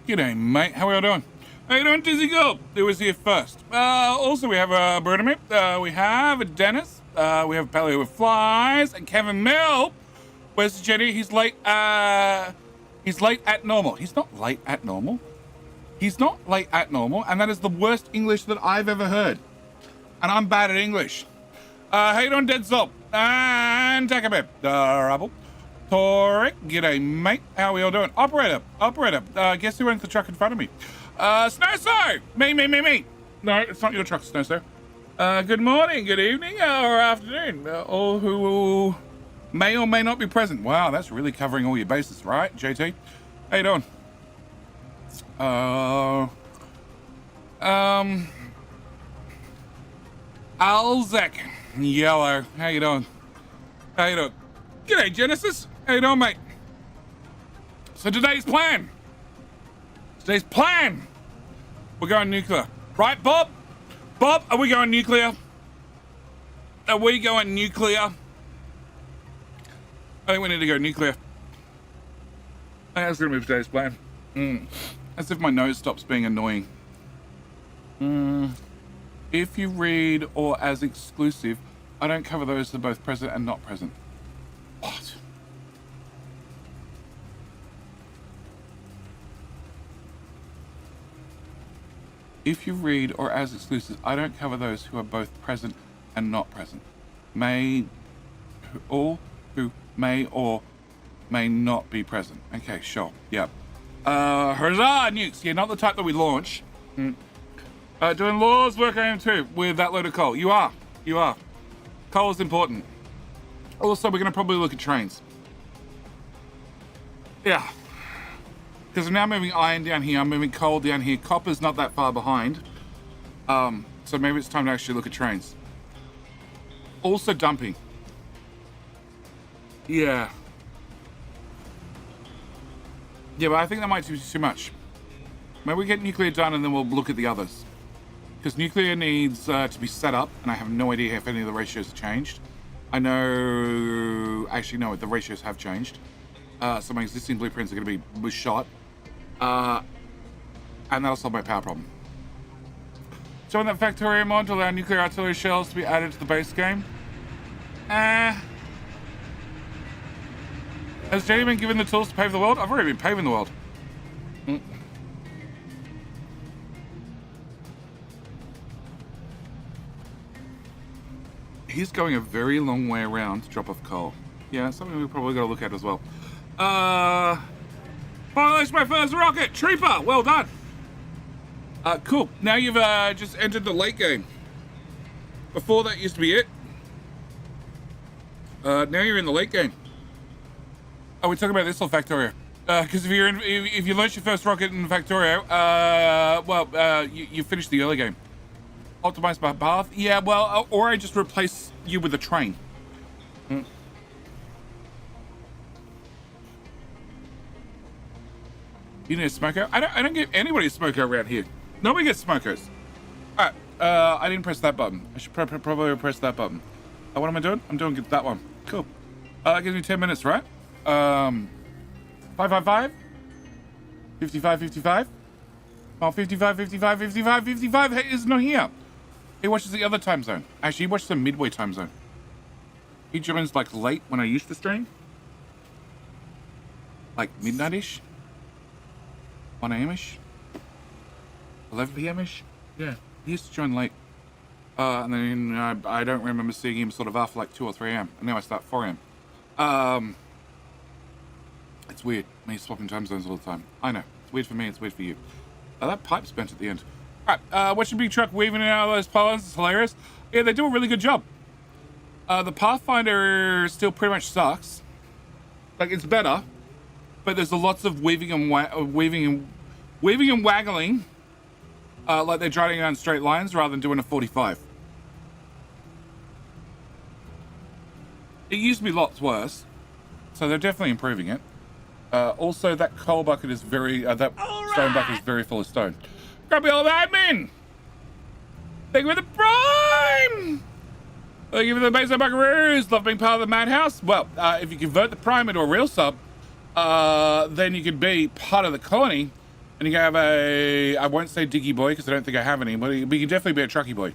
G'day, mate. How are you doing? How you doing, Dizzy Girl? Who was here first? Also, we have Bernamit. We have Dennis. We have Paleo with Flies and Kevin Mill. Where's Jenny? He's late. He's late at normal. He's not late at normal. He's not late at normal, and that is the worst English that I've ever heard. And I'm bad at English. How you doing, Dead Soul? And Takabib. Rubble. Toric, g'day, mate. How are we all doing? Operator. Guess who owns the truck in front of me? Snowso! Me. No, it's not your truck, Snowso. Good morning, good evening, or afternoon. All who may or may not be present. Wow, that's really covering all your bases, right, JT? How you doing? Alzek. Yellow. How you doing? G'day, Genesis. How you doing, mate? So today's plan. We're going nuclear. Right, Bob? Bob, are we going nuclear? I think we need to go nuclear. I think that's going to be today's plan. As if my nose stops being annoying. If you read or as exclusive, I don't cover those that are both present and not present. What? If you read or as exclusive, I don't cover those who are both present and not present. All who may or may not be present. Okay, sure. Yep. Huzzah, nukes. Yeah, not the type that we launch. Doing laws work I am too with that load of coal. You are. Coal is important. Also, we're going to probably look at trains. Yeah. Because I'm now moving iron down here, I'm moving coal down here. Copper's not that far behind. So maybe it's time to actually look at trains. Also dumping. Yeah. Yeah, but I think that might be too much. Maybe we get nuclear done and then we'll look at the others. Because nuclear needs to be set up, and I have no idea if any of the ratios have changed. I know... Actually, no, the ratios have changed. So my existing blueprints are going to be shot. And that'll solve my power problem. Join that Factorio mod to allow nuclear artillery shells to be added to the base game. Has Jenny been given the tools to pave the world? I've already been paving the world. He's going a very long way around to drop off coal. Yeah, something we probably got to look at as well. Finalized my first rocket! Trooper! Well done! Cool. Now you've just entered the late game. Before that used to be it. Now you're in the late game. Are we talking about this or Factorio? Because if you launch your first rocket in Factorio, you finished the early game. Optimize my path? Yeah, well, or I just replace you with a train. You need a smoker? I don't get anybody a smoker around here. Nobody gets smokers. Alright, I didn't press that button. I should probably press that button. What am I doing? I'm doing that one. Cool. That gives me 10 minutes, right? 555? 55. Oh, 55. Hey, it's not here. He watches the other time zone. Actually, he watches the midway time zone. He joins like late when I used to stream. Like midnight-ish. 1 a.m.-ish. 11 p.m.-ish. Yeah, he used to join late. And then I don't remember seeing him sort of after like 2 or 3 a.m. And now I start 4 a.m. It's weird. Me swapping time zones all the time. I know. It's weird for me, it's weird for you. That pipe's bent at the end. Alright, watch your big truck weaving in out of those pylons. It's hilarious. Yeah, they do a really good job. The Pathfinder still pretty much sucks. Like, it's better. But there's lots of weaving and waggling. Like they're driving down straight lines rather than doing a 45. It used to be lots worse. So they're definitely improving it. Also, that coal bucket is that stone bucket is very full of stone. Grubby old admin! Thank you for the prime! Thank you for the base of buckaroos! Love being part of the madhouse? Well, if you convert the prime into a real sub, then you can be part of the colony And you can have a, I won't say diggy boy because I don't think I have any, but you can definitely be a trucky boy.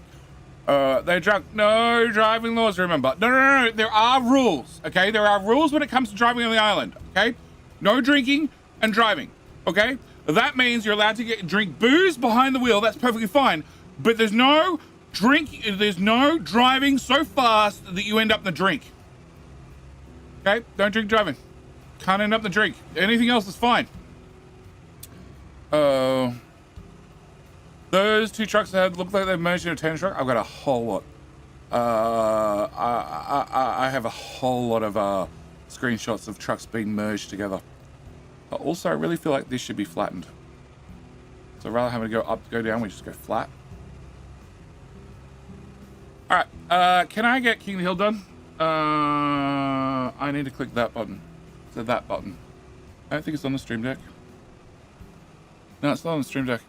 They're drunk. No driving laws, remember. No. There are rules, okay? There are rules when it comes to driving on the island, okay? No drinking and driving, okay? That means you're allowed to drink booze behind the wheel. That's perfectly fine. But there's no driving so fast that you end up in the drink. Okay? Don't drink driving. Can't end up in the drink. Anything else is fine. Those two trucks that look like they've merged into a 10 truck. I've got a whole lot. I have a whole lot of screenshots of trucks being merged together. But also, I really feel like this should be flattened. So rather than having to go up, go down, we just go flat. All right. Can I get King of the Hill done? I need to click that button. So that button. I don't think it's on the stream deck. No, it's not on the stream deck.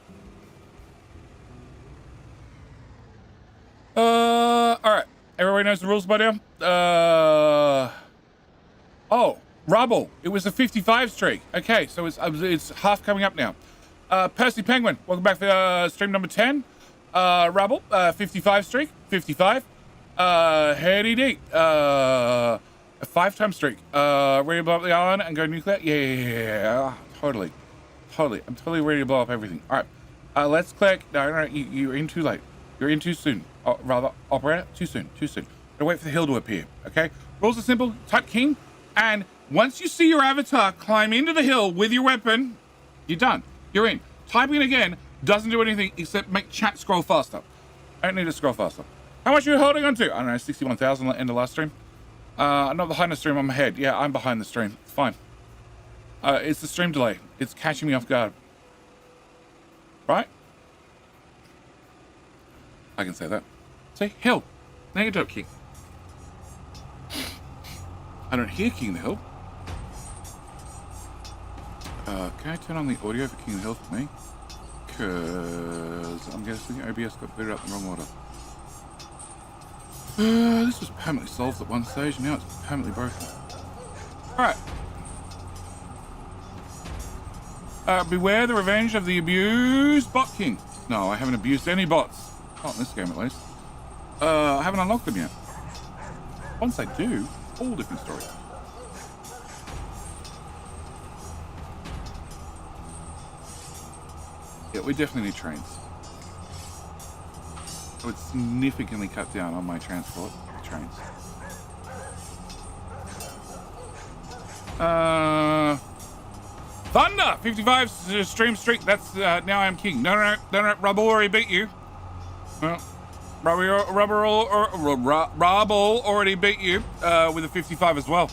All right. Everybody knows the rules by now? Oh, Rubble. It was a 55 streak. Okay, so it's half coming up now. Percy Penguin, welcome back for stream number 10. Rubble, 55 streak, 55. Heady D, a 5-time streak. Ready to blow up the island and go nuclear? Yeah, totally. I'm totally ready to blow up everything. All right, let's click. No, you're in too late. You're in too soon. Rather, operator, too soon. Gotta wait for the hill to appear, okay? Rules are simple. Type King, and once you see your avatar climb into the hill with your weapon, you're done. You're in. Typing again doesn't do anything except make chat scroll faster. I don't need to scroll faster. How much are you holding on to? I don't know, 61,000 at the end of last stream. I'm not behind the stream, I'm ahead. Yeah, I'm behind the stream. It's fine. It's the stream delay. It's catching me off guard. Right? I can say that. Say, hill. Now you don't, King. I don't hear King of the Hill. Can I turn on the audio for King of the Hill for me? Because I'm guessing OBS got booted up in the wrong order. This was permanently solved at one stage, now it's permanently broken. Alright. Beware the revenge of the abused bot king. No, I haven't abused any bots. Not in this game, at least. I haven't unlocked them yet. Once I do, whole different story. Yeah, we definitely need trains. I would significantly cut down on my transport trains. Thunder! 55 stream streak. That's now I'm king. No, Rubble already beat you. Well, Rubble already beat you with a 55 as well.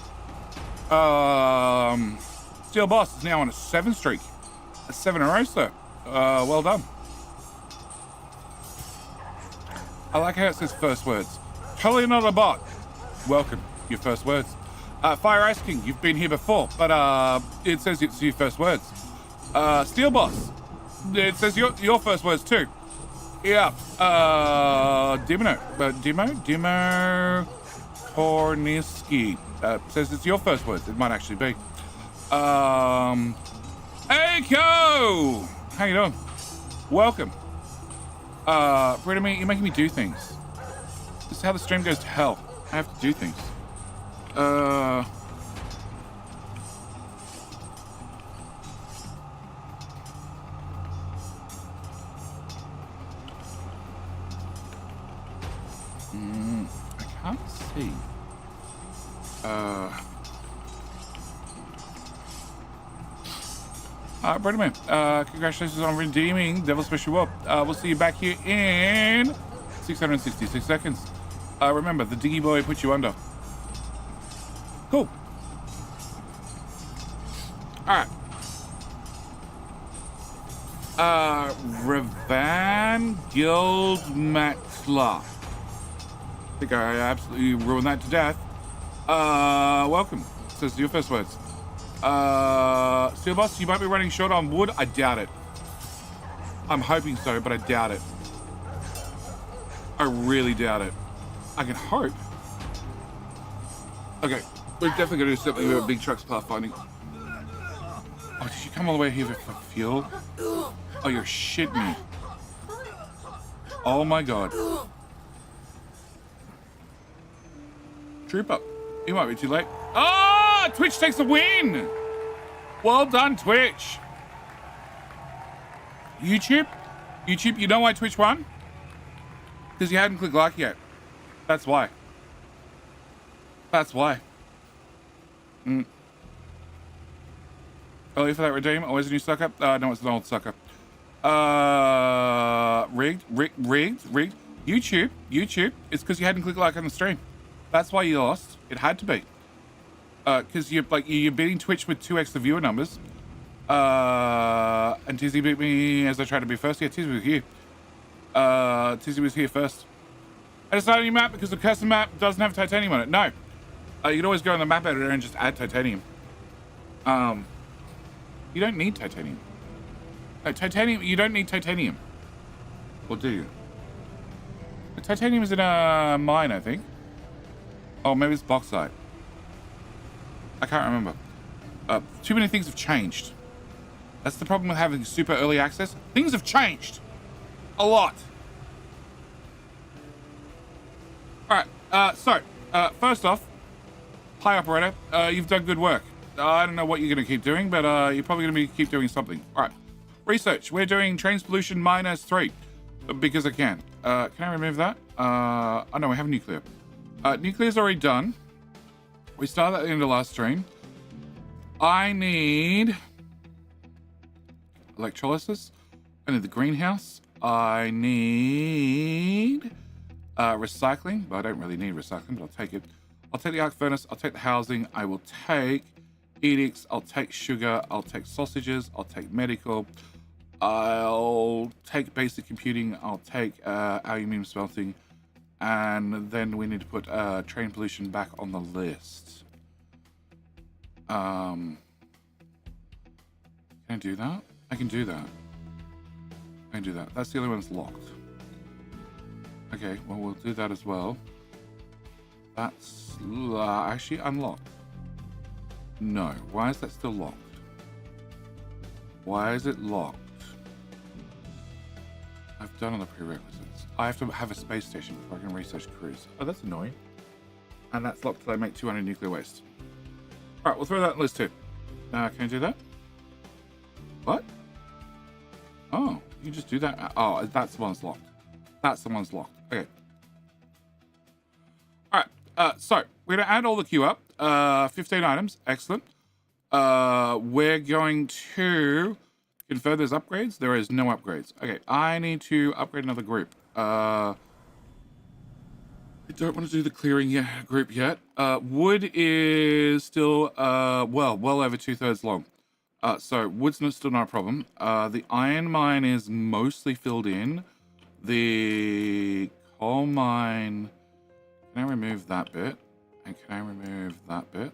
Steel Boss is now on a 7 streak. A 7 in a row, sir. Well done. I like how it says first words. Totally not a bot. Welcome, your first words. Fire Ice King, you've been here before, but it says it's your first words. Steel Boss, it says your first words too. Yeah. Dimo Torniski says it's your first words. It might actually be. Eiko! How you doing? Welcome. Brittany, you're making me do things. This is how the stream goes to hell. I have to do things. I can't see. Brittany, congratulations on redeeming Devil Special Up. We'll see you back here in 666 seconds. Remember, the Diggy Boy put you under. Cool. Alright. Revan Guild Matla. I think I absolutely ruined that to death. Welcome. Says your first words. Steel Boss, you might be running short on wood. I doubt it. I'm hoping so, but I doubt it. I really doubt it. I can hope. Okay, we're definitely going to do something with big trucks pathfinding. Oh, did you come all the way here for fuel? Oh, you're shitting me. Oh my god. Trooper, you might be too late. Ah, oh, Twitch takes a win. Well done, Twitch. YouTube, you know why Twitch won? Because you hadn't clicked like yet. That's why. That's why. Early for that redeem. Always a new sucker. No, it's an old sucker. Rigged. YouTube. It's because you hadn't clicked like on the stream. That's why you lost. It had to be. Because you're beating Twitch with 2x the viewer numbers. And Tizzy beat me as I tried to be first. Yeah, Tizzy was here. Tizzy was here first. I decided a new map because the custom map doesn't have titanium on it. No. You can always go in the map editor and just add titanium. You don't need titanium. No, titanium, you don't need titanium. Or do you? The titanium is in a mine, I think. Oh, maybe it's bauxite. I can't remember. Too many things have changed. That's the problem with having super early access. Things have changed. A lot. Alright, so, first off, hi operator, you've done good work. I don't know what you're going to keep doing, but you're probably going to keep doing something. All right. Research. We're doing trains pollution -3 because I can. Can I remove that? Oh, no, we have nuclear. Nuclear's already done. We started at the end of last stream. I need electrolysis. I need the greenhouse. I need recycling. But I don't really need recycling, but I'll take it. I'll take the arc furnace. I'll take the housing. I will take edicts, I'll take sugar, I'll take sausages, I'll take medical, I'll take basic computing, I'll take aluminum smelting, and then we need to put train pollution back on the list. Can I do that? I can do that. I can do that. That's the only one that's locked. Okay, well, we'll do that as well. That's actually unlocked. No. Why is that still locked? Why is it locked? I've done all the prerequisites. I have to have a space station before I can research crews. Oh, that's annoying. And that's locked till I make 200 nuclear waste. Alright, we'll throw that on the list too. Can I do that? What? Oh, you can just do that. Oh, that's the one that's locked. That's the one that's locked. Okay. Alright, so we're going to add all the queue up. 15 items. Excellent. We're going to confirm there's upgrades. There is no upgrades. Okay, I need to upgrade another group. I don't want to do the clearing group yet. Wood is still, well over 2/3 long. So wood's still not a problem. The iron mine is mostly filled in. The coal mine, can I remove that bit? And can I remove that bit?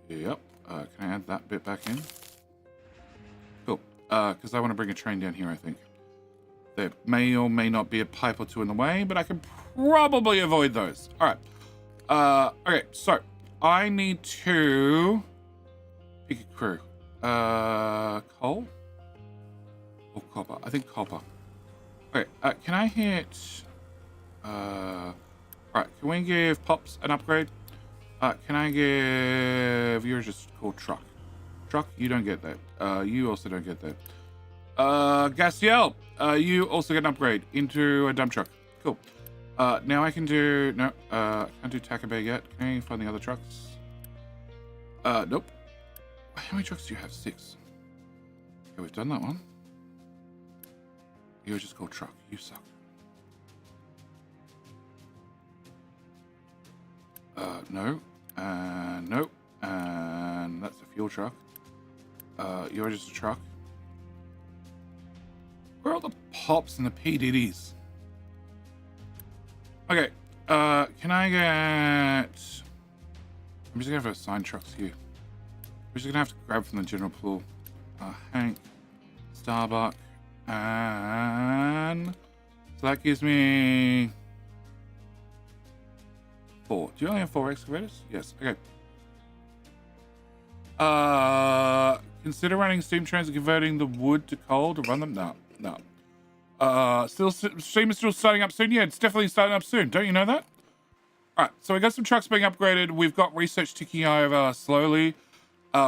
Yep. Can I add that bit back in? Cool. Because I want to bring a train down here, I think. There may or may not be a pipe or two in the way, but I can probably avoid those. All right. Okay, so I need to pick a crew. Coal? Or copper? I think copper. Okay, can I hit... Alright, can we give Pops an upgrade? Can I give... You're just called Truck. Truck, you don't get that. You also don't get that. Gastiel, you also get an upgrade into a dump truck. Cool. Now I can do... No, can't do Takabe yet. Can I find the other trucks? Nope. How many trucks do you have? 6. Okay, we've done that one. You're just called Truck. You suck. No, and no, and that's a fuel truck. You're just a truck. Where are all the Pops and the P. Diddies? Okay, can I get... I'm just gonna have to assign trucks here. We're just gonna have to grab from the general pool. Hank, Starbuck, and... So that gives me... 4. Do you only have 4 excavators? Yes. Okay. Consider running steam trains and converting the wood to coal to run them. No. Steam is still starting up soon. Yeah, it's definitely starting up soon. Don't you know that? All right, so we got some trucks being upgraded. We've got research ticking over slowly.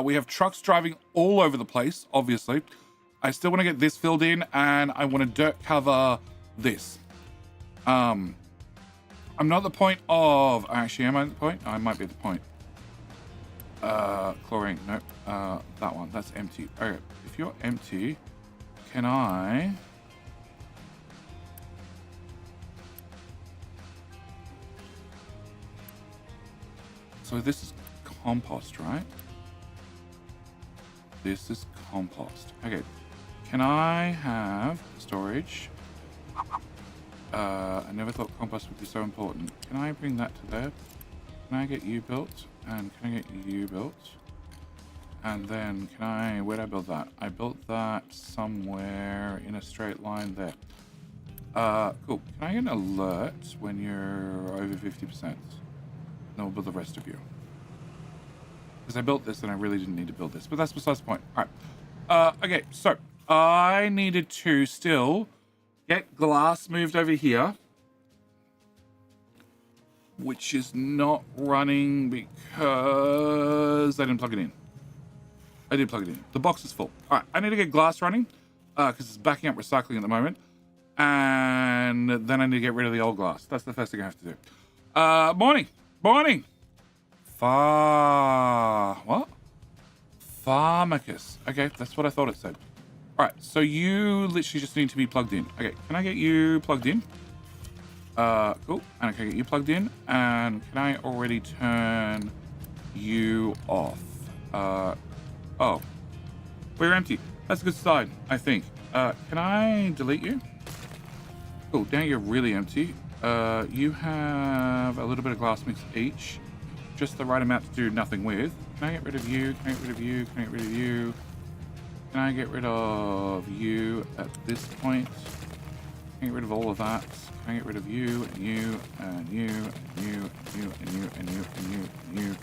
We have trucks driving all over the place, obviously. I still want to get this filled in, and I want to dirt cover this. I'm not at the point of... Actually, am I at the point? I might be at the point. Chlorine. Nope. That one. That's empty. Okay, if you're empty, can I... So this is compost, right? This is compost. Okay. Can I have storage? I never thought compost would be so important. Can I bring that to there? Can I get you built? And can I get you built? And then can I... Where'd I build that? I built that somewhere in a straight line there. Cool. Can I get an alert when you're over 50%? Then we'll build the rest of you. Because I built this and I really didn't need to build this. But that's besides the point. All right. Okay, so I needed to still get glass moved over here. Which is not running because I didn't plug it in. I did plug it in. The box is full. All right, I need to get glass running because it's backing up recycling at the moment. And then I need to get rid of the old glass. That's the first thing I have to do. Morning. What? Pharmacus. Okay, that's what I thought it said. All right, so you literally just need to be plugged in. Okay, can I get you plugged in? Cool. And can I get you plugged in? And can I already turn you off? Oh. We're empty. That's a good sign, I think. Can I delete you? Cool, now you're really empty. You have a little bit of glass mix each. Just the right amount to do nothing with. Can I get rid of you? Can I get rid of you? Can I get rid of you? Can I get rid of you at this point? Can I get rid of all of that? Can I get rid of you, and you, and you, and you, and you, and you, and you, and you, and you,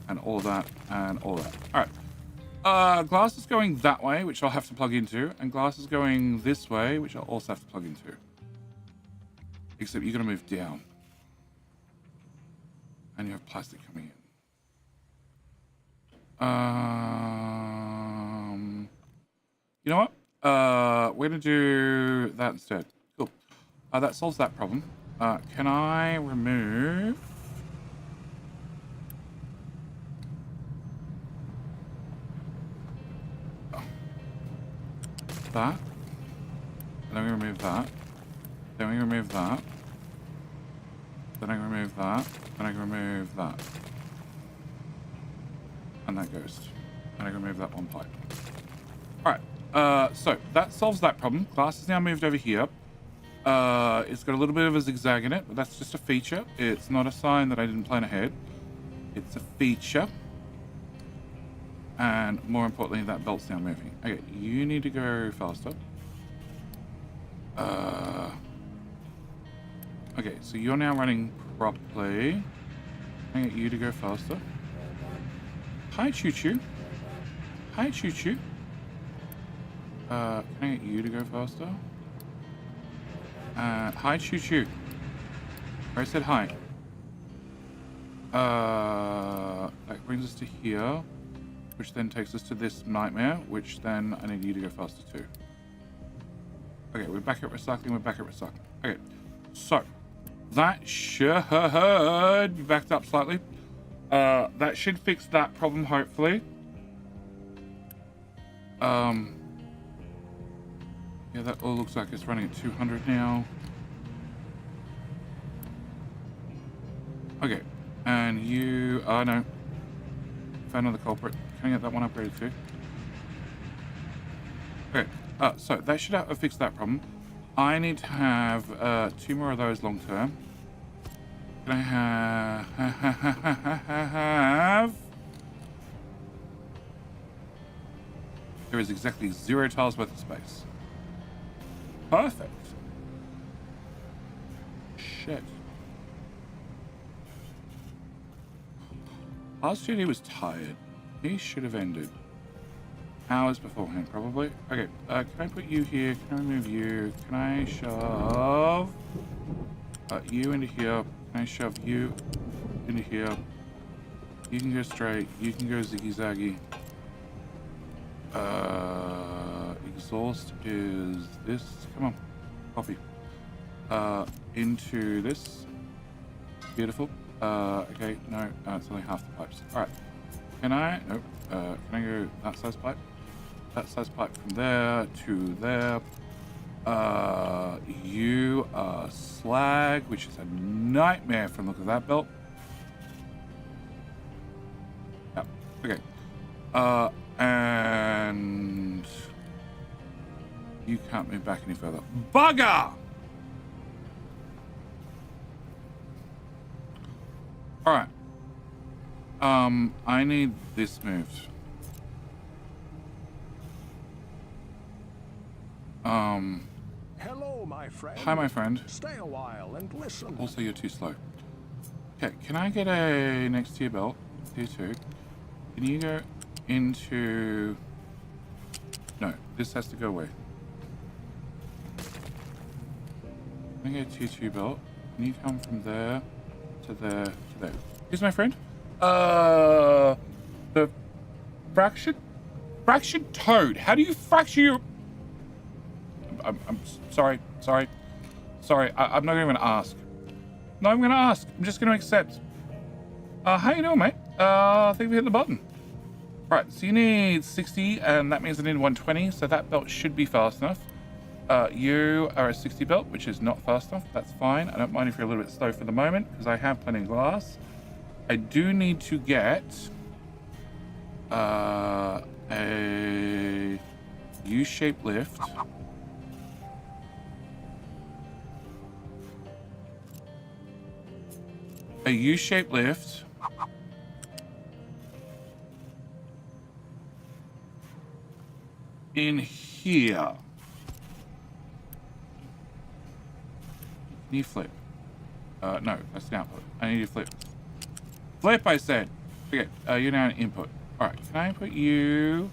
and all of that, and all of that. All right. Glass is going that way, which I'll have to plug into, and glass is going this way, which I'll also have to plug into. Except you're going to move down. And you have plastic coming in. You know what? We're going to do that instead. Cool. That solves that problem. Can I remove... that. Then we remove that. Then we remove that. Then I can remove that. Then I can remove that. And that goes. And I can remove that one pipe. Alright. So that solves that problem. Glass is now moved over here. It's got a little bit of a zigzag in it, but that's just a feature. It's not a sign that I didn't plan ahead. It's a feature. And more importantly, that belt's now moving. Okay, you need to go faster. Okay, so you're now running properly. Can I get you to go faster? Hi, Choo-Choo. Hi, Choo-Choo. Can I get you to go faster? Hi, Choo-Choo. I said hi. That brings us to here, which then takes us to this nightmare, which then I need you to go faster too. Okay, we're back at recycling, Okay, so that should be backed up slightly. That should fix that problem, hopefully. Yeah, that all looks like it's running at 200 now. Okay, and you... no. Found another culprit. Can I get that one upgraded too? Okay, so that should have fixed that problem. I need to have 2 more of those long term. Can I have... There is exactly 0 tiles worth of space. Perfect. Shit. Last year he was tired. He should have ended hours beforehand, probably. Okay, can I put you here? Can I remove you? Can I shove you into here? Can I shove you into here? You can go straight. You can go ziggy-zaggy. Exhaust is this. Come on. Coffee. Into this. Beautiful. Okay, no, it's only half the pipes. Alright. Can I? Nope. Can I go that size pipe? That size pipe from there to there. You are slag, which is a nightmare from the look of that belt. Yep. Okay. And you can't move back any further. Bugger! Alright. I need this moved. Hello, my friend. Hi, my friend. Stay a while and listen. Also, you're too slow. Okay, can I get a next to your belt? Tier 2. Can you go into... No, this has to go away. Can I get a tier 2 belt? Can you come from there to there to there? Here's my friend. The fractured toad. How do you fracture your... I'm sorry. I'm not even gonna ask. No, I'm gonna ask. I'm just gonna accept. How you doing, mate? I think we hit the button. Right, so you need 60, and that means I need 120, so that belt should be fast enough. You are a 60 belt, which is not fast enough. That's fine. I don't mind if you're a little bit slow for the moment, because I have plenty of glass. I do need to get a U-shaped lift. A U-shaped lift. In here. Can you flip? No, that's the output. I need you to flip. Flip, I said. Okay, you're now an input. Alright, can I put you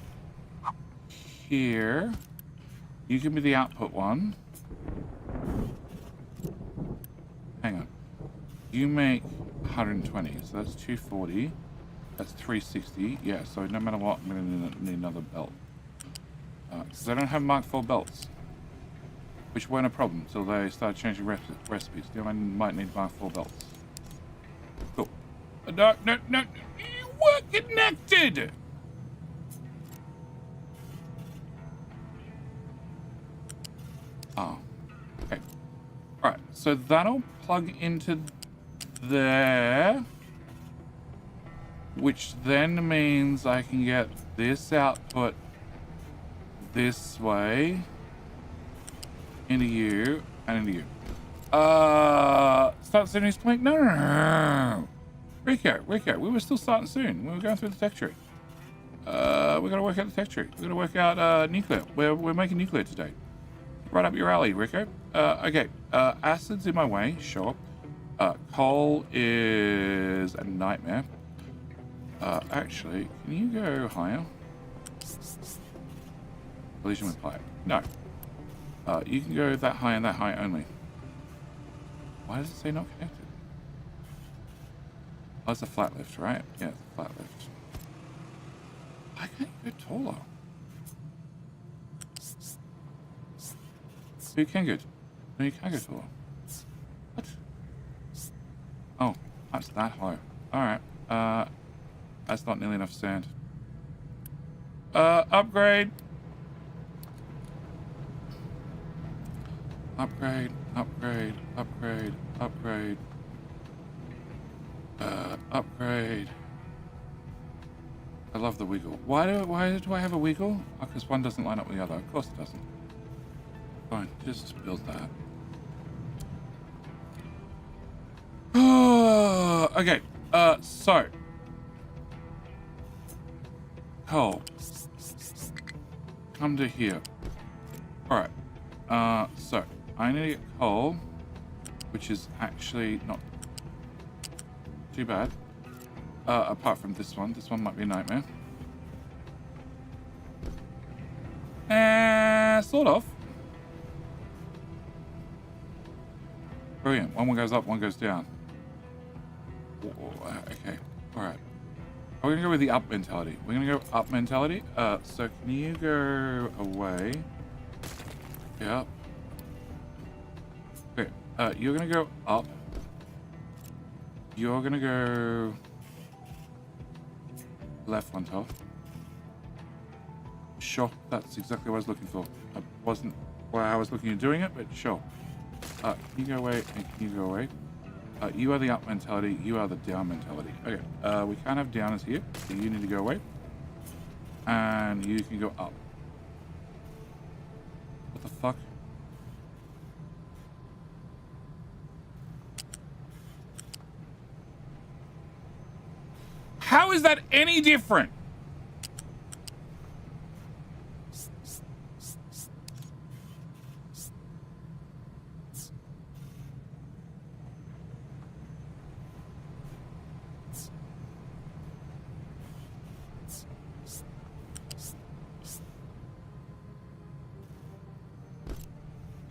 here? You can be the output one. Hang on. You make 120, so that's 240. That's 360. Yeah, so no matter what, I'm going to need another belt. Because I don't have Mark IV belts. Which weren't a problem until they started changing recipes. I might need Mark IV belts. Cool. No. You were connected! Oh. Okay. Alright, so that'll plug into there. Which then means I can get this output this way into you and into you. Start soon is playing. No. Rico, we were still starting soon. We were going through the tech tree. We gotta work out the tech tree. We gotta work out nuclear. We're making nuclear today. Right up your alley, Rico. Okay. Acid's in my way, sure. Coal is a nightmare. Actually, can you go higher? Collision with pipe. No. You can go that high and that high only. Why does it say not connected? Oh, it's a flat lift, right? Yeah, it's a flat lift. Why can't you go taller? You can go. No, you can't go taller. What? Oh, that's that high. Alright. That's not nearly enough sand. Upgrade. Upgrade. I love the wiggle. Why do I have a wiggle? Oh, because one doesn't line up with the other. Of course it doesn't. Fine, just build that. Okay, so. Coal. Come to here. Alright. So, I need to get coal, which is actually not too bad. Apart from this one. This one might be a nightmare. Sort of. Brilliant. One goes up, one goes down. Okay. All right. We're going to go with the up mentality. We're going to go up mentality. So can you go away? Yep. Okay. You're going to go up. You're going to go left one top. Sure. That's exactly what I was looking for. I wasn't where I was looking at doing it, but sure. Can you go away and can you go away? You are the up mentality, you are the down mentality. Okay, we can't have downers here, so you need to go away. And you can go up. What the fuck? How is that any different?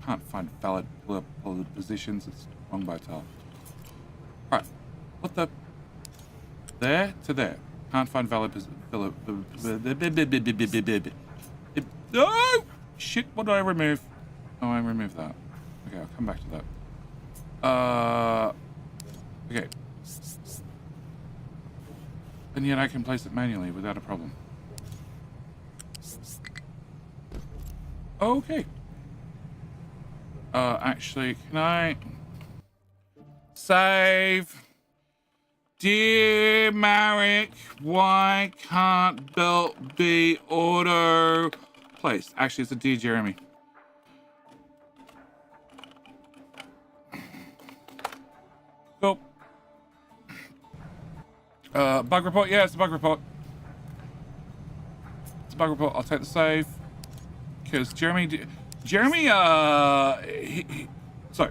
Can't find valid positions. It's wrong by tile. Alright. What the? There to there. Can't find valid No! Shit, what did I remove? Oh, I removed that. Okay, I'll come back to that. Okay. And yet I can place it manually without a problem. Okay. Actually, can I save? Dear Marek, why can't belt be auto placed? Actually, it's a Dear Jeremy. Cool. Bug report? Yeah, it's a bug report. It's a bug report. I'll take the save. Because Jeremy, so,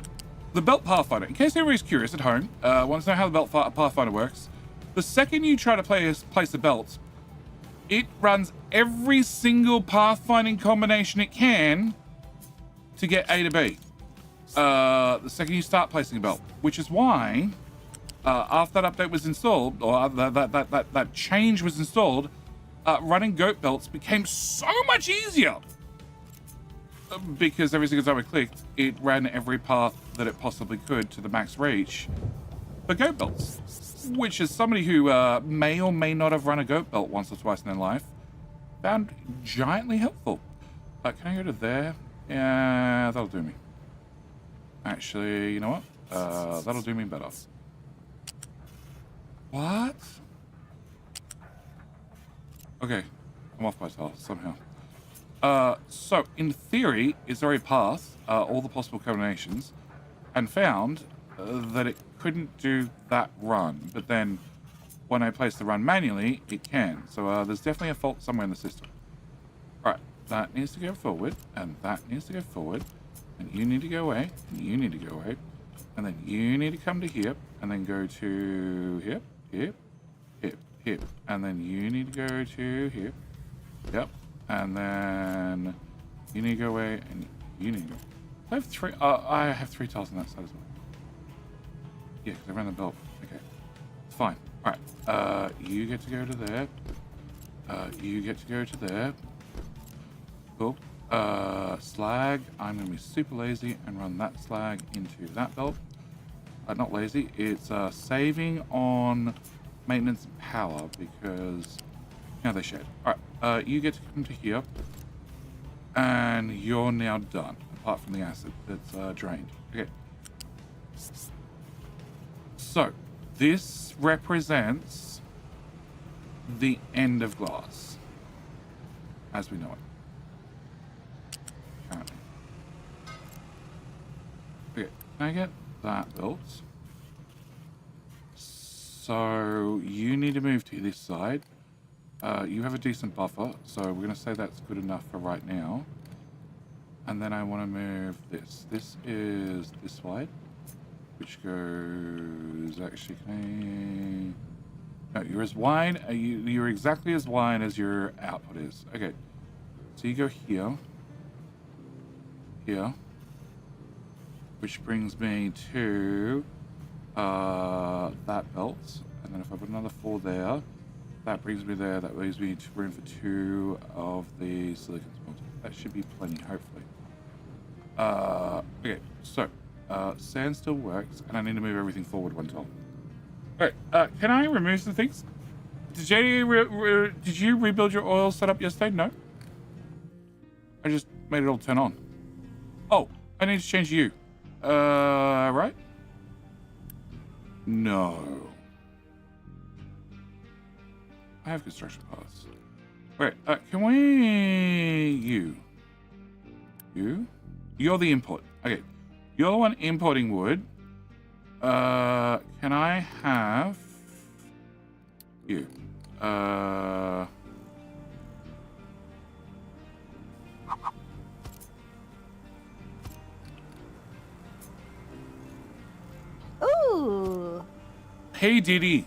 the Belt Pathfinder, in case anybody's curious at home, wants to know how the Belt Pathfinder works, the second you try to place a belt, it runs every single pathfinding combination it can to get A to B. The second you start placing a belt, which is why, after that update was installed, or that change was installed, running goat belts became so much easier. Because every single time I clicked, it ran every path that it possibly could to the max reach for goat belts. Which is somebody who may or may not have run a goat belt once or twice in their life, found giantly helpful. Can I go to there? Yeah, that'll do me. Actually, you know what? That'll do me better. What? Okay, I'm off by tile somehow. So, in theory, it's already passed all the possible combinations and found that it couldn't do that run. But then, when I place the run manually, it can. So, there's definitely a fault somewhere in the system. Alright, that needs to go forward, and that needs to go forward, and you need to go away, and you need to go away, and then you need to come to here, and then go to here, here, here, here, and then you need to go to here. Yep. And then you need to go away, and you need to go. I have three. I have 3 tiles on that side as well. Yeah, because I ran the belt. Okay, fine. All right. You get to go to there. You get to go to there. Cool. Slag. I'm gonna be super lazy and run that slag into that belt. Not lazy. It's saving on maintenance and power because. Now they shed. Alright, you get to come to here. And you're now done. Apart from the acid that's drained. Okay. So, this represents the end of glass. As we know it. Apparently. Okay, can I get that built? So, you need to move to this side. You have a decent buffer, so we're going to say that's good enough for right now. And then I want to move this. This is this wide, which goes... Actually, can I... No, you're as wide... You're exactly as wide as your output is. Okay. So you go here. here, which brings me to that belt, and then if I put another 4 there, that brings me there. That leaves me to room for 2 of the silicon smelter. That should be plenty, hopefully. Okay, so sand still works, and I need to move everything forward 1 tile. All right, can I remove some things? Did did you rebuild your oil setup yesterday? No. I just made it all turn on. Oh, I need to change you. Right? No. I have construction parts. Wait, can we... You? You're the import. Okay. You're the one importing wood. Can I have... You? Ooh. Hey, Diddy.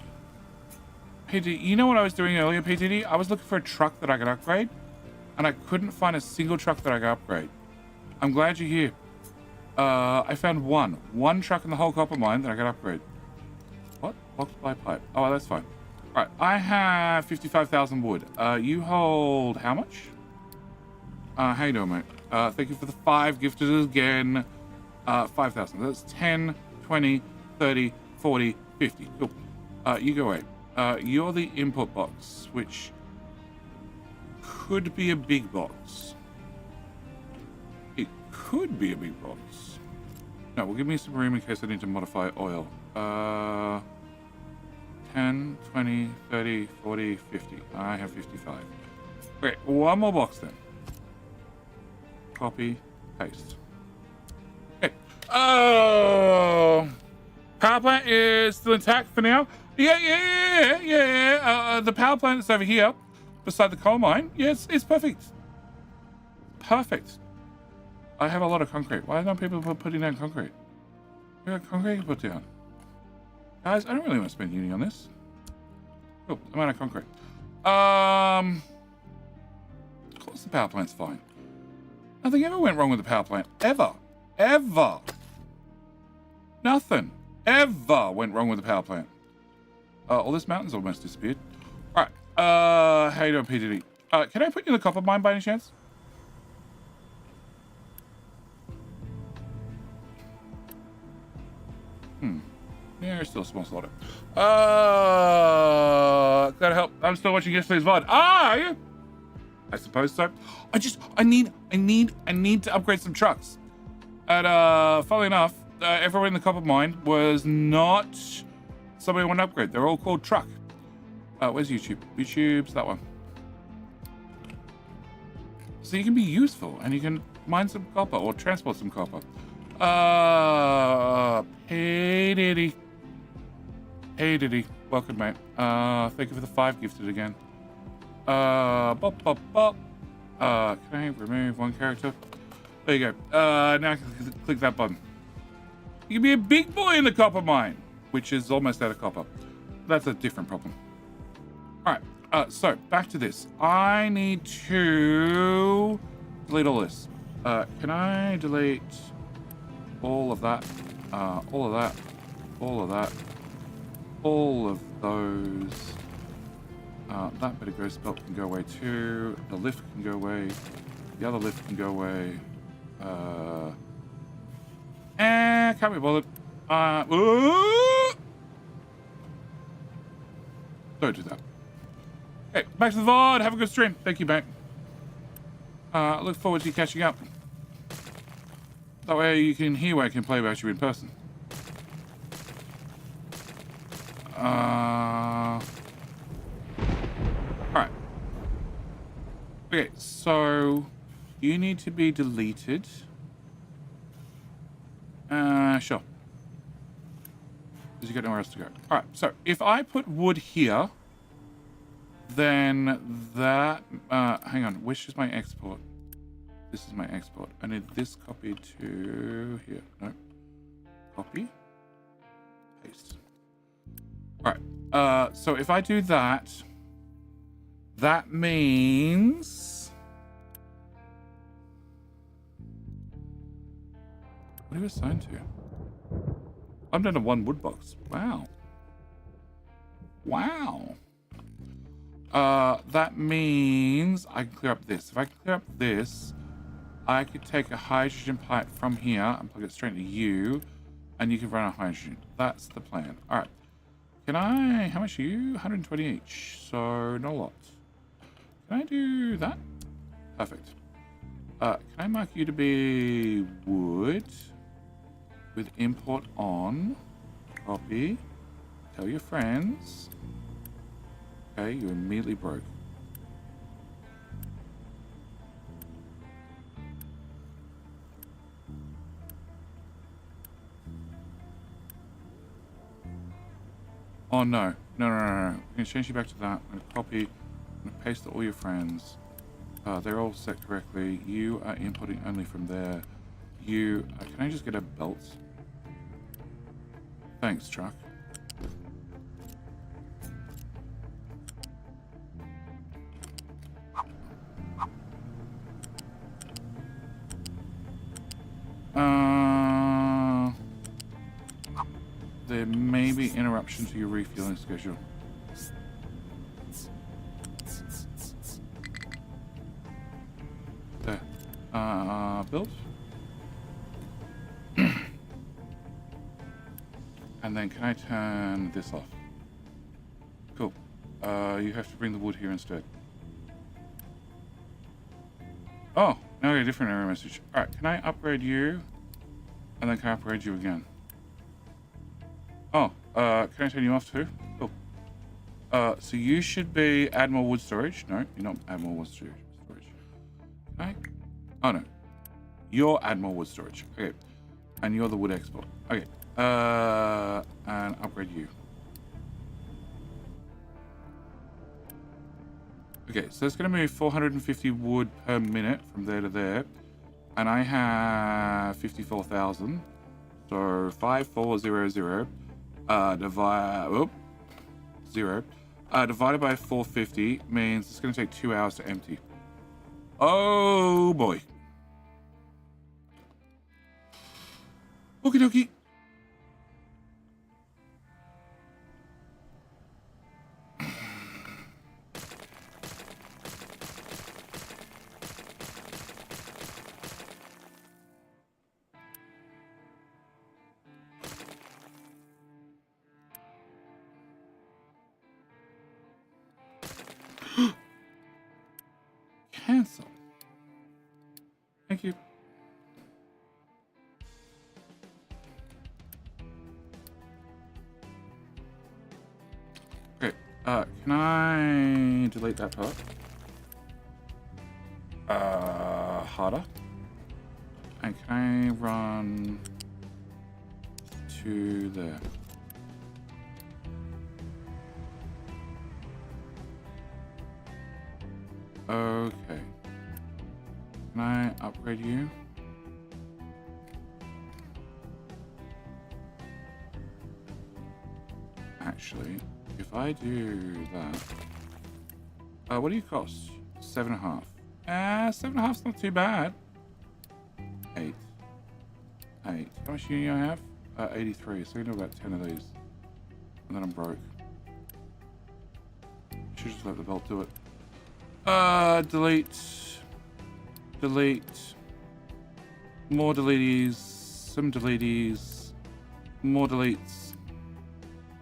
Hey, Diddy, you know what I was doing earlier, P. Diddy? I was looking for a truck that I could upgrade, and I couldn't find a single truck that I could upgrade. I'm glad you're here. I found one truck in the whole copper mine that I could upgrade. What? Blocked by pipe. Oh, that's fine. All right, I have 55,000 wood. You hold how much? How you doing, mate? Thank you for the 5 gifted again. 5,000. That's 10, 20, 30, 40, 50. Cool. You go away. You're the input box, which could be a big box. It could be a big box. No, well, give me some room in case I need to modify oil. 10, 20, 30, 40, 50. I have 55. Okay, 1 more box then. Copy, paste. Okay. Oh, power plant is still intact for now. Yeah. The power plant is over here, beside the coal mine. Yes, it's perfect. Perfect. I have a lot of concrete. Why aren't people putting down concrete? We got concrete to put down. Guys, I don't really want to spend uni on this. Cool, I'm out of concrete. Of course the power plant's fine. Nothing ever went wrong with the power plant. Ever. Nothing ever went wrong with the power plant. All this mountain's almost disappeared. All right. How you doing, PDD? Can I put you in the copper mine by any chance? Yeah, it's still a small slaughter. Gotta help. I'm still watching yesterday's VOD. Are you? I suppose so. I need to upgrade some trucks. And funnily enough, everyone in the copper mine was not somebody who wanted to upgrade. They're all called truck. Where's YouTube? YouTube's that one. So you can be useful and you can mine some copper or transport some copper. Hey Diddy. Welcome, mate. Thank you for the 5 gifted again. Can I remove 1 character? There you go. Now I can click that button. You can be a big boy in the copper mine, which is almost out of copper. That's a different problem. All right. So back to this. I need to delete all this. Can I delete all of that? All of that. All of that. All of those. That bit of ghost belt can go away too. The lift can go away. The other lift can go away. Can't be bothered. Don't do that. Okay, back to the VOD. Have a good stream. Thank you, mate. Look forward to you catching up. That way you can hear what I can play about you in person. Alright. Okay, so you need to be deleted. Sure. Because you got nowhere else to go. Alright, so if I put wood here, then that... hang on, which is my export? This is my export. I need this copied to here. No. Copy. Paste. Alright, so if I do that, that means... What are you assigned to? I'm down to 1 wood box. Wow. Wow. That means I can clear up this. If I clear up this, I could take a hydrogen pipe from here and plug it straight into you, and you can run a hydrogen. That's the plan. All right. Can I, how much are you? 120 each, so not a lot. Can I do that? Perfect. Can I mark you to be wood with import on? Copy. Tell your friends. Okay, you immediately broke. Oh no. No. I'm gonna change you back to that. I'm gonna copy. I'm gonna paste to all your friends. They're all set correctly. You are inputting only from there. You, can I just get a belt? Thanks, truck. There may be interruption to your refueling schedule. There. Build. And then can I turn this off? Cool. You have to bring the wood here instead. Oh, now I get a different error message. Alright, can I upgrade you? And then can I upgrade you again? Oh, can I turn you off too? Cool. So you should be add more wood storage. No, you're not add more wood storage. Can I? Oh no. You're add more wood storage. Okay. And you're the wood export. Okay. And upgrade you. Okay, so it's going to move 450 wood per minute from there to there. And I have 54,000. So 5400 divided by 450 means it's going to take 2 hours to empty. Oh boy. Okie dokie. Cancel. Thank you. Okay, can I delete that part? Harder. And can I run to there? Okay. Can I upgrade you? Actually, if I do that, what do you cost? 7.5. 7.5's not too bad. 8. How much uni I have? 83. So we do about 10 of these, and then I'm broke. Should just let the belt do it. Delete, more deletes, some deletes, more deletes,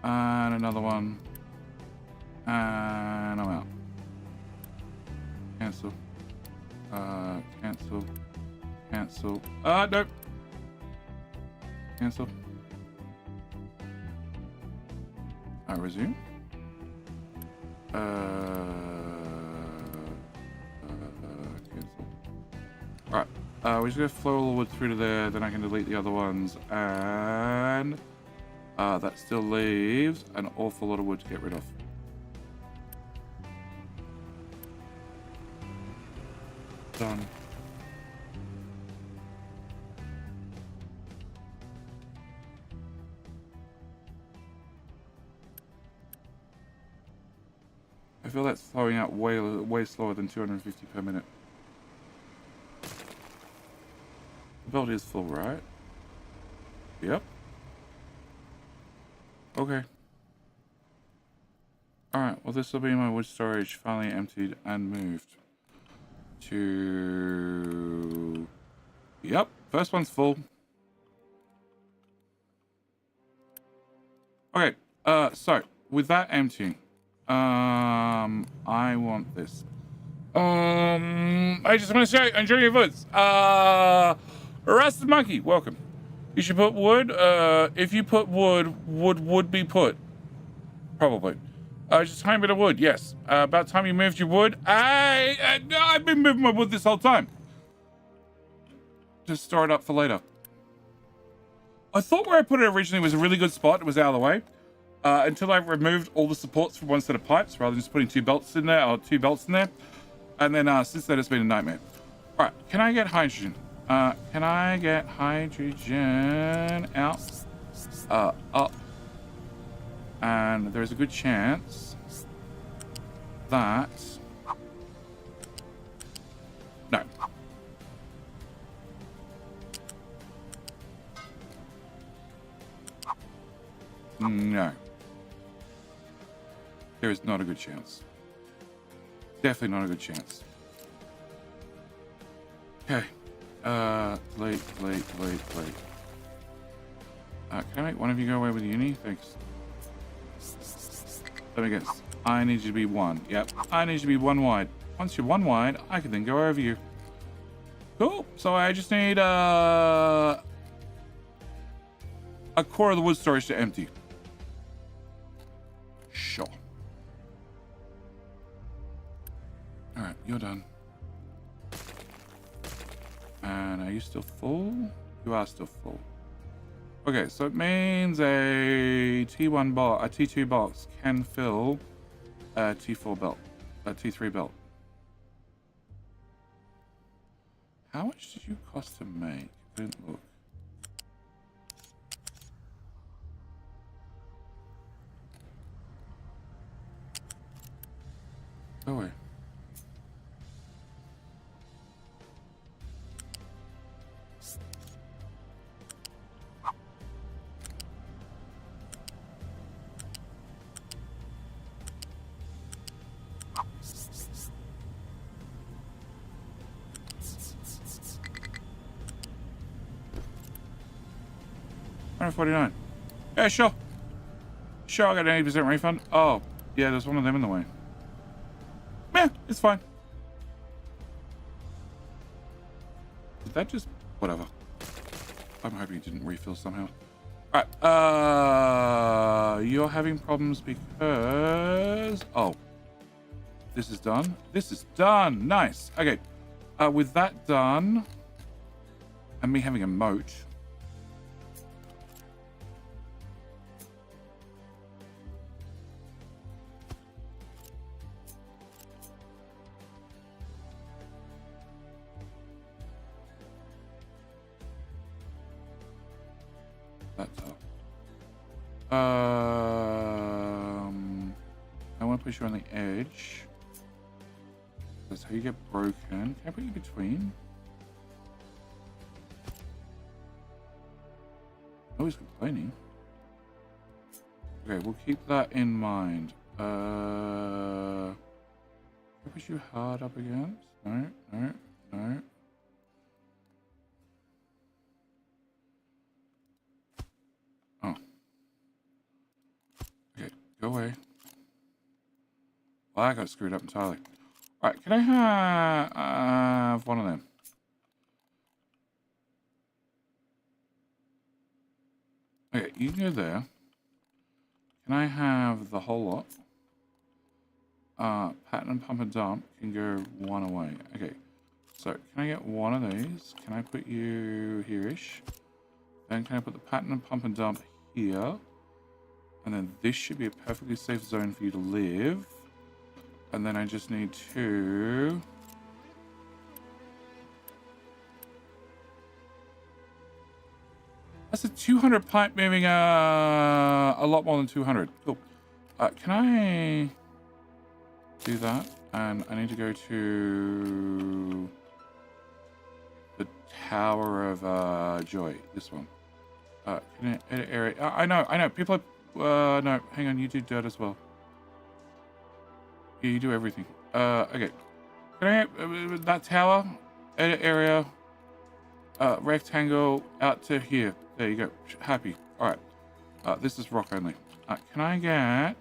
and another one, and I'm out. Cancel, cancel, no, cancel. Resume. Alright, we're just gonna flow all the wood through to there, then I can delete the other ones, and that still leaves an awful lot of wood to get rid of. Done. I feel that's flowing out way slower than 250 per minute. The belt is full, right? Yep. Okay. Alright, well this will be my wood storage finally emptied and moved to... Yep, first one's full. Okay, so with that emptying, I want this. I just want to say, enjoy your votes. Rusted Monkey, welcome. You should put wood. If you put wood, would be put. Probably. Just a tiny bit of wood, yes. About time you moved your wood. I've been moving my wood this whole time. Just store it up for later. I thought where I put it originally was a really good spot. It was out of the way. Until I removed all the supports from one set of pipes rather than just putting two belts in there. And then since then it's been a nightmare. All right, can I get hydrogen? Can I get hydrogen out? Up. And there's a good chance that... No. No. There is not a good chance. Definitely not a good chance. Okay. Late. Can I make one of you go away with uni? Thanks. Let me guess. I need you to be one. Yep. I need you to be one wide. Once you're one wide, I can then go over you. Cool. So I just need a core of the wood storage to empty. Sure. Alright, you're done. And are you still full? You are still full. Okay, so it means a T1 box, a T2 box can fill a T4 belt, a T3 belt. How much did you cost to make? I didn't look. Go away. $149. Yeah, sure. Sure, I got an 80% refund. Oh, yeah, there's one of them in the way. Yeah, it's fine. Did that just... Whatever. I'm hoping it didn't refill somehow. Alright, you're having problems because... Oh. This is done. This is done. Nice. Okay. With that done, and me having a moat... That's up. I want to push you on the edge. That's how you get broken. Can I put you between? Oh, he's complaining. Okay, we'll keep that in mind. Can I push you hard up against? No. Oh. Okay, go away. Well, I got screwed up entirely. Alright, can I have one of them? Okay, you can go there. Can I have the whole lot? Pattern and pump and dump can go one away. Okay, so can I get one of these? Can I put you here-ish? Then can I put the pattern and pump and dump here? And then this should be a perfectly safe zone for you to live. And then I just need to... That's a 200 pipe moving a lot more than 200. Cool. Can I do that? And I need to go to the Tower of Joy. This one. Can I edit area? I know. People no, hang on. You do dirt as well. Yeah, you do everything. Okay. Can I that tower? Edit area. Rectangle out to here. There you go. Happy. All right. This is rock only. Can I get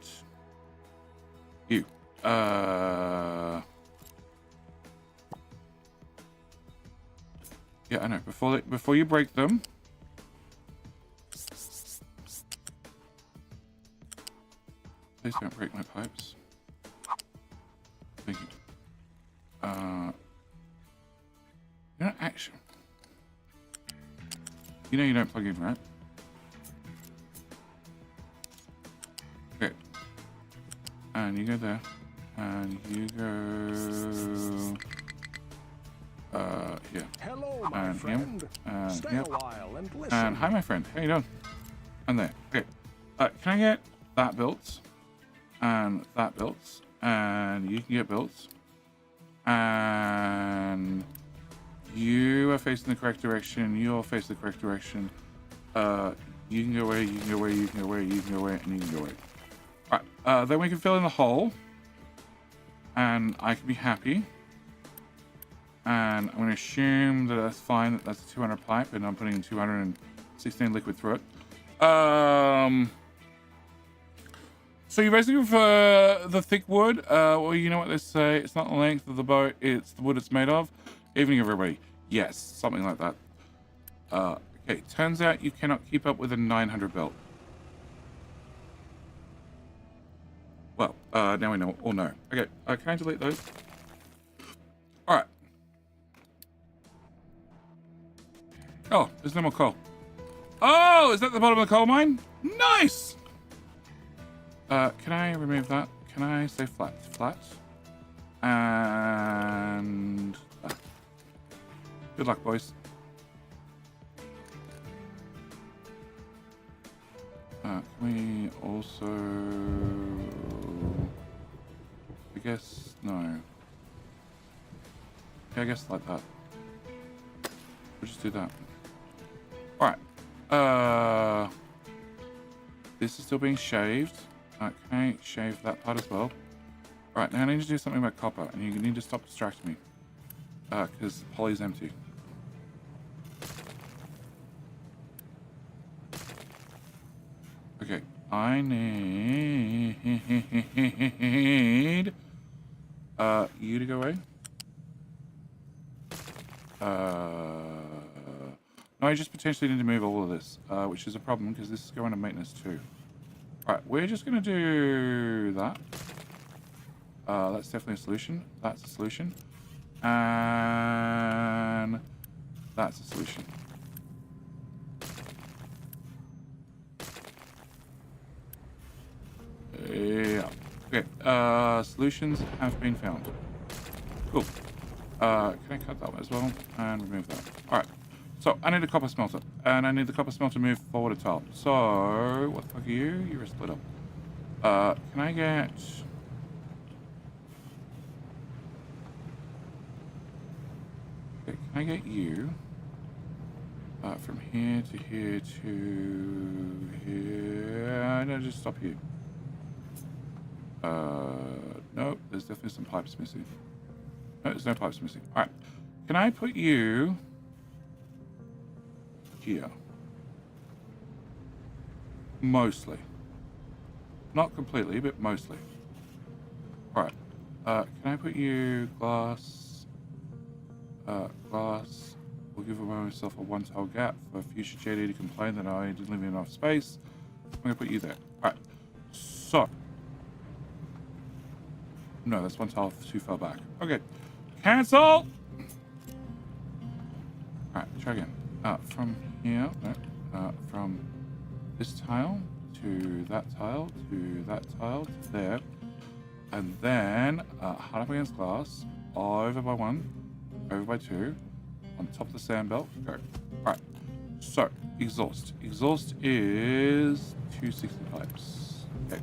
you? Yeah, I know. Before you break them. Please don't break my pipes. Thank you. You know, actually, you know you don't plug in, right? Okay. And you go there, and you go here. Hello, my And friend. him, and Stay yep. a while and listen. And hi, my friend. How you doing? And there. Okay. Can I get that built? And that built? And you can get built. And you are facing the correct direction. You're facing the correct direction. You can go away. You can go away. You can go away. You can go away. And you can go away. All right. Then we can fill in the hole. And I can be happy. And I'm going to assume that that's fine. That that's a 200 pipe, and I'm putting 216 liquid through it. So you're basically for the thick wood. Well, you know what they say. It's not the length of the boat. It's the wood it's made of. Evening, everybody. Yes, something like that. Okay. Turns out you cannot keep up with a 900 belt. Well, now we know. Or no. Okay. Can I delete those? All right. Oh, there's no more coal. Oh, is that the bottom of the coal mine? Nice! Can I remove that? Can I say flat? Flat. And... good luck, boys. Can we also... I guess... no. Yeah, I guess like that. We'll just do that. Alright. This is still being shaved. Can I shave that part as well? Alright, now I need to do something about copper, and you need to stop distracting me. Because Polly's empty. Okay, I need... you to go away. No, I just potentially need to move all of this, which is a problem because this is going to maintenance too. Alright, we're just going to do that. That's definitely a solution. That's a solution. And that's a solution. Yeah. Okay, solutions have been found. Cool. Can I cut that one as well? And remove that. Alright. So, I need a copper smelter. And I need the copper smelter moved forward a tile. So, what the fuck are you? You're a split up. Can I get... okay, can I get you? From here to here to here... no, just stop here. Nope, there's definitely some pipes missing. No, there's no pipes missing. Alright. Can I put you... here? Mostly. Not completely, but mostly. Alright. Can I put you glass? Glass. We'll give myself a one-tile gap for future JD to complain that I didn't leave enough space. I'm going to put you there. Alright. So. No, that's one tile too far back. Okay. Cancel! Alright, try again. From here, no, from this tile to that tile to that tile to there. And then, hard up against glass, over by one, over by two, on top of the sand belt, go. Alright, so, exhaust. Exhaust is 260 pipes. Okay,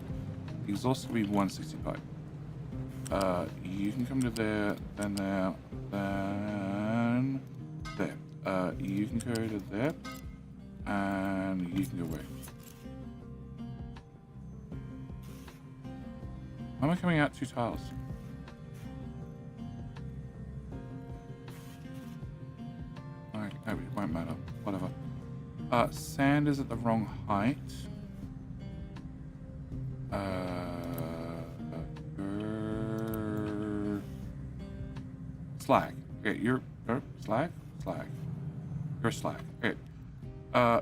exhaust will be 160 pipe. You can come to there, then there, then there. You can go to there, and and you can go away. Why am I coming out 2 tiles? Alright, no, it won't matter. Whatever. Sand is at the wrong height. Slag. Okay, you're slag? Slag. You're slag. Okay.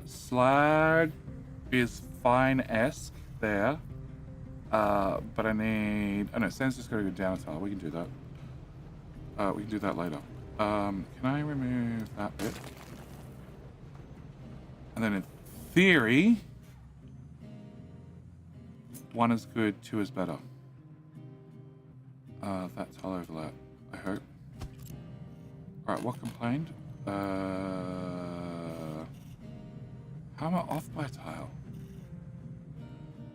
Slag is fine-esque there. But I need... Oh no, sand's just gotta go down a tile. We can do that. We can do that later. Can I remove that bit? And then in theory, 1 is good, 2 is better. That tile overlap, I hope. Alright, what complained? How am I off by a tile?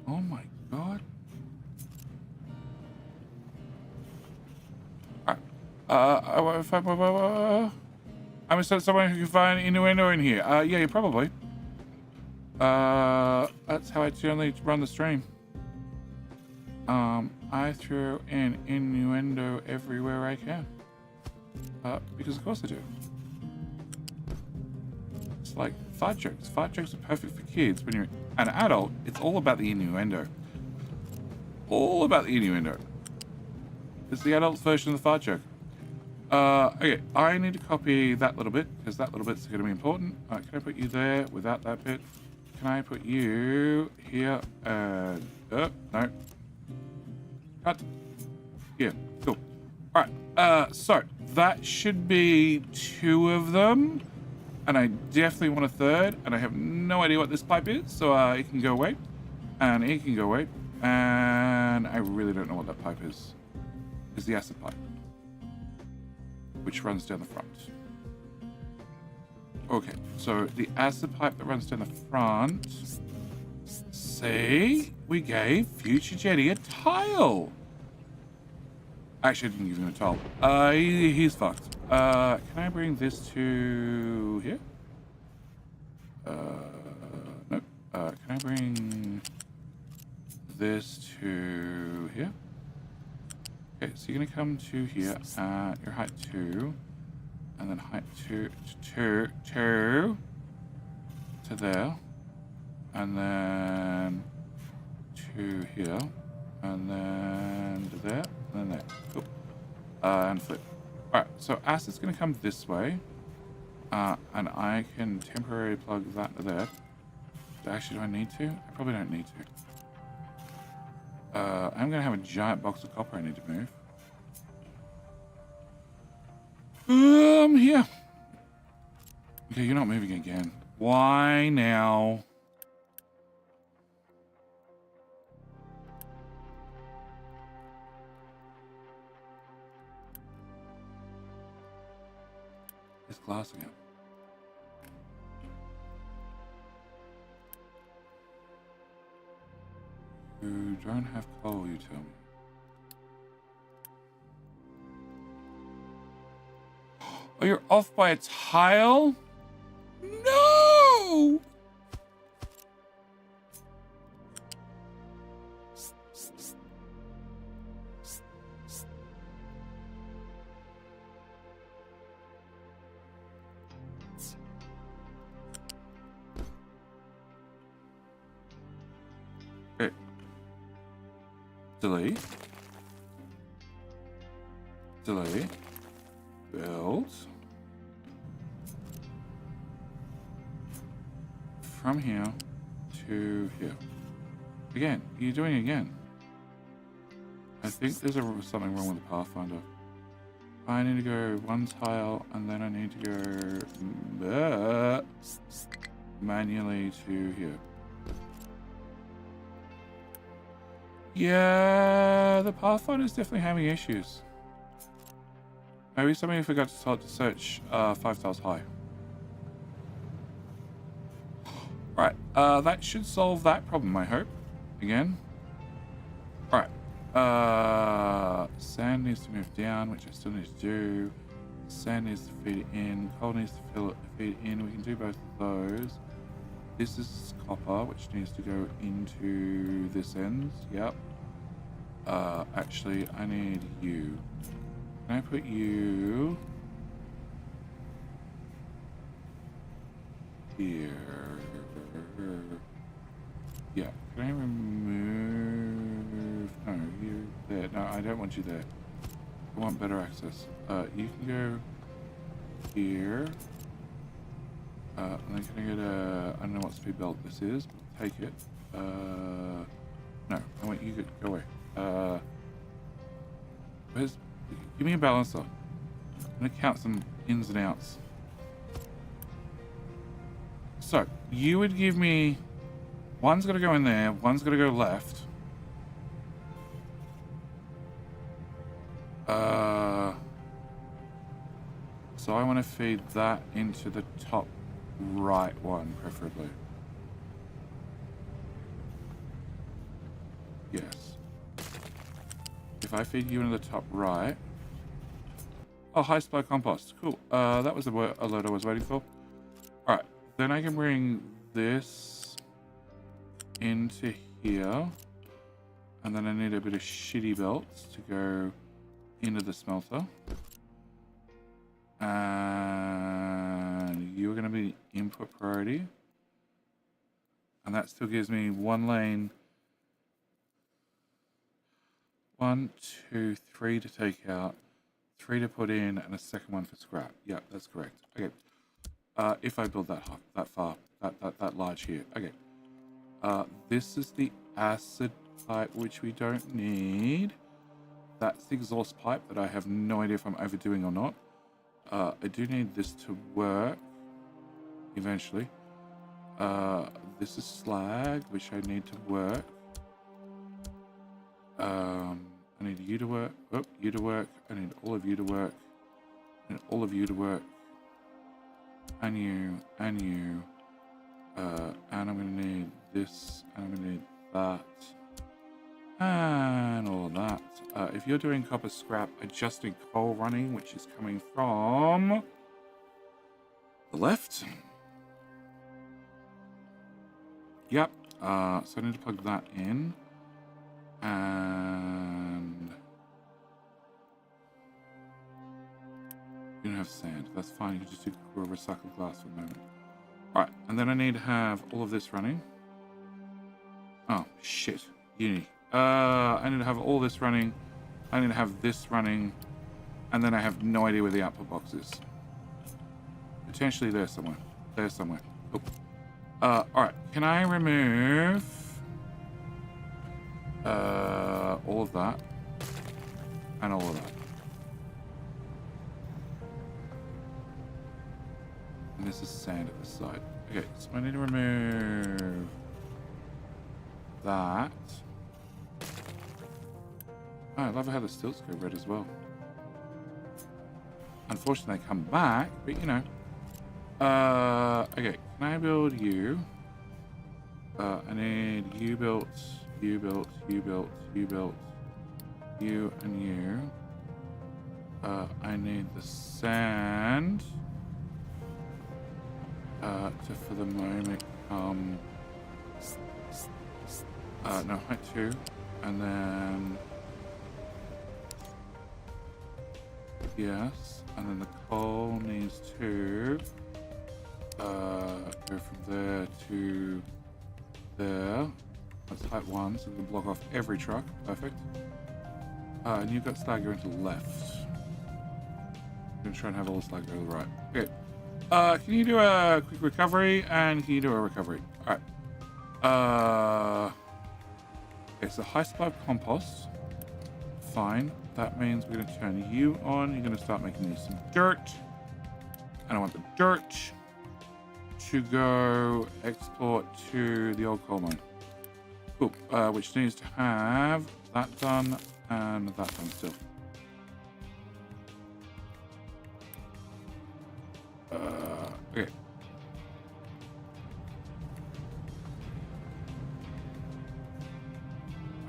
Oh my god. Alright. I'm someone who can find innuendo in here. Yeah, probably. That's how I generally run the stream. I throw in innuendo everywhere I can. Because of course I do. It's like fart jokes. Fart jokes are perfect for kids. When you're an adult, it's all about the innuendo. All about the innuendo. It's the adult version of the fart joke. Okay, I need to copy that little bit, because that little bit's going to be important. Can I put you there without that bit? Can I put you here? No. Cut. Yeah, cool. Alright, so that should be 2 of them. And I definitely want a 3rd, and I have no idea what this pipe is, so it can go away. And it can go away. And I really don't know what that pipe is. It's the acid pipe, which runs down the front. Okay, so the acid pipe that runs down the front. See, we gave Future Jetty a tile. Actually, I didn't give him a tile. He's fucked. Can I bring this to here? Nope. Can I bring this to here? Okay, so you're gonna come to here at your height 2, and then height 2 to there, and then 2 here, and then to there, and then there. Cool. And flip. Alright, so acid's gonna come this way, and I can temporarily plug that to there. Actually, do I need to? I probably don't need to. I'm gonna have a giant box of copper I need to move. Here. Okay, you're not moving again. Why now? It's glass again. You don't have coal, you tell me. Oh, you're off by a tile? No! Okay. Delete. Delete. Build. From here to here. Again, you're doing it again. I think there's something wrong with the Pathfinder. I need to go 1 tile, and then I need to go manually to here. Yeah, the Pathfinder's definitely having issues. Maybe somebody forgot to start to search 5 tiles high. Right, that should solve that problem, I hope. Again. Alright. Sand needs to move down, which I still need to do. Sand needs to feed in. Coal needs to feed in. We can do both of those. This is copper, which needs to go into this end. Yep. Actually, I need you. Can I put you here? Yeah. Can I remove? No, you there. No, I don't want you there. I want better access. You can go here. And then can I get a... I don't know what speed belt this is, but take it. No, I want you to go away. Where's... Give me a balancer. I'm going to count some ins and outs. So, you would give me... One's got to go in there, one's got to go left. So I want to feed that into the top right one, preferably. Yes. If I feed you into the top right... Oh, high supply compost. Cool. That was the alert I was waiting for. Alright. Then I can bring this into here. And then I need a bit of shitty belts to go into the smelter. And you're going to be input priority. And that still gives me one lane. 1, 2, 3 to take out, 3 to put in, and a second one for scrap. Yeah, that's correct. Okay. If I build that large here. Okay. This is the acid pipe, which we don't need. That's the exhaust pipe that I have no idea if I'm overdoing or not. I do need this to work eventually. This is slag, which I need to work. I need you to work. Oh, you to work. I need all of you to work. I need all of you to work. And you, and you. And I'm going to need this, and I'm going to need that. And all of that. If you're doing copper scrap, I just need coal running, which is coming from the left. Yep. So I need to plug that in. And you don't have sand. That's fine. You can just do recycled glass for a moment. Alright, and then I need to have all of this running. Oh, shit. Uni. I need to have all this running. I need to have this running. And then I have no idea where the output box is. Potentially there somewhere. There somewhere. Cool. Alright, can I remove all of that and all of that? And this is sand at the side. Okay, so I need to remove that. Oh, I love how the stilts go red as well. Unfortunately, they come back, but you know. Okay, can I build you? I need you built, you built, you built, you built, you and you. I need the sand to, for the moment, no, height 2, and then yes, and then the coal needs to go from there to there. That's height 1, so we can block off every truck. Perfect. And you've got slag going to the left. I'm going to try and have all the slag go to the right. Okay. Can you do a quick recovery? And can you do a recovery? Alright. Okay, so high supply of compost. Fine. That means we're going to turn you on. You're going to start making me some dirt. And I want the dirt to go export to the old coal mine. Cool. Which needs to have that done and that done still. Okay.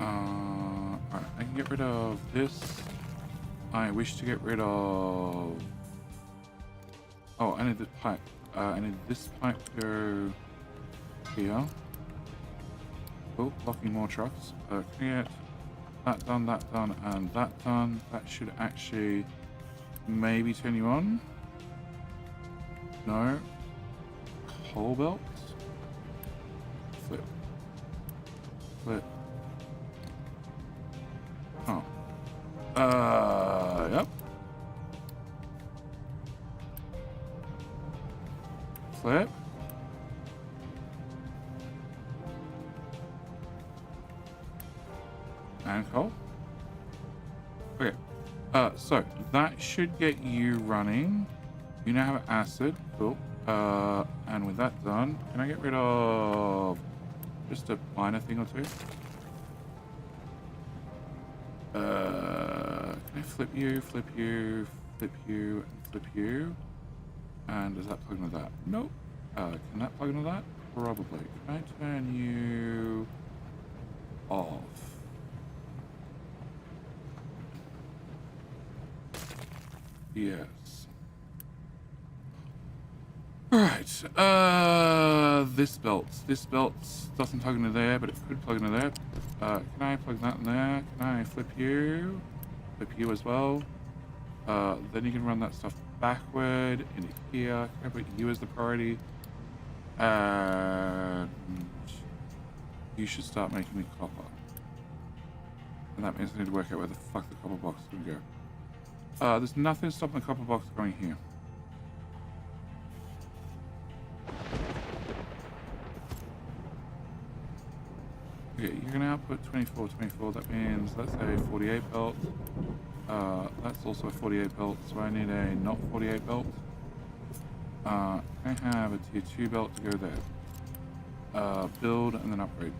Alright, I can get rid of this. I wish to get rid of... Oh, I need this pipe. I need this pipe to go here. Oh, blocking more trucks. Can you get that done, and that done? That should actually maybe turn you on. No. Whole belt. Flip. Flip. Oh. Yep. Flip. And coal. Okay. So that should get you running. You now have acid. Cool. And with that done, can I get rid of just a minor thing or two? Can I flip you, flip you, flip you, and flip you? And does that plug into that? Nope. Can that plug into that? Probably. Can I turn you off? Yes. Alright, this belt doesn't plug into there, but it could plug into there. Can I plug that in there? Can I flip you as well? Then you can run that stuff backward into here. Can I put you as the priority? And you should start making me copper. And that means I need to work out where the fuck the copper box is going to go. There's nothing stopping the copper box going here. Okay, you're going to output 24. That means, let's say 48 belt. That's also a 48 belt, so I need a not 48 belt. I have a tier 2 belt to go there. Build and then upgrade.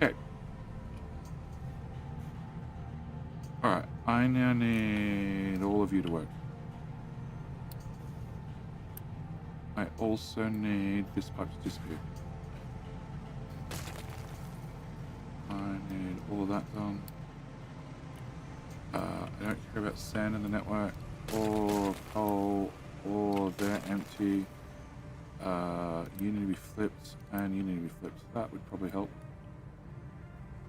Okay. Alright, I now need all of you to work. I also need this pipe to disappear. I need all of that done. I don't care about sand in the network, or coal, or they're empty. You need to be flipped, and you need to be flipped. That would probably help.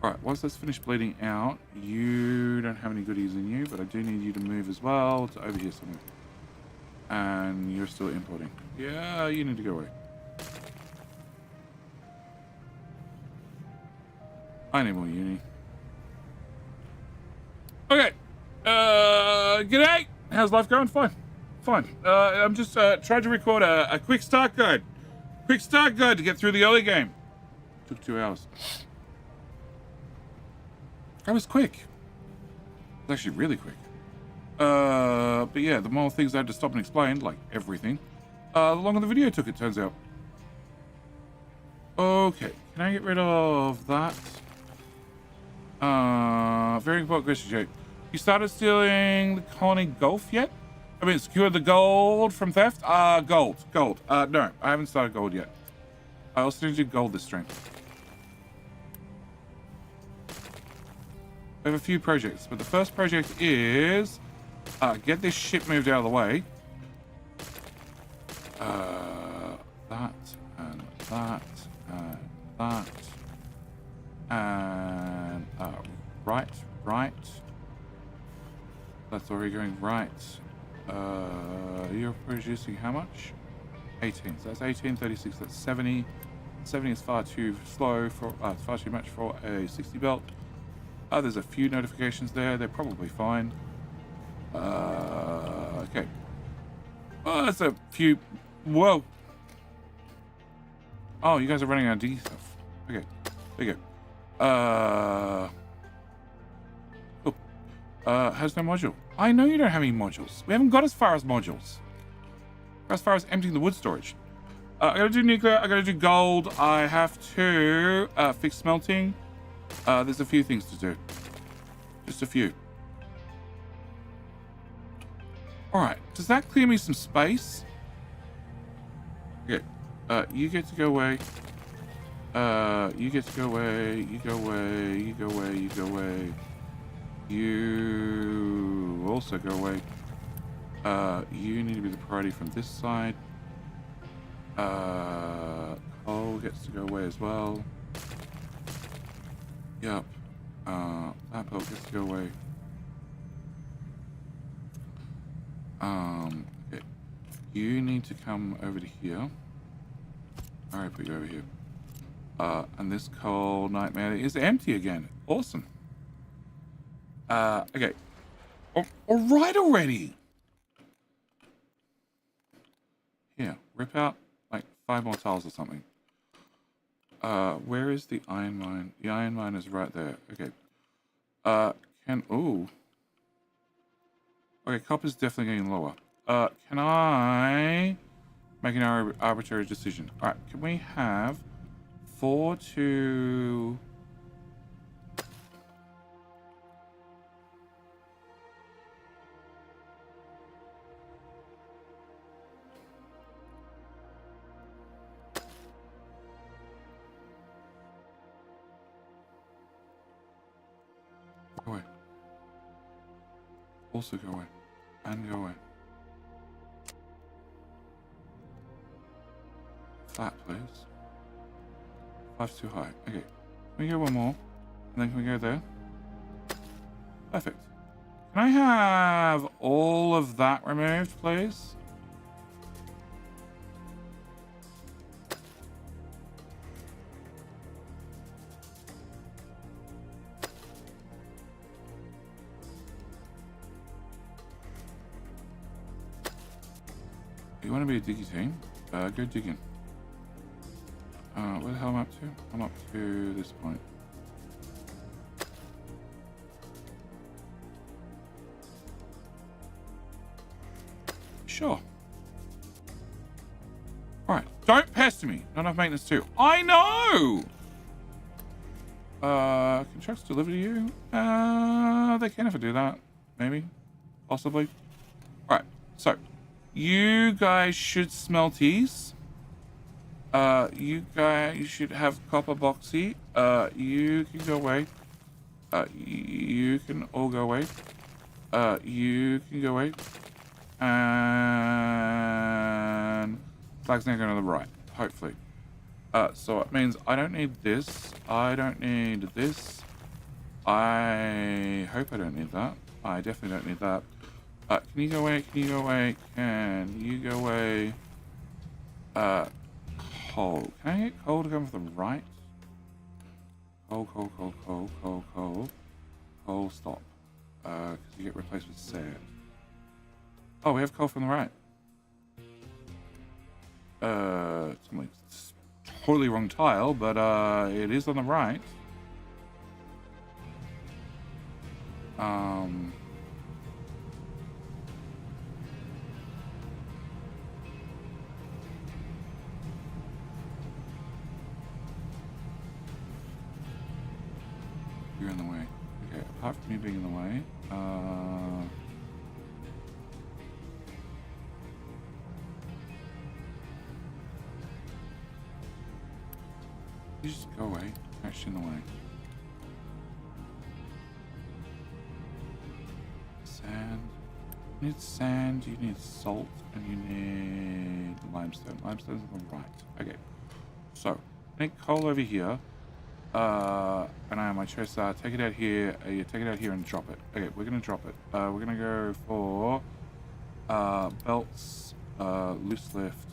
Alright, once that's finished bleeding out, you don't have any goodies in you, but I do need you to move as well to over here somewhere. And you're still importing. Yeah, you need to go away. I need more uni. Okay. G'day. How's life going? Fine. I'm just trying to record a quick start guide. Quick start guide to get through the early game. Took 2 hours. That was quick. It was actually really quick. But yeah, the more things I had to stop and explain, like everything, the longer the video took, it turns out. Okay, can I get rid of that? Very important question, Jake. You started stealing the colony Gulf yet? I mean, secured the gold from theft? Gold. No, I haven't started gold yet. I also need to do gold this stream. I have a few projects, but the first project is get this ship moved out of the way. That and that and that and right. That's already going right. You're producing how much? 18. So that's 18, 36. That's 70. 70 is far too slow for. It's far too much for a 60 belt. There's a few notifications there. They're probably fine. Okay. Oh, that's a few. Whoa. Oh, you guys are running out of D stuff. Okay. There you go. Cool. Has no module. I know you don't have any modules. We haven't got as far as modules. As far as emptying the wood storage. I gotta do nuclear. I gotta do gold. I have to fix smelting. There's a few things to do. Just a few. Alright, does that clear me some space? Okay. You get to go away. You get to go away. You go away. You go away. You go away. You also go away. You need to be the priority from this side. Coal gets to go away as well. Yep. That boat gets to go away. Okay. You need to come over to here. Alright, put you over here. And this coal nightmare is empty again. Awesome. Okay. Alright already! Here, rip out like 5 more tiles or something. Where is the iron mine? The iron mine is right there. Okay. Ooh. Okay, copper's definitely getting lower. Can I make an arbitrary decision? Alright, can we have 4 to... Go away. Also go away. And go away. Flat, please. 5's too high. Okay. Can we go one more? And then can we go there? Perfect. Can I have all of that removed, please? You want to be a diggy team? Go digging. Where the hell am I up to? I'm up to this point. Sure. Alright, don't pester me. Not enough maintenance too. I know! Can trucks deliver to you? They can if I do that. Maybe. Possibly. Alright, so. You guys should smelties. You guys should have copper boxy. You can go away. You can all go away. You can go away. And flag's now going to the right, hopefully. So it means I don't need this. I don't need this. I hope I don't need that. I definitely don't need that. Can you go away? Can you go away? Can you go away? Coal. Can I get coal to come from the right? Coal, coal, coal, coal, coal, coal. Coal, stop. Because you get replaced with sand. Oh, we have coal from the right. Something totally wrong tile, but it is on the right. You're in the way. Okay, apart from you being in the way, you just go away. You're actually in the way. Sand. You need sand, you need salt, and you need limestone. Limestone's on the right. Okay. So, make coal over here. And I have my choice. Take it out here. You take it out here and drop it. Okay, we're gonna drop it. We're gonna go for belts, loose lift,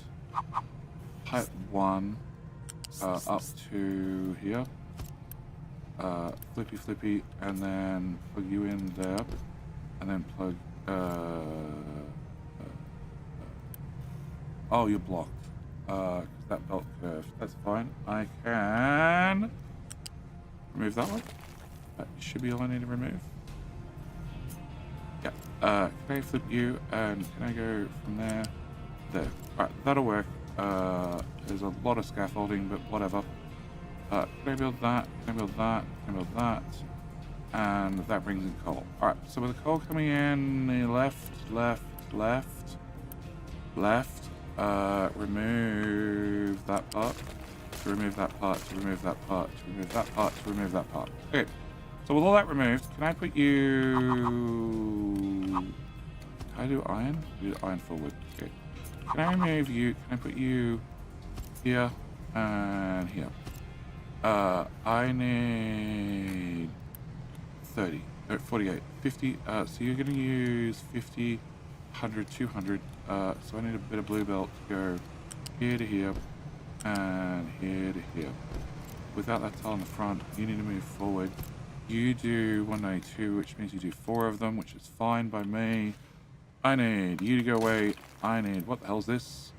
height 1, up to here. Flippy flippy, and then plug you in there, and then plug. Oh, you're blocked. Because that belt curved. That's fine. I can. Remove that one. That should be all I need to remove. Yeah. Can I flip you and can I go from there? There. Alright, that'll work. There's a lot of scaffolding, but whatever. Can I build that? Can I build that? Can I build that? And that brings in coal. Alright, so with the coal coming in, the left, remove that part. To remove that part, to remove that part, to remove that part, to remove that part. Okay, so with all that removed, can I put you... Can I do iron? Do iron forward. Okay. Can I remove you? Can I put you here, and here. I need 30, 48, 50. So you're going to use 50, 100, 200. So I need a bit of blue belt to go here to here and here to here. Without that tile in the front, you need to move forward. You do 192, which means you do 4 of them, which is fine by me. I need you to go away. I need, what the hell's this?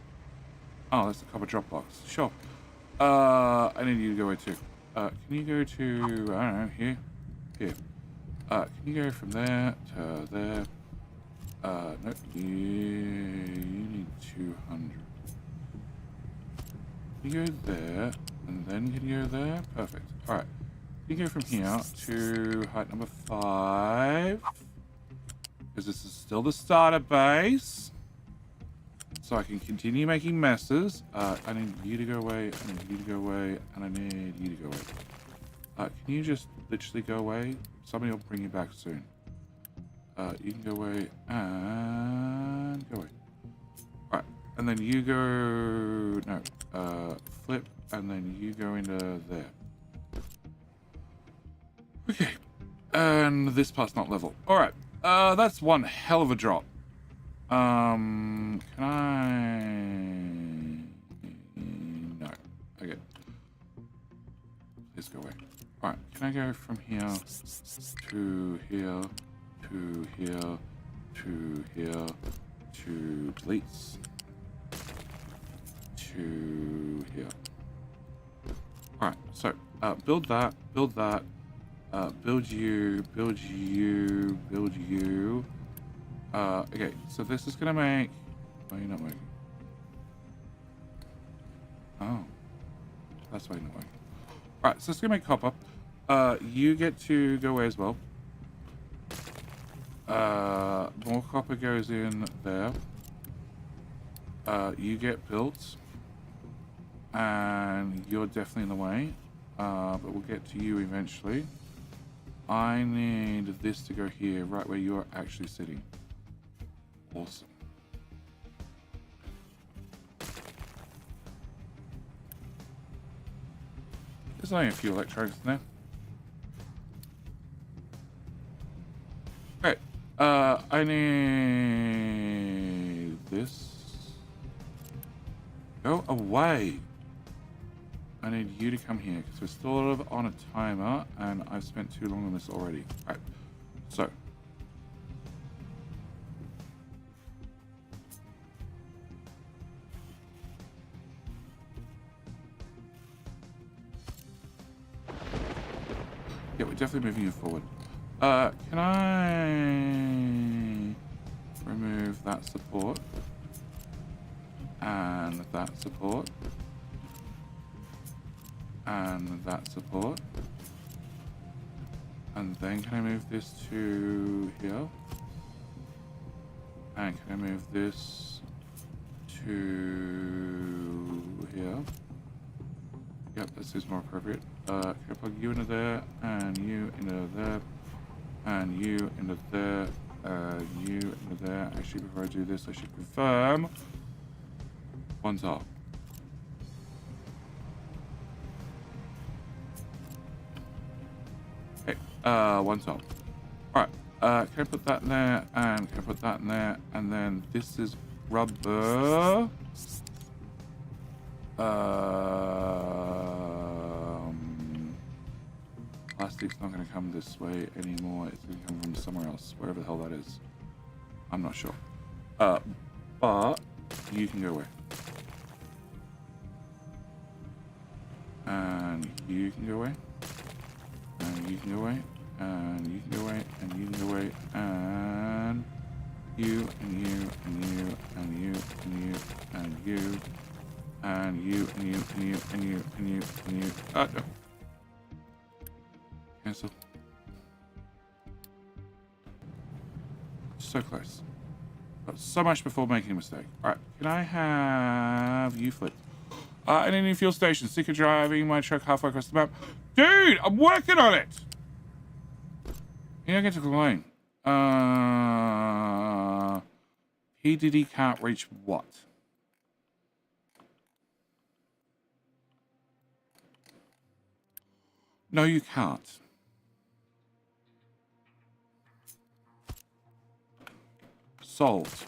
Oh, that's a copper drop box. Sure. I need you to go away too. Can you go to, I don't know, here? Here. Can you go from there to there? No, you need 200. You go there, and then can you go there? Perfect. Alright. You go from here to height number 5. Because this is still the starter base. So I can continue making messes. I need you to go away, I need you to go away, and I need you to go away. Can you just literally go away? Somebody will bring you back soon. You can go away and go away. Alright, and then you go... No, flip, and then you go into there. Okay, and this part's not level. Alright, that's one hell of a drop. Can I... No. Okay. Please go away. Alright, can I go from here to here, to here, to here, to deletes, to here. Alright, so, build that, build that, build you, build you, build you. Okay, so this is gonna make... Oh, you're not working. Oh. That's why you're not working. Alright, so it's gonna make copper. You get to go away as well. More copper goes in there. You get built. And you're definitely in the way. But we'll get to you eventually. I need this to go here, right where you're actually sitting. Awesome. There's only a few electronics in there. Right. I need this. Go away. I need you to come here because we're still on a timer and I've spent too long on this already. All right. So. Yeah, we're definitely moving you forward. Can I remove that support? And that support? And that support? And then can I move this to here? And can I move this to here? Yep, this is more appropriate. Can I plug you into there, and you into there, and you into there, and you into there. Actually, before I do this, I should confirm. One top. Okay, one top. Alright, can I put that in there, and can I put that in there, and then this is rubber. Plastic's not going to come this way anymore. It's going to come from somewhere else, wherever the hell that is. I'm not sure. But you can go away. And you can go away. And you can go away. And you can go away. And you can go away. And you and you and you and you and you and you and you and you and you and you and you and you. No. Cancel. So close. But so much before making a mistake. Alright, can I have you flip? I need a new fuel station. Sick of driving my truck halfway across the map. Dude, I'm working on it! You don't get to complain. P. Diddy can't reach what? No, you can't. Solved.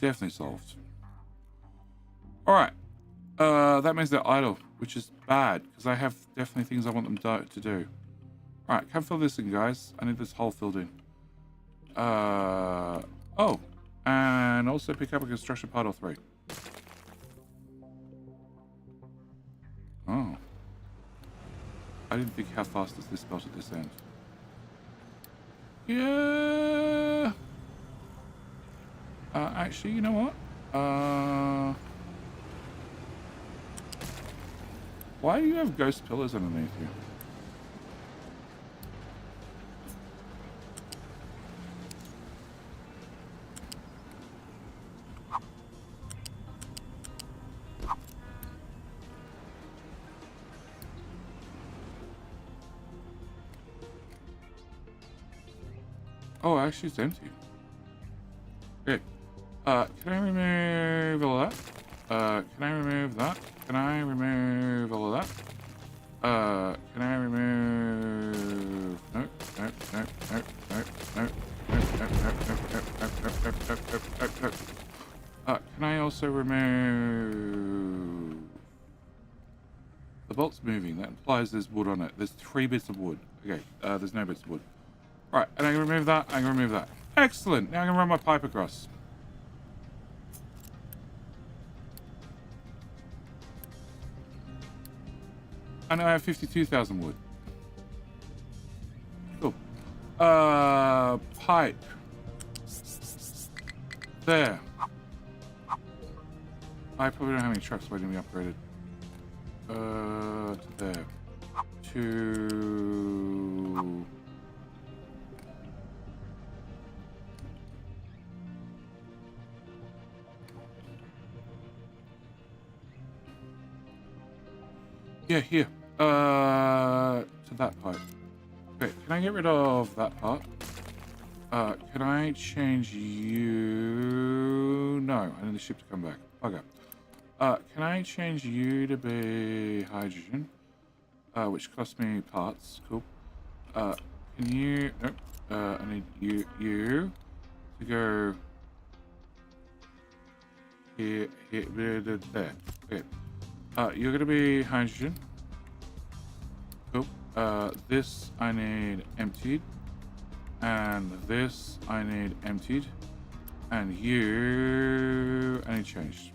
Definitely solved. All right. That means they're idle, which is bad because I have definitely things I want them to do. All right, come fill this in, guys. I need this hole filled in. Oh, and also pick up a construction part or 3. Oh. I didn't think how fast is this built at this end. Yeah. Actually, you know what? Why do you have ghost pillars underneath you? Oh, actually, it's empty. Okay. Can I remove all that? Can I remove that? Can I remove all of that? Can I remove... Nope, nope, nope, nope, nope, nope, nope, nope, nope, nope, nope, nope, nope, nope, nope, nope, nope. Can I also remove... The bolt's moving. That implies there's wood on it. There's 3 bits of wood. Okay, there's no bits of wood. All right, and I can remove that. I can remove that. Excellent. Now I can run my pipe across. And I have 52,000 wood. Cool. Pipe. There. I probably don't have any trucks waiting to be upgraded. To there. To... Yeah, here. To that pipe. Okay, can I get rid of that part? Can I change you? No, I need the ship to come back. Okay. Can I change you to be hydrogen? Which costs me parts. Cool. Can you... Nope. I need you to go... Here, there. Okay. You're gonna be hydrogen. Cool. This I need emptied. And this I need emptied. And you I need changed.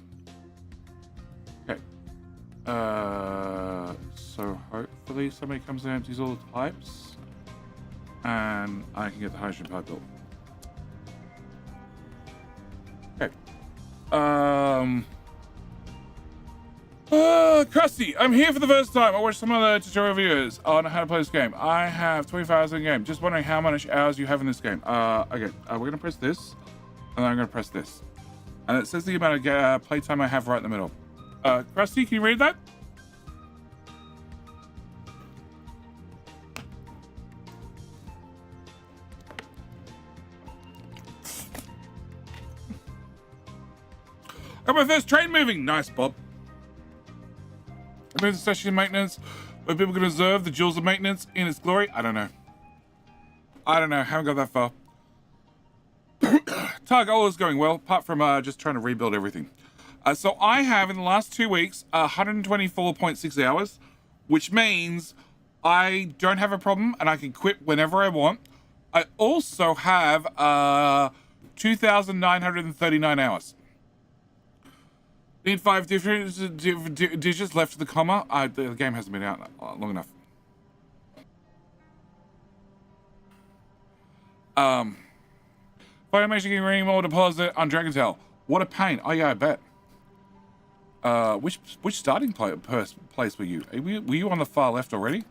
Okay. So hopefully somebody comes and empties all the pipes. And I can get the hydrogen pipe built. Okay. Krusty, I'm here for the first time. I watched some other tutorial videos on how to play this game. I have 25 hours in the game. Just wondering how much hours you have in this game. Okay, we're gonna press this, and then I'm gonna press this. And it says the amount of playtime I have right in the middle. Krusty, can you read that? Got my first train moving. Nice, Bob. I moved the station of maintenance where people can observe the jewels of maintenance in its glory. I don't know. Haven't got that far. Target all is going well, apart from just trying to rebuild everything. So I have, in the last 2 weeks, 124.6 hours, which means I don't have a problem and I can quit whenever I want. I also have 2,939 hours. Need 5 different digits left of the comma. The game hasn't been out long enough. Finalizing getting more deposit on Dragontail. What a pain. Oh yeah, I bet. Which starting place were you? Were you on the far left already?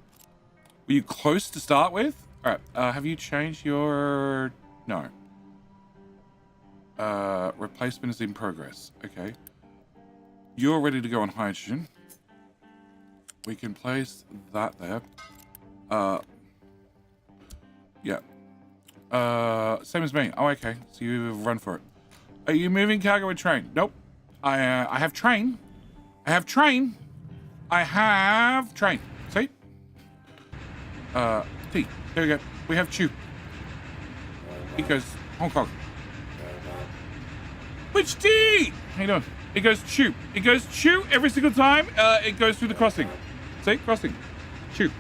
Were you close to start with? All right. Have you changed your? No. Replacement is in progress. Okay. You're ready to go on hydrogen. We can place that there. Yeah. Same as me. Oh, okay. So you run for it. Are you moving cargo with train? Nope. I have train. I have train. I have train. See? T. There we go. We have Chew. It goes Hong Kong. Which T? How you doing? It goes Chew. It goes Chew every single time. It goes through the crossing. See? Crossing. Chew.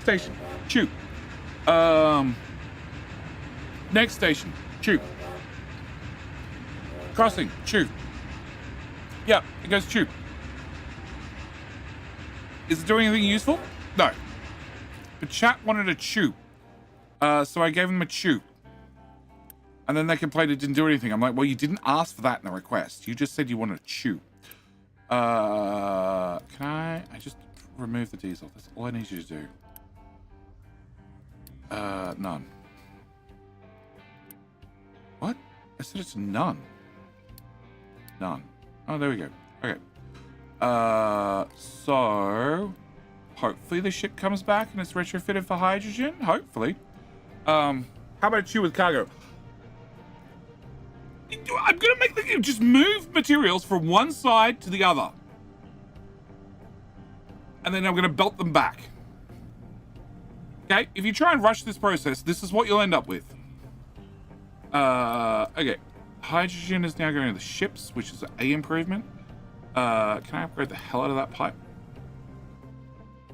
Station. Chew. Next station. Chew. Crossing. Chew. Yeah, it goes Chew. Is it doing anything useful? No. But chat wanted a chew. So I gave them a chew. And then they complained it didn't do anything. I'm like, well, you didn't ask for that in the request. You just said you wanted a chew. Can I just remove the diesel? That's all I need you to do. None. What? I said it's none. None. Oh, there we go. Okay. So hopefully the ship comes back and it's retrofitted for hydrogen. Hopefully. How about a chew with cargo? I'm gonna make the just move materials from one side to the other, and then I'm gonna belt them back. Okay, if you try and rush this process, this is what you'll end up with. Okay, hydrogen is now going to the ships, which is a improvement. Can I upgrade the hell out of that pipe?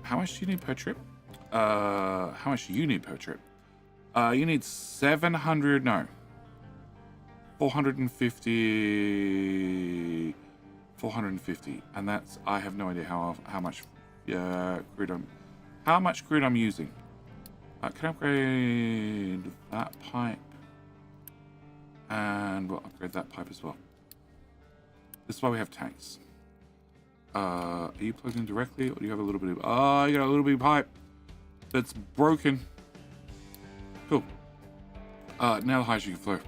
How much do you need per trip? How much do you need per trip? You need 700, no. 450, and that's, I have no idea how much crude I'm using. Can I upgrade that pipe? And we'll upgrade that pipe as well. This is why we have tanks. Are you plugged in directly, or do you have a little bit of, oh, you got a little bit of pipe that's broken. Cool. Now the hydrogen can flow.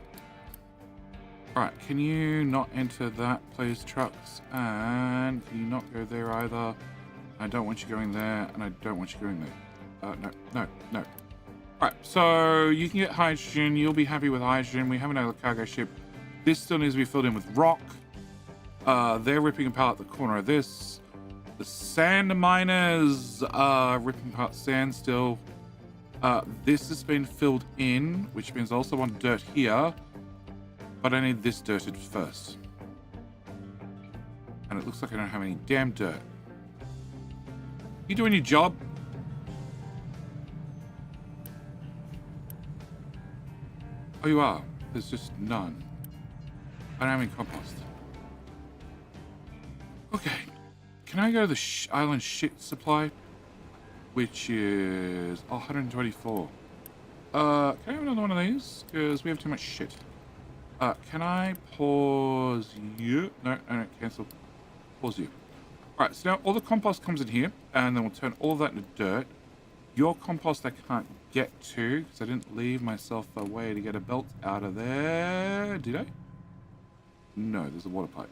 Alright, can you not enter that place, trucks? And can you not go there either? I don't want you going there, and I don't want you going there. No. Alright, so you can get hydrogen. You'll be happy with hydrogen. We have another cargo ship. This still needs to be filled in with rock. They're ripping apart the corner of this. The sand miners are ripping apart sand still. This has been filled in, which means I also want dirt here. But I need this dirted first. And it looks like I don't have any damn dirt. You doing your job? Oh, you are? There's just none. I don't have any compost. Okay. Can I go to the island shit supply? Which is 124. Can I have another one of these? Because we have too much shit. Can I pause you? No, cancel. Pause you. Alright, so now all the compost comes in here, and then we'll turn all of that into dirt. Your compost I can't get to, because I didn't leave myself a way to get a belt out of there. Did I? No, there's a water pipe.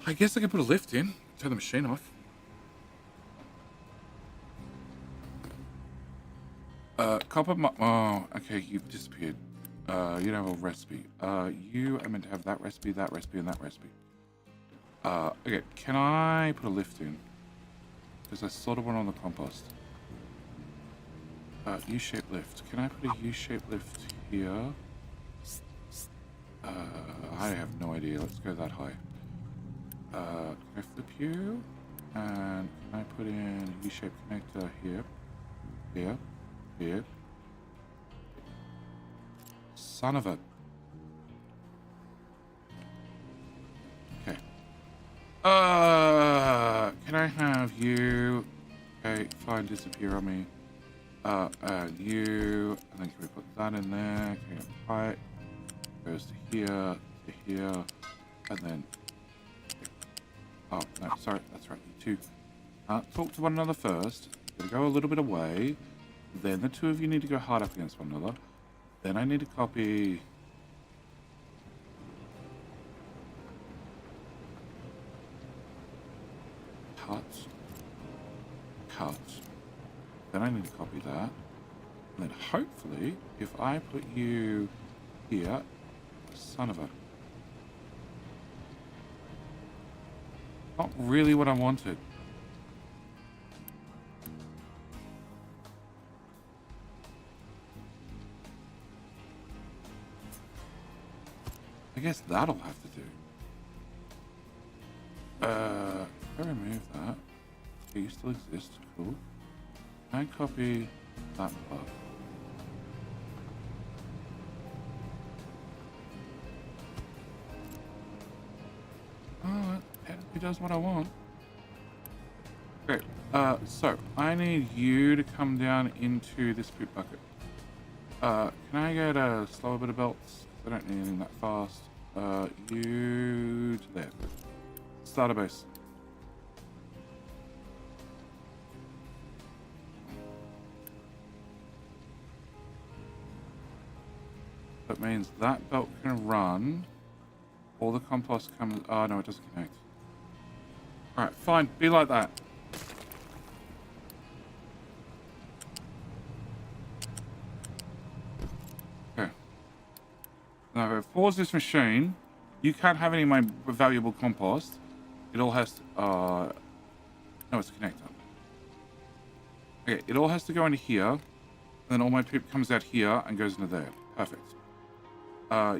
I guess I can put a lift in, turn the machine off. Copper oh, okay, you've disappeared. You don't have a recipe. You are meant to have that recipe, and that recipe. Okay, can I put a lift in? Because I sort of want on the compost. U-shaped lift. Can I put a U-shaped lift here? I have no idea. Let's go that high. Can I flip you? And can I put in a U-shaped connector here? Here. Here. Son of a... Okay. Can I have you... Okay, fine, disappear on me. You... And then can we put that in there? Can we get a pipe? Goes to here, and then... Oh, no, sorry, that's right, you two. Talk to one another first. Gotta go a little bit away. Then the two of you need to go hard up against one another. Then I need to copy... Cut. Then I need to copy that. And then hopefully, if I put you here, son of a... Not really what I wanted. I guess that'll have to do. If I remove that, you still exist, cool. I copy that part. Oh, it technically does what I want. Great. So I need you to come down into this poop bucket. Can I get a slower bit of belts? I don't need anything that fast. You to there. Starter base. That means that belt can run. All the compost comes. Oh no, it doesn't connect. Alright, fine. Be like that. Okay. Now, if I pause this machine, you can't have any of my valuable compost. It all has to. No, it's a connector. Okay, it all has to go into here. And then all my poop comes out here and goes into there. Perfect.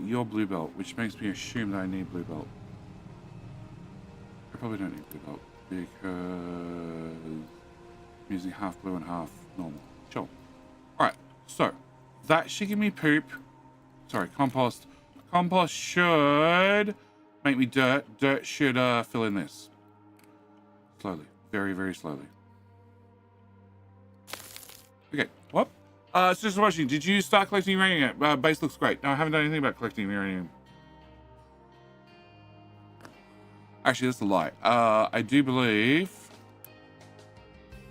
Your blue belt, which makes me assume that I need blue belt. I probably don't need blue belt because I'm using half blue and half normal. Sure. Alright, so that should give me poop. Sorry, compost. Compost should make me dirt. Dirt should fill in this. Slowly. Very, very slowly. Okay, what? So just watching, did you start collecting uranium? Base looks great. No, I haven't done anything about collecting uranium. Actually, that's a lie. I do believe...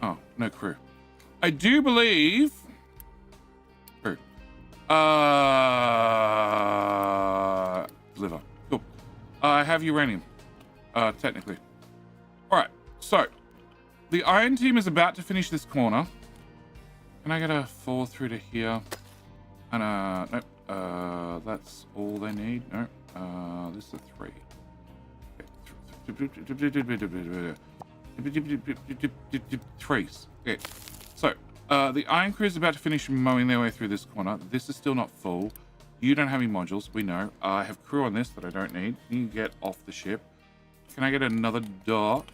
Oh, no crew. I do believe... Crew. Liver. Cool. I have uranium. Technically. Alright, so... The iron team is about to finish this corner. Can I get a 4 through to here? And, nope. That's all they need. No. This is a 3. Threes. Okay. So, the iron crew is about to finish mowing their way through this corner. This is still not full. You don't have any modules, we know. I have crew on this that I don't need. You can get off the ship. Can I get another dock?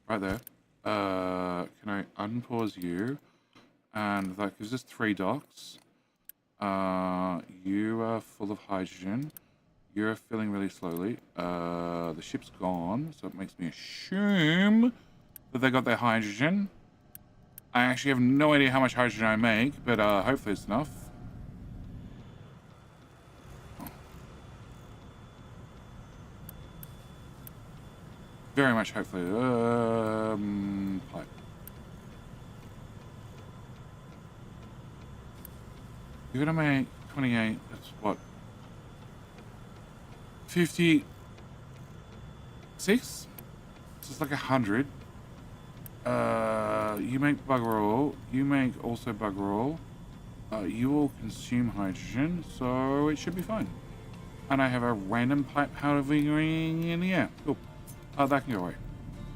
Right there. Can I unpause you? And that gives us 3 docks. You are full of hydrogen. You're filling really slowly. The ship's gone, so it makes me assume that they got their hydrogen. I actually have no idea how much hydrogen I make, but hopefully it's enough. Very much hopefully. Pipe. You're gonna make 28. That's what? 56? It's just like 100. You make bugger all. You make also bugger all. You all consume hydrogen, so it should be fine. And I have a random pipe hovering in the air. Cool. That can go away.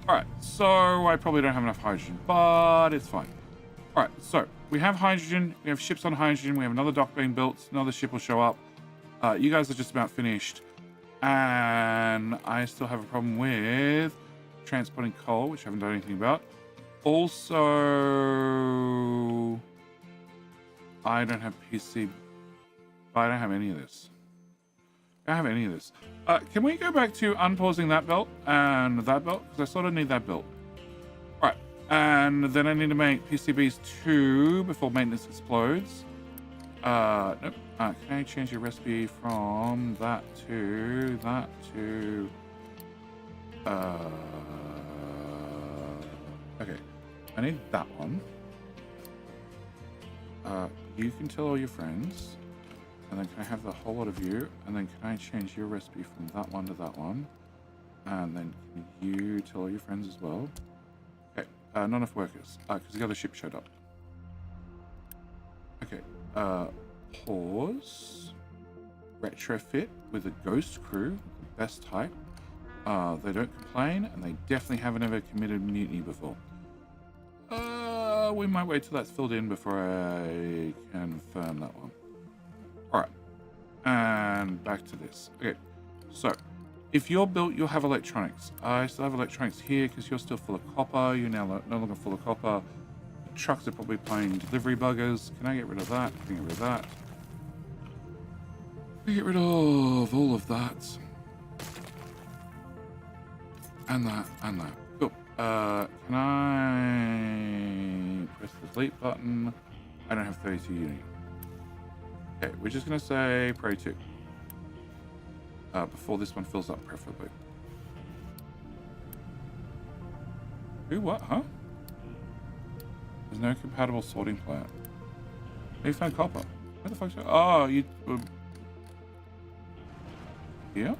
Alright, so I probably don't have enough hydrogen, but it's fine. Alright, so we have hydrogen, we have ships on hydrogen, we have another dock being built, another ship will show up. You guys are just about finished. And I still have a problem with transporting coal, which I haven't done anything about. Also, I don't have PC, but I don't have any of this. I don't have any of this. Can we go back to unpausing that belt and that belt? Because I sort of need that belt. Right. And then I need to make PCBs 2 before maintenance explodes. Nope. Can I change your recipe from that to that to... Okay. I need that one. You can tell all your friends. And then can I have the whole lot of you? And then can I change your recipe from that one to that one? And then can you tell all your friends as well? Okay, not enough workers. Because the other ship showed up. Okay, pause. Retrofit with a ghost crew, the best type. They don't complain, and they definitely haven't ever committed mutiny before. We might wait till that's filled in before I confirm that one. Alright, and back to this. Okay, so if you're built, you'll have electronics. I still have electronics here because you're still full of copper. You're now no longer full of copper. The trucks are probably playing delivery buggers. Can I get rid of that? Can I get rid of that? Can I get rid of all of that? And that, and that. Cool. Can I press the delete button? I don't have 32 units. Okay, we're just gonna say Pro 2. Before this one fills up, preferably. Who, what, huh? There's no compatible sorting plant. You found copper. Where the fuck's it? Oh, you... here?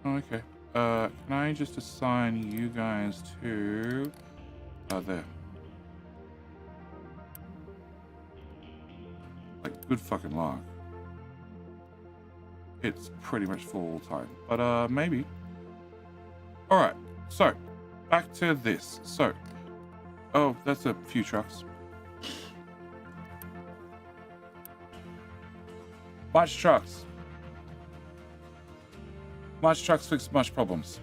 Oh, okay. Can I just assign you guys to... there. Like, good fucking luck. It's pretty much full time. But, maybe. Alright, so, back to this. So, oh, that's a few trucks. Much trucks. Much trucks fix much problems.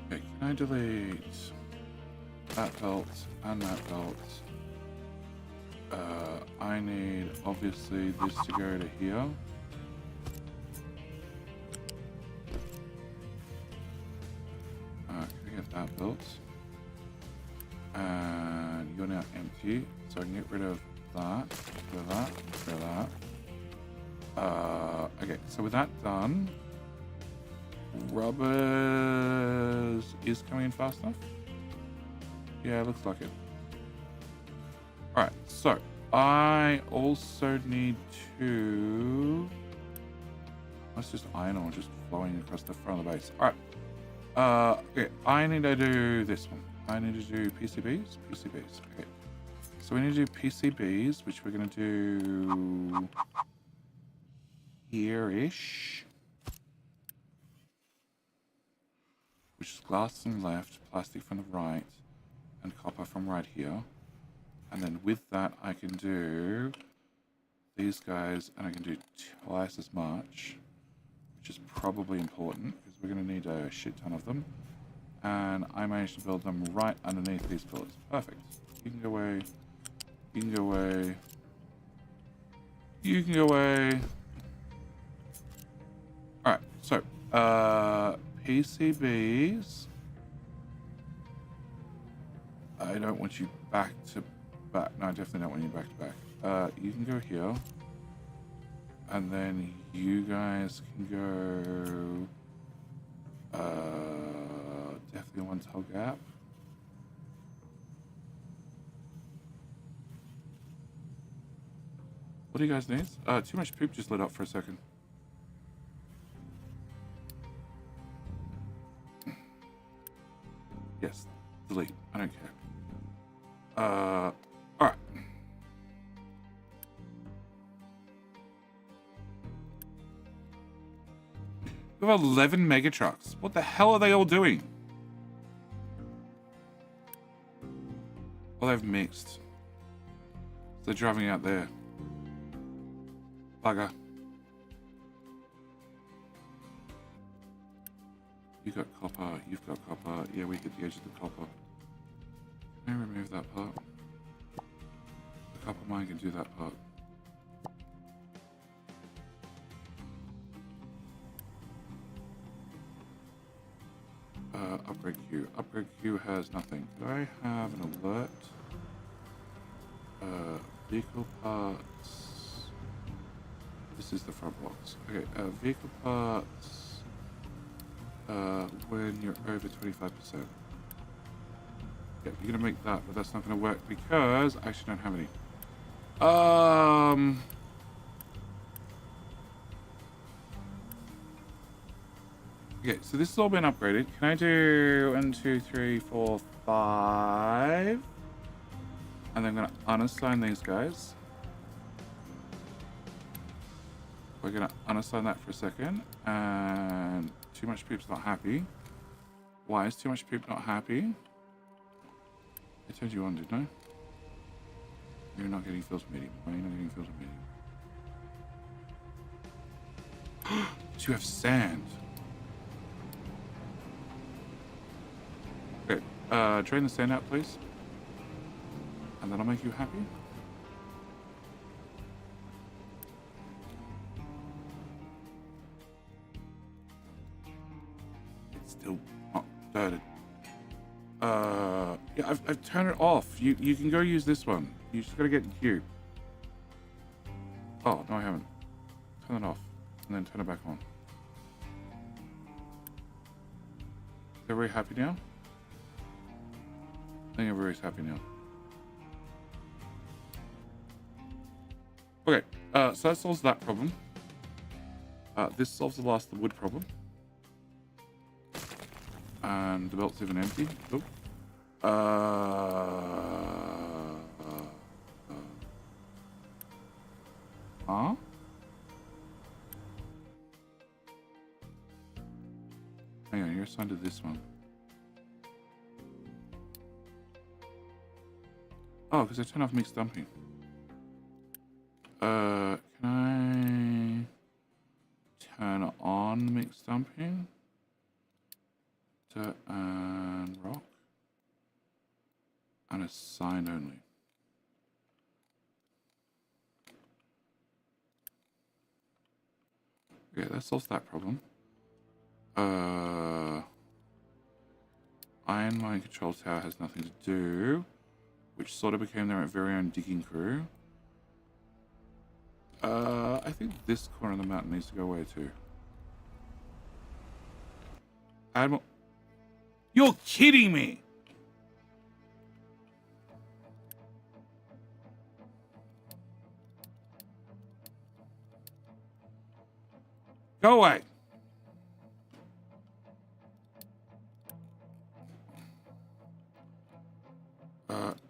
Okay, can I delete that belt and that belt? I need, obviously, this to go to here. Can I get that built? And you're now empty, so I can get rid of that, rid of that, rid of that. Okay, so with that done, rubbers is coming in fast enough? Yeah, looks like it. Alright, so I also need to... Let's just iron ore just flowing across the front of the base. Alright. Okay, I need to do this one. I need to do PCBs? PCBs, okay. So we need to do PCBs, which we're going to do here-ish. Which is glass from the left, plastic from the right, and copper from right here. And then with that, I can do these guys, and I can do twice as much, which is probably important, because we're going to need a shit ton of them. And I managed to build them right underneath these pillars. Perfect. You can go away. You can go away. You can go away. Alright, so, PCBs. I don't want you back to back. No, I definitely don't want you back to back. You can go here. And then you guys can go... definitely one tall gap. What do you guys need? Too much poop just lit up for a second. Yes, delete. I don't care. Alright. We have 11 mega trucks. What the hell are they all doing? Well, they've mixed. So they're driving out there. Bugger. You got copper, you've got copper. Yeah, we hit the edge of the copper. Can I remove that part? The copper mine can do that part. Upgrade queue. Upgrade queue has nothing. Do I have an alert? Vehicle parts. This is the front box. Okay, vehicle parts. When you're over 25%. Yeah, you're gonna make that, but that's not gonna work because I actually don't have any. Okay, so this has all been upgraded. Can I do 1, 2, 3, 4, 5? And then I'm gonna unassign these guys. We're gonna unassign that for a second. And too much poop's not happy. Why is too much poop not happy? I turned you on, didn't I? You're not getting filter medium. Why are you not getting filter medium? So you have sand. Okay, drain the sand out, please. And that'll make you happy. It's still not dirted. Yeah, I've turned it off. You can go use this one. You just gotta get the cube. Oh, no I haven't. Turn it off. And then turn it back on. Is everybody happy now? I think everybody's happy now. Okay, so that solves that problem. This solves the last of the wood problem. And the belt's even empty. Oh. Huh? Hang on, you're assigned to this one. Oh, because I turned off mixed dumping. Can I turn on mixed dumping? Dirt and rock. And assign only. Okay, that solves that problem. Iron mine control tower has nothing to do, which sort of became their very own digging crew. I think this corner of the mountain needs to go away too. Admiral, you're kidding me! Go away.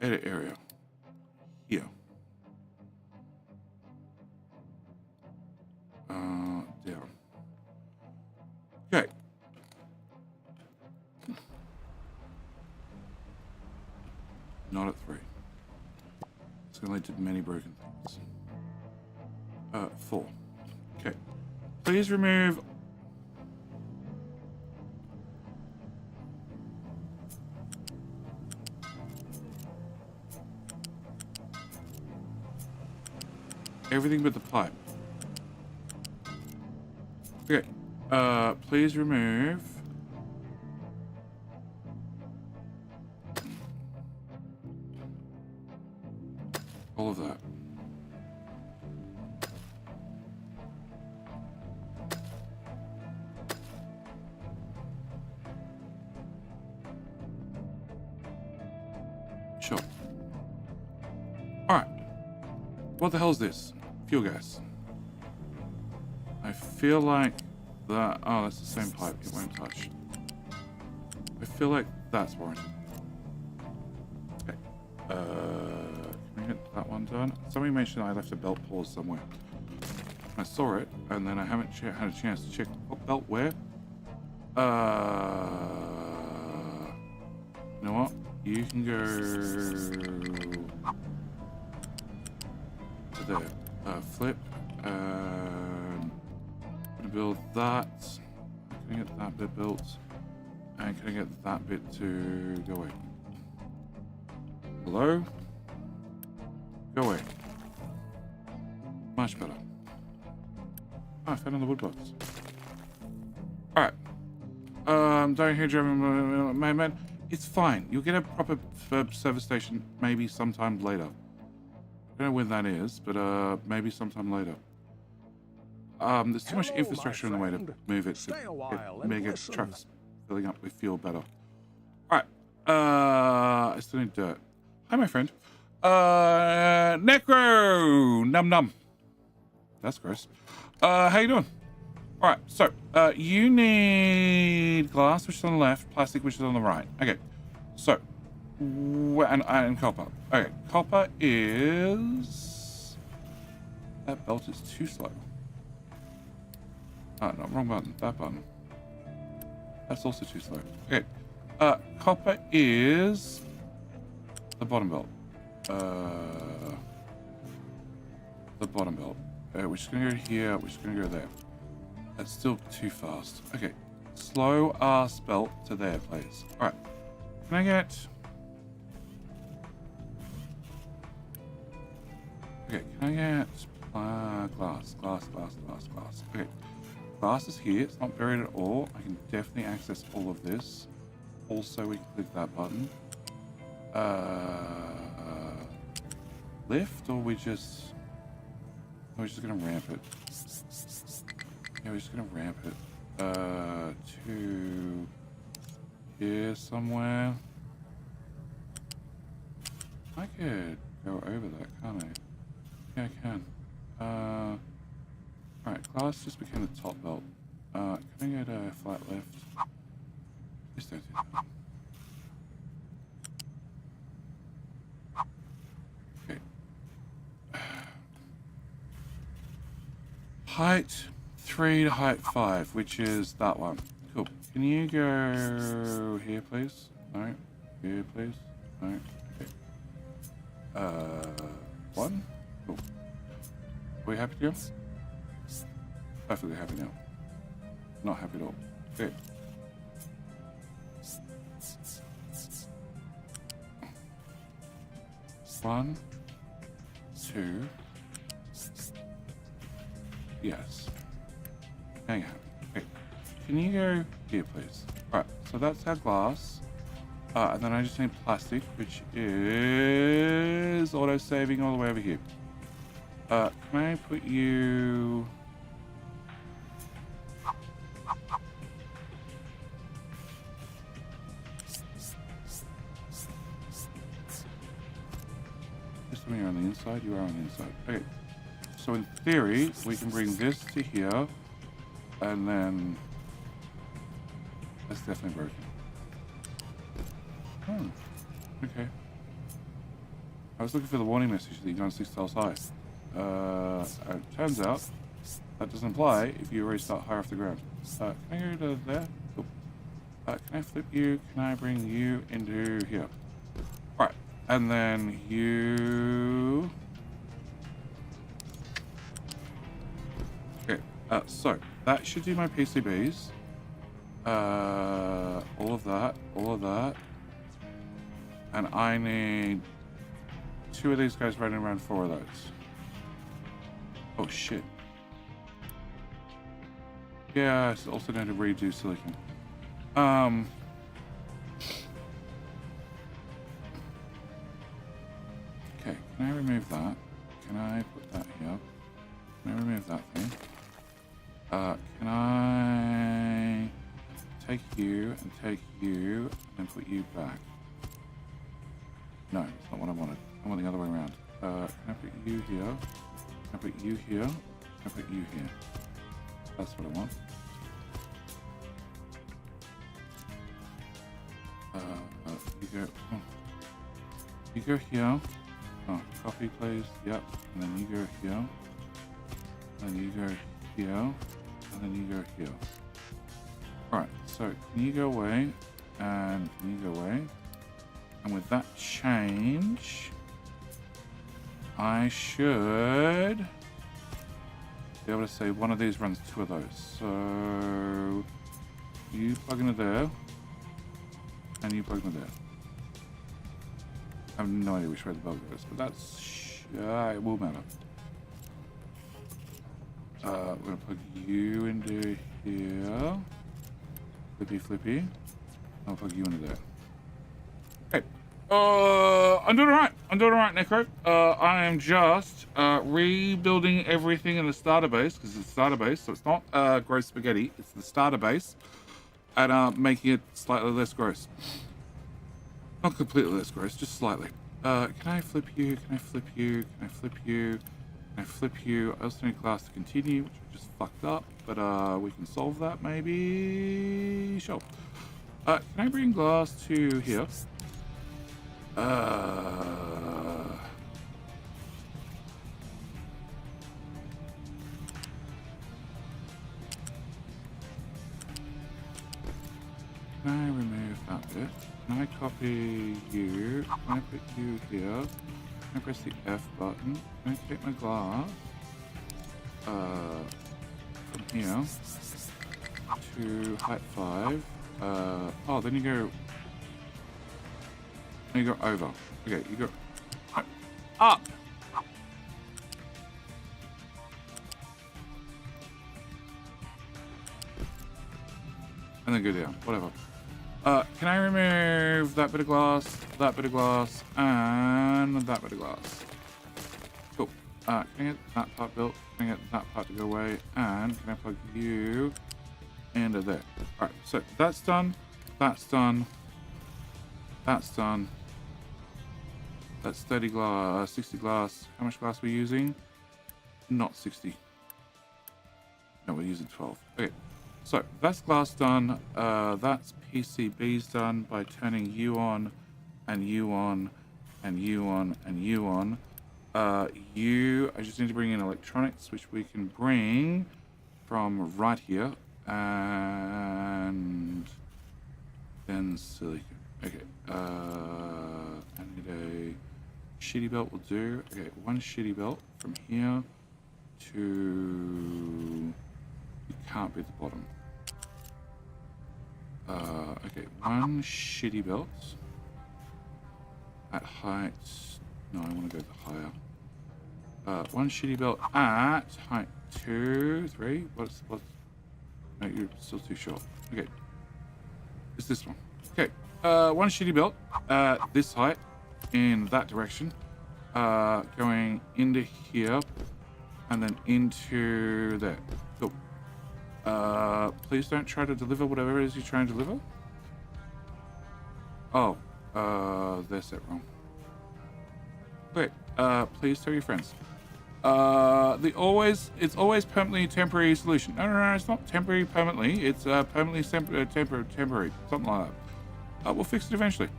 Edit area. Here. Down. Okay. Not at 3. It's going to lead to many broken things. 4. Okay. Please remove everything but the pipe. Okay. Please remove all of that. Sure. Alright. What the hell is this? Fuel gas. I feel like that... Oh, that's the same pipe. It won't touch. I feel like that's warranted. Okay. Can we get that one done? Somebody mentioned I left a belt pause somewhere. I saw it, and then I haven't had a chance to check what belt where. You know what? You can go to there. Flip. I'm gonna build that. Can I get that bit built? And can I get that bit to go away? Hello? Go away. Much better. Oh, I found another wood box. Alright. Don't hear German man. It's fine. You'll get a proper service station maybe sometime later. I don't know when that is, but maybe sometime later. There's too much infrastructure in the way to move it to get mega trucks filling up with fuel better. Alright. I still need dirt. Hi, my friend. Necro! Num num. That's gross. How you doing? All right, so you need glass, which is on the left, plastic, which is on the right. Okay, so and copper. Okay, copper is that belt is too slow. Oh no, wrong button. That button. That's also too slow. Okay, copper is the bottom belt. The bottom belt. We're just gonna go here. We're just gonna go there. That's still too fast. Okay, slow ass belt to there, please. All right. Can I get? Okay, can I get glass? Okay, glass is here. It's not buried at all. I can definitely access all of this. Also, we can click that button. Lift, or we're just gonna ramp it. Yeah, we're just gonna ramp it to here somewhere. I could go over that, can't I? Yeah, I can. Alright, glass just became the top belt. Can I go to flat left? Please don't do that. Okay. Height 3 to height 5, which is that one. Cool. Can you go here, please? No. Here, please? No. Okay. 1. Cool. Are we happy now? Perfectly happy now. Not happy at all. Okay. One, 2. Yes. Hang on. Okay. Can you go here, please? Alright, so that's our glass. And then I just need plastic, which is auto-saving all the way over here. Can I put you... Just when you're on the inside, you are on the inside. Okay. So in theory, we can bring this to here, and then that's definitely broken. Oh, okay. I was looking for the warning message that you're going 6 tiles high. It turns out that doesn't apply if you already start higher off the ground. Can I go to there? Cool. Can I flip you? Can I bring you into here? Right, and then you... Okay, so that should do my PCBs. All of that. And I need 2 of these guys running around 4 of those. Oh shit. Yeah, I also need to redo silicon. Okay, can I remove that? Can I put that here? Can I remove that thing? Can I take you and put you back? No, that's not what I wanted. I want the other way around. Can I put you here? Can I put you here? Can I put you here? That's what I want. You go. Oh. You go here. Oh, copy, please. Yep. And then you go here. And then you go here. And then you go here. Alright, so can you go away? And can you go away? And with that change, I should be able to say one of these runs 2 of those. So you plug into there, and you plug into there. I have no idea which way the belt goes, but that's it will matter. We're gonna plug you into here. Flippy. I'll plug you into there. Okay. I'm doing alright, Necro. I am just rebuilding everything in the starter base, because it's starter base, so it's not gross spaghetti, it's the starter base, and making it slightly less gross. Not completely less gross, just slightly. Can I flip you? Can I flip you? Can I flip you? Can I flip you? I also need glass to continue, which I is fucked up, but we can solve that maybe. Sure. Can I bring glass to here? Can I remove that bit? Can I copy you? Can I put you here? Can I press the F button? Can I take my glass? From here to height 5. Oh, then you go over. Okay, you go up. And then go down, whatever. Can I remove that bit of glass, and that bit of glass? Cool. Can I get that part built? Can I get that part to go away? And can I plug you into there? Alright, so that's done. That's done. That's done. That's 30 glass, 60 glass. How much glass are we using? Not 60. No, we're using 12. Okay. So that's glass done. That's PCBs done by turning you on, and you on, and you on, and you on. I just need to bring in electronics, which we can bring from right here, and then silicon. Okay. I need a shitty belt will do. Okay, one shitty belt from here to. It can't be at the bottom. Okay, one shitty belt at height. No, I want to go higher. One shitty belt at height 2, 3. What's? No, you're still too short. Okay, it's this one. Okay, one shitty belt at this height in that direction, going into here and then into there. Cool. Please don't try to deliver whatever it is you're trying to deliver. Oh, they're set wrong. Wait, please tell your friends. It's always permanently temporary solution. No, it's not temporary permanently. It's permanently temporary, something like that. We'll fix it eventually.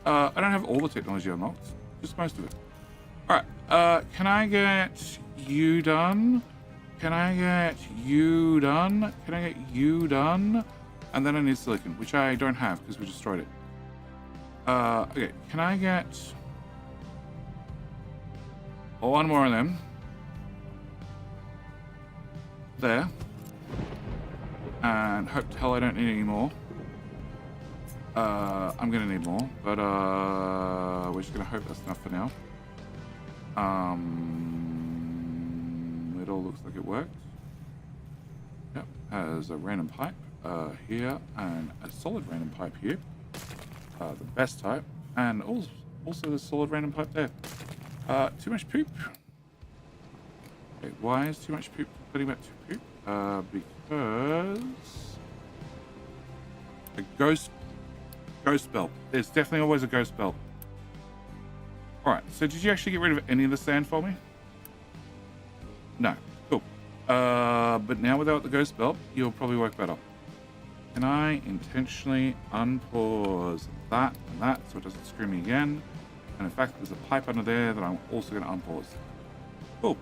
I don't have all the technology unlocked, just most of it. All right, can I get you done? Can I get you done? Can I get you done? And then I need silicon, which I don't have because we destroyed it. Okay, can I get one more of them? There. And hope to hell I don't need any more. I'm gonna need more, but we're just gonna hope that's enough for now. It all looks like it worked. Yep, has a random pipe here and a solid random pipe here. The best type, and also the solid random pipe there. Too much poop. Okay, why is too much poop putting back to poop? Because a ghost belt. There's definitely always a ghost belt. Alright, so did you actually get rid of any of the sand for me? No. Cool. But now without the ghost belt, you'll probably work better. Can I intentionally unpause that and that so it doesn't screw me again? And in fact, there's a pipe under there that I'm also going to unpause. Cool.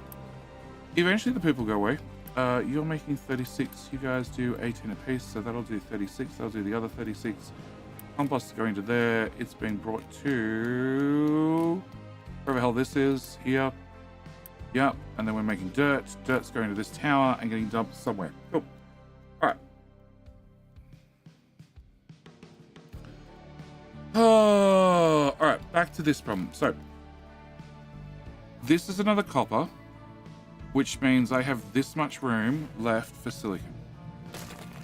Eventually the poop will go away. You're making 36. You guys do 18 apiece, so that'll do 36. That'll do the other 36. Compost is going to there. It's being brought to wherever the hell this is. Here. Yep. And then we're making dirt. Dirt's going to this tower and getting dumped somewhere. Cool. Alright. Alright, back to this problem. So, this is another copper, which means I have this much room left for silicon.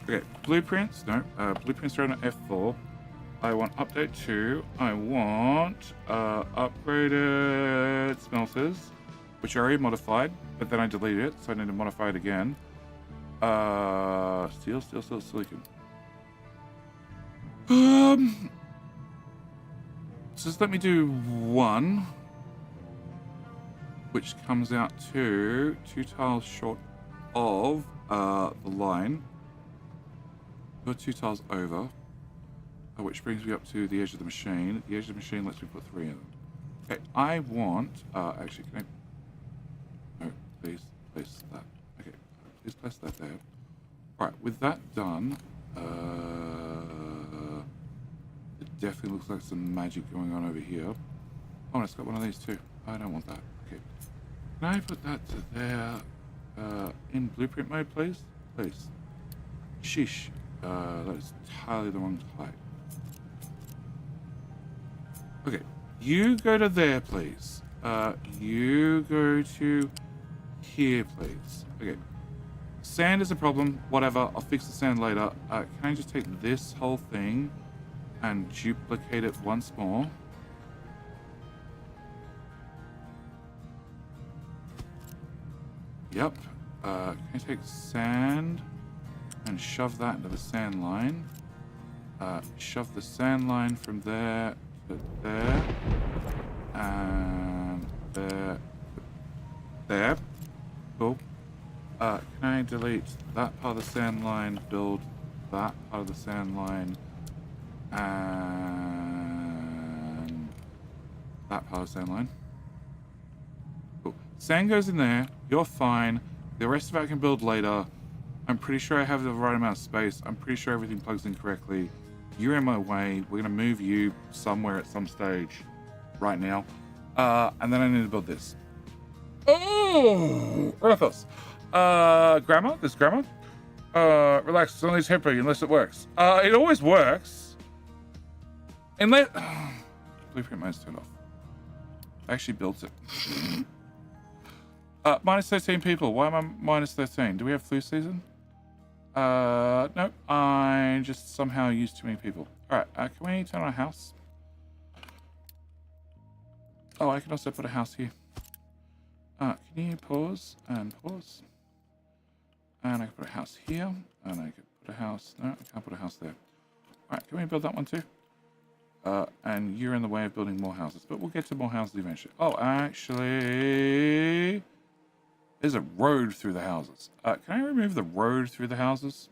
Okay, blueprints. No, blueprints are on F4. I want update 2. I want upgraded smelters, which I already modified, but then I deleted it, so I need to modify it again. Steel, silicon. So just let me do 1, which comes out to 2 tiles short of the line. Go 2 tiles over, which brings me up to the edge of the machine. The edge of the machine lets me put 3 in them. Okay, I want, actually, can I, no, please place that. Okay, please place that there. Alright, with that done, it definitely looks like some magic going on over here. Oh, and it's got one of these too. I don't want that. Okay. Can I put that to there, in blueprint mode, please? Please. Sheesh. That is entirely the wrong type. Okay. You go to there, please. You go to here, please. Okay. Sand is a problem. Whatever. I'll fix the sand later. Can I just take this whole thing and duplicate it once more? Yep. Can I take sand and shove that into the sand line? Shove the sand line from there to there. And there. There. Cool. Can I delete that part of the sand line, build that part of the sand line, and that part of the sand line? Cool. Sand goes in there. You're fine. The rest of it I can build later. I'm pretty sure I have the right amount of space. I'm pretty sure everything plugs in correctly. You're in my way. We're going to move you somewhere at some stage right now. And then I need to build this. Oh, Earthos. Grammar? This grammar? Relax, it's only temporary unless it works. It always works. Unless... Blueprint mode's turned off. I actually built it. Minus 13 people. Why am I minus 13? Do we have flu season? No. I just somehow used too many people. Alright, can we turn on a house? Oh, I can also put a house here. Can you pause and pause? And I can put a house here. And I can put a house... No, I can't put a house there. Alright, can we build that one too? And you're in the way of building more houses. But we'll get to more houses eventually. Oh, actually... There's a road through the houses. Can I remove the road through the houses?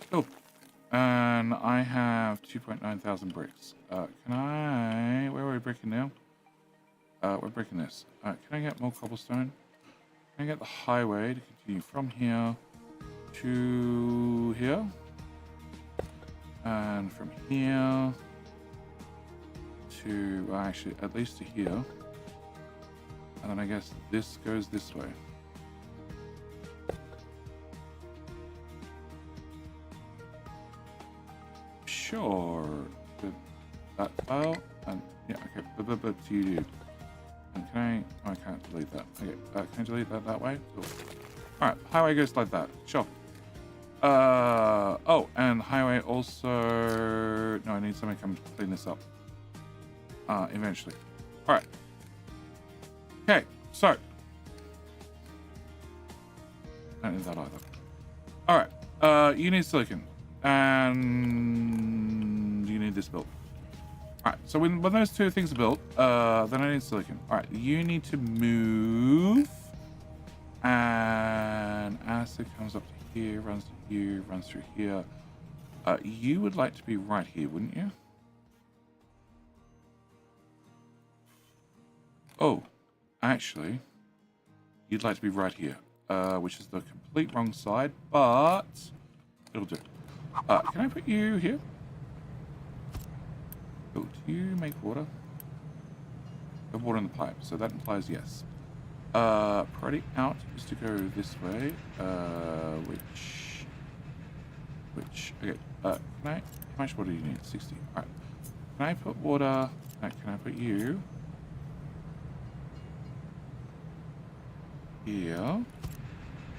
Cool. And I have 2.9 thousand bricks. Can I... Where are we bricking now? We're bricking this. Can I get more cobblestone? Can I get the highway to continue from here to here? And from here to, well, actually, at least to here. And then I guess this goes this way. Sure. That file. And, yeah, okay. But to you. And can I, oh, I can't delete that. Okay, can I delete that way? Cool. Alright, highway goes like that. Sure. Oh, and highway also... No, I need somebody to come clean this up. Eventually. Alright. Okay, so. I don't need that either. Alright, you need silicon. And you need this built. Alright, so when those two things are built, then I need silicon. Alright, you need to move. And acid comes up to here, runs to here, runs through here. You would like to be right here, wouldn't you? Oh, actually, you'd like to be right here, which is the complete wrong side, but it'll do. Can I put you here? Oh, do you make water? I have water in the pipe, so that implies yes. Priority out is to go this way, which, okay, can I, how much water do you need? 60, alright. Can I put water, can I put you here, and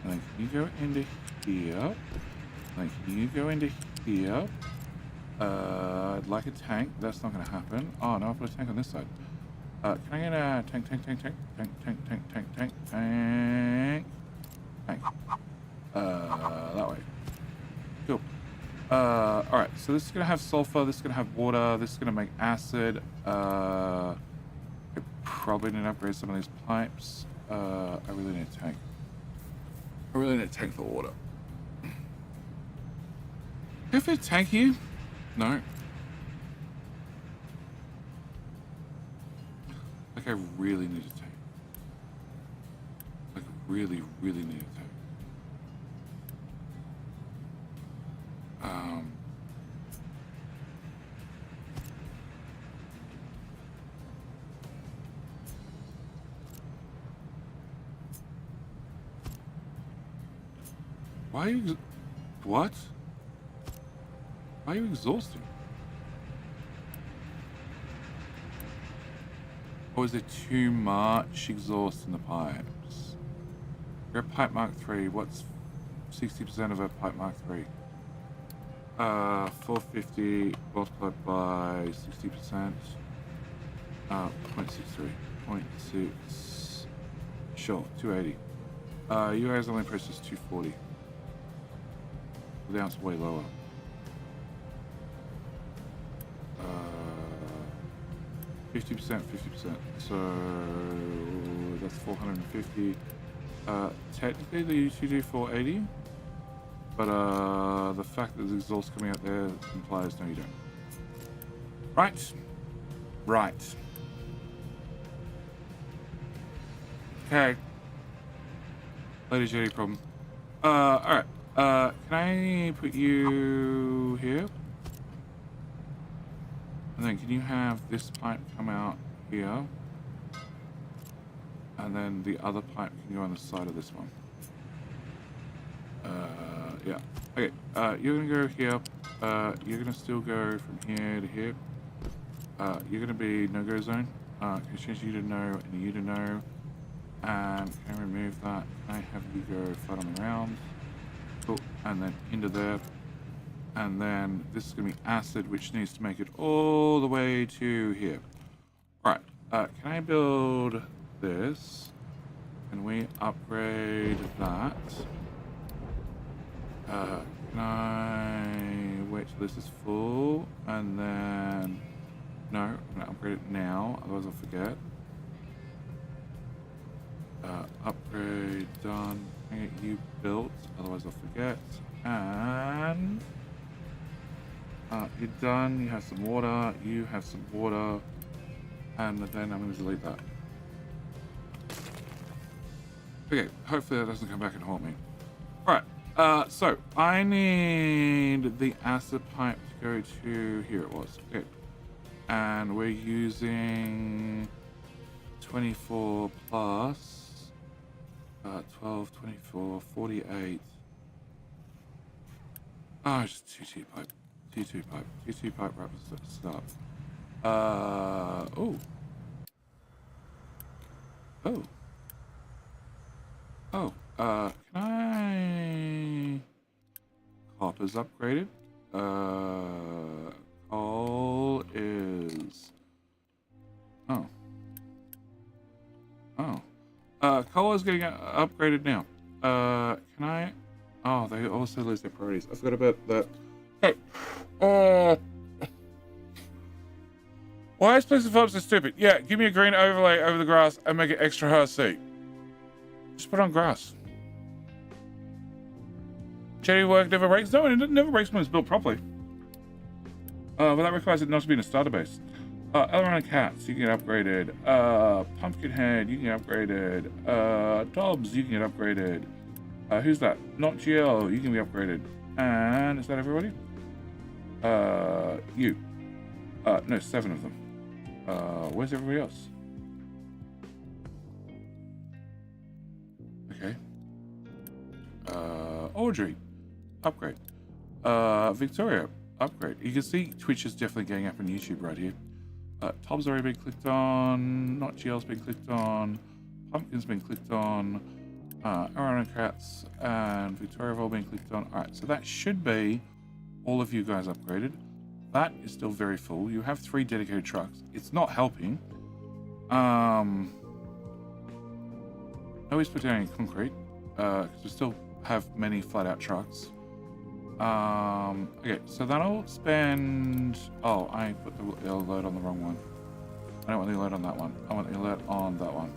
then can you go into here, and then can you go into here, like a tank, that's not going to happen. Oh no, I put a tank on this side. Can I get a tank? That way. Cool. Alright, so this is gonna have sulfur, this is gonna have water, this is gonna make acid. I probably need to upgrade some of these pipes. I really need a tank. I really need a tank for water. If a tank here? No. Like I really need a tank. Like really, really need a tank. Why are you... What? Why are you exhausting? Or is there too much exhaust in the pipes? You're a pipe mark 3. What's 60% of a pipe mark 3? 450 multiplied by 60%. 0.63. 0.6. Sure, 280. You guys only process 240. Down to way lower. 50%, 50%. So that's 450. Technically, they usually do 480, but the fact that there's exhaust coming out there implies no, you don't. Right. Right. Okay. Lady Jetty problem. Alright. Can I put you here? And then can you have this pipe come out here? And then the other pipe can go on the side of this one. Yeah. Okay, you're gonna go here. You're gonna still go from here to here. You're gonna be no-go zone. Can I change you to no and you to no? And can I remove that? Can I have you go flat on the round? Cool. And then into there. And then this is going to be acid, which needs to make it all the way to here. Alright. Can I build this? Can we upgrade that? Can I wait till this is full? And then... No, I'm going to upgrade it now, otherwise I'll forget. Upgrade done. Can I get you built, otherwise I'll forget. And... you're done, you have some water, you have some water, and then I'm going to delete that. Okay, hopefully that doesn't come back and haunt me. Alright, so I need the acid pipe to go to, here it was, okay. And we're using 24 plus 12, 24, 48. Oh, it's just T2 pipe. T2 pipe. T2 pipe wrap start. Oh. Oh. Oh. Can I... Copper's upgraded. Coal is... Oh. Oh. Coal is getting upgraded now. Can I... Oh, they also lose their priorities. I forgot about that. Hey. Why is place developed so stupid? Yeah, give me a green overlay over the grass and make it extra hard to see. Just put on grass. Jetty work never breaks? No, it never breaks when it's built properly. But that requires it not to be in a starter base. Elrond Cats, you can get upgraded. Pumpkinhead, you can get upgraded. Dobbs, you can get upgraded. Who's that? Not GL, you can be upgraded. And is that everybody? You. No, 7 of them. Where's everybody else? Okay. Audrey, upgrade. Victoria, upgrade. You can see Twitch is definitely going up on YouTube right here. Tob's already been clicked on. Not GL's been clicked on. Pumpkin's been clicked on. Aeronocrats and Victoria have all been clicked on. Alright, so that should be all of you guys upgraded. That is still very full. You have 3 dedicated trucks. It's not helping. No, we put down any concrete. Because we still have many flat out trucks. Okay, so that'll spend... Oh, I put the alert on the wrong one. I don't want the alert on that one. I want the alert on that one.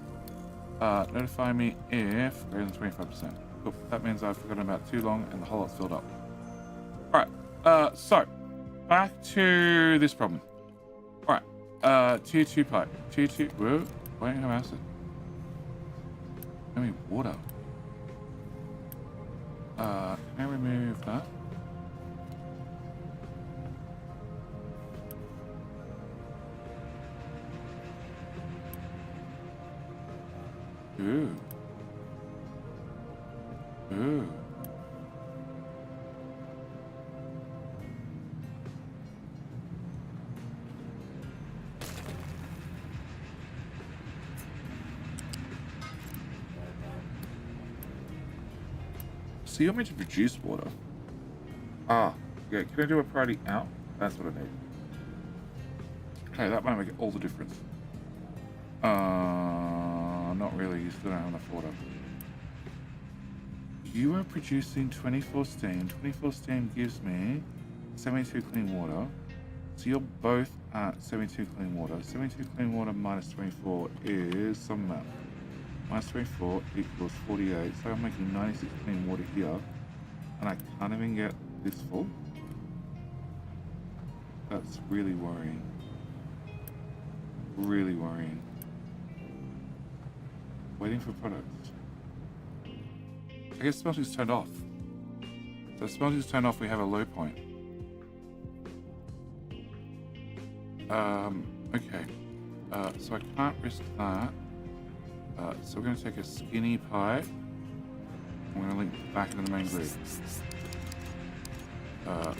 Notify me if greater than 25%. Cool. That means I've forgotten about too long and the whole lot's filled up. Alright, so back to this problem. Alright, tier 2 pipe. Tier 2. Whoa, wait, how acid? I mean, water. Can I remove that? Ooh. Ooh. So you're meant to produce water. Ah, yeah. Can I do a priority out? That's what I need. Okay, that might make all the difference. Not really. You still don't have enough water. You are producing 24 steam. 24 steam gives me 72 clean water. So you're both at 72 clean water. 72 clean water minus 24 is some amount. Minus 24 equals 48. So I'm making 96 clean water here. And I can't even get this full. That's really worrying. Really worrying. Waiting for products. I guess smelting's turned off. So if smelting's turned off, we have a low point. Okay. So I can't risk that. So we're going to take a skinny pipe. I'm going to link back into the main grid.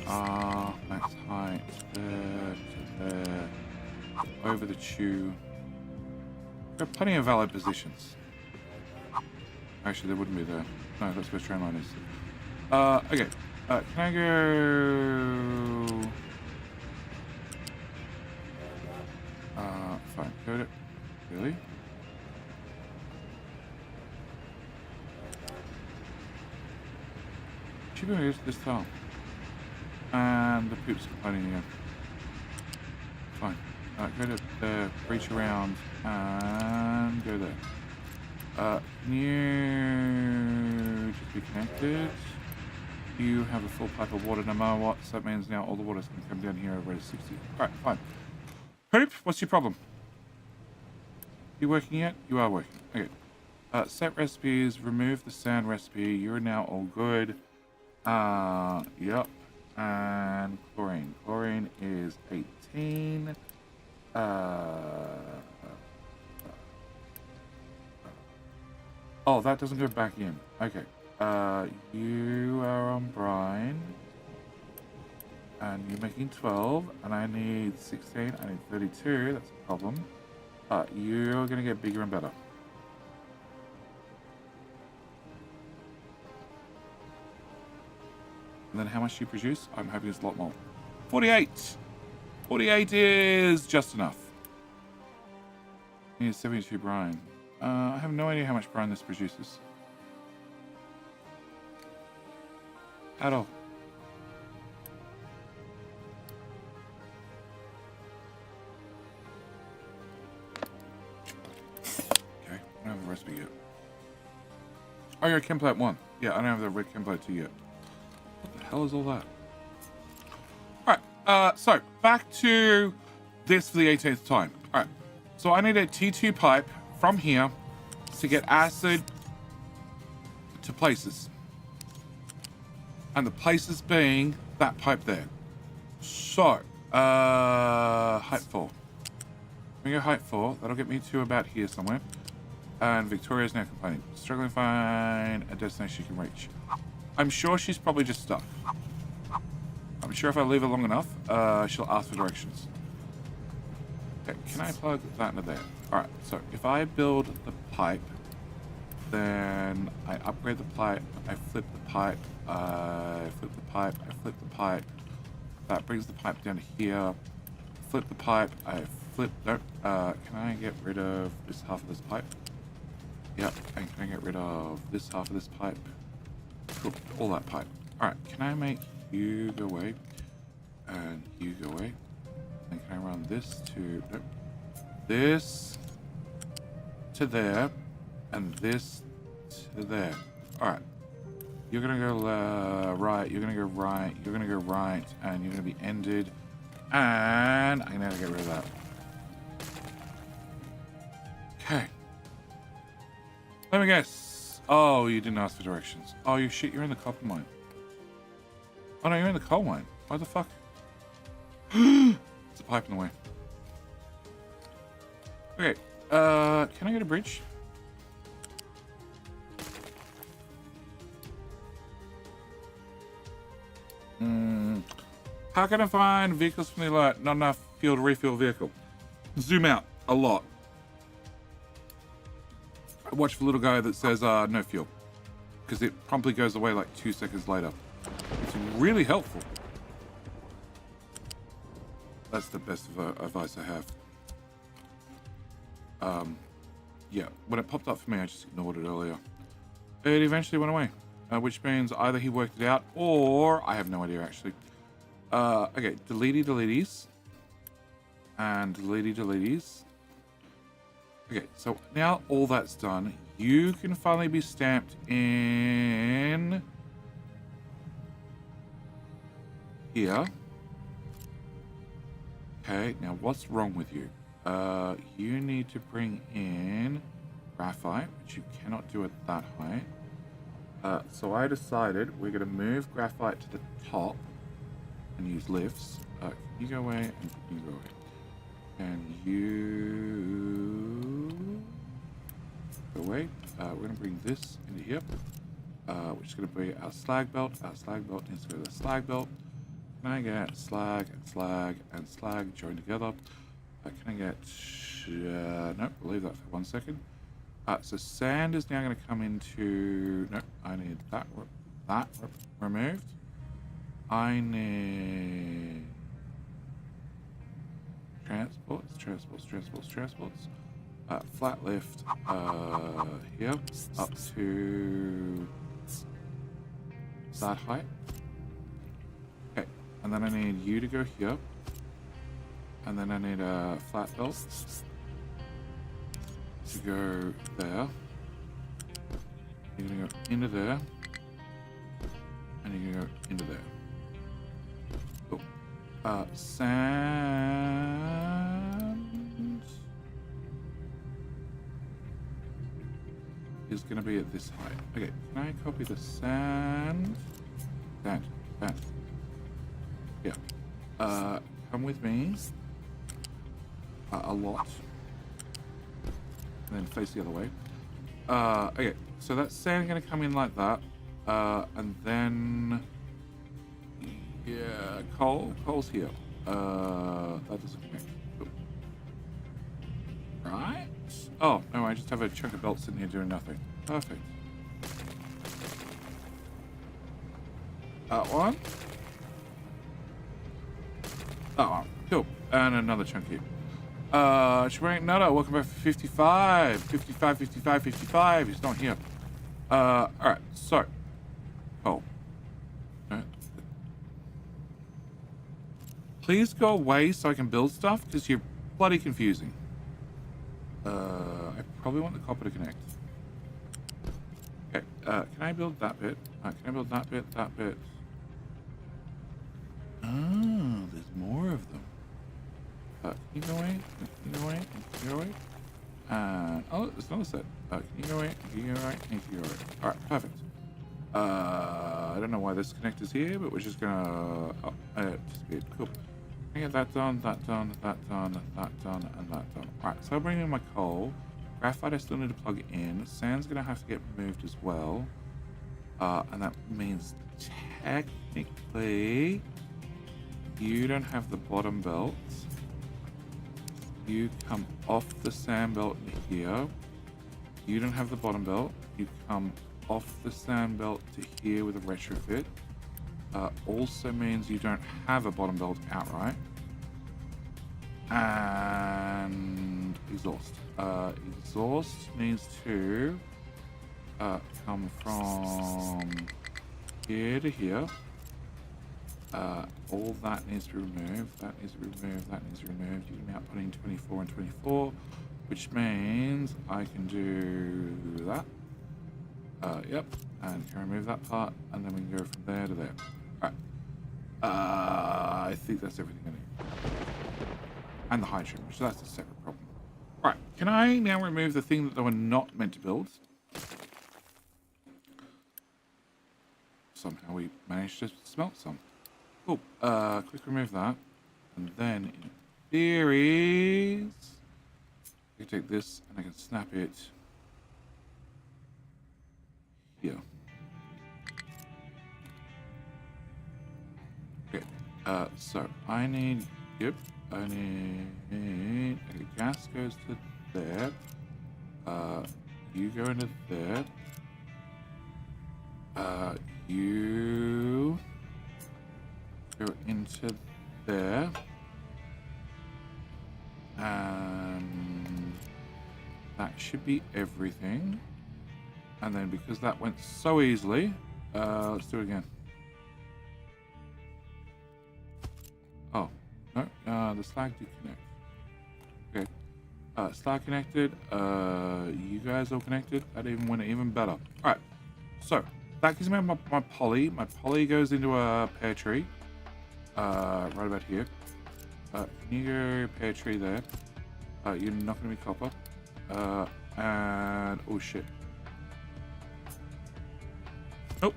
R, max height, there, to there, over the tube. There are plenty of valid positions. Actually, there wouldn't be there. No, that's where train line is. Okay. Can I go... fine. Go to... Really? Should we use this tile? And the poop's complaining again. Fine. Go to there, reach around, and go there. Can you just be connected? You have a full pipe of water no matter what, so that means now all the water's going to come down here over to 60. Alright, fine. Poop, what's your problem? You working yet? You are working. Okay. Set recipes, remove the sand recipe. You're now all good. Yep. And chlorine. Chlorine is 18. Oh, that doesn't go back in. Okay. You are on brine. And you're making 12. And I need 16. I need 32. That's a problem. You're going to get bigger and better. And then how much do you produce? I'm hoping it's a lot more. 48! 48 is just enough. I need 72 brine. I have no idea how much brine this produces. At all. Okay, I don't have the recipe yet. Oh, you're a chem plant 1. Yeah, I don't have the red chem plant 2 yet. What the hell is all that? Alright, so back to this for the 18th time. Alright, so I need a T2 pipe from here to get acid to places. And the places being that pipe there. So, height 4. We go height 4, that'll get me to about here somewhere. And Victoria's now complaining. Struggling to find a destination she can reach. I'm sure she's probably just stuck. I'm sure if I leave her long enough, she'll ask for directions. Okay, can I plug that into there? Alright, so if I build the pipe, then I upgrade the pipe, I flip the pipe, I flip the pipe, I flip the pipe. That brings the pipe down to here. Flip the pipe, I flip, no, can I get rid of this half of this pipe? Yep, and can I get rid of this half of this pipe? Cool, all that pipe. Alright, can I make you go away, and you go away. And can I run this to, nope, this to there, and this to there. All right. You're gonna go right, you're gonna go right, you're gonna go right, and you're gonna be ended. And I'm gonna get rid of that. Okay. Let me guess. Oh, you didn't ask for directions. Oh, you shit, you're in the copper mine. Oh no, you're in the coal mine. Why the fuck? It's a pipe in the way. Okay, can I get a bridge? How can I find vehicles from the alert? Not enough fuel to refuel vehicle. Zoom out a lot. Watch for the little guy that says no fuel, because it promptly goes away like 2 seconds later. It's really helpful. That's the best advice I have. Yeah, when it popped up for me, I just ignored it earlier. It eventually went away, which means either he worked it out or I have no idea actually. Okay, deletes and deletes. Okay, so now all that's done, you can finally be stamped in here. Okay, now what's wrong with you? You need to bring in graphite, which you cannot do at that height. So I decided we're going to move graphite to the top and use lifts. Can you go away and you go away? And you go away. We're going to bring this into here, which is going to be our slag belt. Our slag belt needs to go to the slag belt. Can I get slag and slag and slag joined together? Can I get... nope, we'll leave that for 1 second. So sand is now going to come into... Nope, I need that removed. I need... Transports. Flat lift here up to that height. Okay, and then I need you to go here. And then I need a flat belt to go there. You're gonna go into there. And you're gonna go into there. Cool. Sand is gonna be at this height. Okay, can I copy the sand? Sand. Yeah. Come with me. A lot. And then face the other way. Okay, so that's sand gonna come in like that. And then... Yeah, coal's here. That doesn't connect. Cool. Right? Oh, no, I just have a chunk of belt sitting here doing nothing. Perfect. One. Oh, cool. And another chunk here. Shibari Nutter, welcome back for 55. 55. He's not here. Alright, so. Oh. No. Please go away so I can build stuff, because you're bloody confusing. I probably want the copper to connect. Okay, can I build that bit? Can I build that bit, that bit? Oh, there's more of them. Can you go away? Can you go away? Can you go away? Oh, there's another set. Can you go away? Can you go right? Can you go right? Alright, perfect. I don't know why this connector's here, but we're just gonna... Oh, just be cool. I get that done, that done, that done, that done, and that done. Alright, so I'll bring in my coal. Graphite I still need to plug in. Sand's gonna have to get moved as well. And that means technically you don't have the bottom belt. You come off the sand belt here. You don't have the bottom belt. You come off the sand belt to here with a retrofit. Also means you don't have a bottom belt outright. And exhaust. Exhaust needs to come from here to here. All that needs to be removed. That needs to be removed. That needs to be removed. You can be outputting 24 and 24, which means I can do that. Yep. And can remove that part, and then we can go from there to there. All right. I think that's everything I need. And the hydrogen, which that's a separate problem. All right. Can I now remove the thing that they were not meant to build? Somehow we managed to smelt some. Cool. Quick remove that. And then in theories, I can take this and I can snap it here. Okay. So I need, yep, I need, okay, gas goes to there. You go into there. You go into there, and that should be everything. And then because that went so easily, let's do it again. Oh, no, the slag did connect. Okay, slag connected, you guys all connected, that even went even better. All right, so that gives me my poly. My poly goes into a pear tree, right about here. Can you go pear tree there? You're not going to be copper. And oh shit. Oh,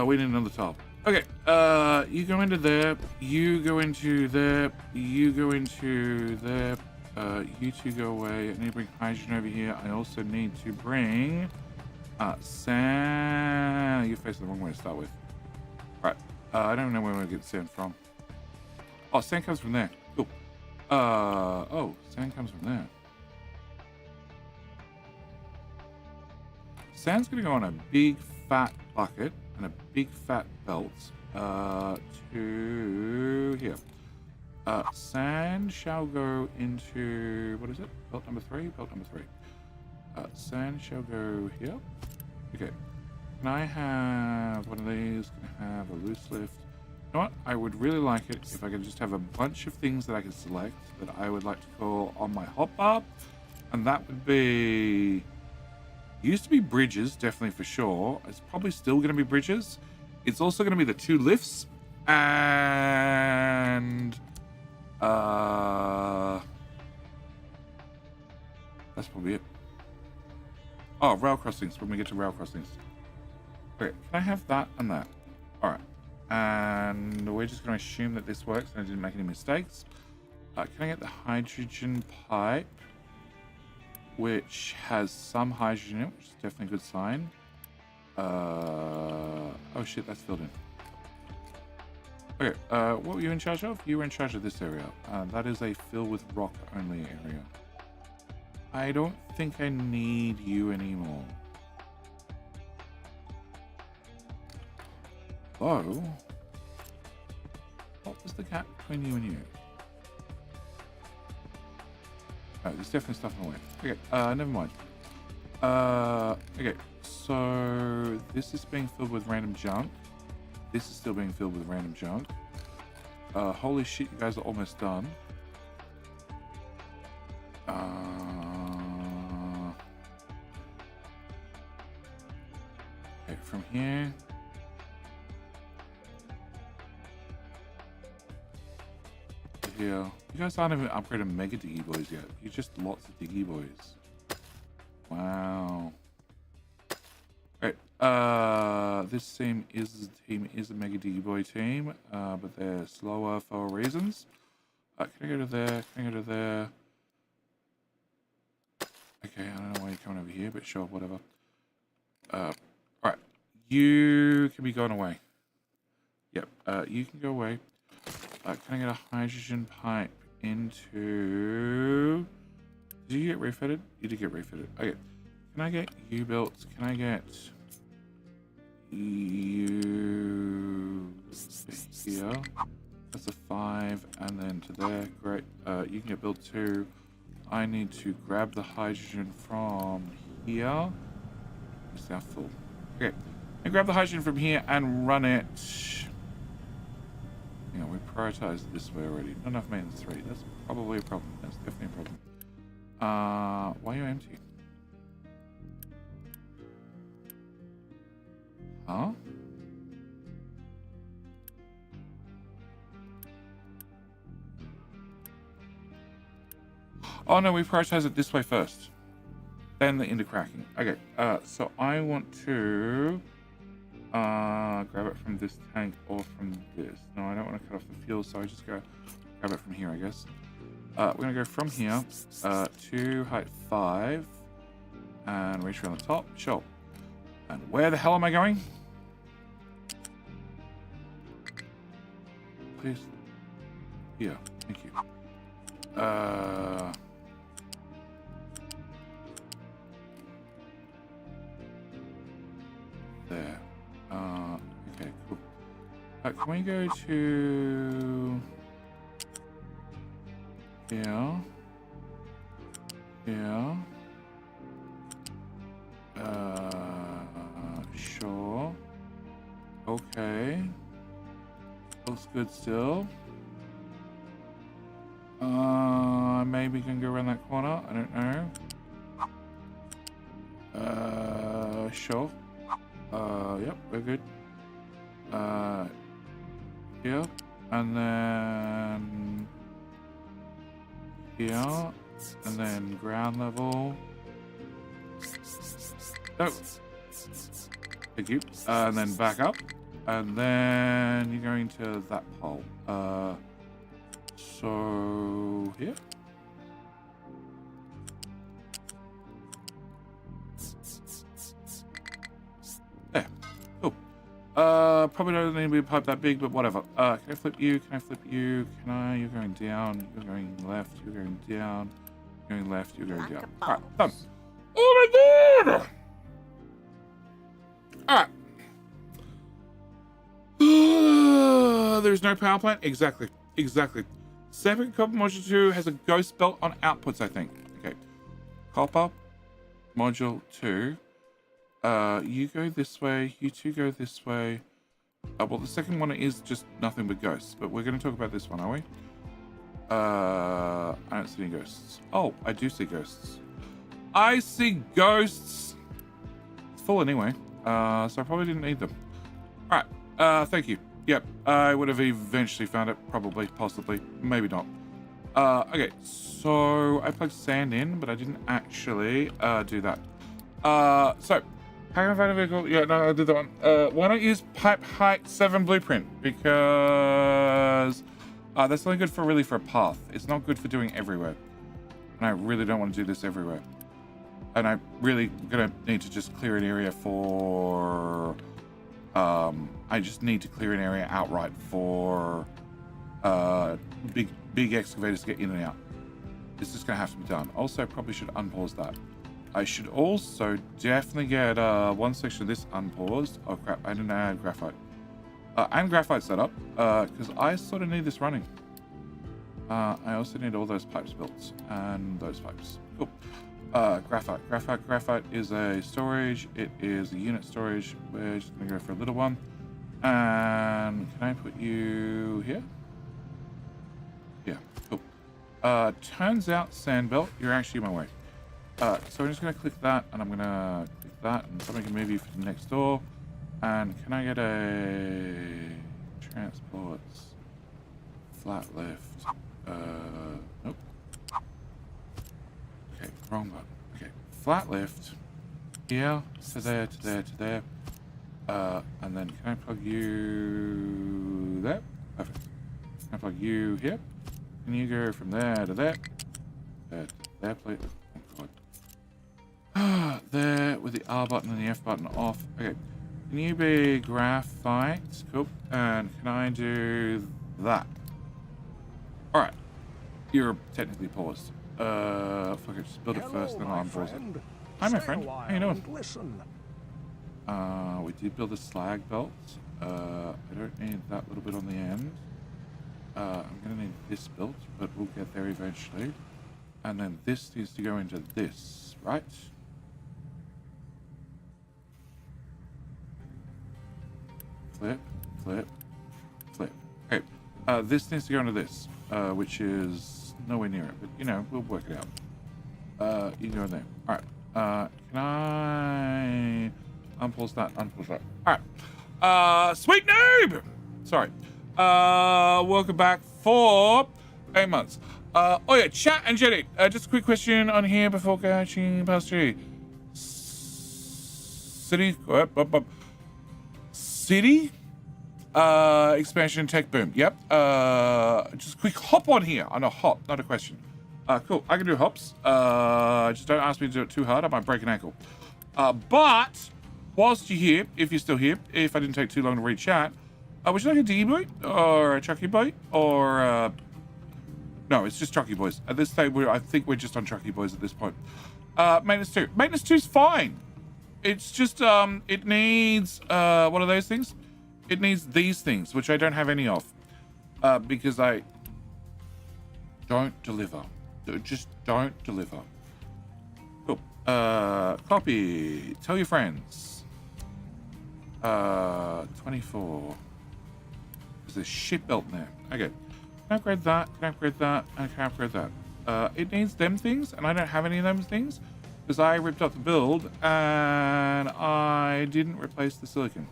we need another tile. Okay, you go into there. You go into there. You go into there. You two go away. I need to bring hydrogen over here. I also need to bring sand. You're facing the wrong way to start with. Right. I don't know where we get sand from. Oh, sand comes from there. Cool. Oh, sand comes from there. Sand's gonna go on a big fat bucket and a big fat belt to here. Sand shall go into, what is it? Belt number 3? Belt number 3. Sand shall go here. Okay. Can I have one of these? Can I have a loose lift? You know what? I would really like it if I could just have a bunch of things that I could select that I would like to call on my hotbar. And that would be, used to be bridges, definitely for sure. It's probably still going to be bridges. It's also going to be the 2 lifts. And that's probably it. Oh, rail crossings, when we get to rail crossings. Okay, can I have that and that? Alright. And we're just going to assume that this works and I didn't make any mistakes. Can I get the hydrogen pipe? Which has some hydrogen in it, which is definitely a good sign. Oh shit, that's filled in. Okay, what were you in charge of? You were in charge of this area. That is a fill with rock only area. I don't think I need you anymore. Though, what was the gap between you and you? Oh, there's definitely stuff in the way. Okay, never mind. Okay, so this is being filled with random junk. This is still being filled with random junk. Holy shit, you guys are almost done. Okay, from here. To here. You guys aren't even upgraded Mega Diggy Boys yet. You're just lots of Diggy Boys. Wow. Right. This team is a Mega Diggy Boy team, but they're slower for reasons. Can I go to there? Can I go to there? Okay, I don't know why you're coming over here, but sure, whatever. Alright. You can be going away. Yep, you can go away. Can I get a hydrogen pipe into... Did you get refitted? You did get refitted. Okay. Can I get you built? Can I get you here? That's a 5, and then to there. Great. You can get built 2. I need to grab the hydrogen from here. It's now full. Okay. And grab the hydrogen from here and run it You know, we prioritized this way already. Not enough maintenance 3. That's probably a problem. That's definitely a problem. Why are you empty? Huh? Oh no, we prioritize it this way first. Then the into cracking. Okay, so I want to grab it from this tank or from this. No, I don't want to cut off the fuel, so I just go grab it from here, I guess. We're gonna go from here to height 5 and reach around the top. Sure. And where the hell am I going? Please. Here. Thank you. There. Okay, cool. Can we go to here? Here. Sure. Okay. Looks good still. Maybe we can go around that corner. I don't know. Sure. Yep, we're good. Here. And then here. And then ground level. Oh. Thank you. And then back up. And then you're going to that pole. So here. There. Cool. Probably don't need to be a pipe that big, but whatever. Can I flip you? Can I flip you? Can I? You're going down. You're going left. You're going down. You're going left. You're going down. All right, done. Oh my god! All right. There's no power plant? Exactly. Exactly. Separate copper module 2 has a ghost belt on outputs, I think. Okay. Copper module 2. You go this way. You two go this way. Well, the second one is just nothing but ghosts. But we're going to talk about this one, are we? I don't see any ghosts. Oh, I do see ghosts. I see ghosts. It's full anyway. So I probably didn't need them. All right. Thank you. Yep, I would have eventually found it. Probably, possibly, maybe not. Okay, so I plugged sand in, but I didn't actually do that. So, how can I find a vehicle? Yeah, no, I did that one. Why not use pipe height 7 blueprint? Because that's only good for really for a path. It's not good for doing everywhere. And I really don't want to do this everywhere. And I'm really gonna need to just clear an area for... I just need to clear an area outright for big excavators to get in and out. It's just going to have to be done. Also, I probably should unpause that. I should also definitely get one section of this unpaused. Oh crap, I didn't add graphite. And graphite set up, because I sort of need this running. I also need all those pipes built, and those pipes. Cool. Graphite is a storage. It is a unit storage. We're just going to go for a little one. And can I put you here? Yeah, cool. Turns out, Sandbelt, you're actually in my way. So I'm just going to click that, and I'm going to click that, and somebody can move you for the next door. And can I get a transports flat lift? Nope. Okay, wrong button. Okay, flat lift. Here, to there, to there, to there. And then can I plug you there? Perfect. Can I plug you here? Can you go from there to there? There to there, please. Oh god. There with the R button and the F button off. Okay. Can you be graphite? Cool. And can I do that? Alright. You're technically paused. Fuck it, just build it first, then I'll unpause it. Hi, my friend. How you doing? Listen. We did build a slag belt. I don't need that little bit on the end. I'm going to need this built, but we'll get there eventually. And then this needs to go into this, right? Flip, flip, flip. Okay, This needs to go into this, which is nowhere near it, but you know, we'll work it out. You can go in there. All right. Can I unpause that? Unpause that. All right. Sweet noob. Sorry. Welcome back for 8 months. Oh yeah, chat and Jenny. Just a quick question on here before catching past you. City expansion tech boom. Yep. Just a quick hop on here. On a hop, not a question. Cool. I can do hops. Just don't ask me to do it too hard. I might break an ankle. But whilst you're here, if you're still here, if I didn't take too long to read chat, would you like a Diggy Boy or a Chucky Boy or no? It's just Chucky Boys at this stage. I think we're just on Chucky Boys at this point. Maintenance 2. Maintenance 2's fine. It's just it needs what are those things? It needs these things, which I don't have any of, because I don't deliver. Just don't deliver. Cool. Copy. Tell your friends. 24. There's a ship belt in there. Okay. Can I upgrade that? Can I upgrade that? And can I upgrade that? It needs them things, and I don't have any of those things because I ripped up the build and I didn't replace the silicon.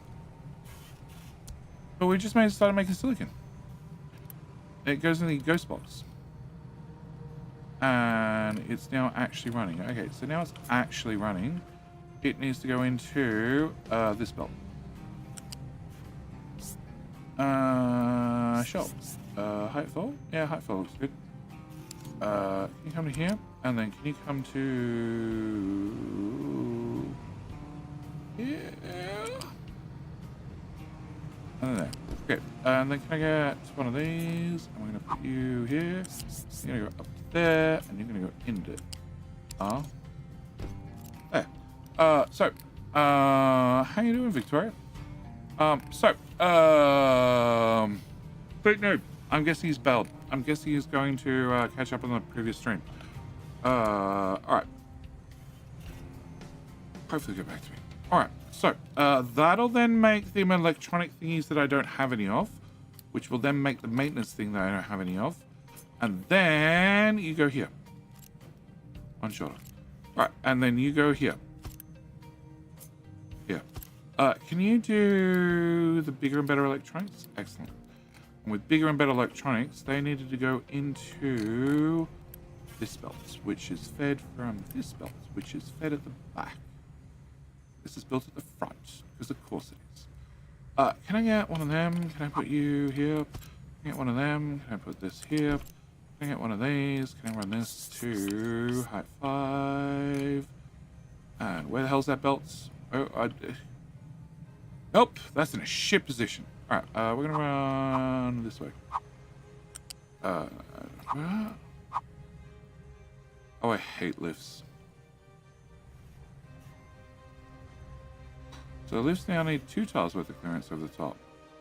But we just started making silicon. It goes in the ghost box. And it's now actually running. Okay, so now it's actually running. It needs to go into this belt. Shelf. Height fall? Yeah, height fall looks good. Can you come to here? And then can you come to here? And then there. Okay. And then can I get one of these? I'm going to put you here. You're going to go up there, and you're going to go into it. There. How you doing, Victoria? Big noob. I'm guessing he's bailed. I'm guessing he's going to catch up on the previous stream. Alright. Hopefully get back to me. Alright, so that'll then make them electronic thingies that I don't have any of, which will then make the maintenance thing that I don't have any of. And then you go here. One shoulder. Alright, and then you go here. Here. Can you do the bigger and better electronics? Excellent. And with bigger and better electronics, they needed to go into this belt, which is fed from this belt, which is fed at the back. This is built at the front, because of course it is. Can I get one of them? Can I put you here? Can I get one of them? Can I put this here? Can I get one of these? Can I run this to height 5? And where the hell's that belt? Oh, nope, that's in a shit position. Alright, we're gonna run this way. Oh, I hate lifts. So lifts now need 2 tiles worth of clearance over the top.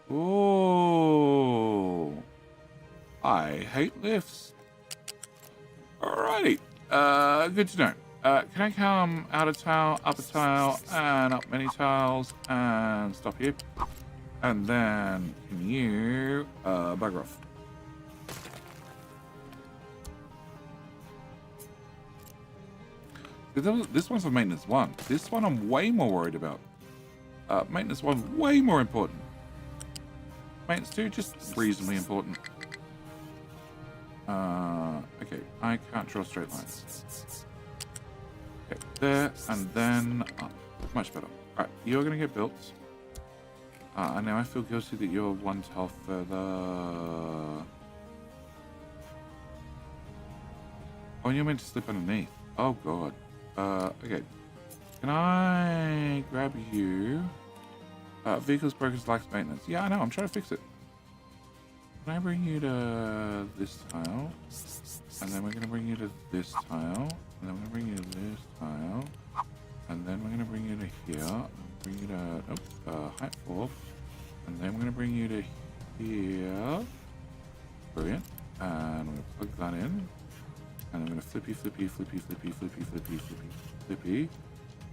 Oh, I hate lifts. Alrighty, good to know. Can I come out a tile, up a tile, and up many tiles, and stop here? And then can you bugger off? This one's for maintenance 1. This one I'm way more worried about. Maintenance 1 way more important. Maintenance 2 just reasonably important. Okay, I can't draw straight lines. Okay, there and then up. Much better. Alright, you're gonna get built. And now I feel guilty that you're 1 tile further. Oh, you're meant to slip underneath. Oh god. Okay. Can I grab you? Vehicles broken lacks maintenance. Yeah, I know. I'm trying to fix it. Can I bring you to this tile? And then we're going to bring you to this tile. And then we're going to bring you to this tile. And then we're going to bring you to here. Bring you to height 4. And then we're going to bring you to here. Brilliant. And we're going to plug that in. And I'm going to flippy, flippy, flippy, flippy, flippy, flippy, flippy, flippy.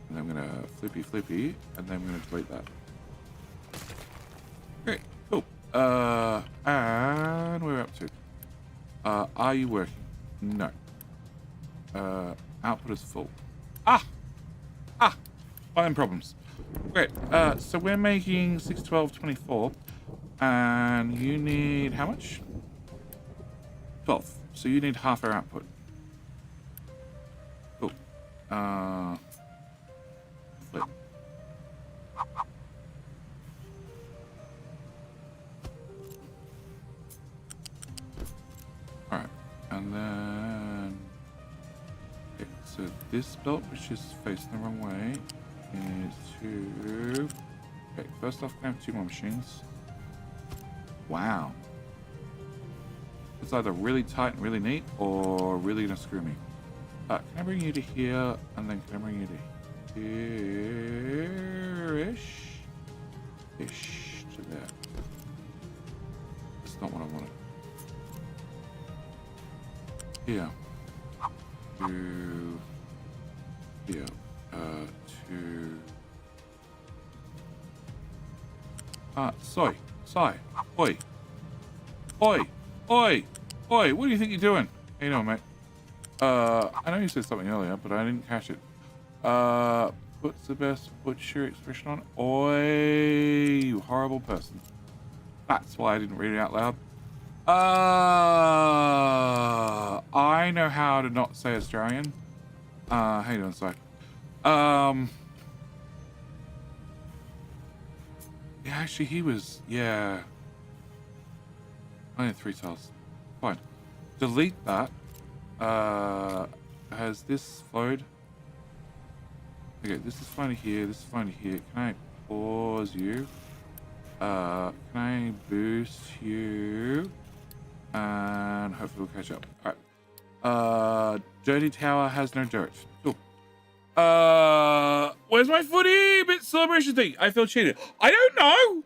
And then I'm going to flippy, flippy. And then I'm going to delete that. Great. Cool. And we're up to. Are you working? No. Output is full. Fine problems. Great. So we're making 6, 12, 24. And you need how much? 12. So you need half our output. Cool. Flip. Alright. And then... Okay, so this belt, which is facing the wrong way, is to... Okay, first off, can I have 2 more machines? Wow. It's either really tight and really neat, or really gonna screw me. Can I bring you to here, and then can I bring you to here-ish? Ish to there. That's not what I wanted. Here. To here. Soy. Oi. Oi. Oi. Oi. What do you think you're doing? How you doing, mate? I know you said something earlier, but I didn't catch it. What's the best butcher expression on? Oi, you horrible person. That's why I didn't read it out loud. I know how to not say Australian. How you doing, Si? Yeah, actually, he was, yeah. Only 3 tiles. Fine. Delete that. Has this flowed? Okay, this is fine here, this is fine here. Can I pause you? Can I boost you? And hopefully we'll catch up. Alright. Dirty Tower has no dirt. Cool. Where's my footy bit celebration thing? I feel cheated. I don't know.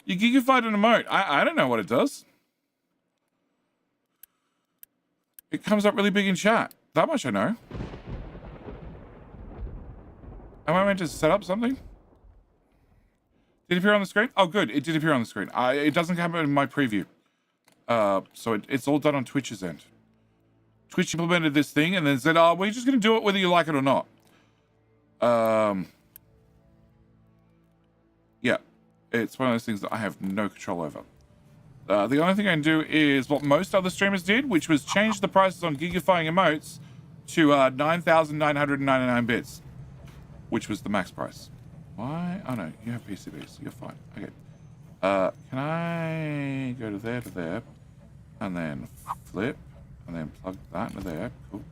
You gigafied an emote. I don't know what it does. It comes up really big in chat. That much I know. Am I meant to set up something? Did it appear on the screen? Oh, good. It did appear on the screen. It doesn't come in my preview. So it's all done on Twitch's end. Twitch implemented this thing and then said, oh, we're just going to do it whether you like it or not. Yeah. It's one of those things that I have no control over. The only thing I can do is what most other streamers did, which was change the prices on gigifying emotes to 9,999 bits, which was the max price. Why? Oh no, you have PCBs. You're fine. Okay. Can I go to there, and then flip, and then plug that into there? Cool.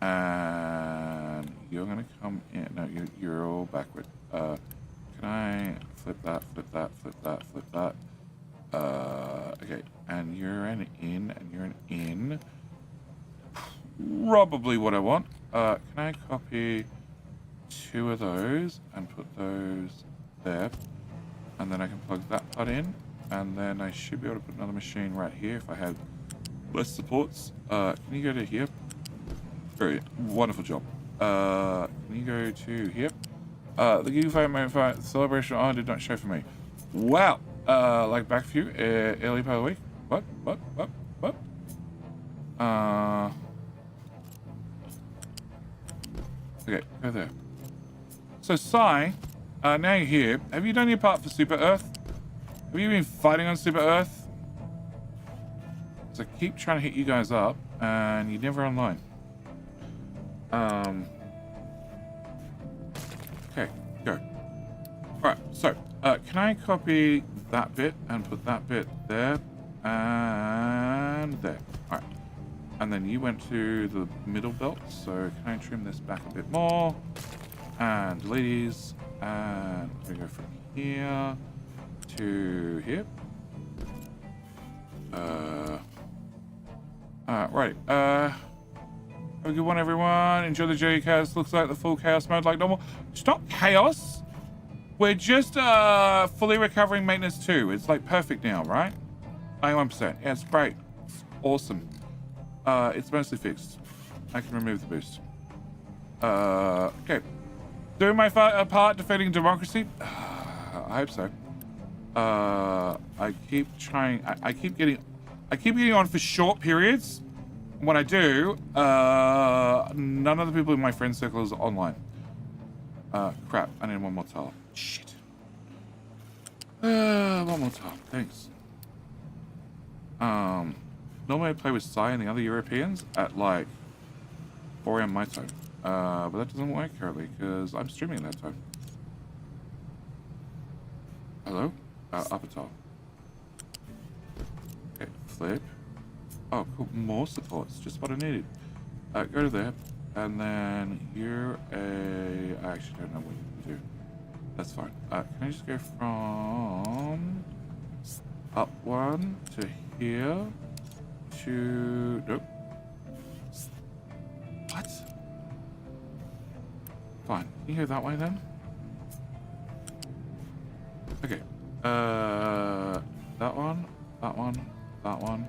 And you're gonna come in. No, you're all backward. Can I flip that? Okay, and you're an in, and you're an in. Probably what I want. Can I copy 2 of those and put those there? And then I can plug that part in, and then I should be able to put another machine right here if I had less supports. Can you go to here? Great, wonderful job. Can you go to here? The Gigafire celebration did not show for me. Wow. Like back for you, early part of the week. What? Okay, go there. So, Sai, now you're here. Have you done your part for Super Earth? Have you been fighting on Super Earth? So I keep trying to hit you guys up, and you're never online. Okay, go. Alright, so, can I copy that bit and put that bit there and there? Alright. And then you went to the middle belt, so can I trim this back a bit more? And delete these, and we go from here to here. Right. Have a good one, everyone. Enjoy the Jelly Chaos. Looks like the full chaos mode like normal. It's not chaos. We're just fully recovering maintenance 2. It's like perfect now, right? 91%. Yeah, it's great. It's awesome. It's mostly fixed. I can remove the boost. Okay. Doing my part defending democracy? I hope so. I keep trying. I keep getting on for short periods. When I do, none of the people in my friend circle is online. Crap. I need one more tile. Shit. One more tile. Thanks. Normally I play with Sai and the other Europeans at like 4 a.m. my time. But that doesn't work currently because I'm streaming at that time. Hello? Upper tile. Okay, flip. Oh, cool. More supports. Just what I needed. Go to there. And then you're a... I actually don't know what you do. That's fine. Can I just go from... up one to here to... Nope. What? Fine. Can you go that way then? Okay. That one, that one, that one.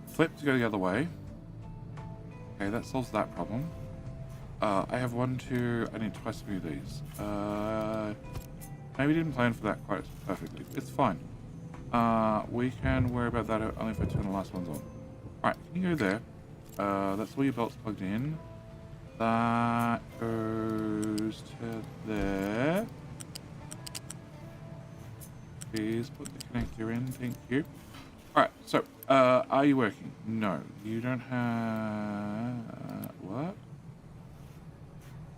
Flip to go the other way. Okay, that solves that problem. I have one, two, I need twice as many of these. Maybe didn't plan for that quite perfectly. It's fine. We can worry about that only if I turn the last ones on. Alright, can you go there? That's all your belts plugged in. That goes to there. Please put the connector in, thank you. Alright, so, are you working? No, you don't have... What?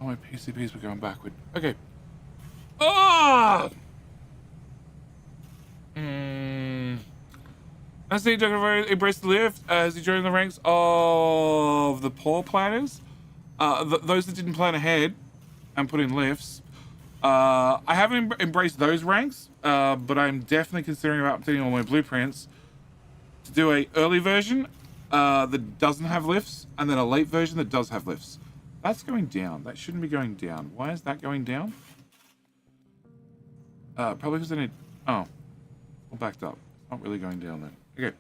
Oh, my PCBs were going backward. Okay. Oh! As he embraced the lift, as he joined the ranks of the poor planners, those that didn't plan ahead and put in lifts. I haven't embraced those ranks, but I'm definitely considering about updating all my blueprints to do a early version that doesn't have lifts, and then a late version that does have lifts. That's going down. That shouldn't be going down. Why is that going down? Probably because I need... Oh. All backed up. It's not really going down then. Okay.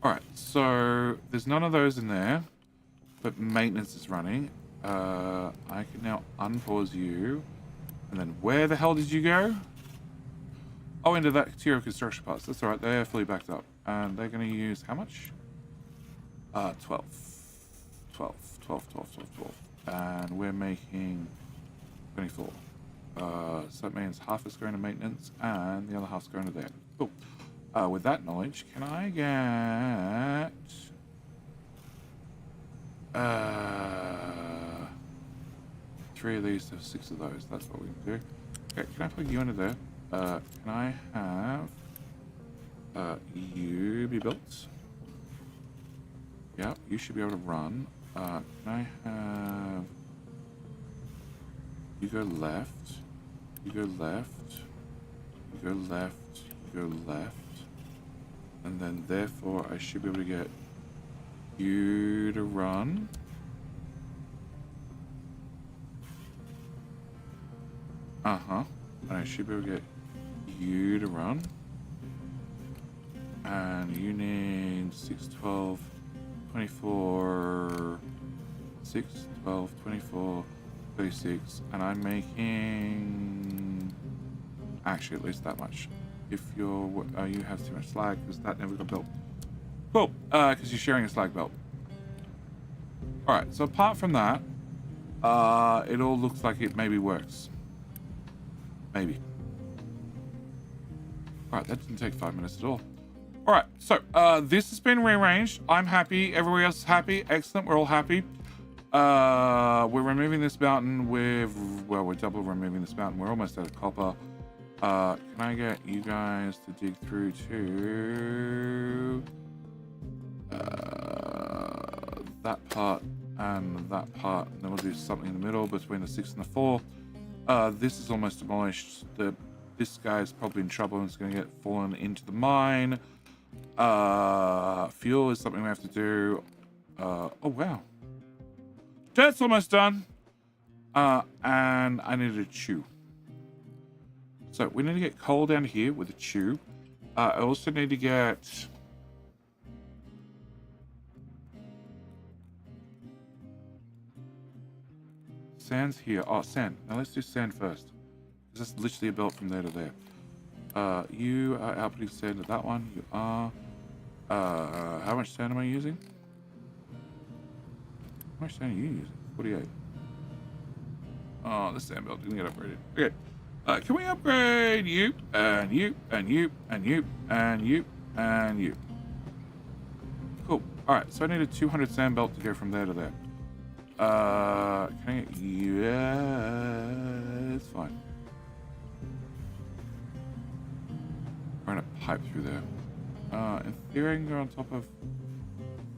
Alright, so there's none of those in there, but maintenance is running. I can now unpause you. And then where the hell did you go? Oh, into that exterior construction parts. That's alright, they're fully backed up. And they're going to use how much? 12. And we're making 24. So that means half is going to maintenance and the other half's going to there. Cool. With that knowledge, can I get... 3 of these to 6 of those. That's what we can do. Okay, can I plug you into there? Can I have you be built? Yeah, you should be able to run. Can I have you go left? You go left. You go left. You go left. And then therefore I should be able to get you to run. And I should be able to get you to run. And you need 6, 12, 24, 6, 12, 24, 36. And I'm making... Actually, at least that much. If you're... you have too much slag, because that never got built. Cool, because you're sharing a slag belt. Alright, so apart from that, it all looks like it maybe works. Maybe. Alright, that didn't take 5 minutes at all. Alright, so this has been rearranged. I'm happy. Everybody else is happy. Excellent. We're all happy. We're removing this mountain with... Well, we're double removing this mountain. We're almost out of copper. Can I get you guys to dig through to... that part and that part. And then we'll do something in the middle between the 6 and the 4. This is almost demolished. This guy's probably in trouble and is going to get fallen into the mine. Fuel is something we have to do. Oh, wow. That's almost done. And I need a chew. So we need to get coal down here with a chew. I also need to get... sand's here. Oh, sand. Now let's do sand first. This is literally a belt from there to there. You are outputting sand at that one. You are. How much sand am I using? How much sand are you using? 48. Oh, the sand belt didn't get upgraded. Okay. Can we upgrade you, and you, and you, and you, and you, and you? Cool. Alright, so I need a 200 sand belt to go from there to there. Can I get... Yeah, it's fine. Run a pipe through there. In theory, I can go on top of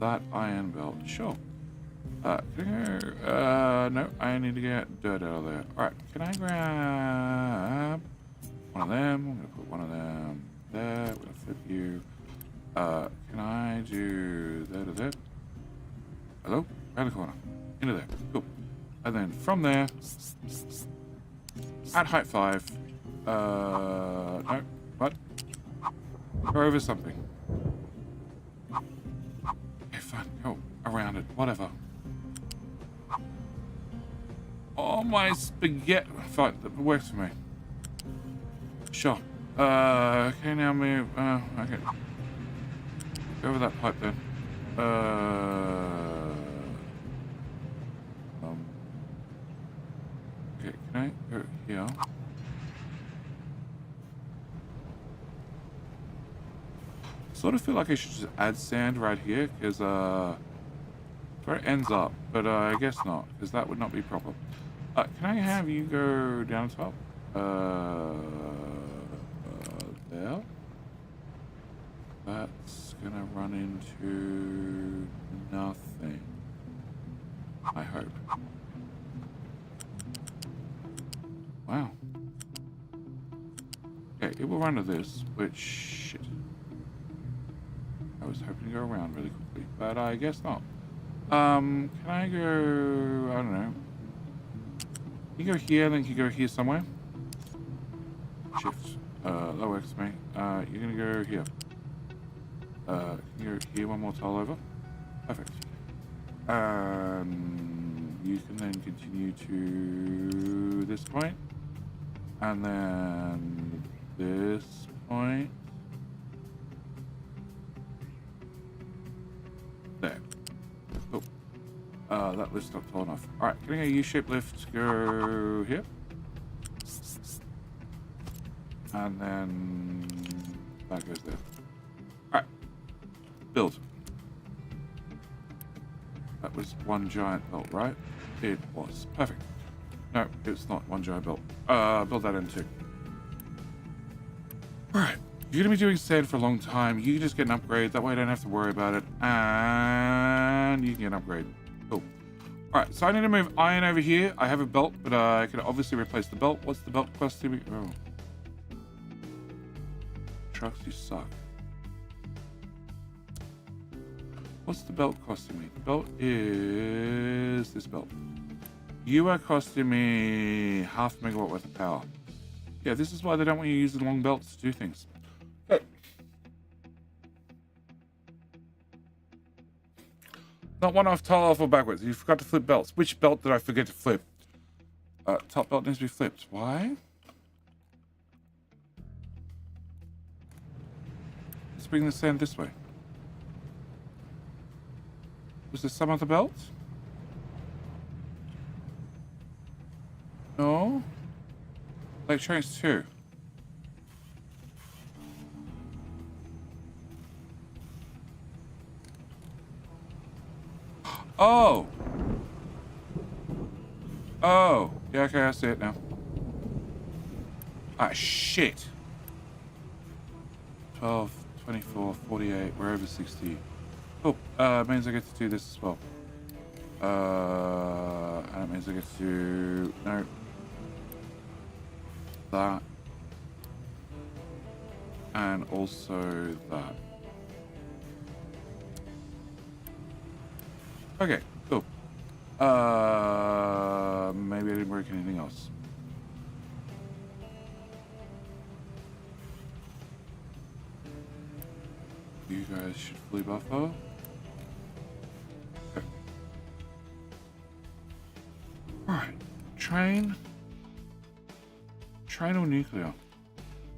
that iron belt. Sure. Can I go... no, I need to get dirt out of there. Alright, can I grab one of them? I'm going to put one of them there. We're going to flip you. Can I do there to there? Hello? Around the corner. Into there. Cool. And then from there, at height 5, no, what? Go over something. Okay, fine. Go around it. Whatever. Oh, my spaghetti. Fine, that works for me. Sure. Okay, now move. Okay. Go over that pipe then. Okay, can I go here? Sort of feel like I should just add sand right here, because, where it ends up, but I guess not, because that would not be proper. Can I have you go down the top? There. That's gonna run into nothing. I hope. Wow. Okay, it will run to this, which... shit. I was hoping to go around really quickly, but I guess not. Can I go... I don't know. Can you go here, then can you go here somewhere? Shift. That works for me. You're gonna go here. Can you go here one more tile over? Perfect. You can then continue to this point. And then this point. There. Cool. That lift's not tall enough. Alright, can I get a U-shaped lift? Go here. And then that goes there. Alright. Build. That was one giant belt, right? It was. Perfect. No, it's not one giant belt. Build that in too. Alright. You're going to be doing sand for a long time. You can just get an upgrade. That way I don't have to worry about it. And you can get an upgrade. Cool. Alright, so I need to move iron over here. I have a belt, but I can obviously replace the belt. What's the belt costing me? Oh. Trucks, you suck. What's the belt costing me? The belt is this belt. You are costing me 0.5 megawatt worth of power. Yeah, this is why they don't want you to use the long belts to do things. Okay. Not one off tile off or backwards. You forgot to flip belts. Which belt did I forget to flip? Top belt needs to be flipped. Why? Let's bring the sand this way. Was there some other belt? No? Like trains 2. Oh! Oh! Yeah, okay, I see it now. Ah, shit. 12, 24, 48, we're over 60. Oh, means I get to do this as well. And it means I get to do... No. That. And also that. Okay, cool. Maybe I didn't work anything else. You guys should fully buffer. Okay. Alright. train? Train or nuclear?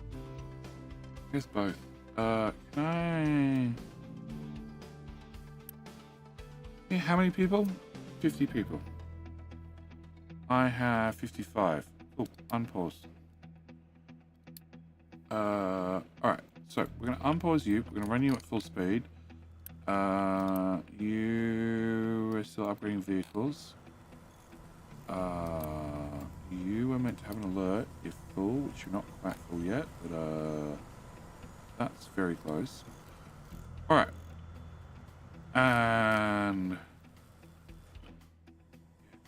I guess both. Can I... Yeah, how many people? 50 people. I have 55. Oh, unpause. Alright, so we're going to unpause you. We're going to run you at full speed. You are still upgrading vehicles. You were meant to have an alert if full, which you're not quite full yet, but that's very close. Alright. And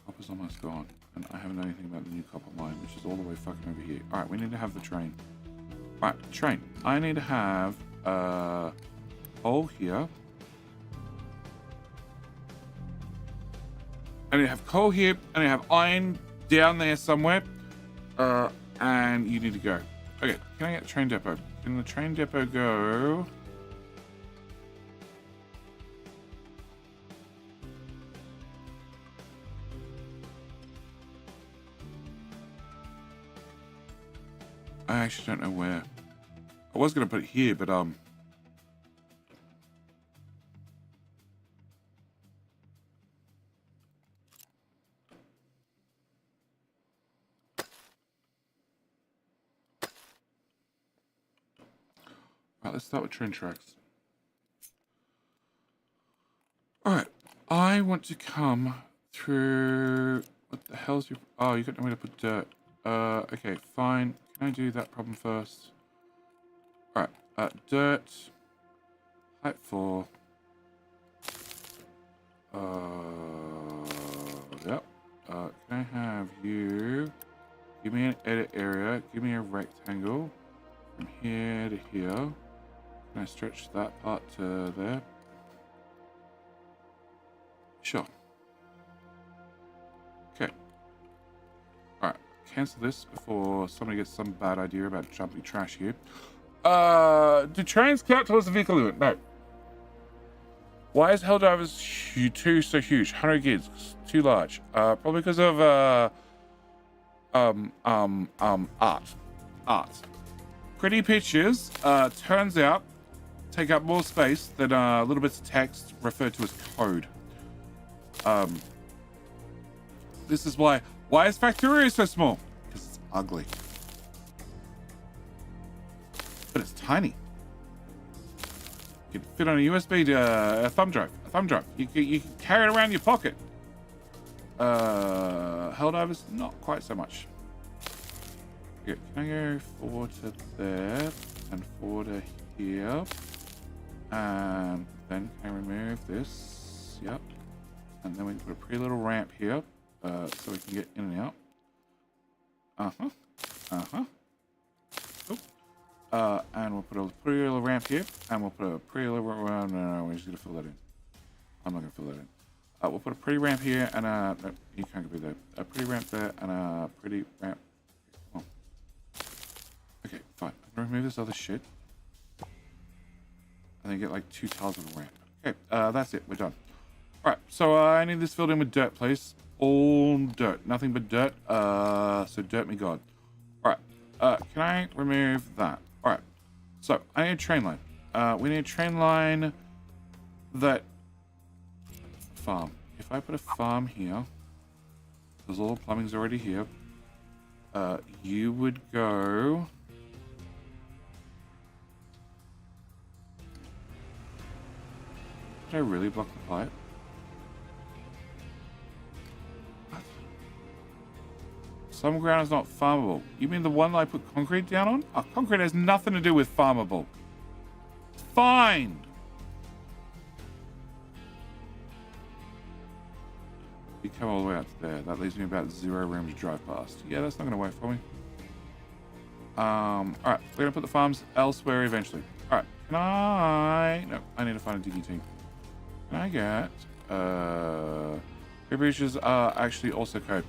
copper's almost gone. And I haven't known anything about the new copper mine, which is all the way fucking over here. Alright, we need to have the train. Alright, train. I need to have a hole here. I need to have coal here. I need to have iron down there somewhere. And you need to go. Okay, can I get the train depot? Can the train depot go? I actually don't know where. I was going to put it here, but right, let's start with train tracks. Alright, I want to come through... What the hell's your... Oh, you got nowhere to put dirt. Okay, fine. Can I do that problem first? Alright, dirt. Height 4. Yep. Can I have you... Give me an edit area. Give me a rectangle. From here to here. Can I stretch that part to there? Sure. Okay. Alright. Cancel this before somebody gets some bad idea about jumping trash here. Do trains count towards the vehicle limit? No. Why is Helldivers 2 so huge? 100 gigs. Too large. Probably because of art. Pretty pictures, turns out, take up more space than little bits of text referred to as code. This is why is Factorio so small? Because it's ugly. But it's tiny. You can fit on a USB, a thumb drive. You can carry it around your pocket. Helldivers, not quite so much. Okay, can I go 4 to there and 4 to here? And then can I remove this? Yep. And then we can put a pretty little ramp here, so we can get in and out. Oh. And we'll put a pretty little ramp here, and we'll put a pretty little... No, we're just gonna fill that in. I'm not gonna fill that in. We'll put a pretty ramp here, and no, you can't be there. A pretty ramp there, and a pretty ramp. Come on. Okay, fine. I'm gonna remove this other shit. And then get like 2 tiles of a ramp. Okay, that's it. We're done. Alright, so I need this filled in with dirt, please. All dirt. Nothing but dirt. So dirt me god. Alright, can I remove that? Alright, so I need a train line. We need a train line that... Farm. If I put a farm here, because all the plumbing's already here, you would go... Did I really block the pipe? What? Some ground is not farmable. You mean the one that I put concrete down on? Oh, concrete has nothing to do with farmable. Fine! You come all the way out to there. That leaves me about 0 room to drive past. Yeah, that's not going to work for me. Alright, we're going to put the farms elsewhere eventually. Alright, can I... No, I need to find a digging team. Can I get... Tree breaches are actually also code.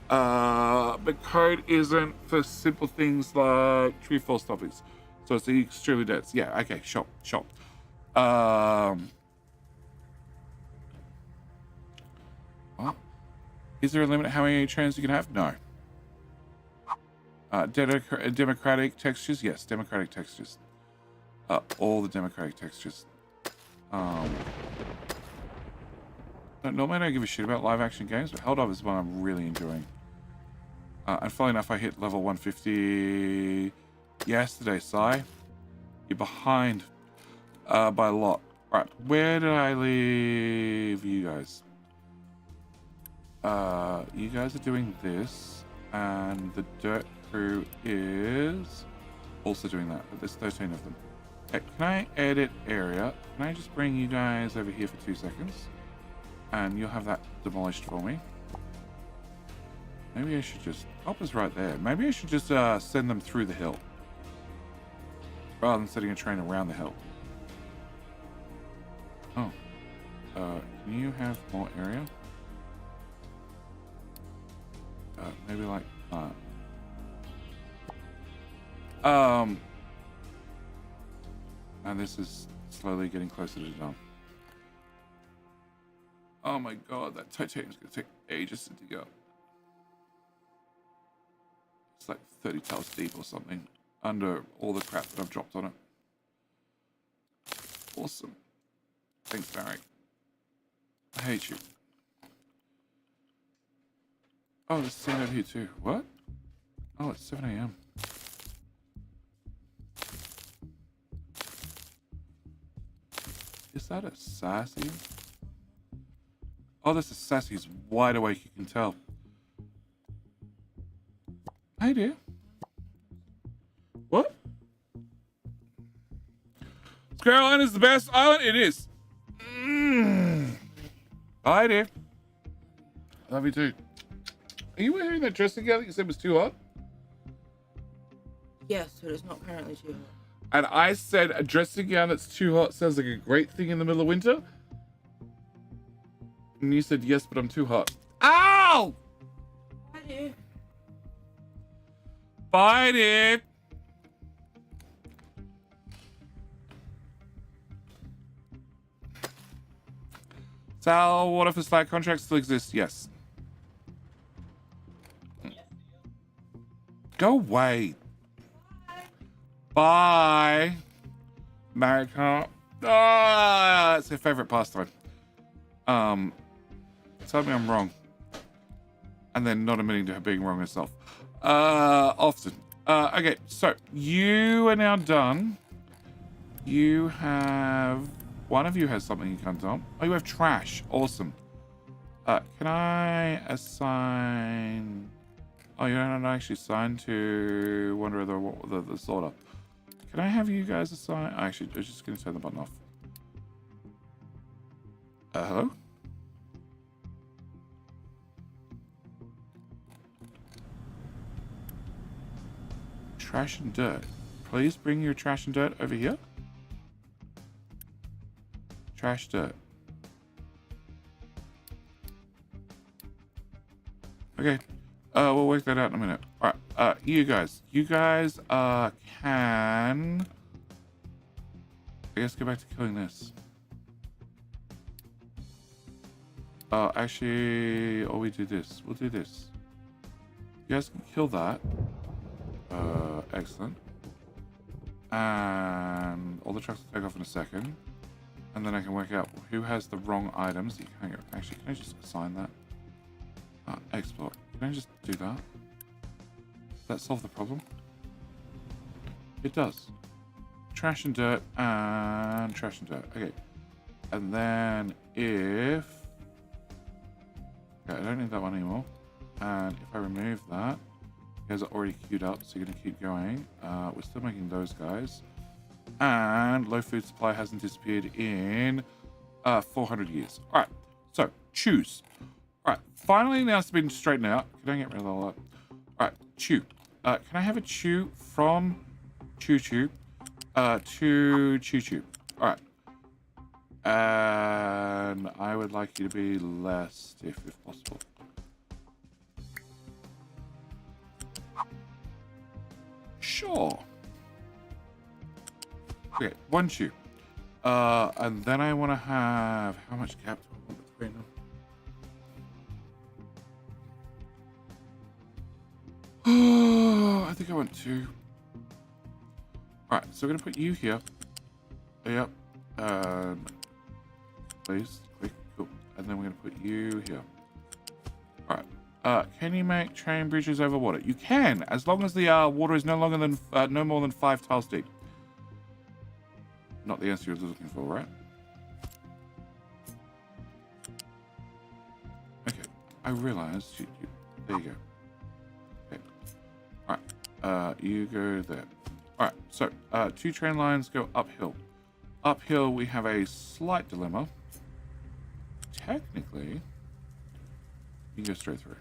But code isn't for simple things like tree fall stoppings. So it's extremely dense. Yeah, okay, sure. What? Is there a limit how many trains you can have? No. Democratic textures, yes, democratic textures. All the democratic textures. Normally I don't give a shit about live action games, but Held Up is one I'm really enjoying. And funnily enough, I hit level 150 yesterday, Si. You're behind by a lot. Right, where did I leave you guys? You guys are doing this, and the dirt crew is also doing that, but there's 13 of them. Okay, can I edit area? Can I just bring you guys over here for 2 seconds? And you'll have that demolished for me. Maybe I should just... Hopper's right there. Maybe I should just send them through the hill, rather than setting a train around the hill. Oh. Can you have more area? Maybe like that. And this is slowly getting closer to done. Oh my god, that titanium's gonna take ages to dig up. It's like 30 tiles deep or something, under all the crap that I've dropped on it. Awesome. Thanks, Barry. I hate you. Oh, there's sand over here too. What? Oh, it's 7 a.m. Is that a sassy? Oh, that's a sassy. He's wide awake, you can tell. Hey, dear. What? Square Island is the best island? It is. Hi, dear. Love you too. Are you wearing that dress together that you said was too hot? Yes, but it's not currently too hot. And I said a dressing gown that's too hot sounds like a great thing in the middle of winter? And you said, yes, but I'm too hot. Ow! Hi, dear. Bye, dear. Sal, what if his flag contract still exists? Yes. Go away. Bye. America. Ah, that's her favorite pastime. Tell me I'm wrong. And then not admitting to her being wrong herself. Often. Okay, so you are now done. You have... One of you has something you can dump. Oh, you have trash. Awesome. Can I assign... Oh, you're not actually assigned to Wonder of the Sorter. Can I have you guys assign... Actually, I'm just going to turn the button off. Hello? Trash and dirt. Please bring your trash and dirt over here. Trash dirt. Okay. We'll work that out in a minute. All right. You guys can... I guess go back to killing this. Actually, or we do this. We'll do this. You guys can kill that. Excellent. And all the trucks will take off in a second. And then I can work out who has the wrong items. Actually, can I just assign that? Export. Can I just do that? Does that solve the problem? It does. Trash and dirt and trash and dirt. Okay. And then if... Okay, I don't need that one anymore. And if I remove that, you guys are already queued up, so you're going to keep going. We're still making those guys. And low food supply hasn't disappeared in 400 years. All right, so choose. All right, finally now it's been straightened out. Can I get rid of all that? All right, chew. Can I have a chew from Choo Choo to Choo Choo? All right. And I would like you to be less stiff if possible. Sure. Okay, one chew. And then I want to have... How much gap do I want between them? think I want 2. All right, so we're gonna put you here. Yep. Please, quick, cool. And then we're gonna put you here. All right. Can you make train bridges over water? You can, as long as the water is no longer than no more than 5 tiles deep. Not the answer you're looking for, right? Okay. I realized you there you go. Okay. All right. You go there. All right. So 2 train lines go uphill. Uphill, we have a slight dilemma. Technically, you go straight through.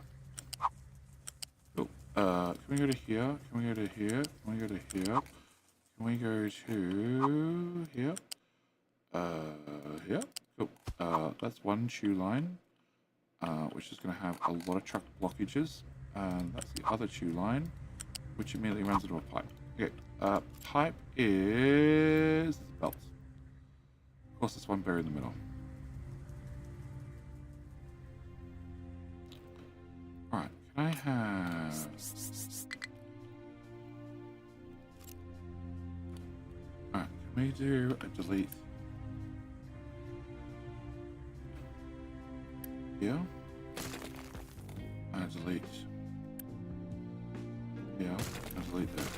Cool. Can we go to here? Can we go to here? Can we go to here? Can we go to here? Here? Cool. That's one shoe line, which is going to have a lot of truck blockages. And that's the other shoe line, which immediately runs into a pipe. Okay. Pipe is belt. Of course, there's one buried in the middle. Alright, can I have... Alright, can we do a delete? Here? And a delete. Here, and a delete there.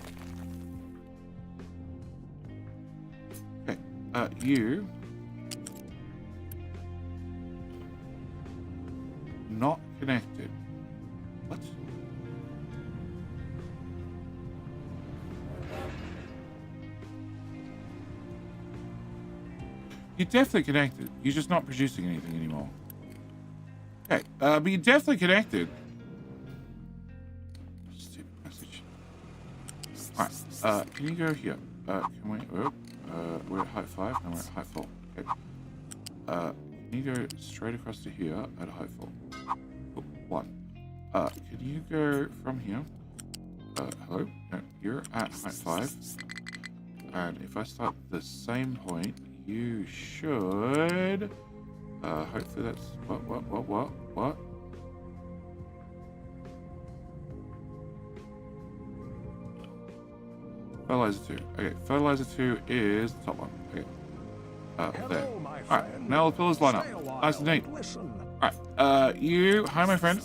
Okay, you... Not connected. What? You're definitely connected. You're just not producing anything anymore. Okay, but you're definitely connected. Stupid message. Alright, can you go here? Can we... we're at height 5, and we're at height 4. Okay. Can you go straight across to here at height 4? Cool. 1. Can you go from here? Hello? No, you're at height 5. And if I start the same point, you should... hopefully that's... What? Fertilizer 2. Okay, fertilizer 2 is the top one. Okay. There. Alright, now the pillars line up. Nice and neat. Alright, you... Hi, my friend.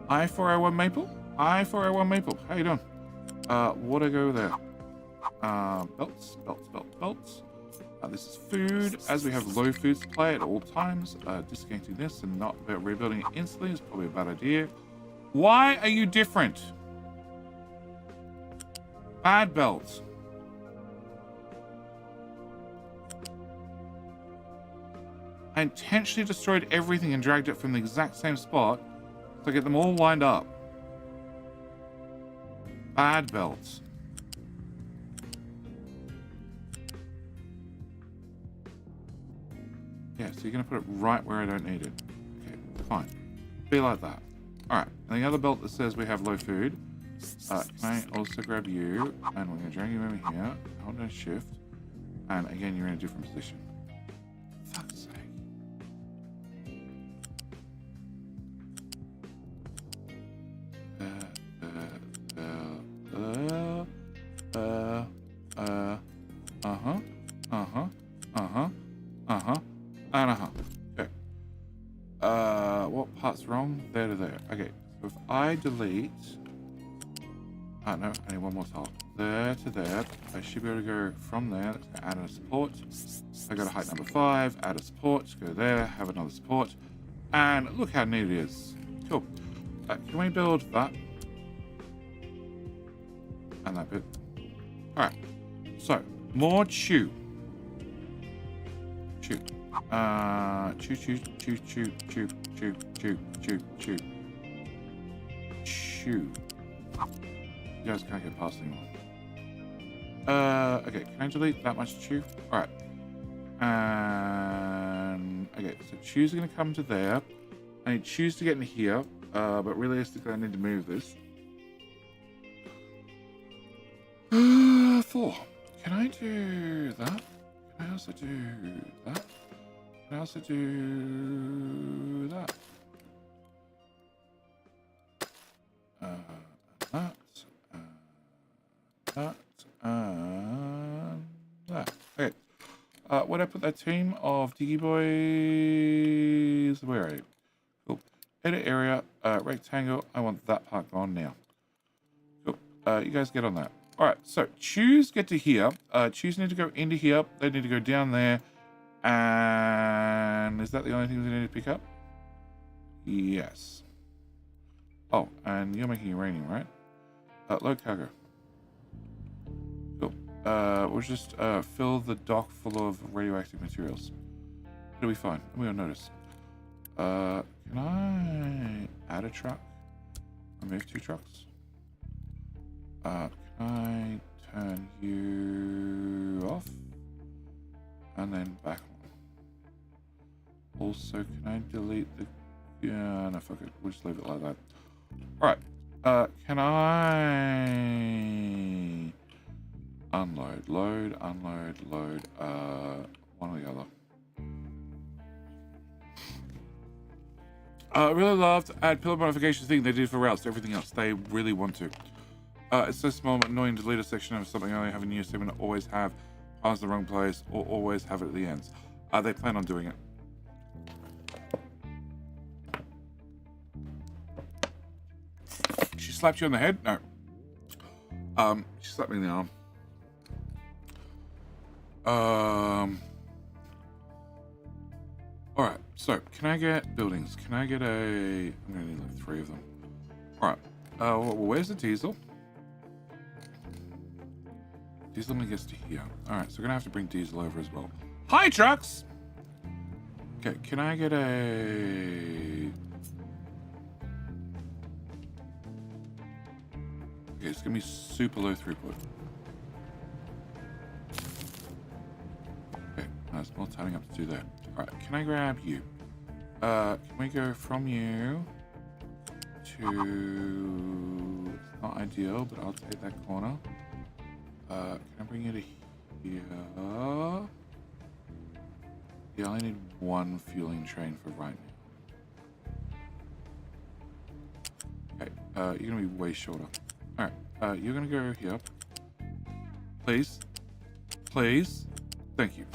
I-401 Maple? I-401 Maple. How you doing? Water go there. Belts. This is food. As we have low food supply at all times, disconnecting this and not rebuilding it instantly is probably a bad idea. Why are you different? Bad belts. I intentionally destroyed everything and dragged it from the exact same spot to get them all lined up. Bad belts. Yeah, so you're going to put it right where I don't need it. Okay, fine. Be like that. Alright, and the other belt that says we have low food. Can I also grab you? And we're going to drag you over here. Hold down shift. And again, you're in a different position. Fuck's sake. Okay. What part's wrong? There to there. Okay, so if I delete... Oh, no, I need one more tile. There to there. I should be able to go from there. Let's add a support. I go to height number 5, add a support, go there, have another support. And look how neat it is. Cool. Can we build that? And that bit. Alright. So, more chew. Chew. Chew. You guys can't get past anymore. Okay, can I delete that much chew? Alright. And okay, so chew's gonna come to there. I need chews to get in here, but realistically I need to move this. 4. Can I do that? Can I also do that? Can I also do that? put that team of Tiki Boys? Where are you? Cool. Edit area, rectangle. I want that part gone now. Cool. You guys get on that. All right, so choose get to here. Choose need to go into here. They need to go down there. And is that the only thing we need to pick up? Yes. Oh, and you're making uranium, right? Load cargo. Cool. We'll just fill the dock full of radioactive materials. It'll be fine. We won't notice. Can I add a truck? Remove 2 trucks? Can I turn you off? And then back on. Also, can I delete the... Yeah, no, fuck it. We'll just leave it like that. Alright. Can I... Unload, load, unload, load. One or the other. I really love to add pillar modification thing they did for routes to everything else. They really want to. It's so small but annoying to delete a section of something I only have a new statement, always have piles in the wrong place, or always have it at the ends. They plan on doing it. She slapped you on the head? No. She slapped me in the arm. Alright, so can I get buildings? Can I get a... I'm gonna need like 3 of them. Alright, well, where's the diesel? Diesel only gets to here. Alright, so we're gonna have to bring diesel over as well. Hi, trucks! Okay, can I get a... Okay, it's gonna be super low throughput. Okay, there's more timing up to do that. Alright, can I grab you? Can we go from you to... It's not ideal, but I'll take that corner. Can I bring you to here? Yeah, I only need 1 fueling train for right now. Okay, you're gonna be way shorter. Alright, you're gonna go here. Please. Please. Thank you.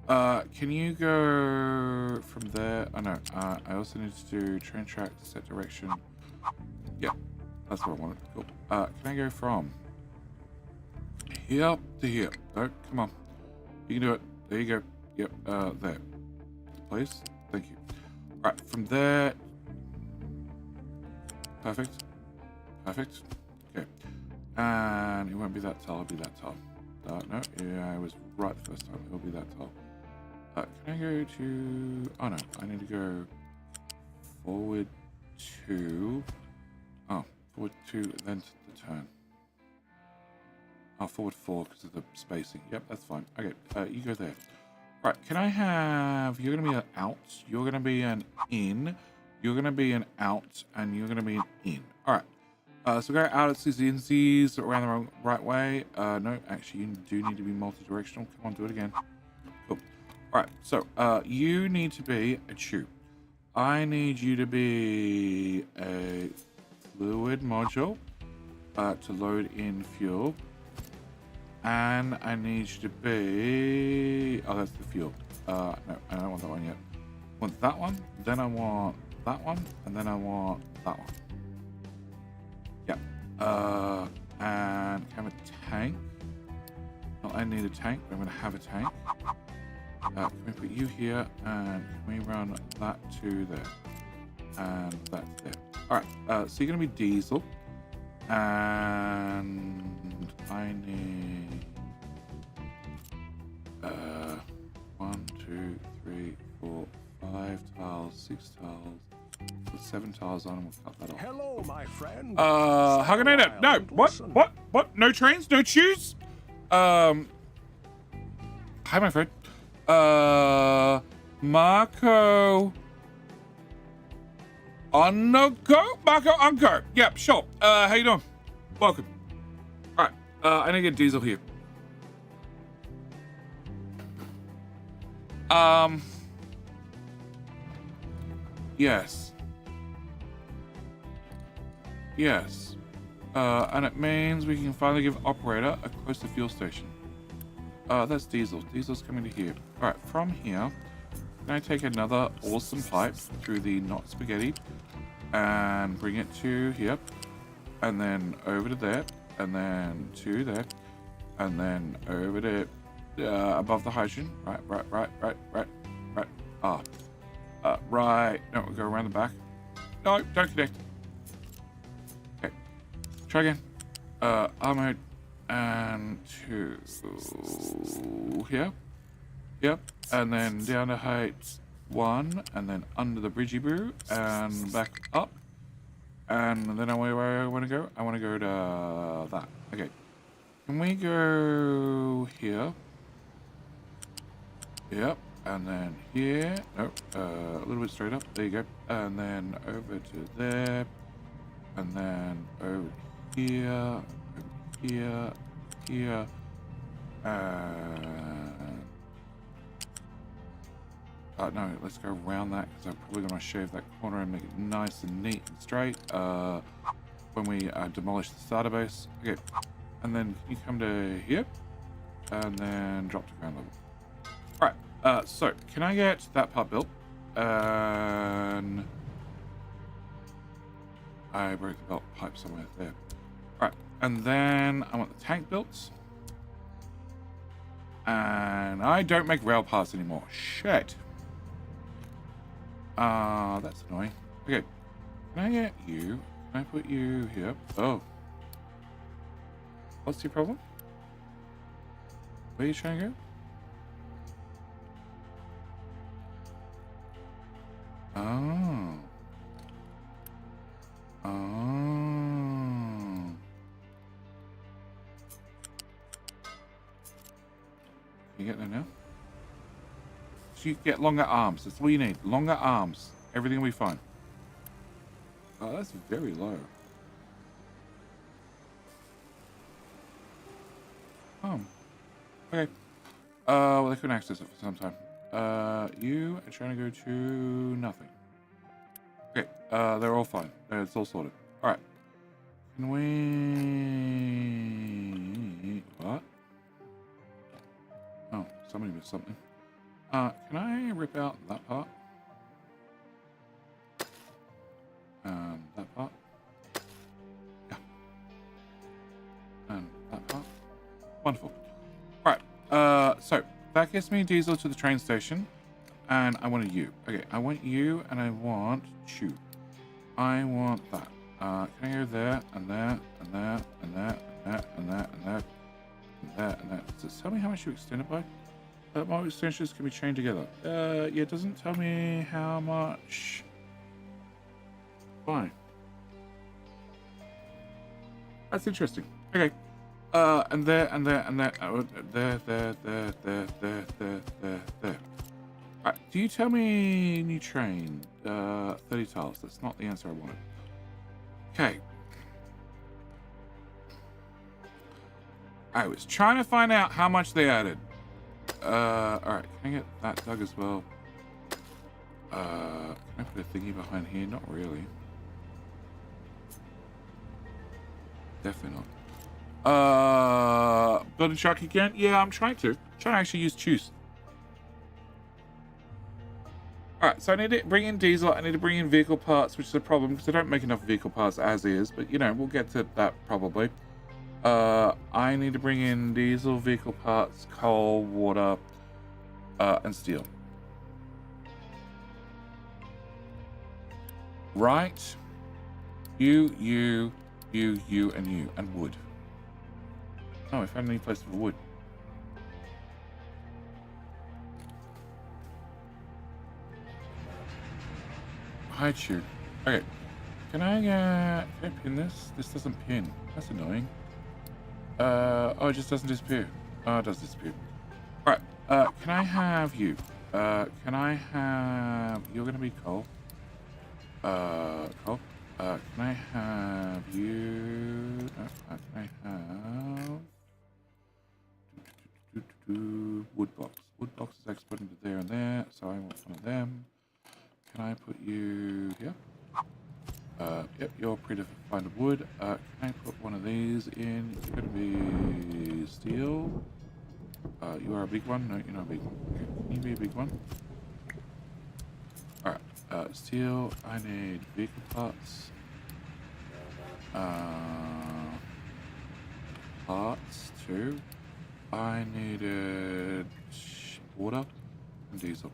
Can you go from there? Oh no, I also need to do train track, set direction. Yeah, that's what I wanted. Cool. Can I go from here to here? Oh, come on. You can do it. There you go. Yep, there. Please. Thank you. Alright, from there. Perfect. Perfect. Okay. And it won't be that tall, it'll be that tall. No, yeah, I was right the first time. It'll be that tall. Can I go to... Oh no, I need to go forward 2. Oh, forward 2, then to the turn. Oh, forward 4 because of the spacing. Yep, that's fine. Okay, you go there. Right, can I have... You're going to be an out. You're going to be an in. You're going to be an out. And you're going to be an in. Alright. So go out at C's and C's around the right way. No, actually, you do need to be multi-directional. Come on, do it again. Cool. Alright, so you need to be a tube. I need you to be a fluid module to load in fuel. And I need you to be... Oh, that's the fuel. No, I don't want that one yet. I want that one, then I want that one, and then I want that one. Yeah. And have a tank. Well, I need a tank, but I'm going to have a tank. Can we put you here, and can we run that to there? And that's there. Alright, so you're going to be diesel. And I need 1, 2, 3, 4, 5 tiles, 6 tiles, put 7 tiles on, and we'll cut that off. Hello, my friend. How can I do? No, what? No trains, no shoes? Hi, my friend. Marco. Marco Unco. Yep, sure. How you doing? Welcome. Alright, I need to get diesel here. Yes. Yes. And it means we can finally give operator a closer fuel station. That's Diesel. Diesel's coming to here. All right, from here, can I take another awesome pipe through the not spaghetti and bring it to here, and then over to there, and then to there, and then over to above the hydrogen. Right. Right. No, we'll go around the back. No, don't connect. Okay. Try again. Armor and to here. Yep. And then down to height 1, and then under the bridgey brew, and back up. And then where I want to go? I want to go to that. Okay. Can we go here? Yep. And then here. Nope. A little bit straight up. There you go. And then over to there. And then over here. Over here. And... no, let's go around that, because I'm probably going to shave that corner and make it nice and neat and straight when we demolish the starter base. Okay. And then you come to here. And then drop to ground level. Alright, so can I get that part built? And I broke the belt pipe somewhere there. Alright, and then I want the tank built. And I don't make rail parts anymore. Shit. That's annoying. Okay, can I get you? Can I put you here? Oh. What's your problem? Where are you trying to go? Oh. Oh. Can you get there now? So you get longer arms. That's all you need. Longer arms. Everything will be fine. Oh, that's very low. Oh. Okay. Well, they couldn't access it for some time. You are trying to go to nothing. Okay, they're all fine. It's all sorted. Alright. Can we... What? Oh, somebody missed something. Can I rip out that part? That part? Yeah. And that part? Wonderful. Alright, so that gets me Diesel to the train station, and I want you. Okay, I want you, and I want you. I want that. Can I go there, and there, and there, and there, and there, and there, and there, and there, and there. Does it tell me how much you extend it by? My extensions can be chained together. Yeah, it doesn't tell me how much. Fine. That's interesting. Okay. And there, and there, and there. There. Alright, do you tell me new train? 30 tiles. That's not the answer I wanted. Okay. I was trying to find out how much they added. Alright, can I get that dug as well? Can I put a thingy behind here? Not really. Definitely not. Build a truck again? Yeah, I'm trying to. Actually use choose. Alright, so I need to bring in diesel. I need to bring in vehicle parts, which is a problem because I don't make enough vehicle parts as is. But, you know, we'll get to that probably. I need to bring in diesel, vehicle parts, coal, water, and steel. Right. You, and wood. Oh, I found a new place for wood. Hide you. Okay. Can I pin this? This doesn't pin. That's annoying. Oh, it just doesn't disappear. Oh, it does disappear. Alright, can I have you? Can I have... You're gonna be coal. Coal. Can I have you? No, can I have... Wood blocks. Wood blocks is exporting to there and there, so I want one of them. Can I put you here? Yep, you're pretty fine of wood. Can I put one of these in? It's going to be steel. You are a big one? No, you're not a big one. Okay. Can you be a big one? Alright. Steel. I need vehicle parts. Parts too. I needed water and diesel.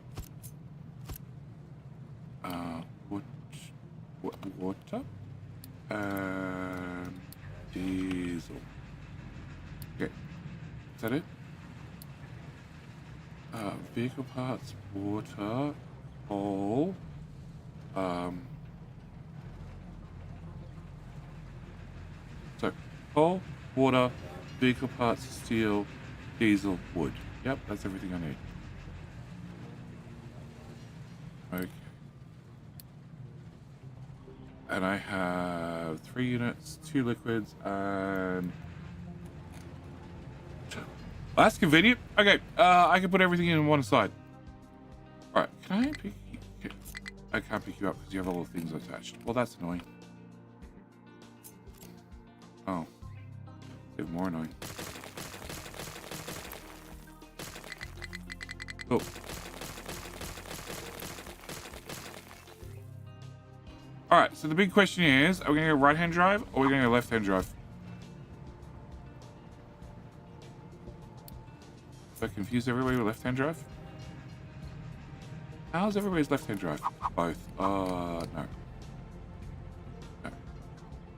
Water and diesel. Okay, is that it? Vehicle parts, water, coal. So coal, water, vehicle parts, steel, diesel, wood. Yep, that's everything I need. Okay. And I have 3 units, 2 liquids, and... Well, that's convenient. Okay, I can put everything in one side. Alright, can I pick you? Okay. I can't pick you up because you have all the things attached. Well, that's annoying. Oh. Even more annoying. Oh. Alright, so the big question is, are we going to go right-hand drive or are we going to go left-hand drive? So I confuse everybody with left-hand drive? How's everybody's left-hand drive? Both. No.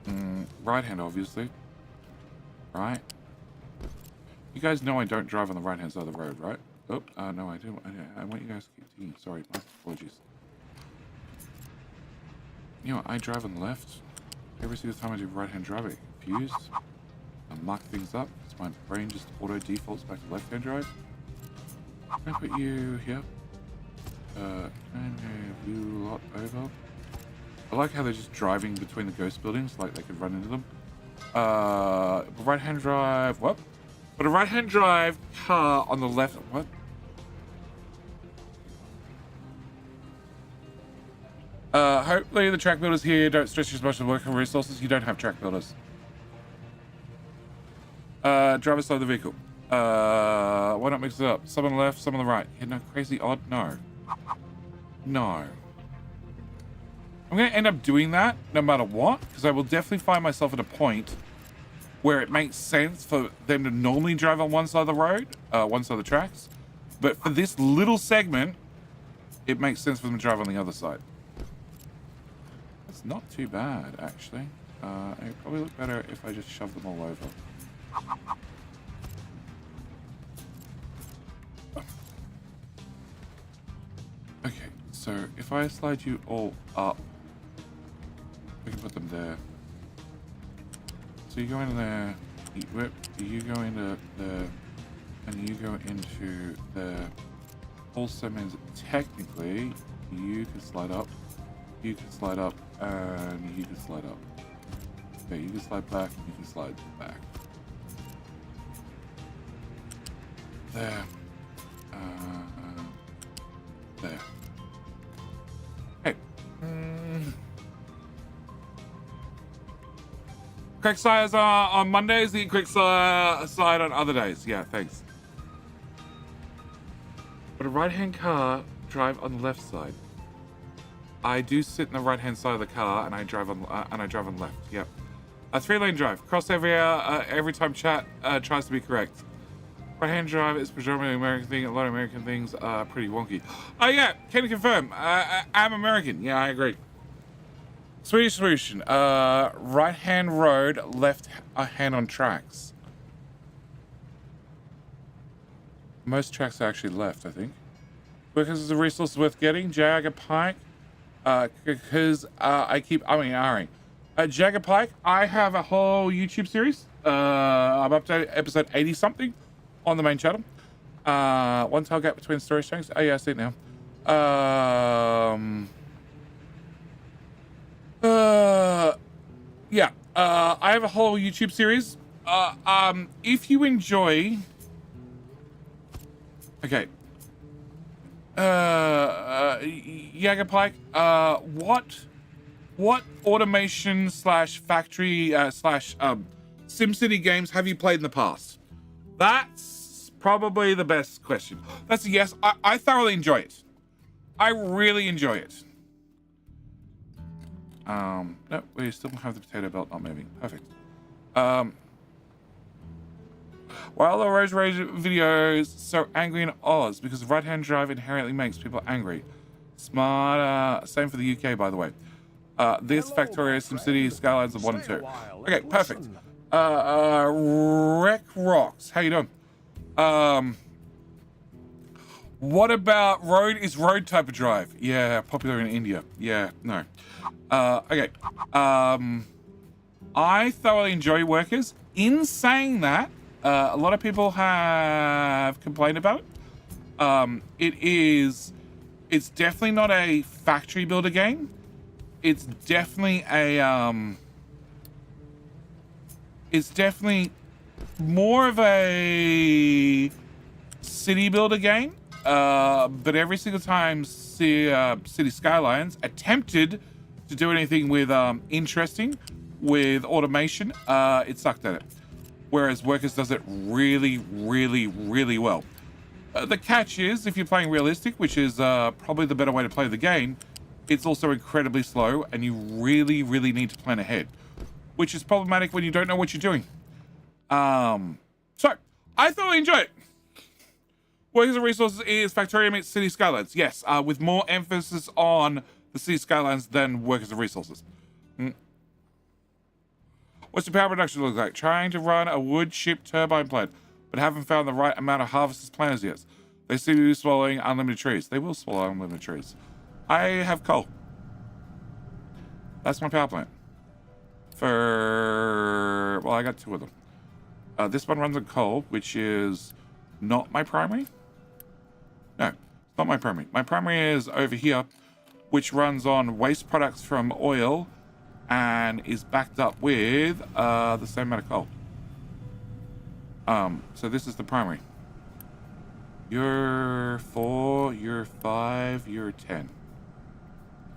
No. Right-hand, obviously. Right. You guys know I don't drive on the right-hand side of the road, right? Oh, no, I do. I want you guys to keep thinking. Sorry, my apologies. You know, I drive on the left. Every single time I do right-hand drive, I get confused. I muck things up because my brain just auto-defaults back to left-hand drive. Can I put you here? Can I move you lot over? I like how they're just driving between the ghost buildings, like they could run into them. Right-hand drive, what? But a right-hand drive car on the left, what? Hopefully the track builders here don't stretch as much of the working resources. You don't have track builders. Driver side of the vehicle. Why not mix it up? Some on the left, some on the right. Yeah, no, crazy odd? No. No. I'm going to end up doing that no matter what, because I will definitely find myself at a point where it makes sense for them to normally drive on one side of the road, one side of the tracks. But for this little segment, it makes sense for them to drive on the other side. It's not too bad, actually. It would probably look better if I just shove them all over. Okay, so if I slide you all up, we can put them there. So you go in there, you go into there, and you go into there. Also means technically you can slide up, you can slide up, and you can slide up. Okay, you can slide back, and you can slide back. There. There. Hey. Quick sires on Mondays, the quick side on other days. Yeah, thanks. But a right-hand car drive on the left side. I do sit in the right-hand side of the car, and I drive on left. Yep. A 3-lane drive. Cross every time chat tries to be correct. Right-hand drive is predominantly an American thing. A lot of American things are pretty wonky. Oh yeah, can confirm. I'm American. Yeah, I agree. Swedish solution. Right-hand road, left hand on tracks. Most tracks are actually left, I think. Because it's a resource worth getting. Jagger Pike. Because I keep umming. Jagger Pike, I have a whole YouTube series. I'm up to episode 80 something on the main channel. One tile gap between story strings. Oh yeah, I see it now. Yeah. I have a whole YouTube series. If you enjoy, okay. Jaggerpike, what automation slash factory slash SimCity games have you played in the past? That's probably the best question. That's a yes. I thoroughly enjoy it. I really enjoy it. No, we still have the potato belt not moving. Perfect. While the Rose Rage videos so angry in Oz because right-hand drive inherently makes people angry. Smart. Same for the UK, by the way. This Hello, Factorio, my SimCity, friend. Skylines of 1 and Stay a 2. while Okay, and perfect. listen. Wreck Rocks. How you doing? What about road is road type of drive? Yeah, popular in India. Yeah, no. Okay. I thoroughly enjoy Workers. In saying that, a lot of people have complained about it. It's definitely not a factory builder game. It's definitely more of a city builder game. But every single time City Skylines attempted to do anything with interesting with automation, it sucked at it. Whereas Workers does it really, really, really well. The catch is, if you're playing realistic, which is probably the better way to play the game, it's also incredibly slow, and you really, really need to plan ahead, which is problematic when you don't know what you're doing. So, I thoroughly enjoy it. Workers and Resources is Factorio meets City Skylines. Yes, with more emphasis on the City Skylines than Workers and Resources. What's the power production look like? Trying to run a wood chip turbine plant, but haven't found the right amount of harvesters planters yet. They seem to be swallowing unlimited trees. They will swallow unlimited trees. I have coal. That's my power plant. Well, I got 2 of them. This one runs on coal, which is not my primary. No, it's not my primary. My primary is over here, which runs on waste products from oil and is backed up with the same amount of coal. So this is the primary. You're 4, you're 5, you're 10.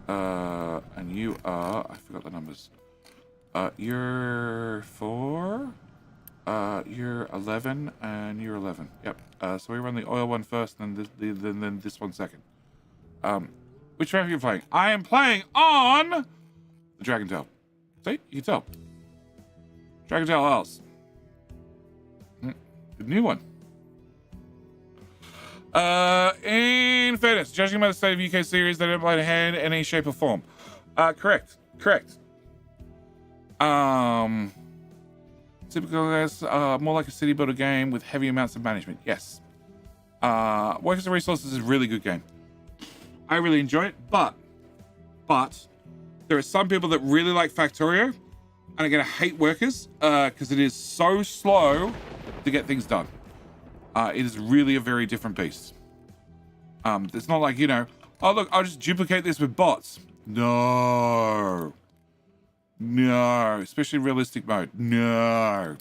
And you are, I forgot the numbers. You're 4, you're 11, and you're 11. Yep. So we run the oil one first, and then this one second. Which one are you playing? I am playing on the Dragon Tail. See, you can tell. Dragon Tail Isles. The new one. In fairness, judging by the state of UK series, they don't play a hand in any shape or form. Correct. Typical, more like a city builder game with heavy amounts of management. Yes. Workers and Resources is a really good game. I really enjoy it, but there are some people that really like Factorio and are going to hate Workers because it is so slow to get things done. It is really a very different beast. It's not like, oh, look, I'll just duplicate this with bots. No, especially in realistic mode. No.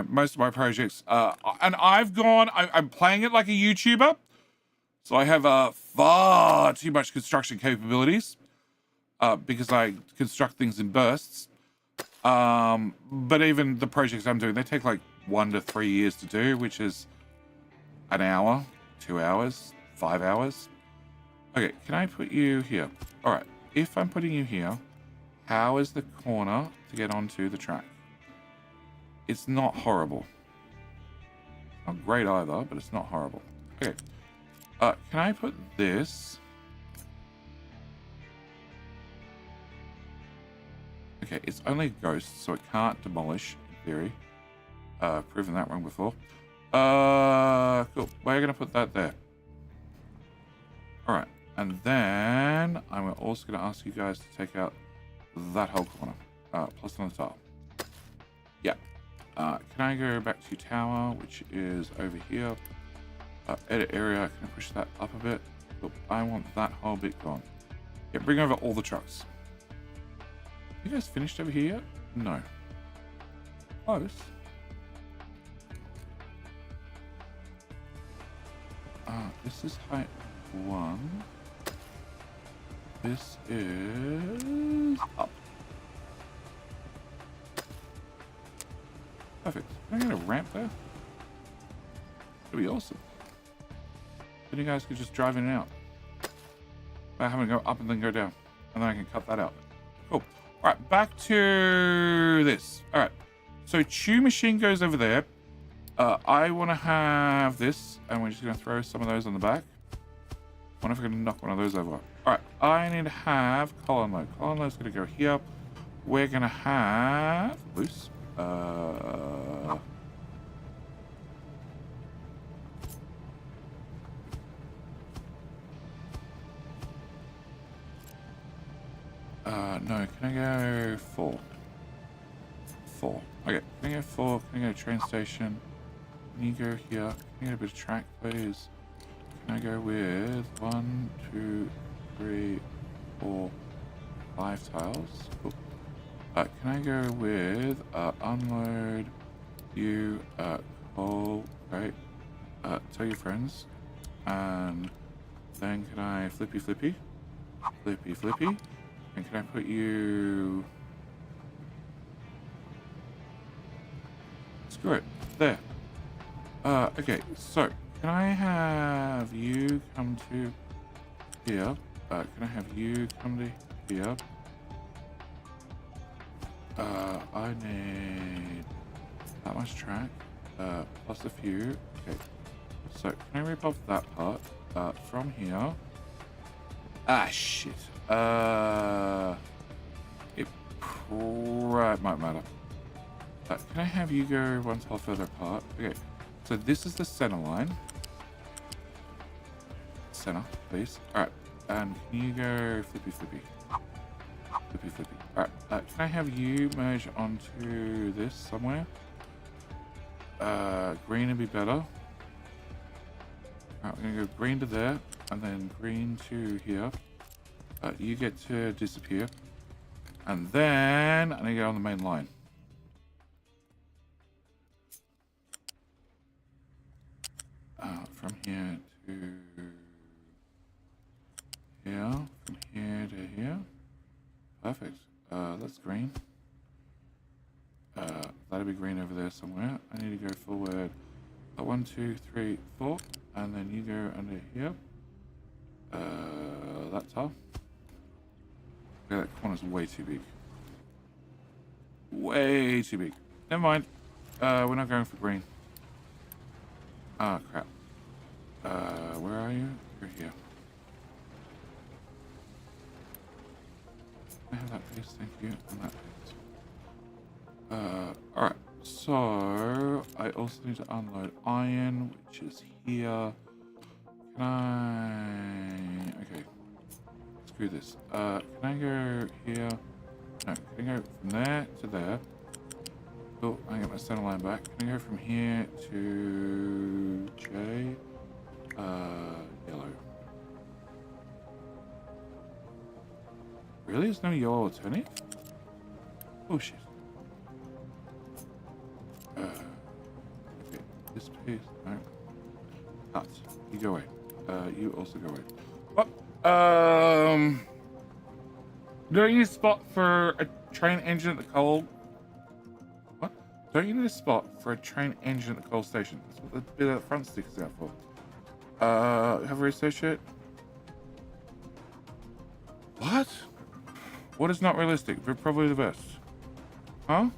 Most of my projects, and I'm playing it like a YouTuber. So I have far too much construction capabilities because I construct things in bursts. But even the projects I'm doing, they take like 1 to 3 years to do, which is an hour, 2 hours, 5 hours. Okay, can I put you here? All right, if I'm putting you here, how is the corner to get onto the track? It's not horrible. Not great either, but it's not horrible. Okay. Can I put this? Okay, it's only a ghost, so it can't demolish, in theory. Proven that wrong before. Cool. We're going to put that there. Alright, and then I'm also going to ask you guys to take out that whole corner. Plus on the top. Yeah. Can I go back to tower, which is over here? Edit area, can I push that up a bit? Look, I want that whole bit gone. Yeah, bring over all the trucks. You guys finished over here yet? No. Close. This is height 1. This is up. Perfect. Can I get a ramp there? That'd be awesome. Then you guys could just drive in and out. By having to go up and then go down. And then I can cut that out. Cool. Alright, back to this. Alright. So Chew Machine goes over there. I want to have this. And we're just going to throw some of those on the back. I wonder if we're going to knock one of those over. Alright, I need to have Colin Low. Colin Low's going to go here. We're going to have... Loose. No, can I go 4? 4. Okay, can I go 4? Can I go train station? Can you go here? Can I get a bit of track, please? Can I go with 1, 2, 3, 4, 5 tiles? Cool. Can I go with unload you coal, right? Tell your friends. And then can I flippy? And can I put you... Screw it. There. Okay, so can I have you come to here? Can I have you come to here? I need that much track, plus a few. Okay, so can I rip off that part from here? Ah, shit. It might matter. Can I have you go one tile further apart? Okay, so this is the center line. Center, please. Alright, and can you go flippy? Alright, can I have you merge onto this somewhere? Green would be better. Alright, we're gonna go green to there, and then green to here. You get to disappear. And then I need to go on the main line. From here to here. From here to here. Perfect. That's green. That'll be green over there somewhere. I need to go forward. 1, 2, 3, 4. And then you go under here. That tile. Okay, that corner's way too big. Way too big. Never mind. We're not going for green. Ah, crap. Where are you? You're here. I have that piece, thank you, and that piece. Alright. So, I also need to unload iron, which is here. Can I... Okay. Screw this. Can I go here? No, can I go from there to there? Oh, I get my center line back. Can I go from here to J? Yellow. Really? There's no yellow alternative? Oh shit. Okay, this piece. No. Nuts. You go away. You also go away. What? Don't you need a spot for a train engine at the coal? What? Don't you need a spot for a train engine at the coal station? That's what the bit of the front stick is out for. Have a associate? What? What is not realistic, but probably the best? Huh?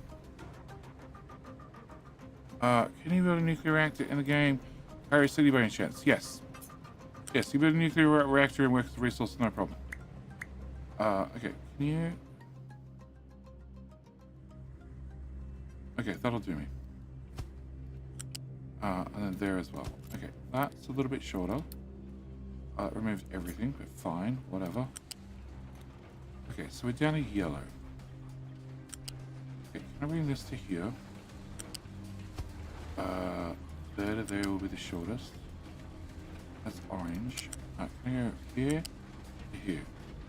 Can you build a nuclear reactor in the game? Paris City by any chance? Yes. Yes, you build a nuclear reactor and work with the resource, no problem. Okay, can you... Okay, that'll do me. And then there as well. Okay, that's a little bit shorter. Removed everything, but fine, whatever. Okay, so we're down to yellow. Okay, can I bring this to here? There to there will be the shortest. That's orange. Can I go here to here?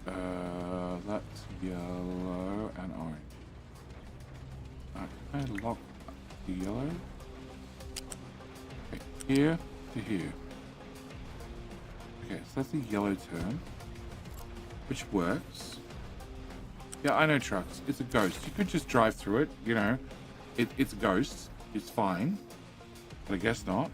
That's yellow and orange. Can I lock the yellow? Okay, here to here. Okay, so that's the yellow turn, which works. Yeah, I know trucks. It's a ghost. You could just drive through it, you know. It's a ghost. is fine, but I guess not.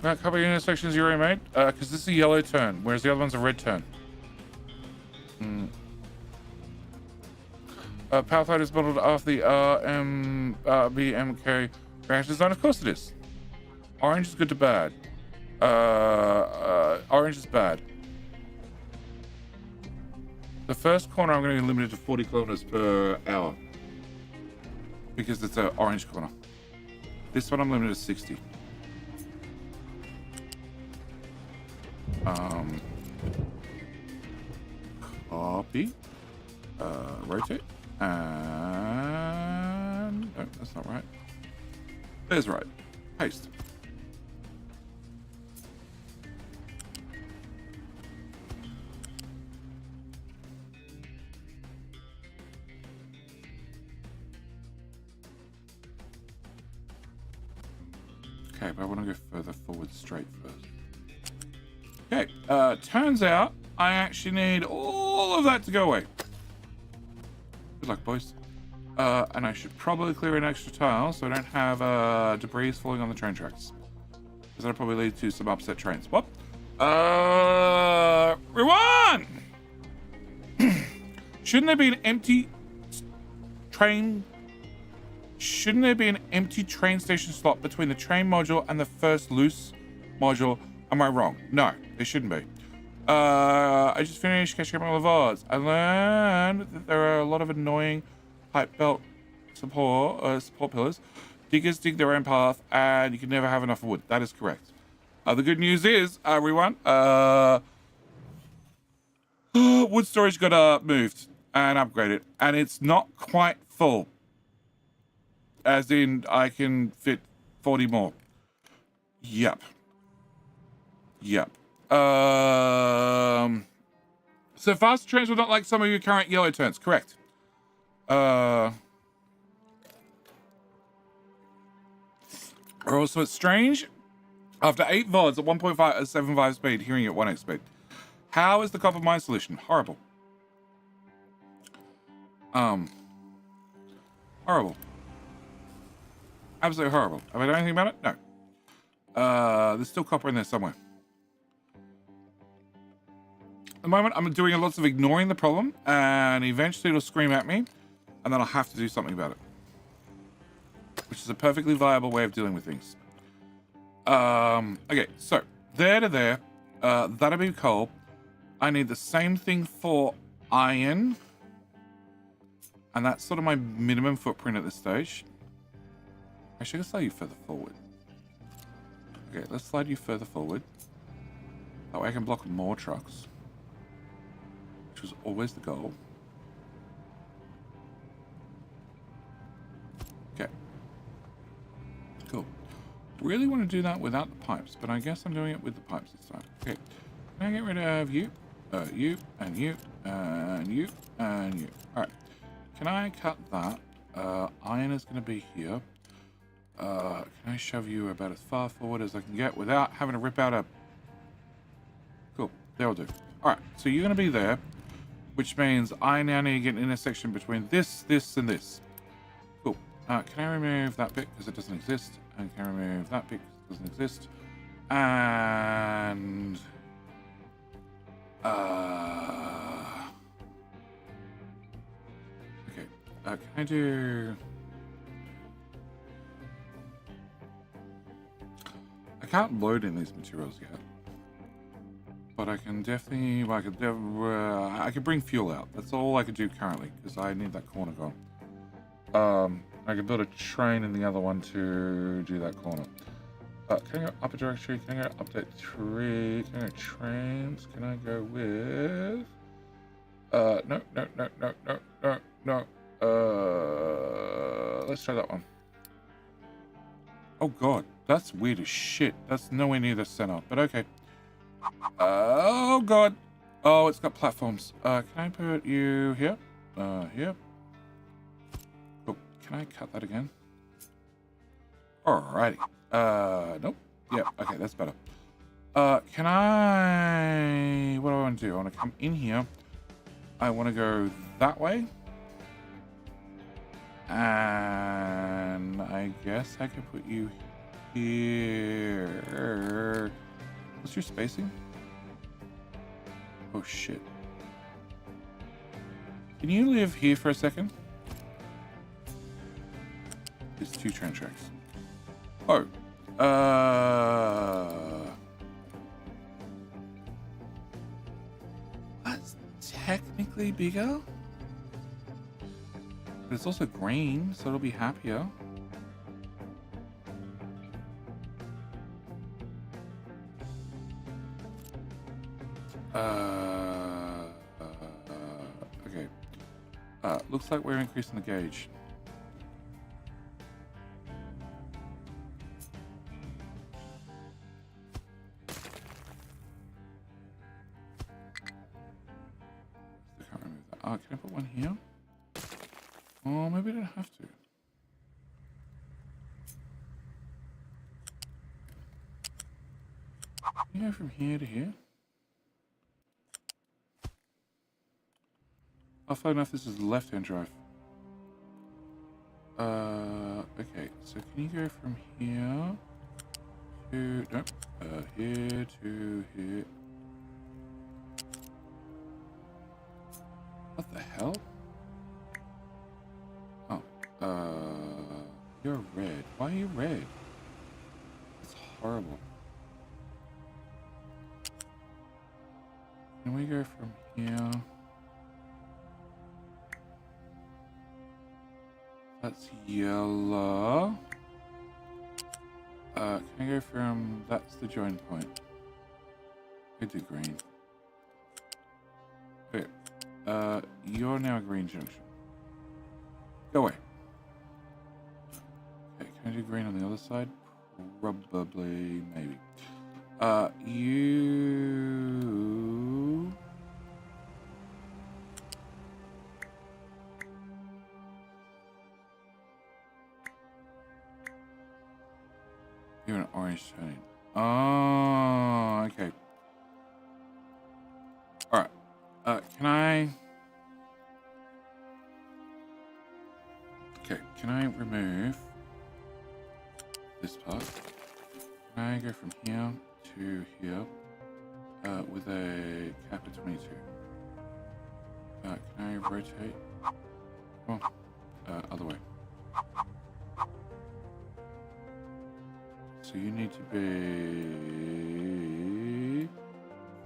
A couple of intersections you already made? Because this is a yellow turn, whereas the other one's a red turn. Pathlight is modeled after the BMK reaction design. Of course it is. Orange is good to bad. Orange is bad. The first corner I'm going to be limited to 40 kilometers per hour because it's an orange corner. This one I'm limited to 60. Copy. Rotate. And no, that's not right. There's right. Paste. Okay, but I want to go further forward straight first. Okay, turns out I actually need all of that to go away. Good luck, boys. And I should probably clear an extra tile so I don't have debris falling on the train tracks. Because that'll probably lead to some upset trains. What? Rewind! Shouldn't there be an empty train? Shouldn't there be an empty train station slot between the train module and the first loose module? Am I wrong? No, there shouldn't be. I just finished catching up on all the VODs. I learned that there are a lot of annoying pipe belt support pillars. Diggers dig their own path, and you can never have enough wood. That is correct. The good news is, everyone, wood storage got moved and upgraded, and it's not quite full. As in, I can fit 40 more. Yep. So faster trains will not like some of your current yellow turns. Correct. Also, it's strange. After 8 VODs at 1.75 speed, hearing it at 1x speed. How is the copper mine solution? Horrible. Horrible. Absolutely horrible. Have I done anything about it? No. There's still copper in there somewhere. At the moment, I'm doing lots of ignoring the problem, and eventually it'll scream at me, and then I'll have to do something about it. Which is a perfectly viable way of dealing with things. Okay, so, there to there, that'll be coal. I need the same thing for iron, and that's sort of my minimum footprint at this stage. Actually, let's slide you further forward. Okay, let's slide you further forward. That way I can block more trucks. Which was always the goal. Okay. Cool. Really want to do that without the pipes, but I guess I'm doing it with the pipes this time. Okay. Can I get rid of you? You, and you, and you, and you. Alright. Can I cut that? Iron is going to be here. Can I shove you about as far forward as I can get without having to rip out a... Cool. That'll do. Alright, so you're going to be there, which means I now need to get an intersection between this, this, and this. Cool. Can I remove that bit because it doesn't exist? And can I remove that bit because it doesn't exist? And... Okay. Can I do... I can't load in these materials yet, but I can definitely, I could bring fuel out. That's all I could do currently, because I need that corner gone. I could build a train in the other one to do that corner. Can I go upper directory? Can I go update 3? Can I go trains? Can I go with... No. Let's try that one. Oh god, that's weird as shit. That's nowhere near the center, but okay. Oh god. Oh, it's got platforms. Can I put you here? Here. Oh, can I cut that again? Alrighty. Nope. Yeah, okay, that's better. Can I... What do I want to do? I want to come in here. I want to go that way. And I guess I could put you here. What's your spacing? Oh, shit. Can you live here for a second? It's 2 train tracks. Oh. That's technically bigger. But it's also green, so it'll be happier. Okay. Looks like we're increasing the gauge. I can't remove that. Can I put one here? Oh, maybe I don't have to. Can you go from here to here? I'll find out if this is the left-hand drive. Okay, so can you go from here to, nope, here to here. What the hell? Oh, you're red. Why are you red? It's horrible. Can we go from here? That's yellow. Can I go from, that's the join point. I do green. Okay. You're now a green junction. Go away. Okay, can I do green on the other side? Probably, maybe. You... You're an orange turning. Oh, okay. All right. Can I... Okay, can I remove this part? Can I go from here to here with a cap of 22? Can I rotate? Come on. Other way. So you need to be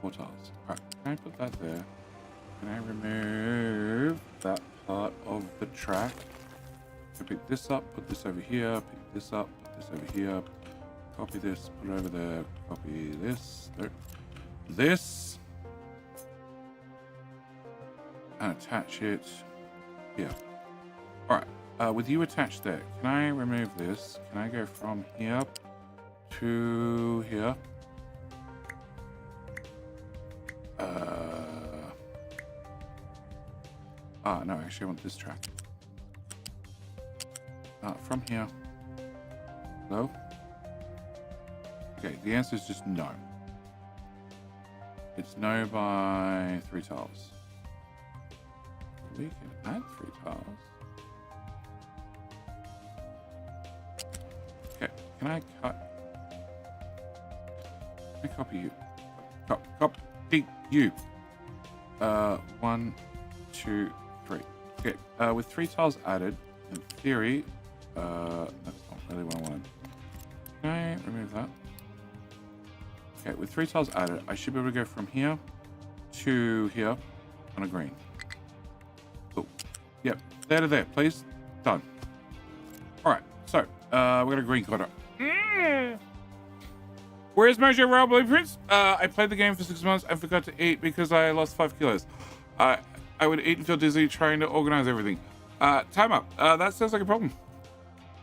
4 tiles. Alright, can I put that there? Can I remove that part of the track? So pick this up, put this over here, pick this up, put this over here, copy this, put it over there, copy this, there, this, and attach it here. Alright, with you attached there, can I remove this? Can I go from here to here? No, actually I want this track. From here. No? Okay, the answer is just no. It's no by 3 tiles. We can add 3 tiles. Okay, can I cut? Can I copy you? Copy you. 1, 2, 3. Okay, with 3 tiles added, in theory, that's not really what I wanted. Can I remove that? Okay, with 3 tiles added, I should be able to go from here to here on a green. Cool. Yep, there to there, please. Done. Alright, so, we got a green corner. Where's Mojo Rail Blueprints? I played the game for 6 months and forgot to eat because I lost 5 kilos. I would eat and feel dizzy trying to organize everything. Time up. That sounds like a problem.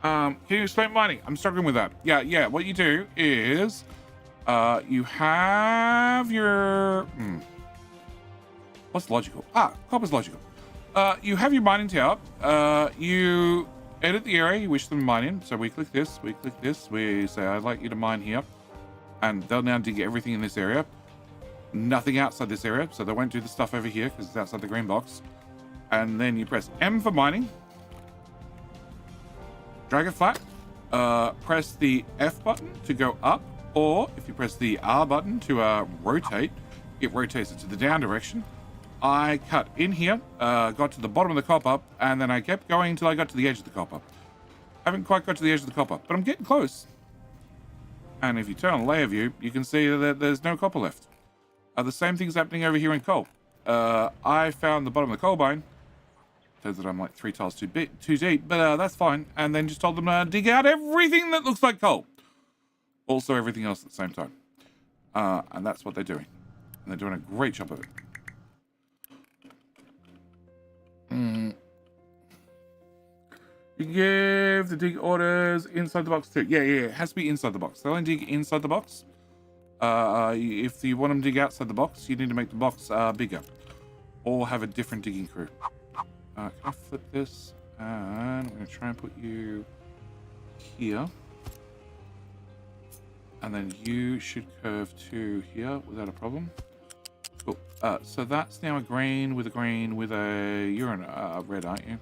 Can you explain mining? I'm struggling with that. Yeah. What you do is, you have your... What's logical? Copper's logical. You have your mining tower. You edit the area you wish them to mine in. So we click this, we say, I'd like you to mine here. And they'll now dig everything in this area. Nothing outside this area, so they won't do the stuff over here because it's outside the green box. And then you press M for mining. Drag it flat. Press the F button to go up, or if you press the R button to rotate, it rotates it to the down direction. I cut in here, got to the bottom of the copper, and then I kept going until I got to the edge of the copper. Haven't quite got to the edge of the copper, but I'm getting close. And if you turn on layer view, you can see that there's no copper left. The same thing's happening over here in coal. I found the bottom of the coal mine. Says that I'm like 3 tiles too deep, but that's fine. And then just told them to dig out everything that looks like coal. Also everything else at the same time. And that's what they're doing. And they're doing a great job of it. You give the dig orders inside the box too. Yeah, it has to be inside the box. They only dig inside the box. If you want them to dig outside the box, you need to make the box bigger. Or have a different digging crew. Can I flip this? And I'm going to try and put you here. And then you should curve to here without a problem. Cool. So that's now a green with a... You're a red, aren't you?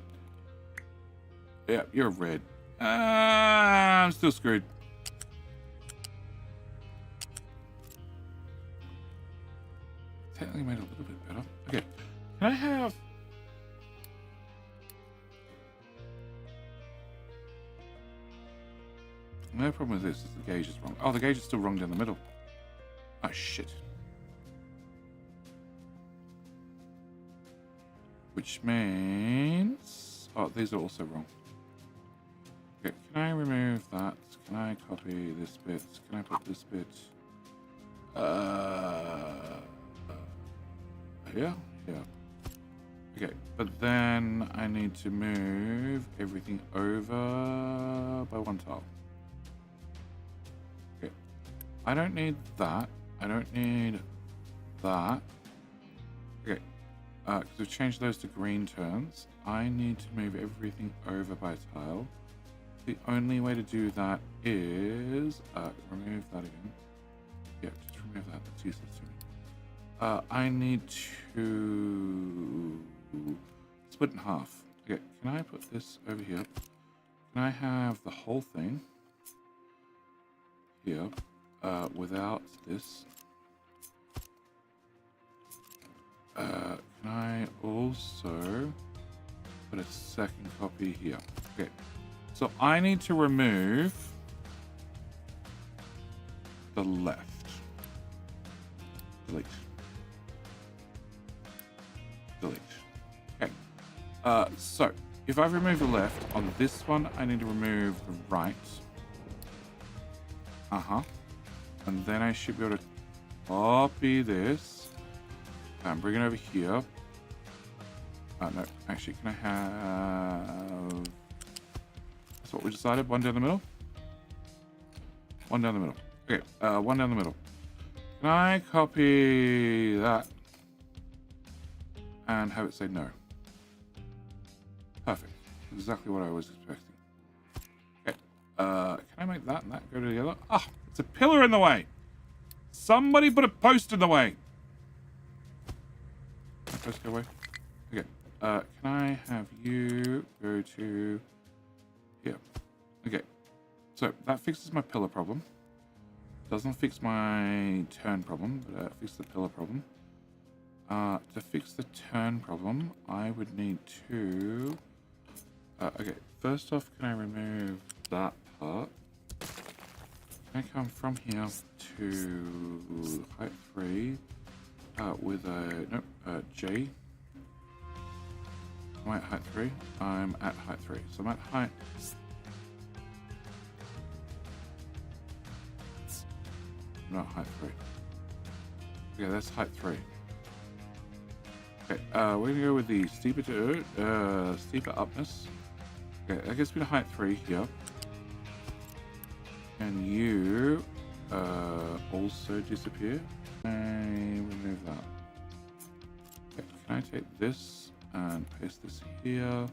Yeah, you're a red. I'm still screwed. Technically made it a little bit better. Okay. Can I have... No problem with this, is the gauge is wrong. Oh, the gauge is still wrong down the middle. Oh, shit. Which means... Oh, these are also wrong. Okay, can I remove that? Can I copy this bit? Can I put this bit... Here? Yeah. Okay, but then I need to move everything over by 1 tile. Okay. I don't need that. I don't need that. Okay. Because we've changed those to green turns. I need to move everything over by tile. The only way to do that is... remove that again. Yeah, just remove that. That's useless to me. I need to split in half. Okay, can I put this over here? Can I have the whole thing here without this? Can I also put a second copy here? Okay, so I need to remove the left. Delete. Delete. Okay. So if I remove the left on this one, I need to remove the right. And then I should be able to copy this and bring it over here. No, actually, can I have... That's what we decided. One down the middle. One down the middle. Okay, one down the middle. Can I copy that and have it say no? Perfect. Exactly what I was expecting. Okay. Can I make that and that go together? Ah, it's a pillar in the way. Somebody put a post in the way. Can the post go away? Okay. Can I have you go to here? Okay. So that fixes my pillar problem. Doesn't fix my turn problem, but it fixes the pillar problem. To fix the turn problem, I would need to... okay, first off, can I remove that part? Can I come from here to height 3 with a... Nope, J. Am I at height 3? I'm at height 3. So I'm at height... Not height 3. Okay, that's height 3. Okay, we're gonna go with the steeper upness. Okay, that gets me to height 3 here. And you also disappear. And remove that. Okay, can I take this and paste this here?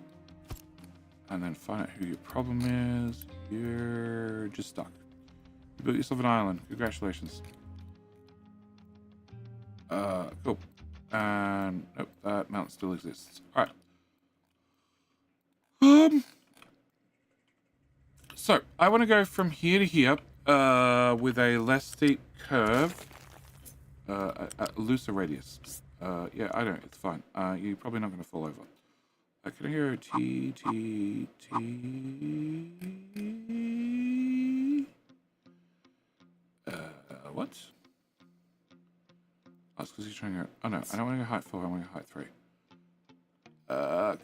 And then find out who your problem is. You're just stuck. built yourself an island. Congratulations. Cool. And nope, that mountain still exists. All right. So I want to go from here to here, with a less steep curve, a looser radius. Yeah, I don't. It's fine. You're probably not going to fall over. Can I go T, T, T? What? Oh, it's because he's trying to go... Oh, no. I don't want to go height 4. I want to go height 3.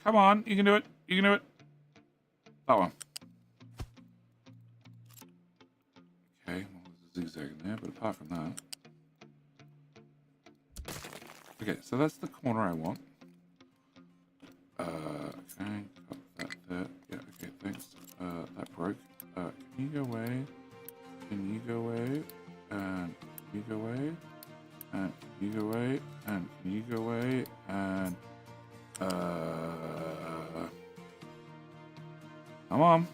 Come on. You can do it. You can do it. That one. Okay. Well, there's a zigzag in there, but apart from that... Okay, so that's the corner I want. Okay, got that there. Yeah, okay, thanks. That broke. Can you go away? Can you go away? And can you go away? And can you go away? And can you go away? And come on.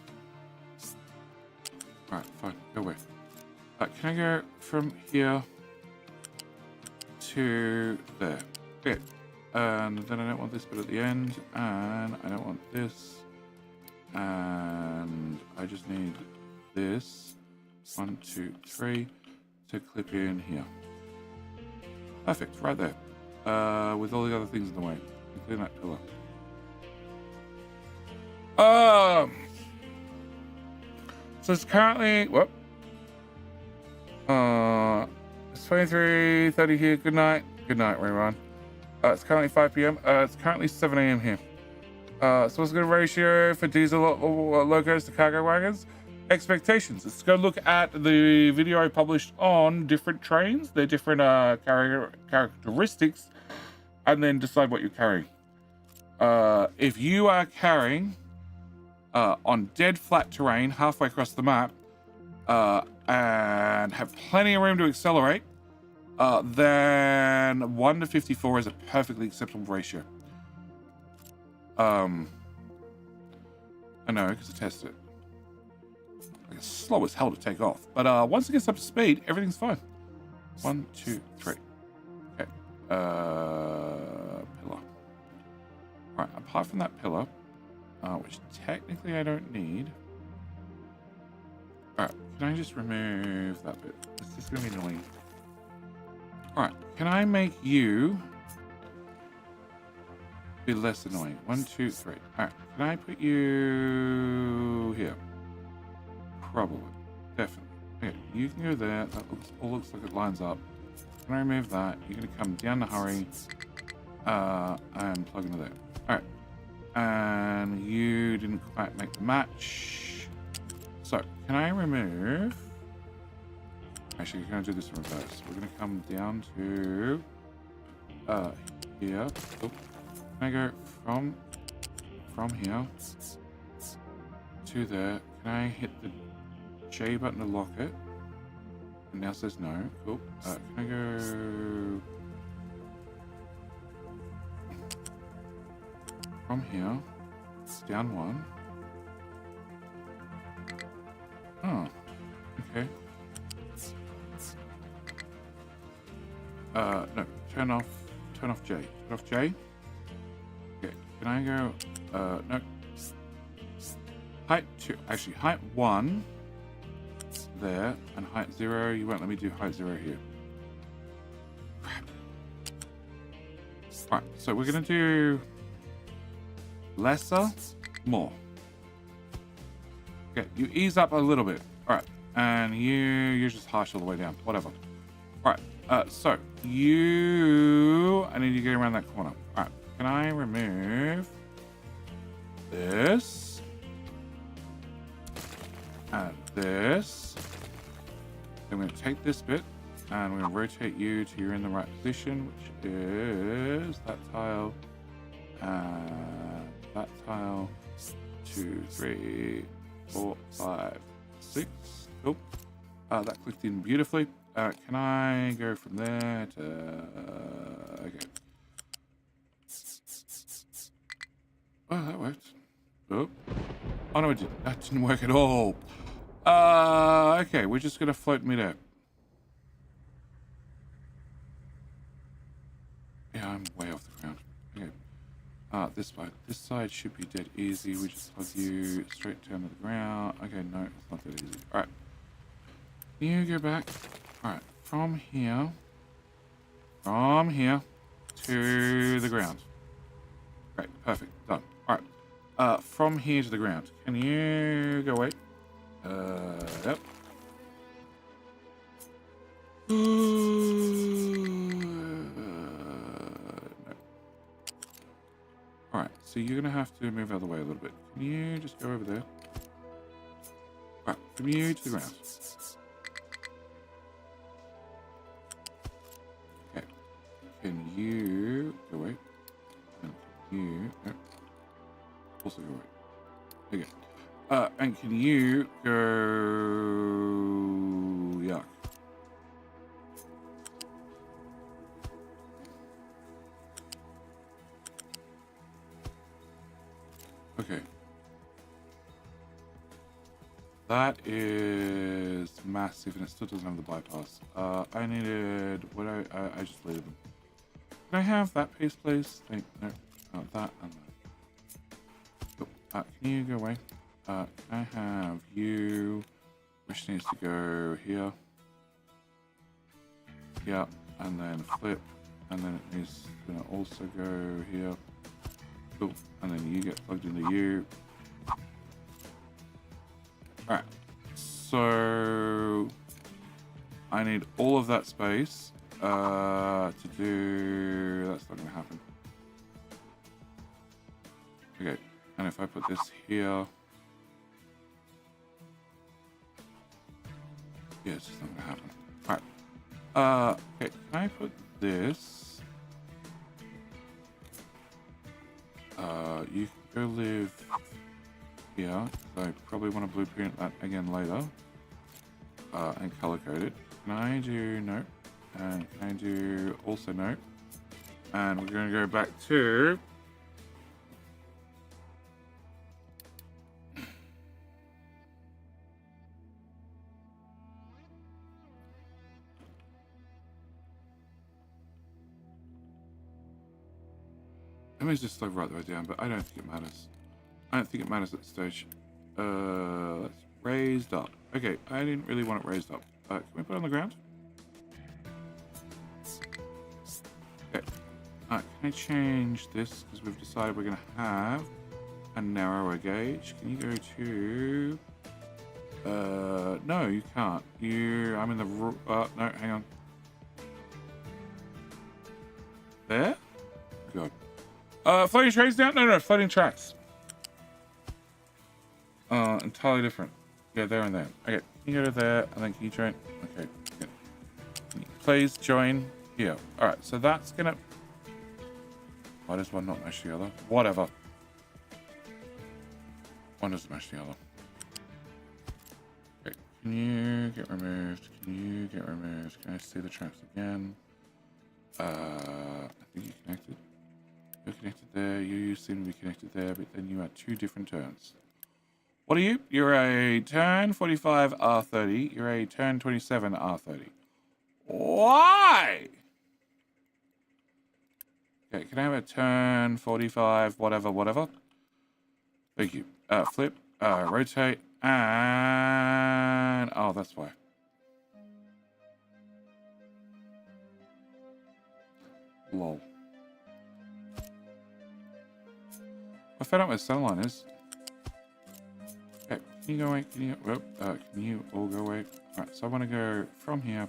Alright, fine, go away. Can I go from here to there? Okay. And then I don't want this bit at the end, and I don't want this, and I just need this 1, 2, 3 to clip in here. Perfect, right there, with all the other things in the way, including that pillar. So it's currently it's 23:30 here. Good night, everyone. It's currently 5 p.m. It's currently 7 a.m. here. So what's a good ratio for diesel locos to cargo wagons? Expectations. Let's go look at the video I published on different trains, their different characteristics, and then decide what you're carrying. If you are carrying on dead flat terrain halfway across the map and have plenty of room to accelerate, then 1 to 54 is a perfectly acceptable ratio. I know, because I tested it. It's slow as hell to take off. But once it gets up to speed, everything's fine. 1, 2, 3. Okay. Pillar. Alright, apart from that pillar, which technically I don't need. Alright, can I just remove that bit? This is going to be annoying. Alright, can I make you be less annoying? 1, 2, 3. Alright, can I put you here? Probably. Definitely. Okay, you can go there. That all looks like it lines up. Can I remove that? You're going to come down the hurry and plug into there. Alright. And you didn't quite make the match. So, can I remove... Actually, we're going to do this in reverse. We're going to come down to here. Oh, can I go from here to there? Can I hit the J button to lock it? It now says no. Cool. Can I go from here? It's down 1. Oh, okay. No, turn off J. Turn off J. Okay, can I go, no. Height 2, actually height 1 there, and height 0, you won't let me do height 0 here. Crap. Alright, so we're gonna do lesser, more. Okay, you ease up a little bit. Alright, and you're just harsh all the way down, whatever. Alright, so I need you to get around that corner. Alright, can I remove this and this? Then we're going to take this bit and we're going to rotate you till you're in the right position, which is that tile and that tile. 2, 3, 4, 5, 6. Cool. That clicked in beautifully. Can I go from there to... okay. Oh, that worked. Oh no, it didn't. That didn't work at all. Okay, we're just gonna float mid-air. Yeah, I'm way off the ground. Okay. This way. This side should be dead easy. We just plug you straight down to the ground. Okay, no, it's not that easy. Alright. You go back. Alright, from here to the ground. Great, perfect, done. Alright. From here to the ground. Can you go away? Yep. No. Alright, so you're gonna have to move out of the way a little bit. Can you just go over there? Alright, from you to the ground. Okay. Can you go away? And can you... No. Also go away. Okay. And can you go... Yuck. Okay. That is massive and it still doesn't have the bypass. I needed... What I just laid them. Can I have that pace, please? No. That and that. Cool. Can you go away? Can I have you... Which needs to go here. Yeah. And then flip. And then it needs to also go here. Cool. And then you get plugged into you. Alright. So I need all of that space to do... That's not going to happen. Okay. And if I put this here... Yeah, it's just not going to happen. Alright. Okay. Can I put this... You can go live here. So I probably want to blueprint that again later. And color code it. Can I do no? And can I do also no? And we're going to go back to... Let me just slow right the way down, but I don't think it matters. I don't think it matters at this stage. Let's raised up. Okay, I didn't really want it raised up. Can we put it on the ground? Okay. Can I change this? Because we've decided we're going to have a narrower gauge. Can you go to... no, you can't. I'm in the... no, hang on. There? Good. Floating trains down? No, floating tracks. Entirely different. Yeah, there and there. Okay, can you go to there, and then can you join? Okay, good. Can you please join here. Alright, so that's gonna... Why does one not match the other? Whatever. One doesn't match the other. Okay, can you get removed? Can you get removed? Can I see the tracks again? I think you're connected. You're connected there, you seem to be connected there, but then you are two different turns. What are you? You're a turn 45 R30. You're a turn 27 R30. Why? Okay, can I have a turn 45, whatever? Thank you. Flip, rotate, and... Oh, that's why. Lol. I found out where the center line is. Okay, can you go away? Can you all go away? Alright, so I want to go from here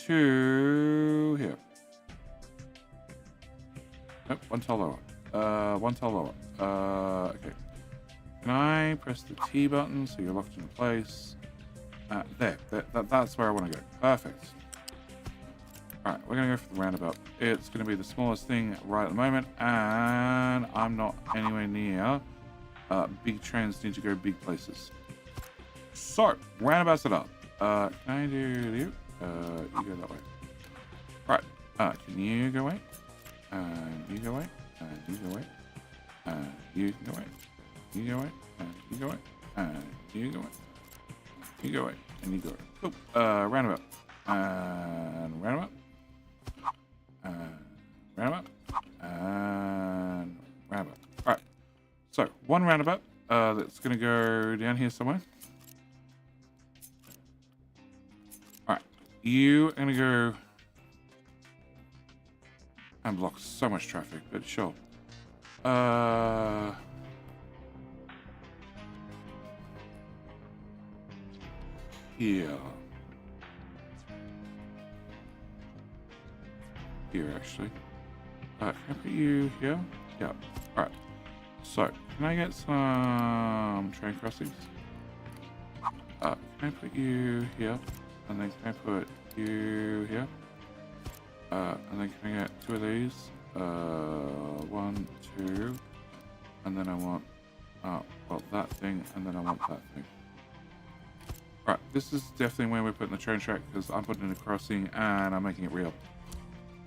to here. Nope, one tile lower. One tile lower. Okay. Can I press the T button so you're locked into place? There. That's where I want to go. Perfect. Alright, we're going to go for the roundabout. It's going to be the smallest thing right at the moment, and I'm not anywhere near. Big trains need to go big places. So, roundabouts it up. Can I do you? You go that way. Right. Can you go away? And you go away. And you go away. And you go away. You go away. And you go away. And you go away. You go away, and you go away. Cool. Roundabout. And roundabout. And roundabout. And roundabout. Alright. So, one roundabout. That's going to go down here somewhere. Alright. You are going to go and block so much traffic, but sure. Here. Here, actually. Can I put you here? Yeah. Alright. So, can I get some train crossings? Can I put you here? And then can I put you here? And then can I get two of these? 1, 2. And then I want, well, that thing, and then I want that thing. Right, this is definitely where we're putting the train track, because I'm putting in a crossing and I'm making it real.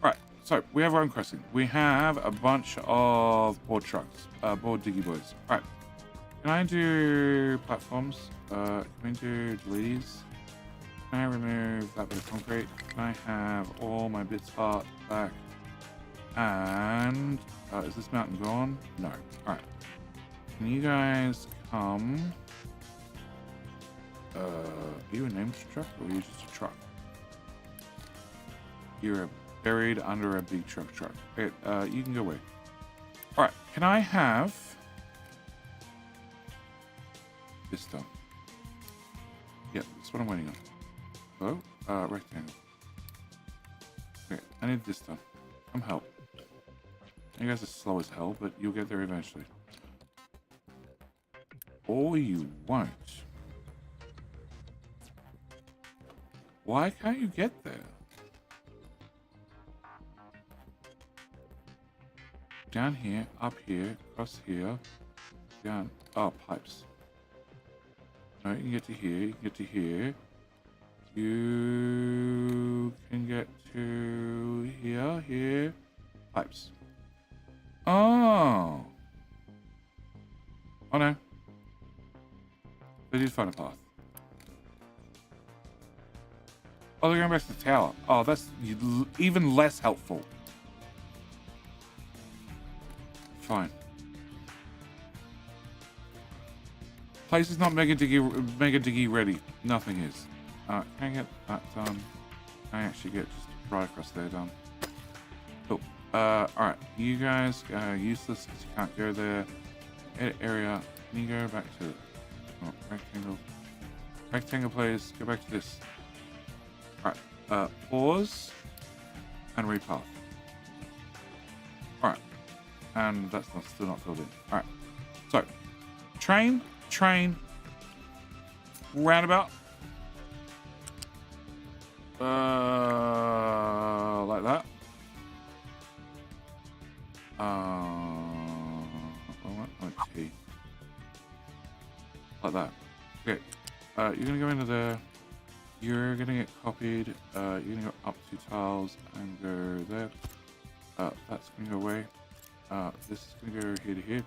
Right, so we have our own crossing. We have a bunch of board trucks, board diggy boys. Right, can I do platforms? Can we do these? Can I remove that bit of concrete? Can I have all my bits part back? And is this mountain gone? No. Alright. Can you guys come? Are you a named truck or are you just a truck? You're buried under a big truck. Okay, you can go away. Alright, can I have this done? Yeah, that's what I'm waiting on. Hello? Rectangle. Okay, I need this done. Come help. You guys are slow as hell, but you'll get there eventually. Or you won't. Why can't you get there? Down here, up here, across here, down. Oh, pipes. No, you can get to here, you can get to here. You can get to here. Pipes. Oh. Oh no. They did find a path. Oh, they're going back to the tower. Oh, that's even less helpful. Fine. Place is not mega diggy ready. Nothing is. Can I get that done? Can I actually get just right across there done? Cool. Alright. You guys are useless because you can't go there. Edit area. Can you go back to rectangle? Rectangle, please. Go back to this. Alright, pause and repath. Alright, and that's still not filled in. Alright, so train, roundabout, like that. T. Like that. Okay, you're gonna go into there. You're gonna get copied. You're gonna go up 2 tiles and go there. That's gonna go away. This is gonna go here to here,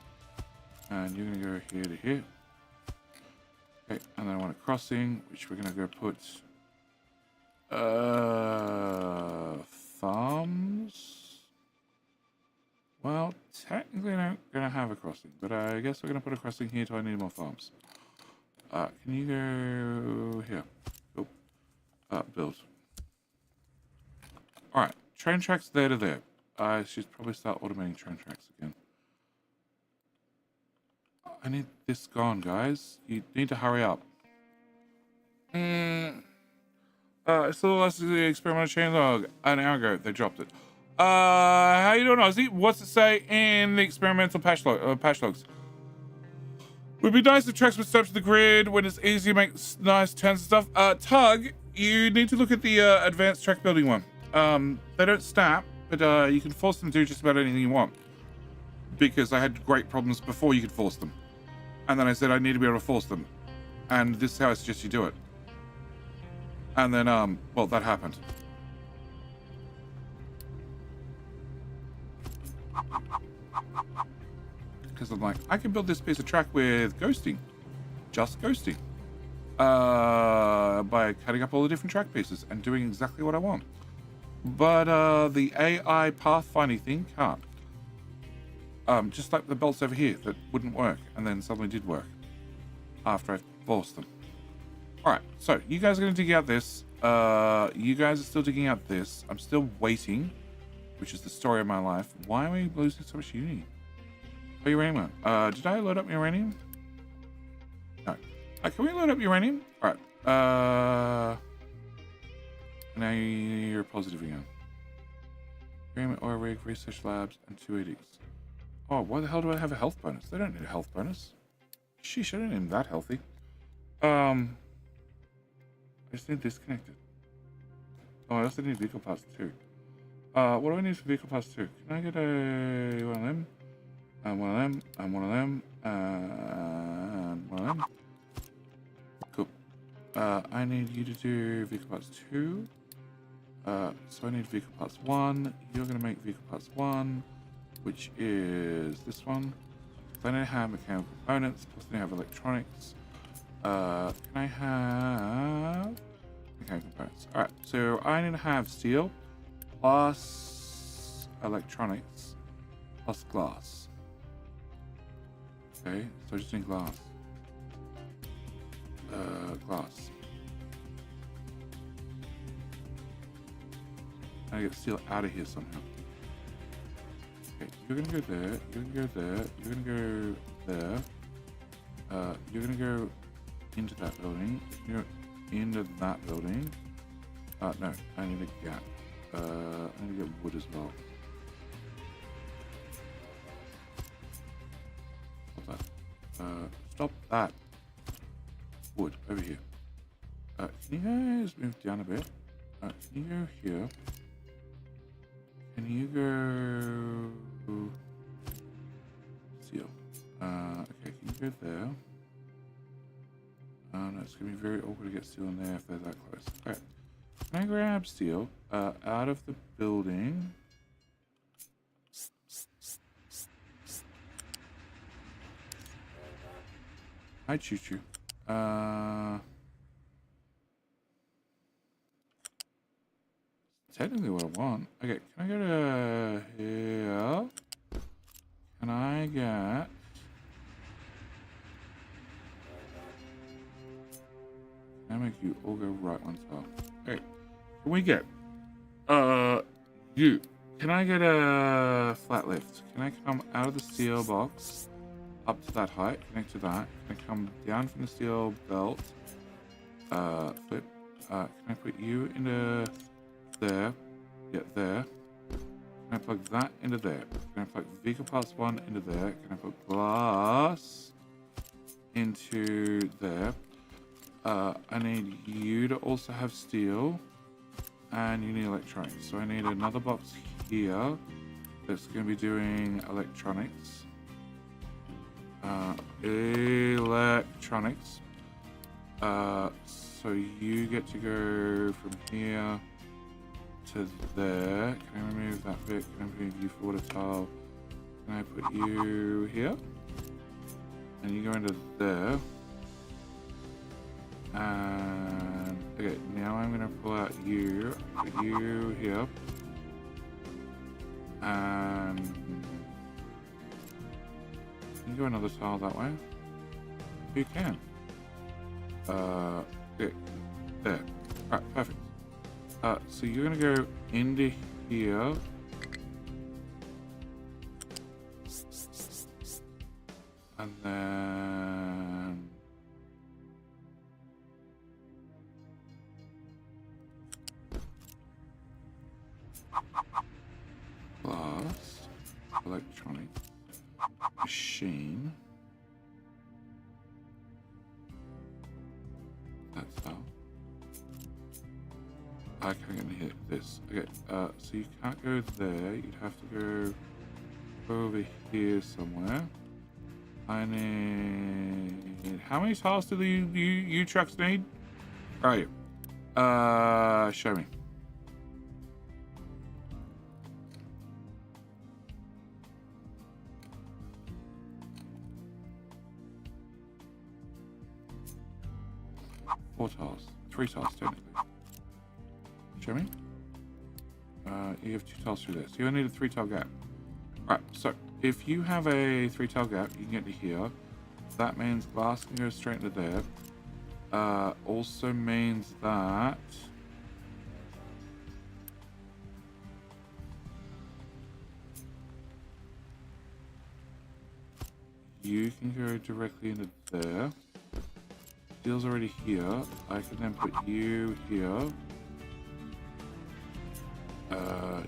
and you're gonna go here to here. Okay, and then I want a crossing, which we're gonna go put farms. Well, technically, I'm not gonna have a crossing, but I guess we're gonna put a crossing here till I need more farms. Can you go here? Build. Alright, train tracks there to there. I should probably start automating train tracks again. I need this gone, guys. You need to hurry up. Still lost the experimental chain log. An hour ago, they dropped it. How you doing, Ozzy? What's it say in the experimental patch logs? Would be nice if tracks would step to the grid when it's easy to make nice turns and stuff. Tug, you need to look at the advanced track building one. They don't snap, but you can force them to do just about anything you want. Because I had great problems before you could force them. And then I said I need to be able to force them. And this is how I suggest you do it. And then, well, that happened. Because I'm like, I can build this piece of track with ghosting. Just ghosting. by cutting up all the different track pieces and doing exactly what I want. But the AI pathfinding thing can't. Just like the belts over here that wouldn't work and then suddenly did work after I forced them. Alright, so you guys are going to dig out this. You guys are still digging out this. I'm still waiting, which is the story of my life. Why are we losing so much uranium? Oh, uranium. Did I load up uranium? No. Can we load up uranium? Alright. Now you're positive again. Uranium oil rig, research labs, and 2 edicts. Oh, why the hell do I have a health bonus? They don't need a health bonus. Sheesh, I don't need that healthy. I just need disconnected. Oh, I also need vehicle parts too. What do I need for vehicle parts too? Can I get a one of them? And one of them, and one of them, and one of them. Cool. I need you to do vehicle parts 2. So I need vehicle parts 1. You're going to make vehicle parts 1, which is this one. So I need to have mechanical components, plus I need to have electronics. Can I have mechanical components? Alright, so I need to have steel, plus electronics, plus glass. Okay, so I just need glass. Glass. I get steel out of here somehow. Okay, you're gonna go there, you're gonna go there, you're gonna go there. You're gonna go into that building, you're gonna go into that building. No, I need a gap. I need to get wood as well. Stop that. Stop that. Wood, over here. Can you guys move down a bit? Can you go here? Can you go... Steel. Okay, can you go there? No, it's going to be very awkward to get steel in there if they're that close. Alright. Can I grab steel out of the building? Hi, Choo-Choo. Technically what I want. Okay, can I go to here? Can I get... Can I make you all go right on top? Okay, can we get... you. Can I get a flat lift? Can I come out of the steel box up to that height, connect to that? Can I come down from the steel belt? Flip. Can I put you into... there, yeah, there. Can I plug that into there? Can I plug vehicle parts 1 into there? Can I put glass into there? I need you to also have steel, and you need electronics. So I need another box here that's going to be doing electronics. Electronics. So you get to go from here to there. Can I remove that bit? Can I remove you for water tile? Can I put you here? And you go into there. And okay, now I'm gonna pull out you, put you here. And can you go another tile that way? You can. Okay, there. Alright, perfect. So you're gonna go into here. And then... glass, electronic, machine. That's how. I can't get in here. This. Okay. So you can't go there. You'd have to go over here somewhere. I need. How many tiles do the you trucks need? Where are you? Show me. 4 tiles. 3 tiles, technically. Show me. You have 2 tiles through there. So you only need a 3 tile gap. Alright, so if you have a 3 tile gap, you can get to here. That means glass can go straight into there. Also means that you can go directly into there. Steel's already here. I can then put you here.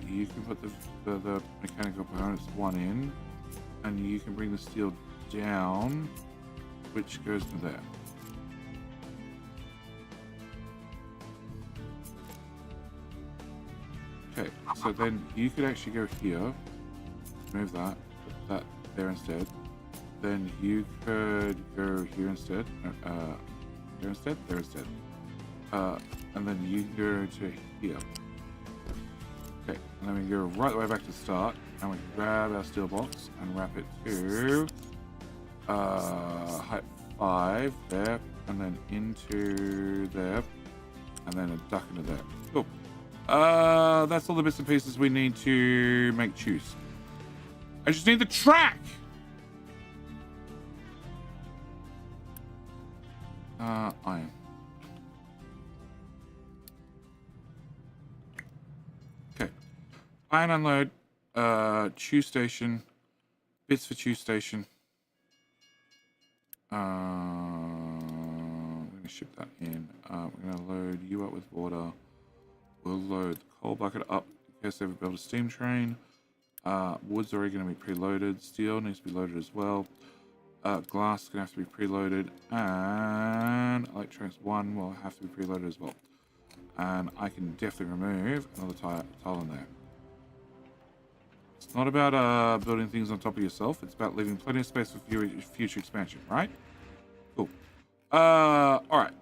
You can put the mechanical components one in, and you can bring the steel down, which goes to there. Okay, so then you could actually go here, move that, put that there instead. Then you could go here instead, here instead, there instead. And then you can go to here. Okay, and then we go right the way back to the start, and we grab our steel box and wrap it to height 5 there, and then into there, and then a duck into there. Cool. That's all the bits and pieces we need to make choose. I just need the track. Iron. Okay. Iron unload. Chew station. Bits for chew station. We're gonna ship that in. We're gonna load you up with water. We'll load the coal bucket up in case they ever build a steam train. Wood's already gonna be preloaded. Steel needs to be loaded as well. Glass is going to have to be preloaded, and electronics 1 will have to be preloaded as well. And I can definitely remove another tile in there. It's not about building things on top of yourself. It's about leaving plenty of space for future expansion, right? Cool. Alright.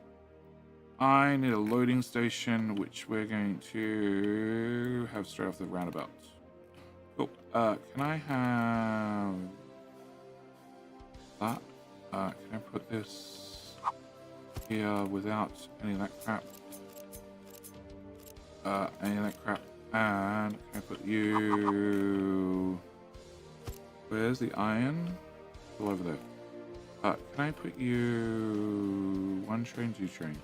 I need a loading station, which we're going to have straight off the roundabout. Cool. Can I have that? Can I put this here without any of that crap? Any of that crap. And can I put you... Where's the iron? All over there. Can I put you... 1 train, 2 train?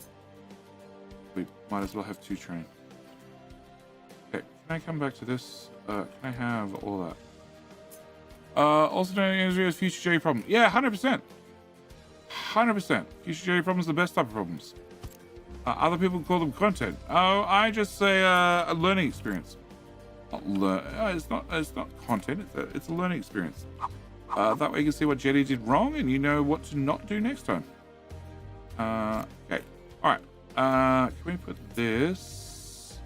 We might as well have 2 train. Okay, can I come back to this? Can I have all that? Also known as future Jerry problem. Yeah, 100%. 100%. Future Jerry problems are the best type of problems. Other people call them content. Oh, I just say a learning experience. It's not content. It's a learning experience. That way you can see what Jetty did wrong, and you know what to not do next time. Okay. All right. Can we put this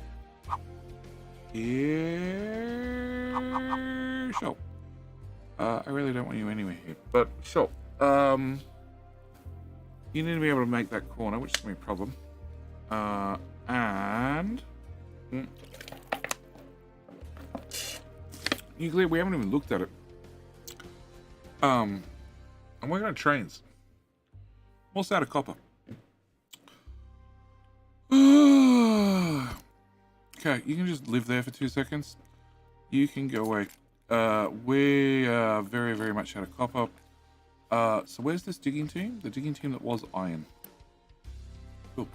here? Sure. I really don't want you anywhere here, but sure. You need to be able to make that corner, which is going to be a problem. And nuclear, we haven't even looked at it. I'm working on trains. I'm also out of copper. Okay, you can just live there for 2 seconds. You can go away. We are very, very much out of copper. So where's this digging team? The digging team that was iron. Cool.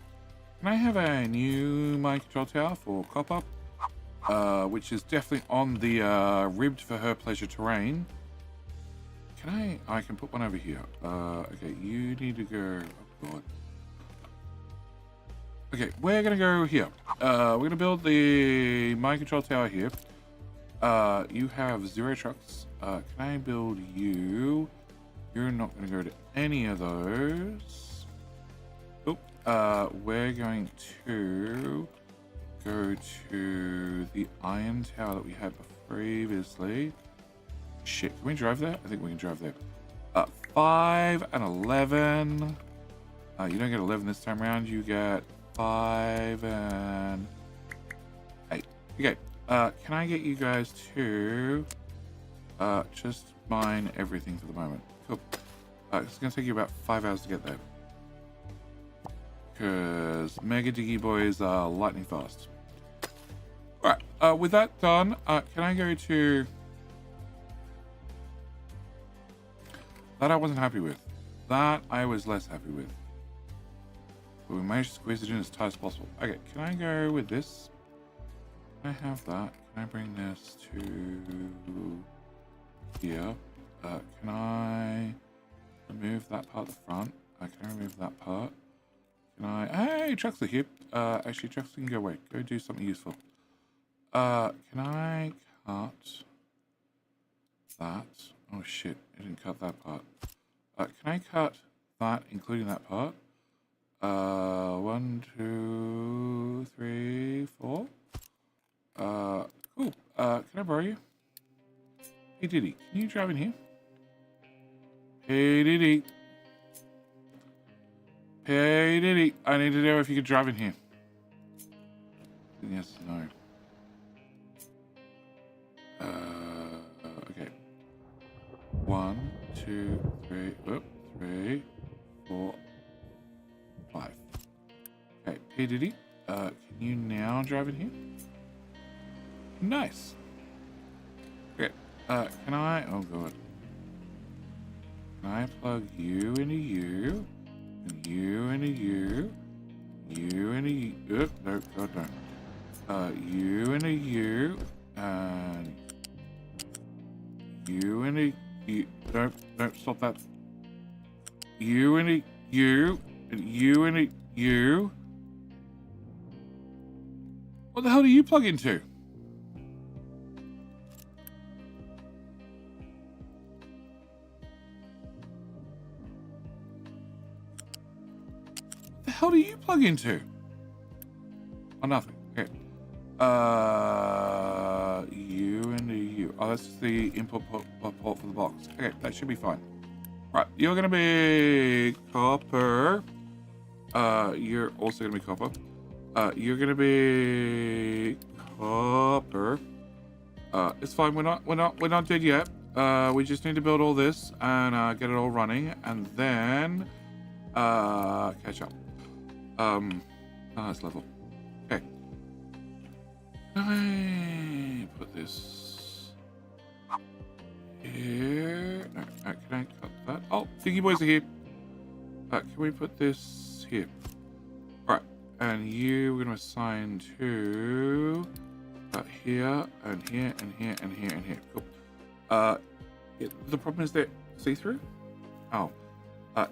Can I have a new mine control tower for copper? Which is definitely on the ribbed for her pleasure terrain. Can I can put one over here. Okay, you need to go, oh god. Okay, we're gonna go here. We're gonna build the mine control tower here. You have 0 trucks. Can I build you? You're not gonna go to any of those. Oh, we're going to go to the iron tower that we had previously. Shit, can we drive there? I think we can drive there. 5 and 11. You don't get 11 this time around. You get 5 and 8. Okay. Can I get you guys to just mine everything for the moment? Cool. It's going to take you about 5 hours to get there. Because Mega Diggy Boys are lightning fast. Alright, with that done, can I go to... That I wasn't happy with. That I was less happy with. But we managed to squeeze it in as tight as possible. Okay, can I go with this? Can I have that? Can I bring this to here? Can I remove that part at the front? Can I remove that part? Can I... Hey, trucks are here. Actually, trucks can go away. Go do something useful. Can I cut that? Oh shit, I didn't cut that part. Can I cut that, including that part? 1, 2, 3, 4. Cool. Can I borrow you? Hey Diddy, can you drive in here? Hey Diddy. Hey Diddy, I need to know if you could drive in here. Yes, no. Okay. 1, 2, 3, 3, 4, 5. Okay, hey Diddy, can you now drive in here? Nice. Okay, can I, oh god. Can I plug you into you, and you into you, you into you, no, god no. You into you, and you into you, don't stop that. You into you, and you into you. What the hell do you plug into? What the hell do you plug into? Oh, nothing. Okay. You into you. Oh, that's the input port for the box. Okay, that should be fine. Right, you're gonna be copper. You're also gonna be copper. You're gonna be copper. It's fine. We're not dead yet. We just need to build all this and get it all running, and then catch up. Nice level. Okay. Can I put this here? No, can I cut that? Oh, Diggy Boys are here. Can we put this here? Right, and you we're gonna assign to here and here and here and here and here. Cool. The problem is that see-through. Oh,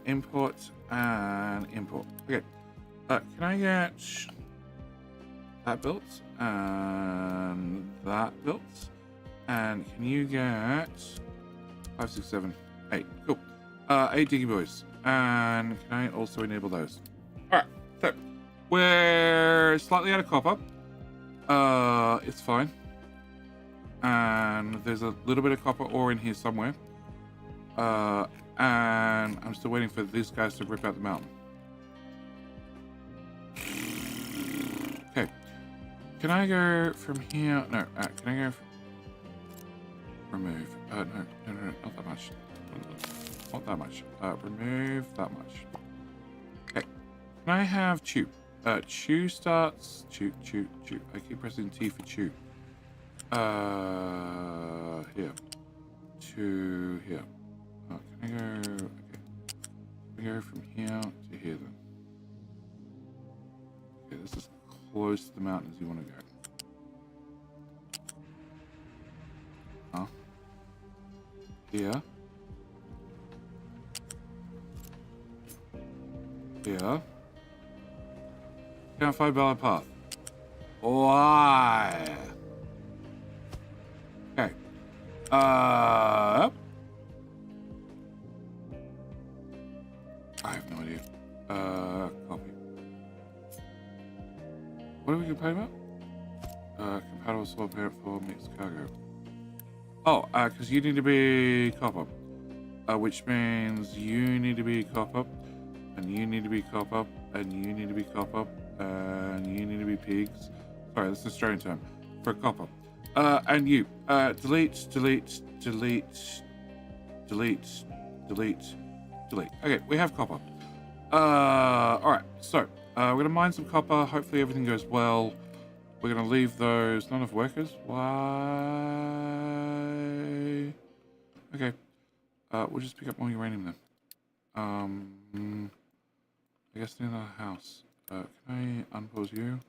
import and import. Okay. Can I get that built and that built? And can you get 5, 6, 7, 8? Cool. 8 Diggy Boys. And can I also enable those? Alright, so we're slightly out of copper. It's fine. And there's a little bit of copper ore in here somewhere. And I'm still waiting for these guys to rip out the mountain. Okay. Can I go from here? No, can I go from... Remove. No, not that much. Not that much. Remove that much. Okay. Can I have chew? Chew starts... Chew. I keep pressing T for chew. Here. To here. Can I go... Okay. Can I go from here to here then? Okay, this is close to the mountain as you want to go. Huh? Here. Here. Can't find valid path. Why? Okay. I have no idea. Copy. What are we complaining about? Compatible soil parent for mixed cargo. Oh, because you need to be copper. Which means you need to be copper, and you need to be copper, and you need to be copper, and you need to be pigs. Sorry, that's an Australian term for copper. And you. Delete. Okay, we have copper. Alright, so, We're going to mine some copper. Hopefully everything goes well. We're going to leave those. Not enough workers? Why? Okay. We'll just pick up more uranium then. I guess in another house. Can I unpause you?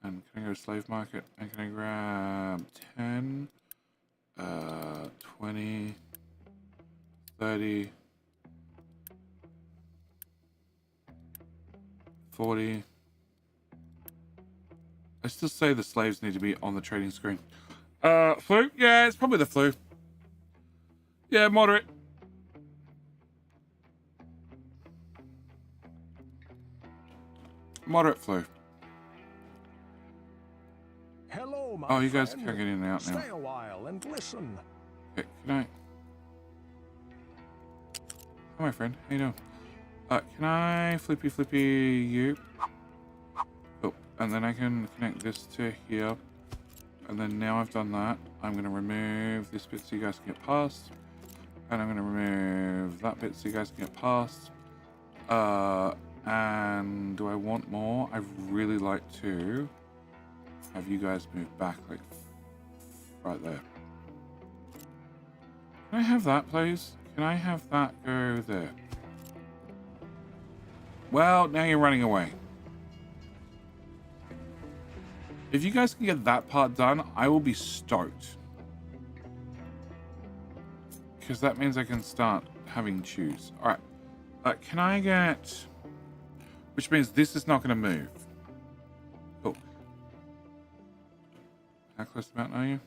And can I go to slave market? And can I grab 10, 20, 30, 40. I still say the slaves need to be on the trading screen. Flu? Yeah, it's probably the flu. Yeah, moderate. Moderate flu. Hello, my Oh, you guys friend. can't get in and out now. Stay a while and listen. Okay, can I? Hi, my friend. How you doing? Can I flippy you? Oh, and then I can connect this to here. And then now I've done that, I'm going to remove this bit so you guys can get past. And I'm going to remove that bit so you guys can get past. And do I want more? I'd really like to have you guys move back like right there. Can I have that, please? Can I have that go there? Well, now you're running away. If you guys can get that part done, I will be stoked. Because that means I can start having choose. All right. Can I get... Which means this is not going to move. Cool. How close to the mountain are you?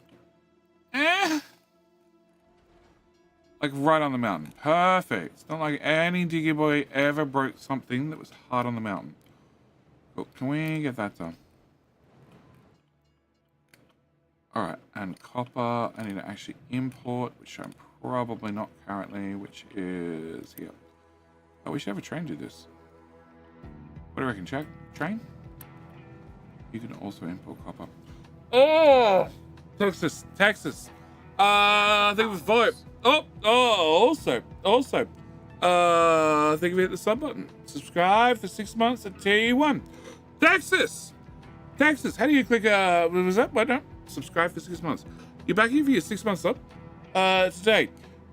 Like right on the mountain. Perfect. It's not like any diggy boy ever broke something that was hard on the mountain. Cool. Can we get that done? Alright, and copper, I need to actually import, which I'm probably not currently, which is here. Oh, we should have a train do this. What do you reckon, Jack? Train? You can also import copper. Oh! Texas. Thank you for the follow. Also, think of it, the sub button. Subscribe for 6 months at T1. Texas, how do you click, what was that? What now? Subscribe for 6 months. You're back here for your 6 months up today.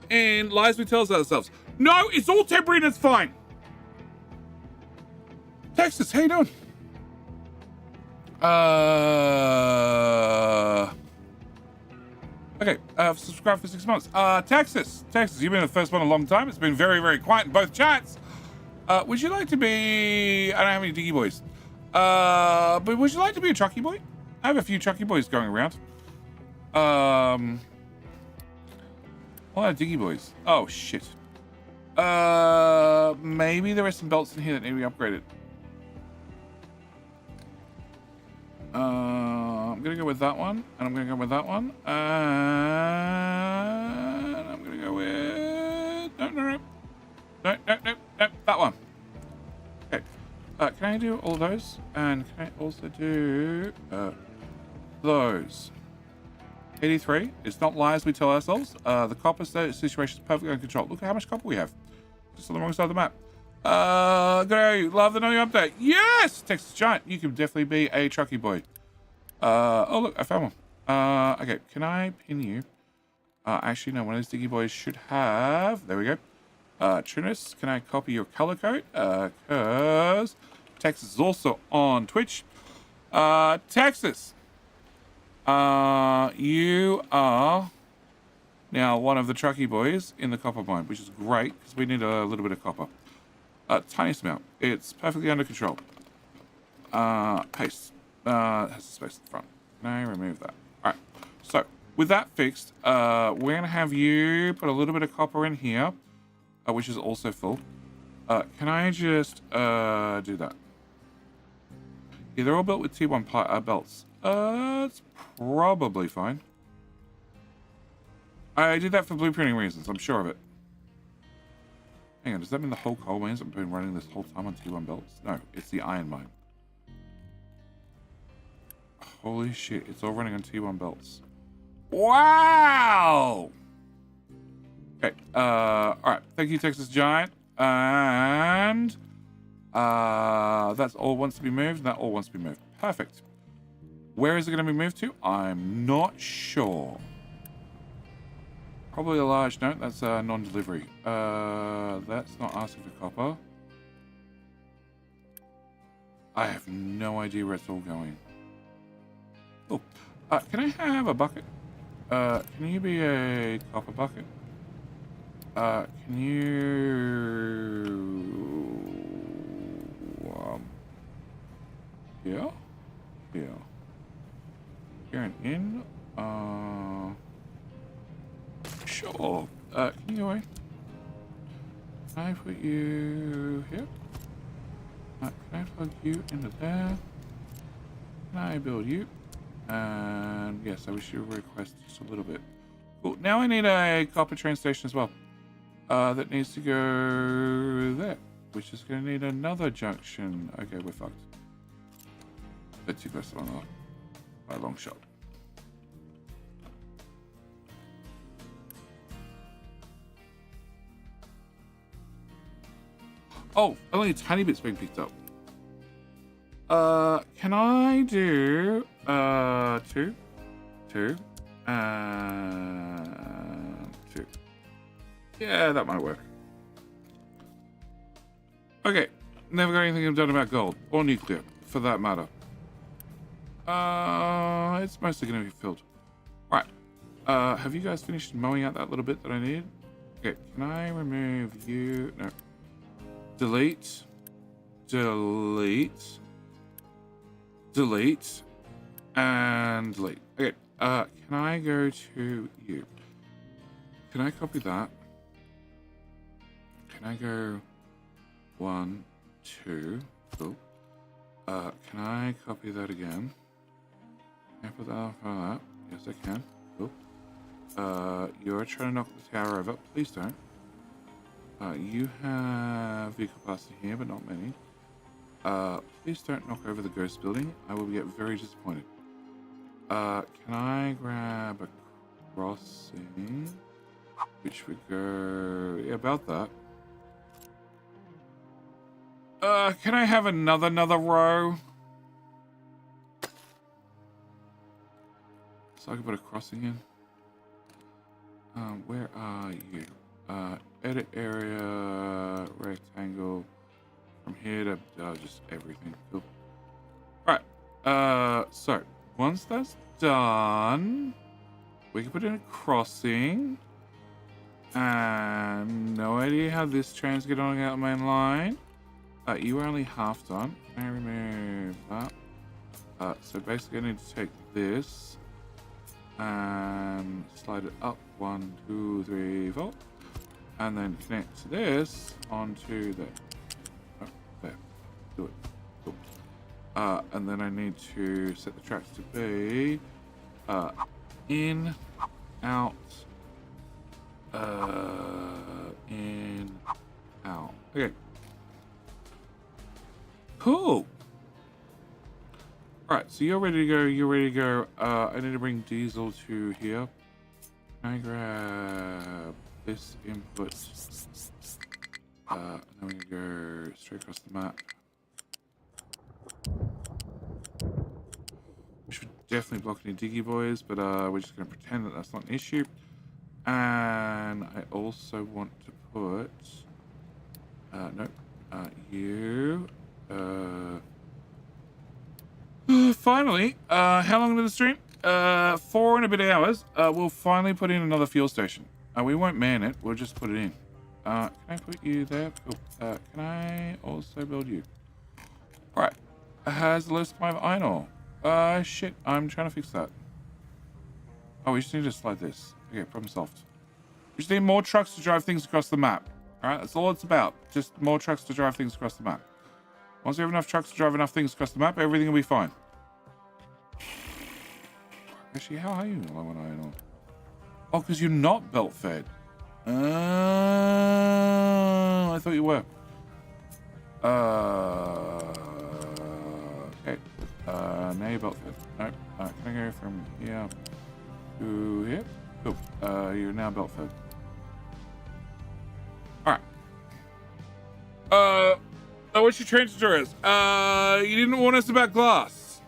And lies we tell ourselves. No, it's all temporary and it's fine. Texas, how you doing? Okay, subscribe for 6 months. Texas, you've been the first one in a long time. It's been very, very quiet in both chats. Would you like to be... I don't have any diggy boys. But would you like to be a trucky boy? I have a few trucky boys going around. A lot of diggy boys. Oh, shit. Maybe there are some belts in here that need to be upgraded. I'm gonna go with that one, and I'm gonna go with that one, and I'm gonna go with no, that one. Okay. Can I do all those? And can I also do those? 83. It's not lies we tell ourselves. The copper situation is perfectly under control. Look at how much copper we have. Just on the wrong side of the map. Love the new update. Yes! Texas Giant, you can definitely be a trucky boy. Oh look, I found one. Okay, can I pin you? Actually, no, one of these diggy boys should have... There we go. Trinus, can I copy your color code? Cause Texas is also on Twitch. Texas. You are now one of the trucky boys in the copper mine, which is great because we need a little bit of copper. Tiny amount. It's perfectly under control. Paste. Has a space at the front. Can I remove that? Alright. So, with that fixed, we're going to have you put a little bit of copper in here, which is also full. Can I just do that? Yeah, they're all built with T1 belts. It's probably fine. I did that for blueprinting reasons, I'm sure of it. Hang on, does that mean the whole coal mines have been running this whole time on T1 belts? No, it's the iron mine. Holy shit, it's all running on T1 belts. Wow! Okay, alright, thank you, Texas Giant. And That's all wants to be moved, and that all wants to be moved. Perfect. Where is it going to be moved to? I'm not sure. Probably a large note. That's non-delivery. That's not asking for copper. I have no idea where it's all going. Oh, can I have a bucket? Can you be a copper bucket? Can you... yeah? Yeah. You're an in? Sure. Can you go away? Can I put you here? Can I plug you into there? Can I build you? And yes, I wish you request just a little bit. Cool. Now I need a copper train station as well. That needs to go there, which is going to need another junction. Okay, we're fucked. Bit too close by a long shot. Oh, only a tiny bit's being picked up. Can I do two, and two? Yeah, that might work. Okay, never got anything done about gold or nuclear, for that matter. It's mostly going to be filled. Right. Have you guys finished mowing out that little bit that I need? Okay, can I remove you? No. Delete. Delete. Delete. And delete. Okay, can I go to you? Can I copy that? Can I go 1, 2? Cool. Can I copy that again? Can I put that on for that? Yes, I can. Cool. You're trying to knock the tower over. Please don't. You have vehicle parts in here, but not many. Please don't knock over the ghost building. I will get very disappointed. Can I grab a crossing? Which would go... yeah, about that. Can I have another row? So I can put a crossing in. Where are you? Edit area, rectangle. From here to just everything. Cool. Alright. So once that's done, we can put in a crossing. And no idea how this train's getting on out the main line. You are only half done. Can I remove that? So basically I need to take this and slide it up 1, 2, 3, 4, and then connect this onto there. Oh, there. Do it. Cool. And then I need to set the tracks to be in, out, in, out. Okay. Cool. Alright, so you're ready to go. You're ready to go. I need to bring diesel to here. Can I grab this input? And then we can go straight across the map. Which would definitely block any diggy boys, but we're just going to pretend that that's not an issue. And I also want to put... no. You... finally, how long did the stream? 4 and a bit hours. We'll finally put in another fuel station. We won't man it. We'll just put it in. Can I put you there? Cool. Can I also build you? Alright. Has the list supply of iron ore? Shit. I'm trying to fix that. Oh, we just need to slide this. Okay, problem solved. We just need more trucks to drive things across the map. Alright, that's all it's about. Just more trucks to drive things across the map. Once we have enough trucks to drive enough things across the map, everything will be fine. Actually, how are you low on iron ore? Oh, because you're not belt fed. I thought you were. Okay. Now you're belt fed. Nope. Can I go from here to here? Cool. You're now belt fed. Alright. What's your train tutorials? You didn't warn us about glass.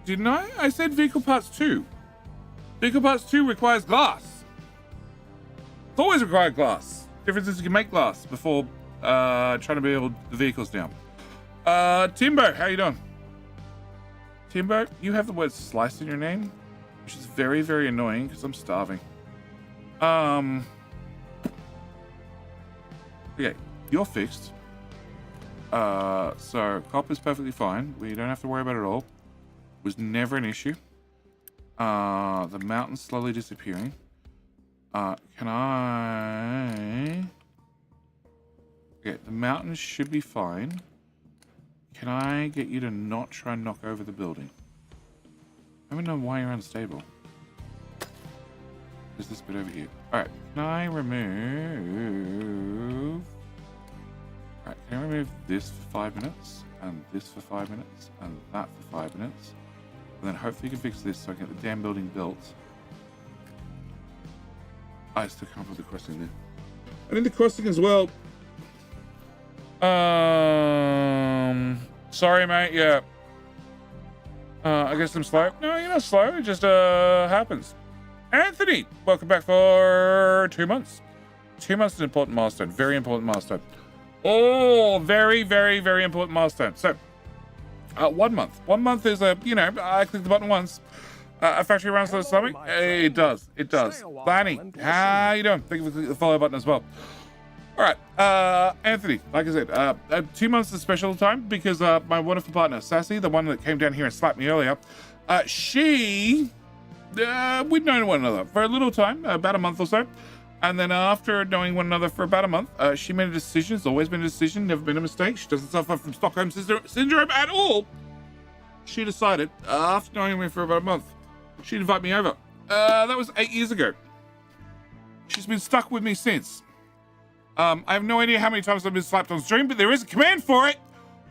Didn't I? I said vehicle parts 2. Vehicle parts 2 requires glass. It's always required glass. Difference is you can make glass before trying to build the vehicles down. Timbo, how you doing? Timbo, you have the word slice in your name, which is very, very annoying because I'm starving. Okay, you're fixed. So copper's perfectly fine. We don't have to worry about it at all. Was never an issue. The mountain's slowly disappearing. Can I... Okay, the mountains should be fine. Can I get you to not try and knock over the building? I don't know why you're unstable. There's this bit over here. Alright, can I remove... Alright, can I remove this for 5 minutes? And this for 5 minutes? And that for 5 minutes? And then hopefully you can fix this so I can get the damn building built. I still can't put the crossing there. I need the crossing as well. Sorry, mate. Yeah. I guess I'm slow. No, you're not slow. It just happens. Anthony, welcome back for 2 months. 2 months is an important milestone. Very important milestone. Oh, very, very, very important milestone. So, 1 month. 1 month is a, you know, I click the button once. A factory runs for something. It does. It does. Lanny, how you doing? Thank you for clicking the follow button as well. All right, Anthony, like I said, 2 months is special time because my wonderful partner, Sassy, the one that came down here and slapped me earlier, we'd known one another for a little time, about a month or so. And then after knowing one another for about a month, she made a decision. It's always been a decision, never been a mistake. She doesn't suffer from Stockholm syndrome at all. She decided, after knowing me for about a month, she'd invite me over. That was 8 years ago. She's been stuck with me since. I have no idea how many times I've been slapped on stream, but there is a command for it.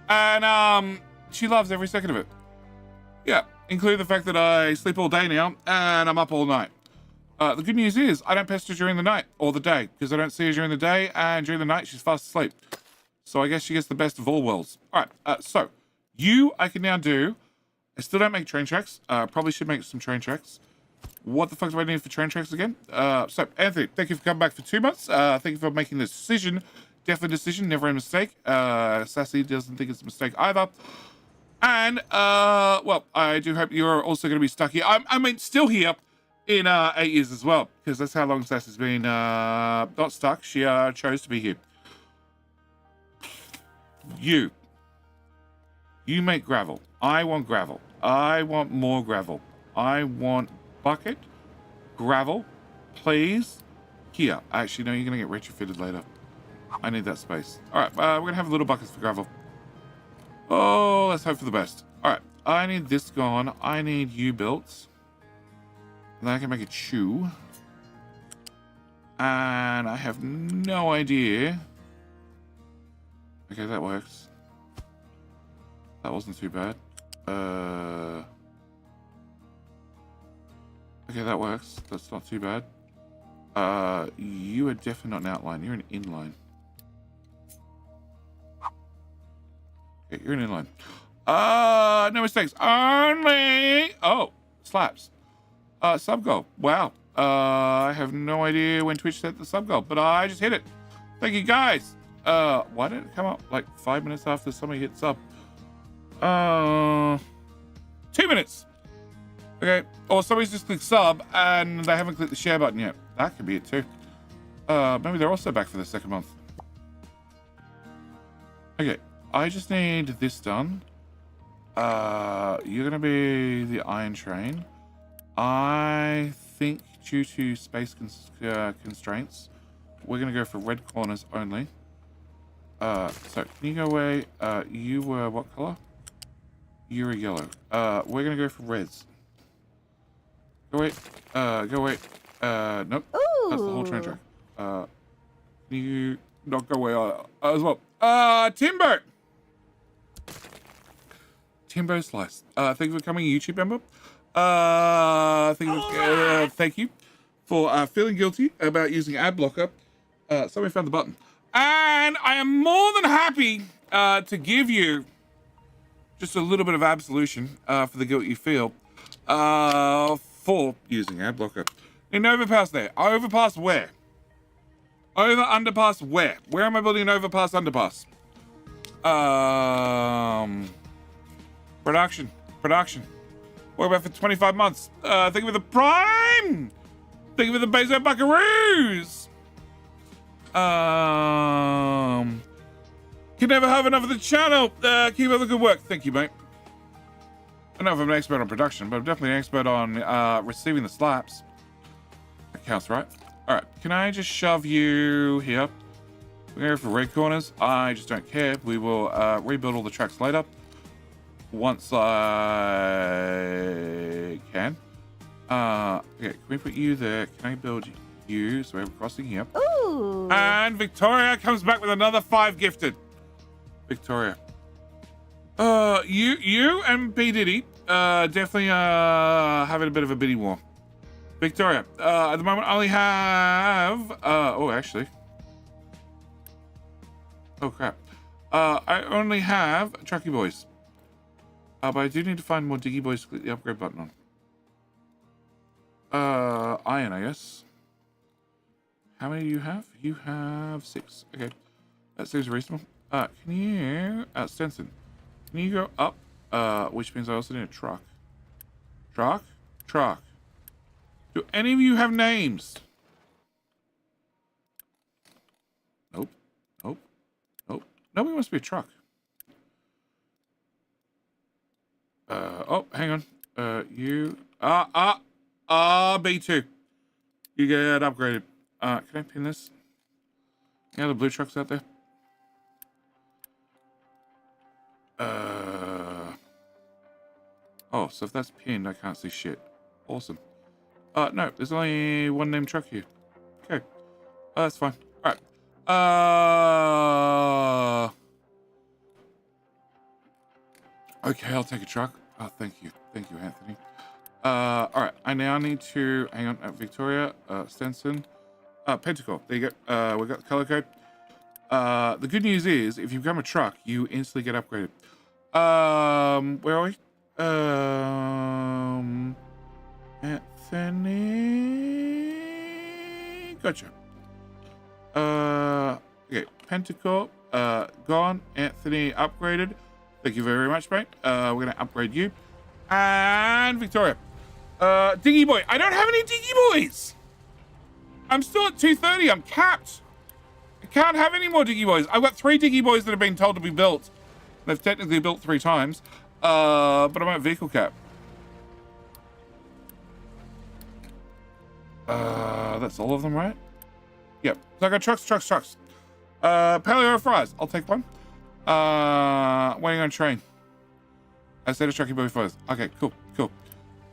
And she loves every second of it. Yeah, including the fact that I sleep all day now and I'm up all night. The good news is I don't pester during the night or the day because I don't see her during the day, and during the night she's fast asleep. So I guess she gets the best of all worlds. All right, so I can now do. I still don't make train tracks. Probably should make some train tracks. What the fuck do I need for train tracks again? So Anthony, thank you for coming back for 2 months. Thank you for making this decision. Definitely a decision, never a mistake. Sassy doesn't think it's a mistake either. And well, I do hope you're also going to be stuck here. I mean, still here in 8 years as well, because that's how long Sassy's been not stuck. She chose to be here. You make gravel. I want gravel. I want more gravel. I want bucket, gravel, please. Here. Actually, no, you're going to get retrofitted later. I need that space. All right, we're going to have little buckets for gravel. Oh, let's hope for the best. All right, I need this gone. I need you built. And then I can make a chew. And I have no idea. Okay, that works. That wasn't too bad. Okay, that works. That's not too bad. You are definitely not an outline. You're an inline. Okay, you're an inline. No mistakes. Only... Oh, slaps. Sub goal. Wow. I have no idea when Twitch set the sub goal, but I just hit it. Thank you, guys. Why did it come up like 5 minutes after somebody hit sub? 2 minutes. Okay. Or somebody's just clicked sub and they haven't clicked the share button yet. That could be it too. Maybe they're also back for the second month. Okay. I just need this done. You're going to be the iron train. I think due to space constraints, we're going to go for red corners only. So can you go away? You were what color? You're a yellow. We're going to go for reds. Go away. Go away. Nope. Ooh. That's the whole train track. Can you not go away as well? Timbo! Timbo Slice. Thank you for becoming a YouTube member. Thank you for feeling guilty about using ad blocker. Somebody found the button. And I am more than happy to give you just a little bit of absolution for the guilt you feel for using ad blocker. An overpass there. Overpass where? Over underpass where? Where am I building an overpass underpass? Production. What about for 25 months? Think of the prime. Think of the Bezo Buckaroos. Can never have enough of the channel. Keep up the good work. Thank you, mate. I don't know if I'm an expert on production, but I'm definitely an expert on receiving the slaps. That counts, right? All right. Can I just shove you here? We're going for red corners. I just don't care. We will rebuild all the tracks later. Once I can. Okay, can we put you there? Can I build you? So we have a crossing here. Ooh. And Victoria comes back with another 5 gifted. Victoria. You and P. Diddy definitely having a bit of a bidding war. Victoria, at the moment I only have actually. Oh crap. I only have Trucky Boys. But I do need to find more Diggy Boys to click the upgrade button on. Iron, I guess. How many do you have? You have 6. Okay. That seems reasonable. Can you, Stenson, can you go up? Which means I also need a truck. Truck? Do any of you have names? Nope. Nobody wants to be a truck. Oh, hang on. You, B2. You get upgraded. Can I pin this? Any other blue trucks out there? Oh, so if that's pinned, I can't see shit. Awesome. No, there's only one named truck here. Okay. That's fine. All right. Okay, I'll take a truck. Oh, thank you. Thank you, Anthony. All right. I now need to, hang on, Victoria, Stenson, Pentacle. There you go. We got the color code. The good news is, if you become a truck, you instantly get upgraded. Where are we? Anthony. Gotcha. Okay. Pentacle, gone. Anthony upgraded. Thank you very much, mate. We're gonna upgrade you. And Victoria. Diggy Boy. I don't have any Diggy Boys. I'm still at 230. I'm capped. I can't have any more Diggy Boys. I've got 3 Diggy Boys that have been told to be built. They've technically built 3 times. But I'm at vehicle cap. That's all of them, right? Yep. So I got trucks. Paleo fries. I'll take one. Waiting on train. I said a Trucky Boy first. Okay, cool.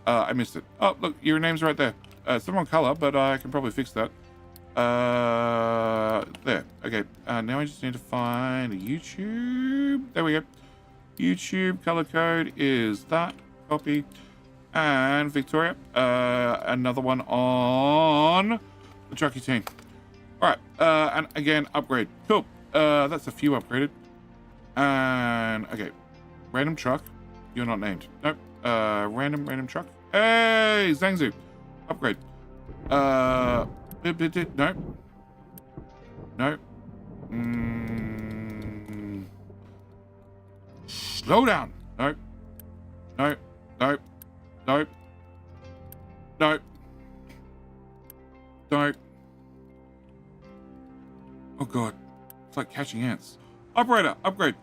I missed it. Oh, look, your name's right there. It's the wrong color, but I can probably fix that. There. Okay. Now I just need to find a YouTube. There we go. YouTube color code is that. Copy. And Victoria, another one on the Trucky team. All right. And again, upgrade. Cool. That's a few upgraded. And okay. Random truck. You're not named. Nope. Random truck. Hey, Zangzu. Upgrade. Nope. Slow down. Nope. Oh god. It's like catching ants. Operator, upgrade.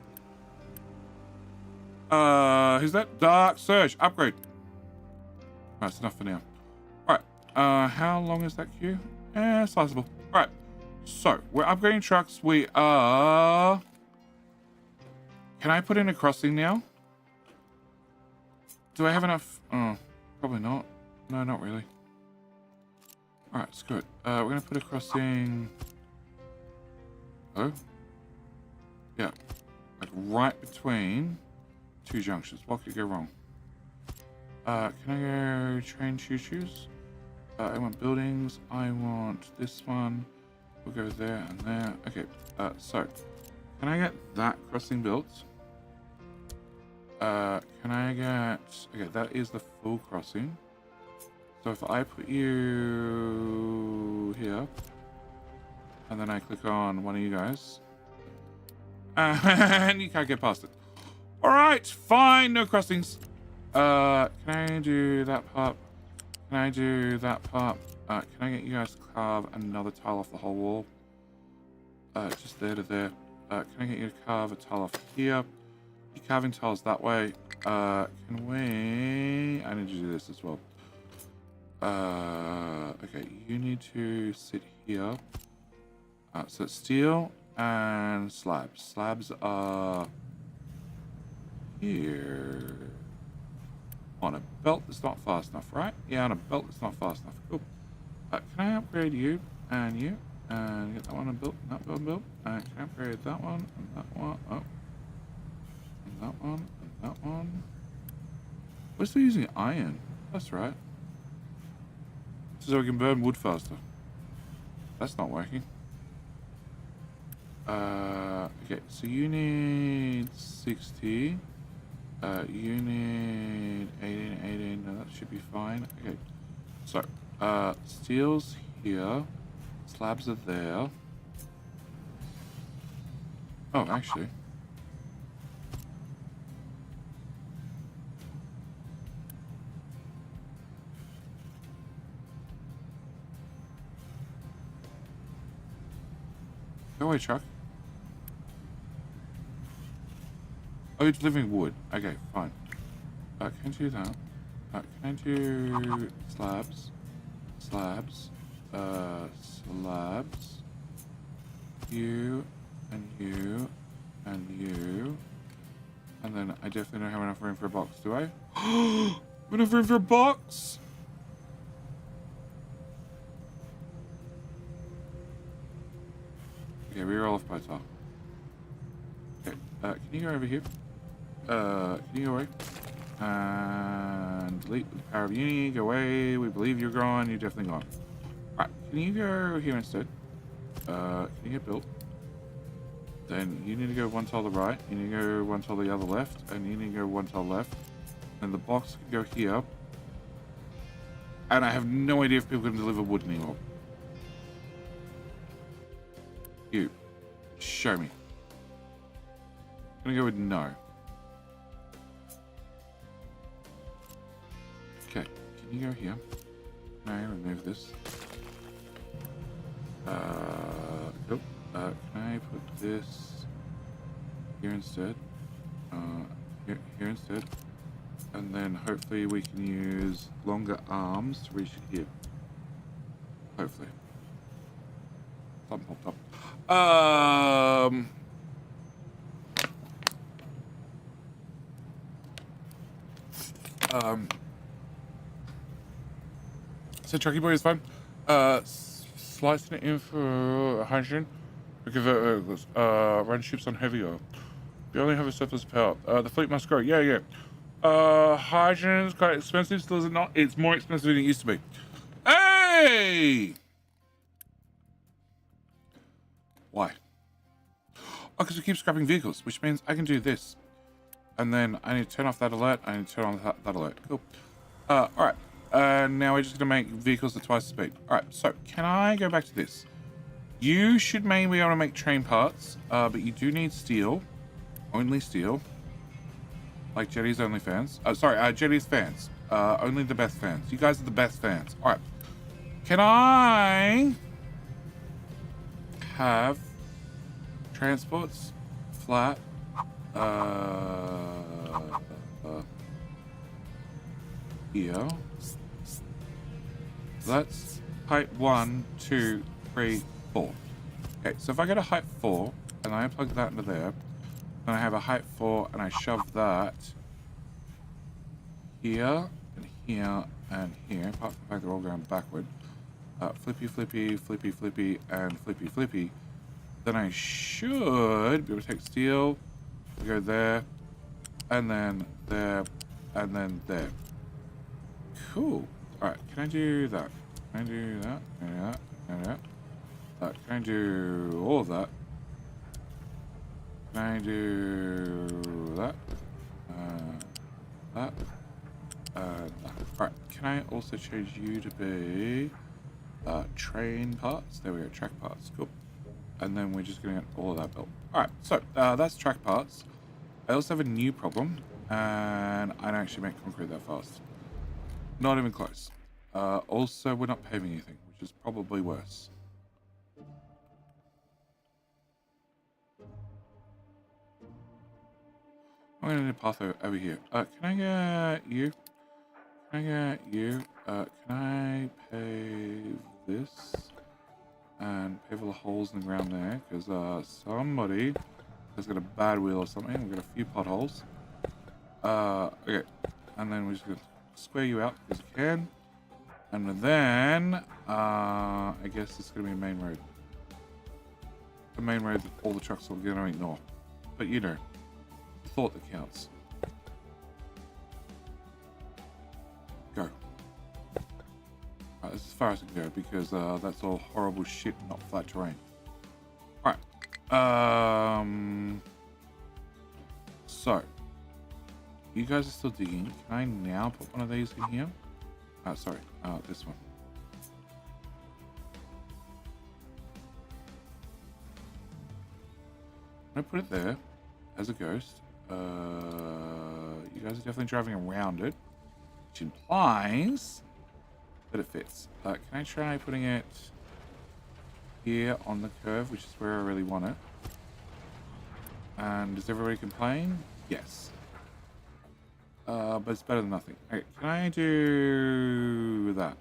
Who's that? Dark Surge, upgrade. Alright, that's enough for now. Alright, how long is that queue? Sizable. Alright, so we're upgrading trucks. We are... Can I put in a crossing now? Do I have enough? Oh, probably not. No, not really. Alright, screw it. We're gonna put a crossing... Oh? Yeah. Like right between 2 junctions. What could go wrong? Can I go train choo-choos? I want buildings. I want this one. We'll go there and there. Okay. So Can I get that crossing built? Can I get... Okay, that is the full crossing. So if I put you here, and then I click on one of you guys, and you can't get past it. All right, fine, no crossings. Can I do that part? Can I do that part? Can I get you guys to carve another tile off the whole wall? Just there to there. Can I get you to carve a tile off here? You're carving tiles that way. Can we... I need to do this as well. Okay, you need to sit here. So it's steel and slabs. Slabs are here. On a belt that's not fast enough, right? Yeah, on a belt that's not fast enough. Cool. Can I upgrade you and you? And get that one built, that one built. Can I upgrade that one and that one? Oh. And that one and that one. We're still using iron. That's right. So we can burn wood faster. That's not working. Okay, so you need 60. You need 18. No, that should be fine. Okay, so steel's here. Slabs are there. Oh, actually. Go away, Chuck. Oh, you're delivering wood. Okay, fine. Can I do that? Can I do slabs? Slabs. Slabs. You, and you, and you. And then I definitely don't have enough room for a box, do I? Enough room for a box? Okay, reroll off by top. Okay, can you go over here? Can you go away? And delete with the power of Uni. Go away. We believe you're gone. You're definitely gone. Alright, can you go here instead? Can you get built? Then you need to go one tile to the right. You need to go one tile to the other left. And you need to go one tile left. And the box can go here. And I have no idea if people can deliver wood anymore. You. Show me. I'm gonna go with no. Okay, can you go here? Can I remove this? Nope. Can I put this here instead? Here instead. And then hopefully we can use longer arms to reach it here. Hopefully. Something popped up. So Chucky Boy is fine. Slicing it in for hydrogen. Because run ships on heavy oil. We only have a surplus of power. The fleet must grow. Yeah. Hydrogen is quite expensive, still is it not? It's more expensive than it used to be. Hey! Why? Oh, because we keep scrapping vehicles, which means I can do this. And then I need to turn off that alert. I need to turn on that alert. Cool. Alright. Now we're just going to make vehicles at twice the speed. Alright, so can I go back to this? You should mainly be able to make train parts, but you do need steel. Only steel. Like Jetty's only fans. Jetty's fans. Only the best fans. You guys are the best fans. Alright. Can I have transports flat here? That's height 1, 2, 3, 4. Okay, so if I go to height 4 and I plug that into there, then I have a height 4 and I shove that here and here and here, apart from the fact they're all going backward. Flippy, flippy, flippy, flippy, and flippy, flippy. Then I should be able to take steel, go there, and then there, and then there. Cool. Alright, can I do that? Can I do that? Can I do that? Can I do that? Can I do all of that? Can I do that? That? That. Alright, can I also change you to be train parts? There we go, track parts. Cool. And then we're just going to get all of that built. Alright, so that's track parts. I also have a new problem, and I don't actually make concrete that fast. Not even close. Also, we're not paving anything, which is probably worse. I'm going to need a path over here. Can I get you? Can I get you? Can I pave this? And pave all the holes in the ground there, because somebody has got a bad wheel or something. We've got a few potholes. Okay. And then we're just going to square you out as you can. And then, I guess it's going to be a main road. The main road that all the trucks are going to ignore. But you know, the thought that counts. Go. This is as far as I can go because that's all horrible shit, not flat terrain. Alright. So, you guys are still digging. Can I now put one of these in here? Sorry, this one. I'm gonna put it there as a ghost. You guys are definitely driving around it, which implies that it fits. Can I try putting it here on the curve, which is where I really want it? And does everybody complain? Yes. But it's better than nothing. Okay, can I do that?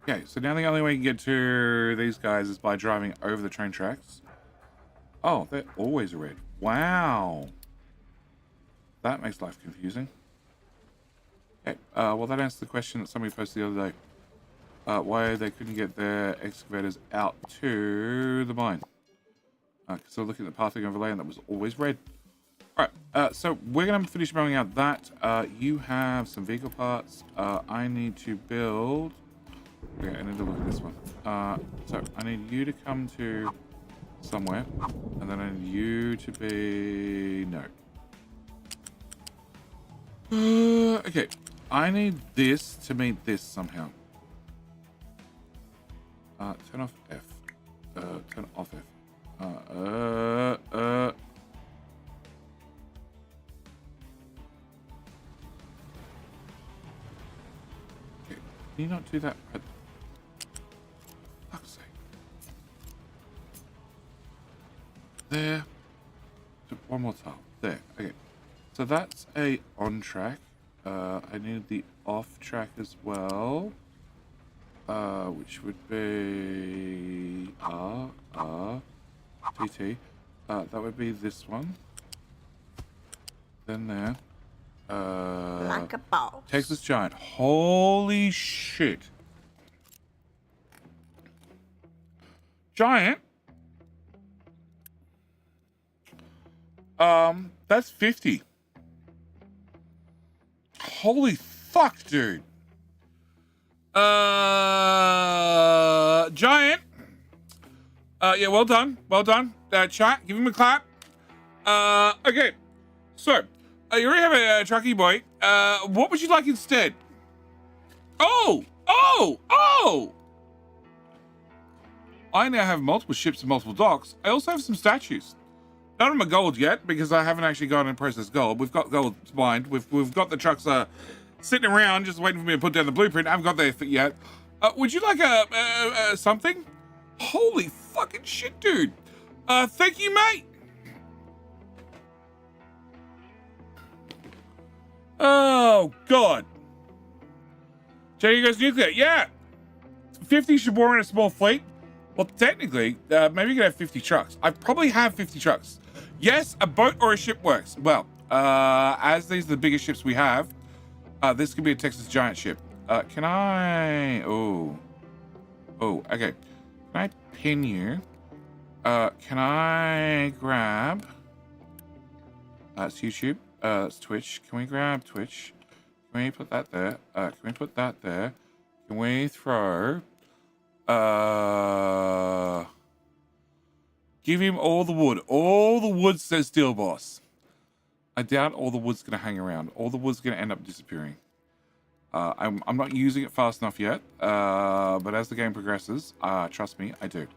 Okay, so now the only way you can get to these guys is by driving over the train tracks. Oh, they're always red. Wow. That makes life confusing. Okay, well that answers the question that somebody posted the other day. Why they couldn't get their excavators out to the mine. Because they're looking at the pathing overlay and that was always red. Alright, so we're going to finish mowing out that. You have some vehicle parts. I need to build... Okay, I need to look at this one. So I need you to come to somewhere. And then I need you to be... No. Okay, I need this to meet this somehow. Turn off F. Turn off F. Okay, can you not do that? Fuck's sake. There. One more tile. There. Okay. So that's a on track. I need the off track as well. Which would be TT. That would be this one. Then there. Like a boss. Texas Giant. Holy shit. Giant. That's 50. Holy fuck, dude. Giant. Yeah, well done. Well done. Chat, give him a clap. Okay. So, you already have a trucky boy. What would you like instead? Oh! I now have multiple ships and multiple docks. I also have some statues. None of them are gold yet, because I haven't actually gone and processed gold. We've got gold mined. We've got the trucks sitting around just waiting for me to put down the blueprint. I haven't got there yet. Would you like a something? Holy fucking shit, dude. Thank you, mate. Oh, God. Jenny goes nuclear. Yeah. 50 should bore in a small fleet. Well, technically, maybe you could have 50 trucks. I probably have 50 trucks. Yes, a boat or a ship works. Well, as these are the biggest ships we have, this could be a Texas Giant ship. Can I... Oh, okay. Can I pin you? Can I grab... That's YouTube. That's Twitch. Can we grab Twitch? Can we put that there? Can we put that there? Can we throw... Give him all the wood. All the wood, says Steel Boss. I doubt all the wood's going to hang around. All the wood's going to end up disappearing. I'm not using it fast enough yet, but as the game progresses, trust me, I do.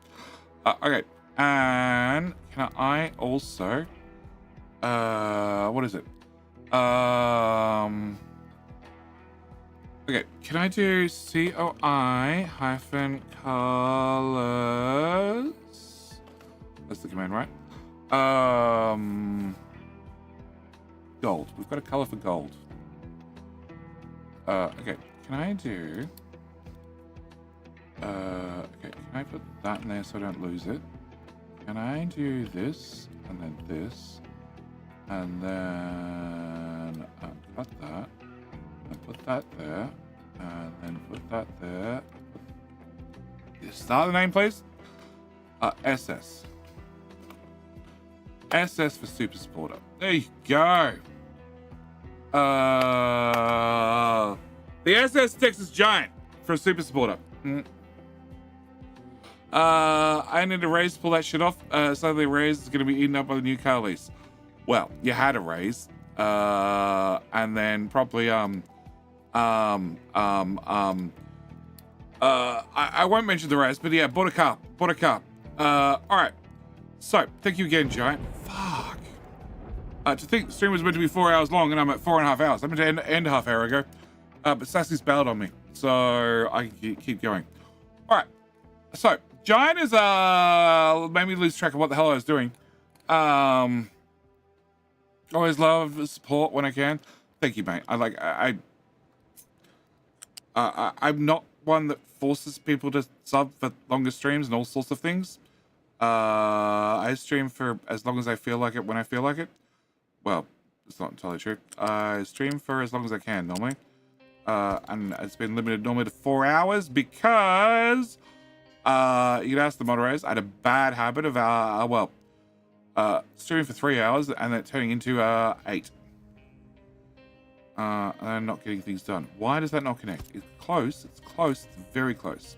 Okay, and can I also... what is it? Okay, can I do COI hyphen colors? That's the command, right? Gold. We've got a color for gold. Okay, can I do... okay, can I put that in there so I don't lose it? Can I do this, and then this, and then cut that, and put that there, and then put that there. Start the name, please. SS. SS for Super Supporter. There you go. The SS Texas Giant for a Super Supporter. I need a raise to pull that shit off. Suddenly a raise is going to be eaten up by the new car lease. Well, you had a raise. And then probably, I won't mention the raise, but yeah, bought a car. All right. So, thank you again, Giant. Fuck. To think the stream was meant to be 4 hours long and I'm at 4.5 hours. I meant to end a half hour ago. But Sassy's bailed on me. So, I can keep going. All right. So, Giant is, made me lose track of what the hell I was doing. Always love support when I can. Thank you, mate. I'm not one that forces people to sub for longer streams and all sorts of things. I stream for as long as I feel like it when I feel like it. Well, it's not entirely true. I stream for as long as I can normally. And it's been limited normally to 4 hours because you can ask the moderators. I had a bad habit of streaming for 3 hours and then turning into 8. And I'm not getting things done. Why does that not connect? It's close. It's close. It's very close.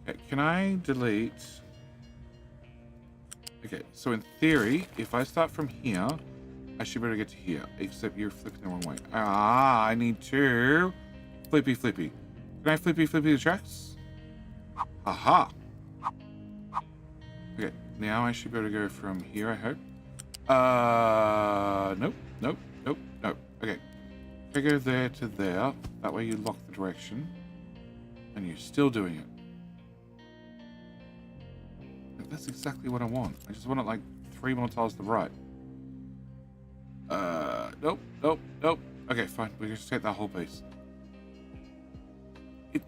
Okay, can I delete? Okay, so in theory, if I start from here, I should be able to get to here. Except you're flipping the wrong way. I need to flippy. Can I flippy the tracks? Aha. Okay, now I should be able to go from here, I hope. Nope. Okay. If I go there to there, that way you lock the direction. And you're still doing it. That's exactly what I want. I just want it like 3 more tiles to the right. Nope. Okay, fine. We can just take that whole piece. It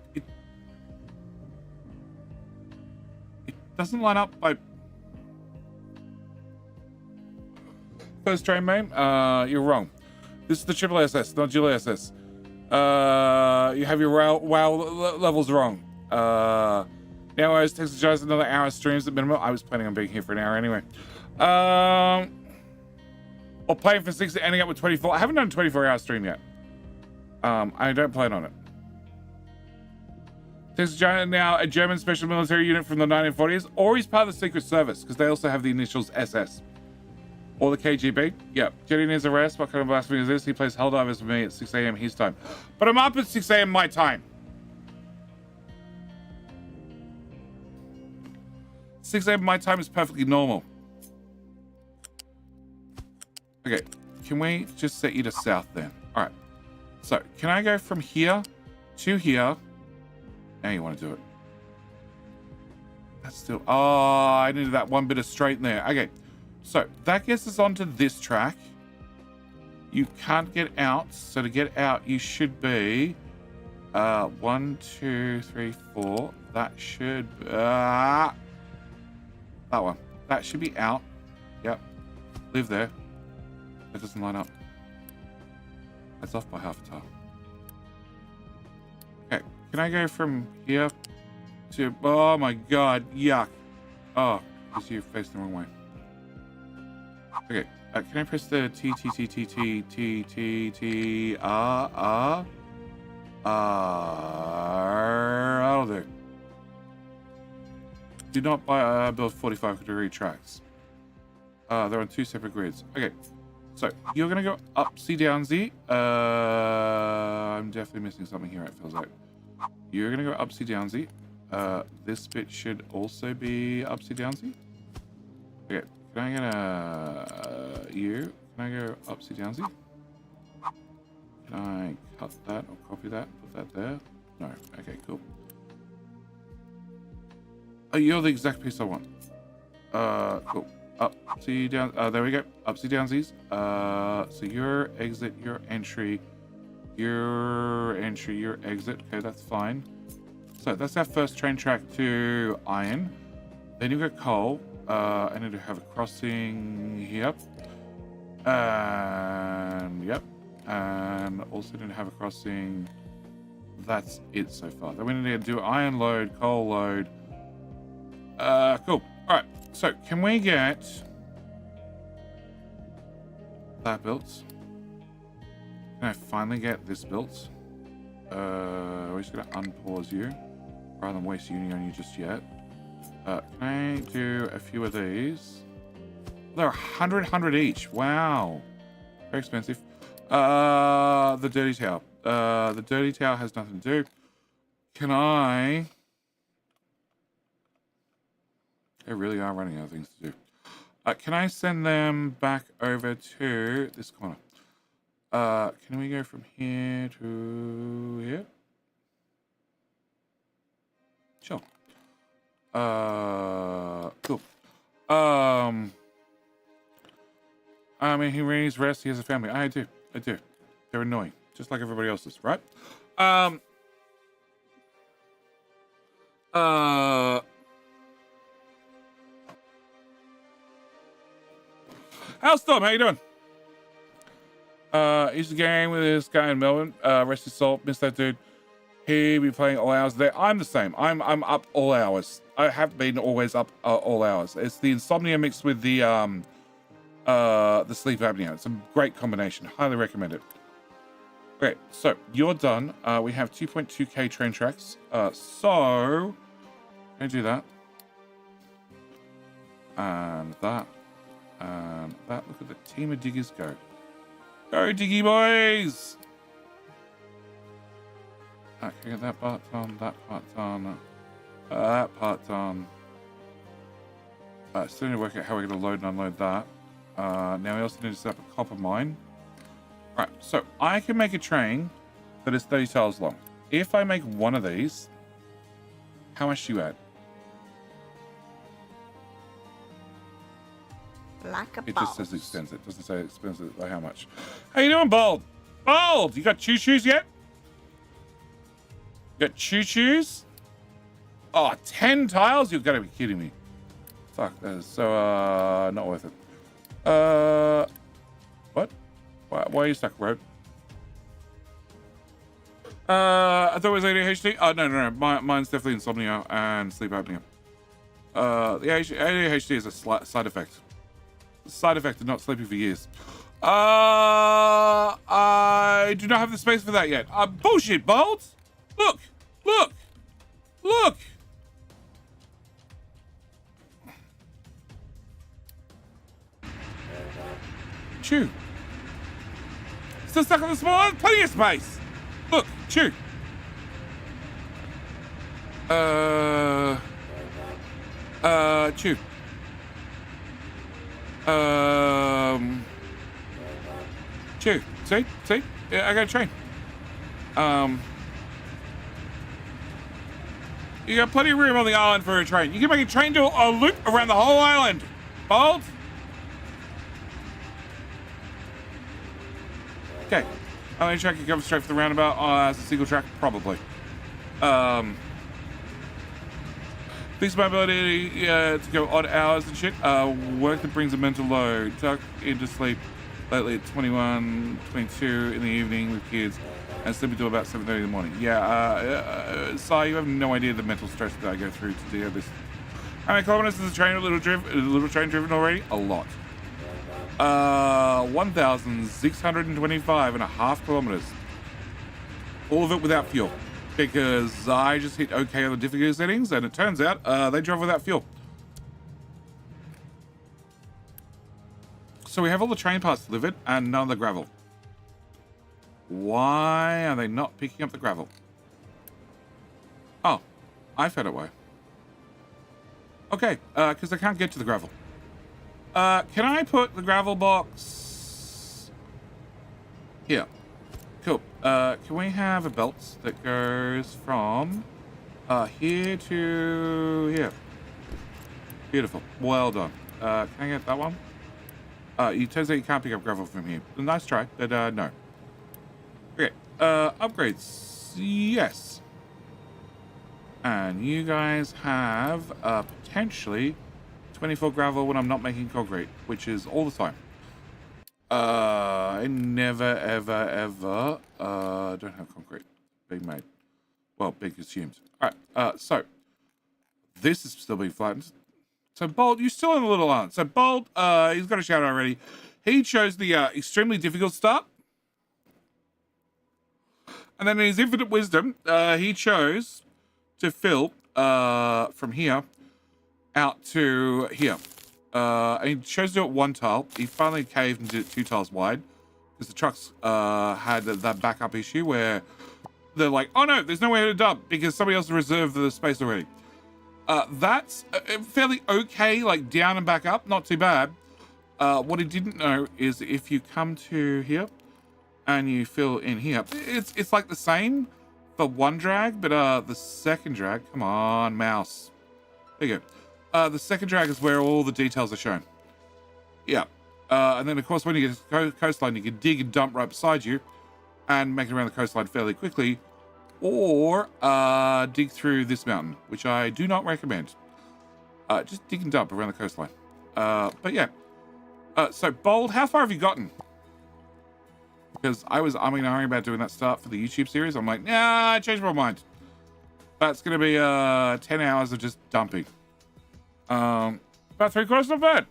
doesn't line up by... First train, mate. You're wrong. This is the triple SS, not dual SS. You have your WoW levels wrong. Now I was texting Giles another hour streams at minimum. I was planning on being here for an hour anyway. Or playing for 6 and ending up with 24. I haven't done a 24-hour stream yet. I don't plan on it. Texas Giant now a German special military unit from the 1940s, or he's part of the Secret Service because they also have the initials SS. Or the KGB. Yep. Jenny needs a rest. What kind of blasphemy is this? He plays Helldivers with me at 6 a.m. his time. But I'm up at 6 a.m. my time. 6 a.m. my time is perfectly normal. Okay, can we just set you to south then? All right. So, can I go from here to here? Now you want to do it. That's still... Oh, I needed that one bit of straight in there. Okay, so that gets us onto this track. You can't get out. So to get out, you should be... 1, 2, 3, 4. That should... that one. That should be out. Yep. Live there. That doesn't line up. That's off by half a tile. Okay. Can I go from here to... Oh my god. Yuck. Oh. Because you're facing the wrong way. Okay. Can I press the T, R? That'll do. Do not build 45-degree tracks. They're on 2 separate grids. Okay, so you're gonna go up-C, down-Z. I'm definitely missing something here, it feels like. You're gonna go up-C, down-Z. This bit should also be up-C, down-Z. Okay, can I get you? Can I go up-C, down-Z? Can I cut that or copy that? Put that there? No. Okay, cool. Oh, you're the exact piece I want. Cool. Up, C, down. There we go. Up, C, down, Z's. So your exit, your entry, your entry, your exit. Okay, that's fine. So that's our first train track to iron. Then you've got coal. I need to have a crossing here. And yep. And also need to have a crossing. That's it so far. Then we need to do iron load, coal load. Cool. All right. So can we get that built? Can I finally get this built? We're just gonna unpause you rather than waste uni on you just yet. Can I do a few of these? They're 100 each. Wow. Very expensive. The dirty tower. The dirty tower has nothing to do. Can I... They really are running out of things to do. Can I send them back over to this corner? Can we go from here to here? Sure. Cool. I mean, he needs rest. He has a family. I do. They're annoying, just like everybody else's, right? How's Tom? How you doing? He's the game with this guy in Melbourne. Rest his soul. Miss that dude. He be playing all hours there. I'm the same. I'm up all hours. I have been always up all hours. It's the insomnia mixed with the sleep apnea. It's a great combination. Highly recommend it. Okay, so you're done. We have 2.2k train tracks. So can I do that? And that. And that. Look at the team of diggers go. Go, Diggy boys! Can I get that part done, that part done, that part done. Still need to work out how we're going to load and unload that. Now we also need to set up a copper mine. Right, so I can make a train that is 30 tiles long. If I make one of these, how much do you add? Like a It boss. just says expensive. It doesn't say expensive by how much. How you doing, Bold? Bold, you got choo-choos yet? You got choo-choos? Oh, 10 tiles? You've got to be kidding me. Fuck, that is so, not worth it. What? Why are you stuck, road? I thought it was ADHD. Oh, no. Mine's definitely insomnia and sleep apnea. The ADHD is a side effect. Side effect of not sleeping for years. I do not have the space for that yet. Bullshit, Bolt! Look! Chew. Still stuck on the small one? Plenty of space! Look, chew. Chew. Chew. See? Yeah, I got a train. You got plenty of room on the island for a train. You can make a train do a loop around the whole island. Bold. Okay. Only track can come straight for the roundabout as a single track, probably. Fixed my ability to go odd hours and shit. Work that brings a mental load. Tuck into sleep lately at 21, 22 in the evening with kids and sleep until about 7:30 in the morning. Yeah, Sai, you have no idea the mental stress that I go through to do this. How many kilometers is the train, a little train driven already? A lot. 1,625.5 kilometers. All of it without fuel. because I just hit OK on the difficulty settings, and it turns out they drove without fuel. So we have all the train parts delivered and none of the gravel. Why are they not picking up the gravel? Oh, I found a way. Okay, because I can't get to the gravel. Can I put the gravel box here? Cool. Can we have a belt that goes from here to here? Beautiful. Well done. Can I get that one? It turns out you can't pick up gravel from here. Nice try, but no. Okay. Upgrades. Yes. And you guys have potentially 24 gravel when I'm not making concrete, which is all the time. I never, ever, ever don't have concrete being made. Well, being consumed. All right. So this is still being flattened. So Bold, you still have a little on. So Bold, he's got a shout already. He chose the extremely difficult start. And then in his infinite wisdom, he chose to fill from here out to here. And he chose to do it one tile. He finally caved and did it 2 tiles wide because the trucks had that backup issue where they're like, oh no, there's nowhere to dump because somebody else reserved the space already. That's fairly okay, like down and back up, not too bad. What he didn't know is if you come to here and you fill in here, it's like the same for one drag, but the second drag, come on, mouse. There you go. The second drag is where all the details are shown. Yeah. And then, of course, when you get to the coastline, you can dig and dump right beside you and make it around the coastline fairly quickly. Or dig through this mountain, which I do not recommend. Just dig and dump around the coastline. But yeah. So, Bold, how far have you gotten? Because I was umming and ahhing about doing that start for the YouTube series. I'm like, nah, I changed my mind. That's going to be 10 hours of just dumping. About 3/4, not bad.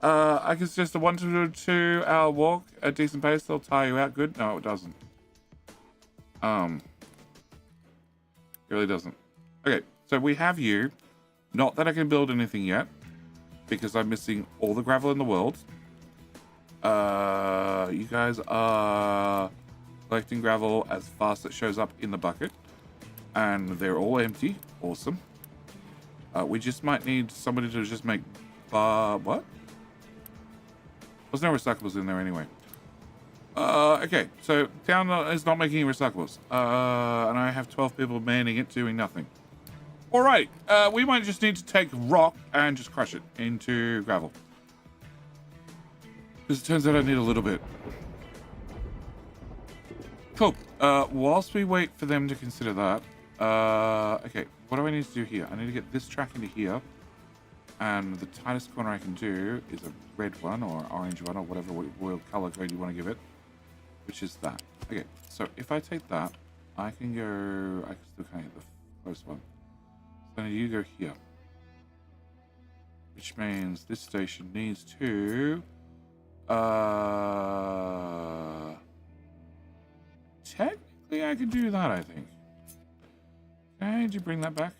I guess just a 1 to 2 hour walk at decent pace, they'll tire you out good. No, it doesn't. It really doesn't. Okay, so we have you. Not that I can build anything yet, because I'm missing all the gravel in the world. You guys are collecting gravel as fast as it shows up in the bucket, and they're all empty. Awesome. We just might need somebody to just make what? There's no recyclables in there anyway. Okay, so town is not making any recyclables, and I have 12 people manning it doing nothing. All right, we might just need to take rock and just crush it into gravel. Because it turns out I need a little bit. Cool. Whilst we wait for them to consider that, okay, what do I need to do here? I need to get this track into here, and the tightest corner I can do is a red one or orange one or whatever color code you want to give it, which is that. Okay, so if I take that, I can go, I can still kind of get the close one. So then you go here, which means this station needs to, technically I could do that, I think. Okay, did you bring that back?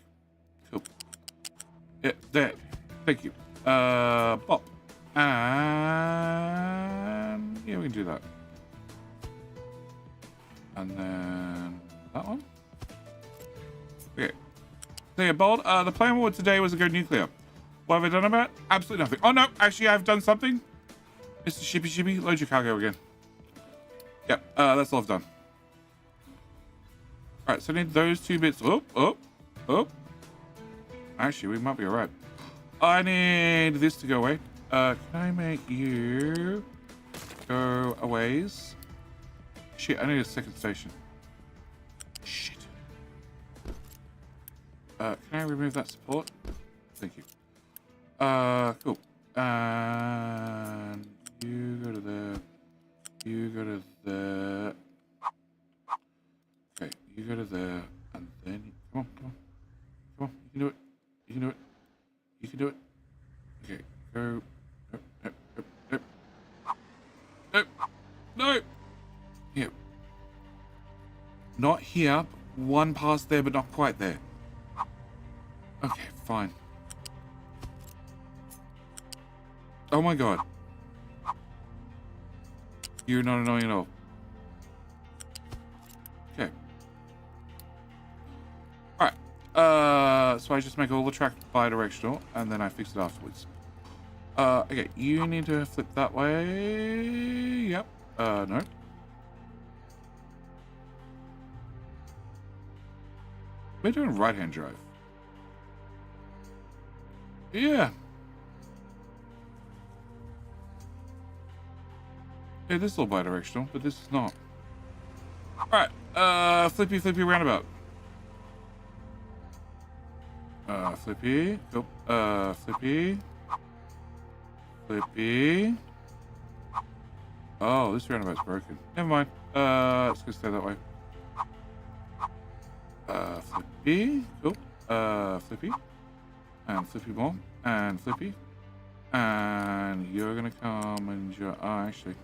Cool. Yeah, there. Thank you. Bop. And yeah, we can do that. And then that one. Okay. So yeah, Bold, the plan for today was to go nuclear. What have I done about it? Absolutely nothing. Oh no, actually I've done something. Mr. Shippy, load your cargo again. Yep, that's all I've done. Alright, so I need those 2 bits. Oh. Actually, we might be alright. I need this to go away. Can I make you go a ways? Shit, I need a second station. Shit. Can I remove that support? Thank you. Cool. And you go to there. You go to there. Okay, you go to there, and then come on. You can do it. You can do it. Okay, go. No. Yeah. here, one past there, but not quite there. Okay, fine. Oh my god. You're not annoying at all. Okay. Alright. So I just make all the tracks bi-directional, and then I fix it afterwards. Okay, you need to flip that way. Yep. No. We're doing right-hand drive. Yeah. Yeah, this is all bi-directional, but this is not. Alright, flippy roundabout. Flippy. Go. Flippy. Flippy. Oh, this roundabout's broken. Never mind. Let's go stay that way. Flippy. Go. Flippy. And flippy more. And flippy. And you're gonna come and oh, actually.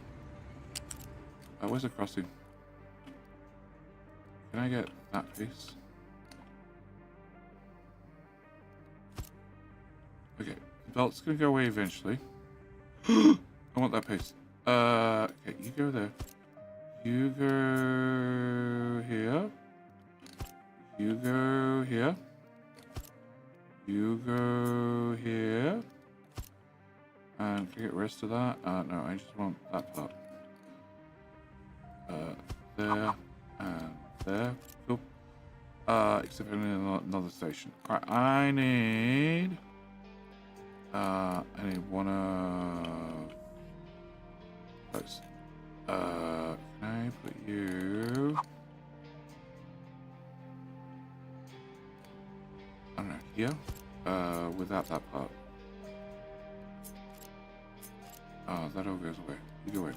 Where's the crossing? Can I get that piece? Okay, the belt's gonna go away eventually. I want that piece. Okay, you go there. You go here. You go here. You go here. And can I get the rest of that? No, I just want that part. There and there. Cool. Except I need another station. Alright, I need one of those. Can I put you? I don't know, here? Without that part. Oh, that all goes away. You go away.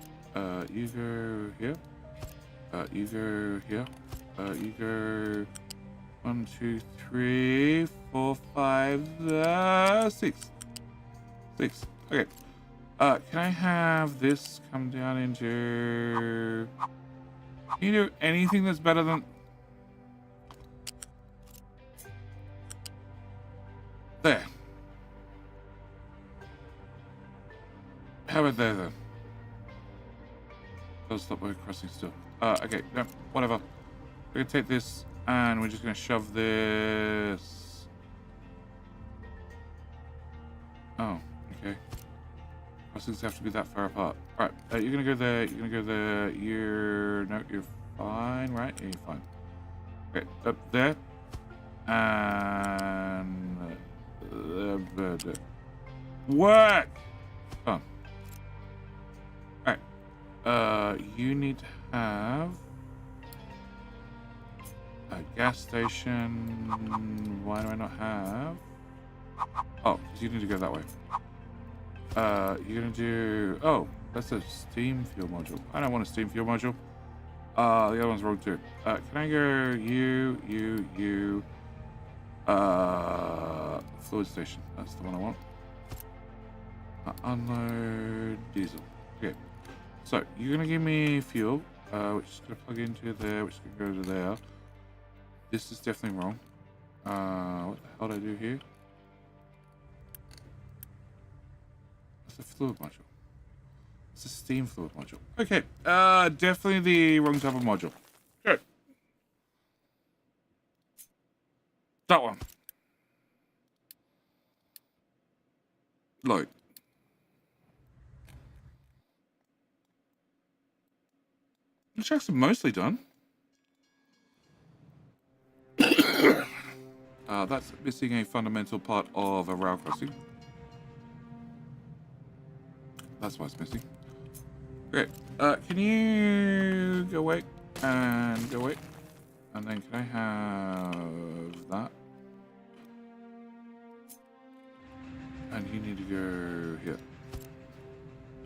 You go here. You go here. You go 1, 2, 3, 4, 5, 6. 6. Okay. Can I have this come down into? Can you do anything that's better than? There. How about there then? I'll stop by crossing still. Okay, no, whatever. We're gonna take this and we're just gonna shove this. Oh, okay. Crossings have to be that far apart. Alright, you're gonna go there, you're gonna go there, you're fine, right? Yeah, you're fine. Okay, up there. And work! Oh. Alright. You need to have a gas station. Why do I not have? Oh, because you need to go that way. You're gonna do. Oh, that's a steam fuel module. I don't want a steam fuel module. The other one's wrong too. Can I go you? Fluid station. That's the one I want. Unload diesel. Okay. So you're gonna give me fuel, which is gonna plug into there, which is gonna go to there. This is definitely wrong. What the hell did I do here? It's a fluid module. It's a steam fluid module. Okay. Definitely the wrong type of module. Good. That one. Load. The tracks are mostly done. That's missing a fundamental part of a rail crossing. That's why it's missing. Great. Can you go away and go away? And then can I have that? And you need to go here.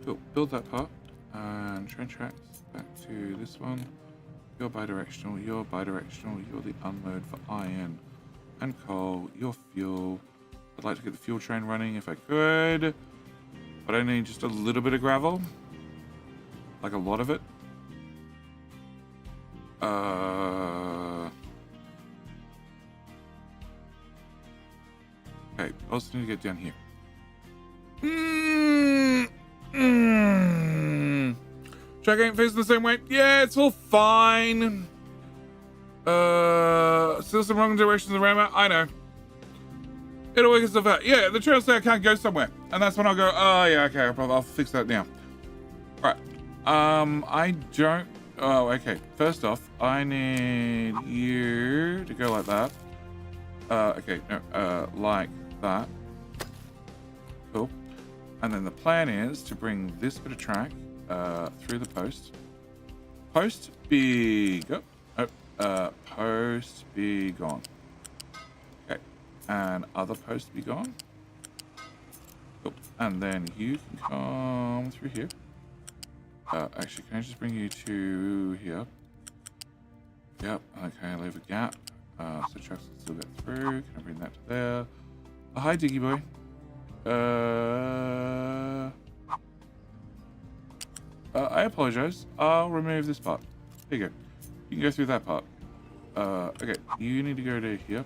Cool. Build that part. And train tracks back to this one. You're bidirectional, you're bidirectional, you're the unload for iron and coal, you're fuel. I'd like to get the fuel train running if I could, but I need just a little bit of gravel, like a lot of it. also need to get down here. Track ain't facing the same way. Yeah, it's all fine. Still some wrong directions around it. I know. It'll work itself out. Yeah, the trail say I can't go somewhere. And that's when I'll go, oh yeah, okay, I'll fix that now. Alright. I don't... Oh, okay. First off, I need you to go like that. Okay, no, like that. Cool. And then the plan is to bring this bit of track through the post. Post be go. Post be gone. Okay. And other post be gone. Cool. And then you can come through here. Actually, can I just bring you to here? Yep. Okay, leave a gap. So trucks can still get through. Can I bring that to there? Oh, hi, Diggy boy. I apologize. I'll remove this part. There you go. You can go through that part. Okay. You need to go to here.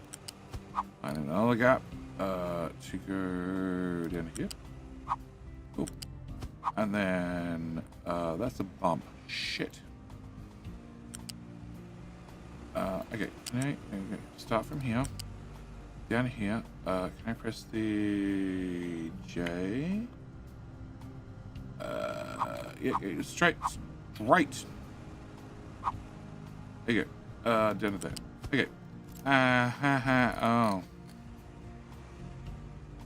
And another gap. To go down here. Cool. And then, that's a bump. Shit. Okay. Can I start from here? Down here. Can I press the J? Yeah, straight. There you go. Down to there. Okay. Oh.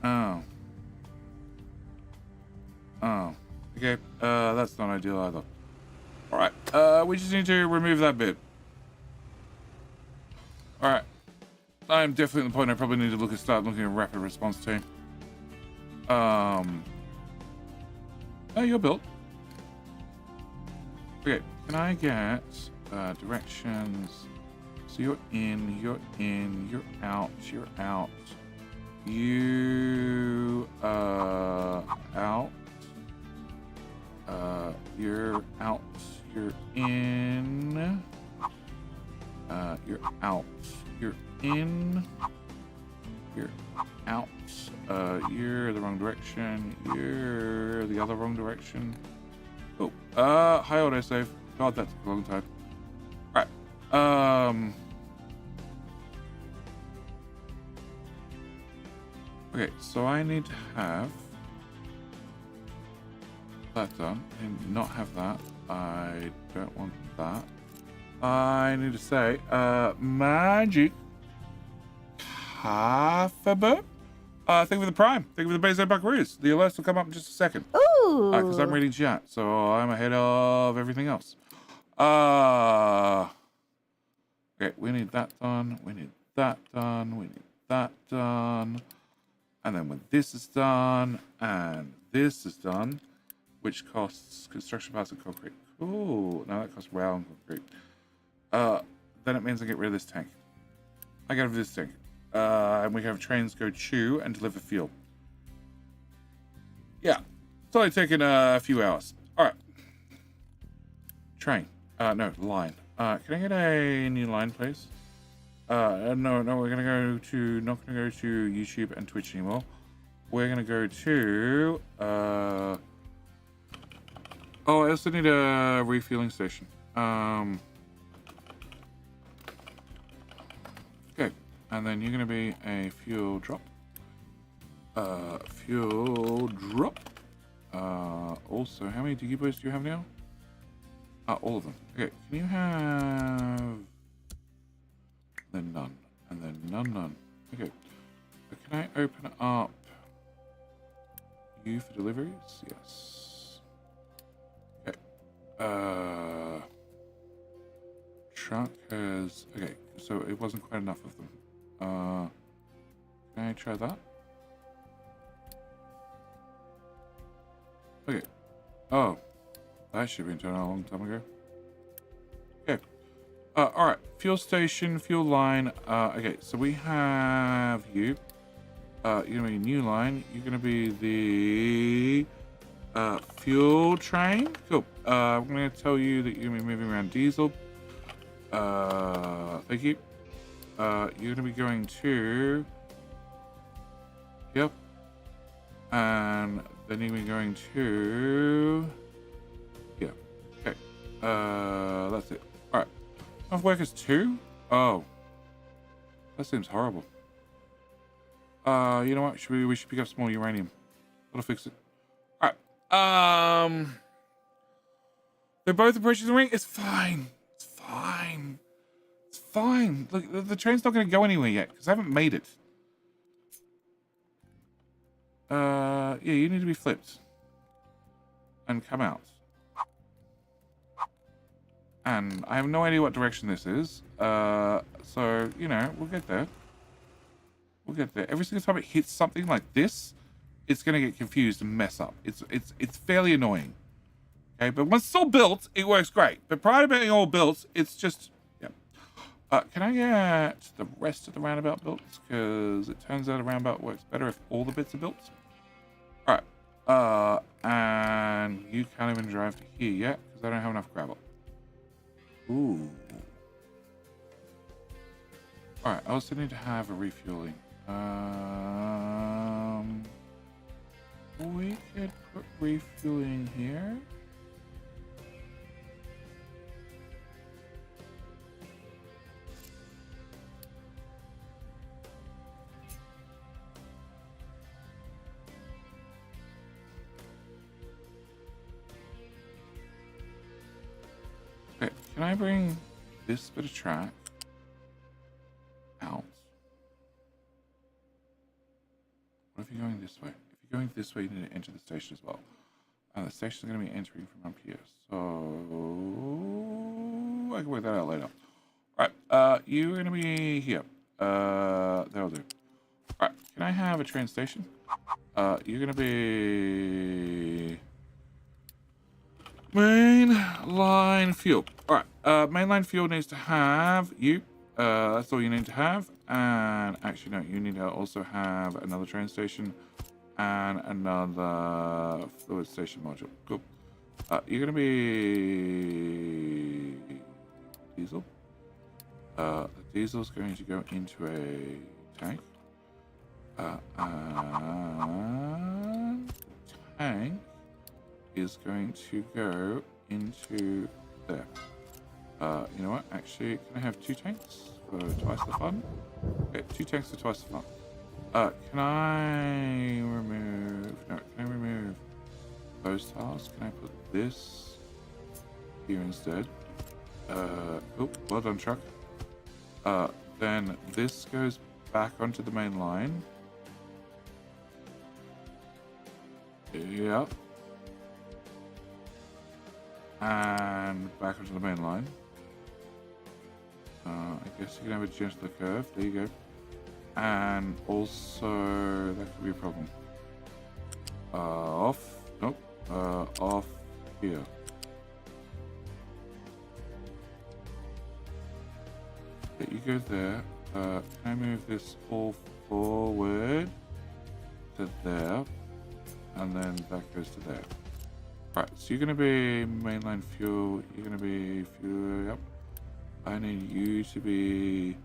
Oh. Oh. Okay. That's not ideal either. Alright. We just need to remove that bit. Alright. I'm definitely at the point I probably need to start looking at rapid response team. Oh, you're built. Okay, can I get directions? So you're in, you're out, you're out. You out. You're out, you're in. You're out. You're in. You're out. You're the wrong direction. You're the other wrong direction. Oh, hi autosave. God, that took a long time. Alright. Okay, so I need to have that done. And not have that. I don't want that. I need to say, magic. Half a burp. Thank you for the prime. Thank you for the base buckaroos. The alerts will come up in just a second. Ooh. Because I'm reading chat, so I'm ahead of everything else. Okay, we need that done. We need that done. We need that done. And then when this is done, and this is done, which costs construction parts and concrete. Cool. No, that costs rail and concrete. Then it means I get rid of this tank. I get rid of this tank. And we have trains go chew and deliver fuel. Yeah. It's only taken a few hours. Alright. Train. No, line. Can I get a new line, please? No, we're gonna go to, not gonna go to YouTube and Twitch anymore. We're gonna go to, oh, I also need a refueling station. Okay, and then you're gonna be a fuel drop. Fuel drop. Also, how many diggy boys do you have now? All of them. Okay, can you have... Then none. And then none. Okay. So can I open up you for deliveries? Yes. Okay. Truck has... Okay, so it wasn't quite enough of them. Can I try that? Okay. Oh. That should have been turned on a long time ago. Okay. Alright. Fuel station, fuel line. Okay, so we have you. You're going to be a new line. You're going to be the fuel train. Cool. I'm going to tell you that you're going to be moving around diesel. Thank you. You're going to be going to Yep. And then we're going to... Yeah. Okay. That's it. Alright. Enough workers 2? Oh. That seems horrible. You know what? We should pick up some more uranium. That'll fix it. Alright. They're both approaching the ring. It's fine. It's fine. It's fine. Look, the train's not going to go anywhere yet because I haven't made it. Yeah, you need to be flipped. And come out. And I have no idea what direction this is. So, you know, we'll get there. We'll get there. Every single time it hits something like this, it's going to get confused and mess up. It's fairly annoying. Okay, but once it's all built, it works great. But prior to being all built, it's just, yeah. Can I get the rest of the roundabout built? Because it turns out a roundabout works better if all the bits are built. All right. And you can't even drive to here yet because I don't have enough gravel. Ooh. All right. I also need to have a refueling. We could put refueling here. Okay, can I bring this bit of track out? What if you're going this way? If you're going this way, you need to enter the station as well. And the station is going to be entering from up here. So I can work that out later. All right, you're going to be here. That'll do. All right, can I have a train station? You're going to be mainline fuel. All right, mainline fuel needs to have you. That's all you need to have. And actually, no, you need to also have another train station and another fluid station module. Cool. You're going to be diesel. The diesel is going to go into a tank. And the tank is going to go into there. You know what? Actually, can I have 2 tanks for twice the fun? Okay, 2 tanks for twice the fun. Can I remove... No, can I remove those tiles? Can I put this here instead? Oh, well done, truck. Then this goes back onto the main line. Yep. And back onto the main line. I guess you can have a gentler curve. There you go. And also, that could be a problem. Off. Nope. Off here. Okay, you go there. Can I move this all forward to there? And then that goes to there. Right, so you're going to be mainline fuel. You're going to be fuel. Yep. I need you to be,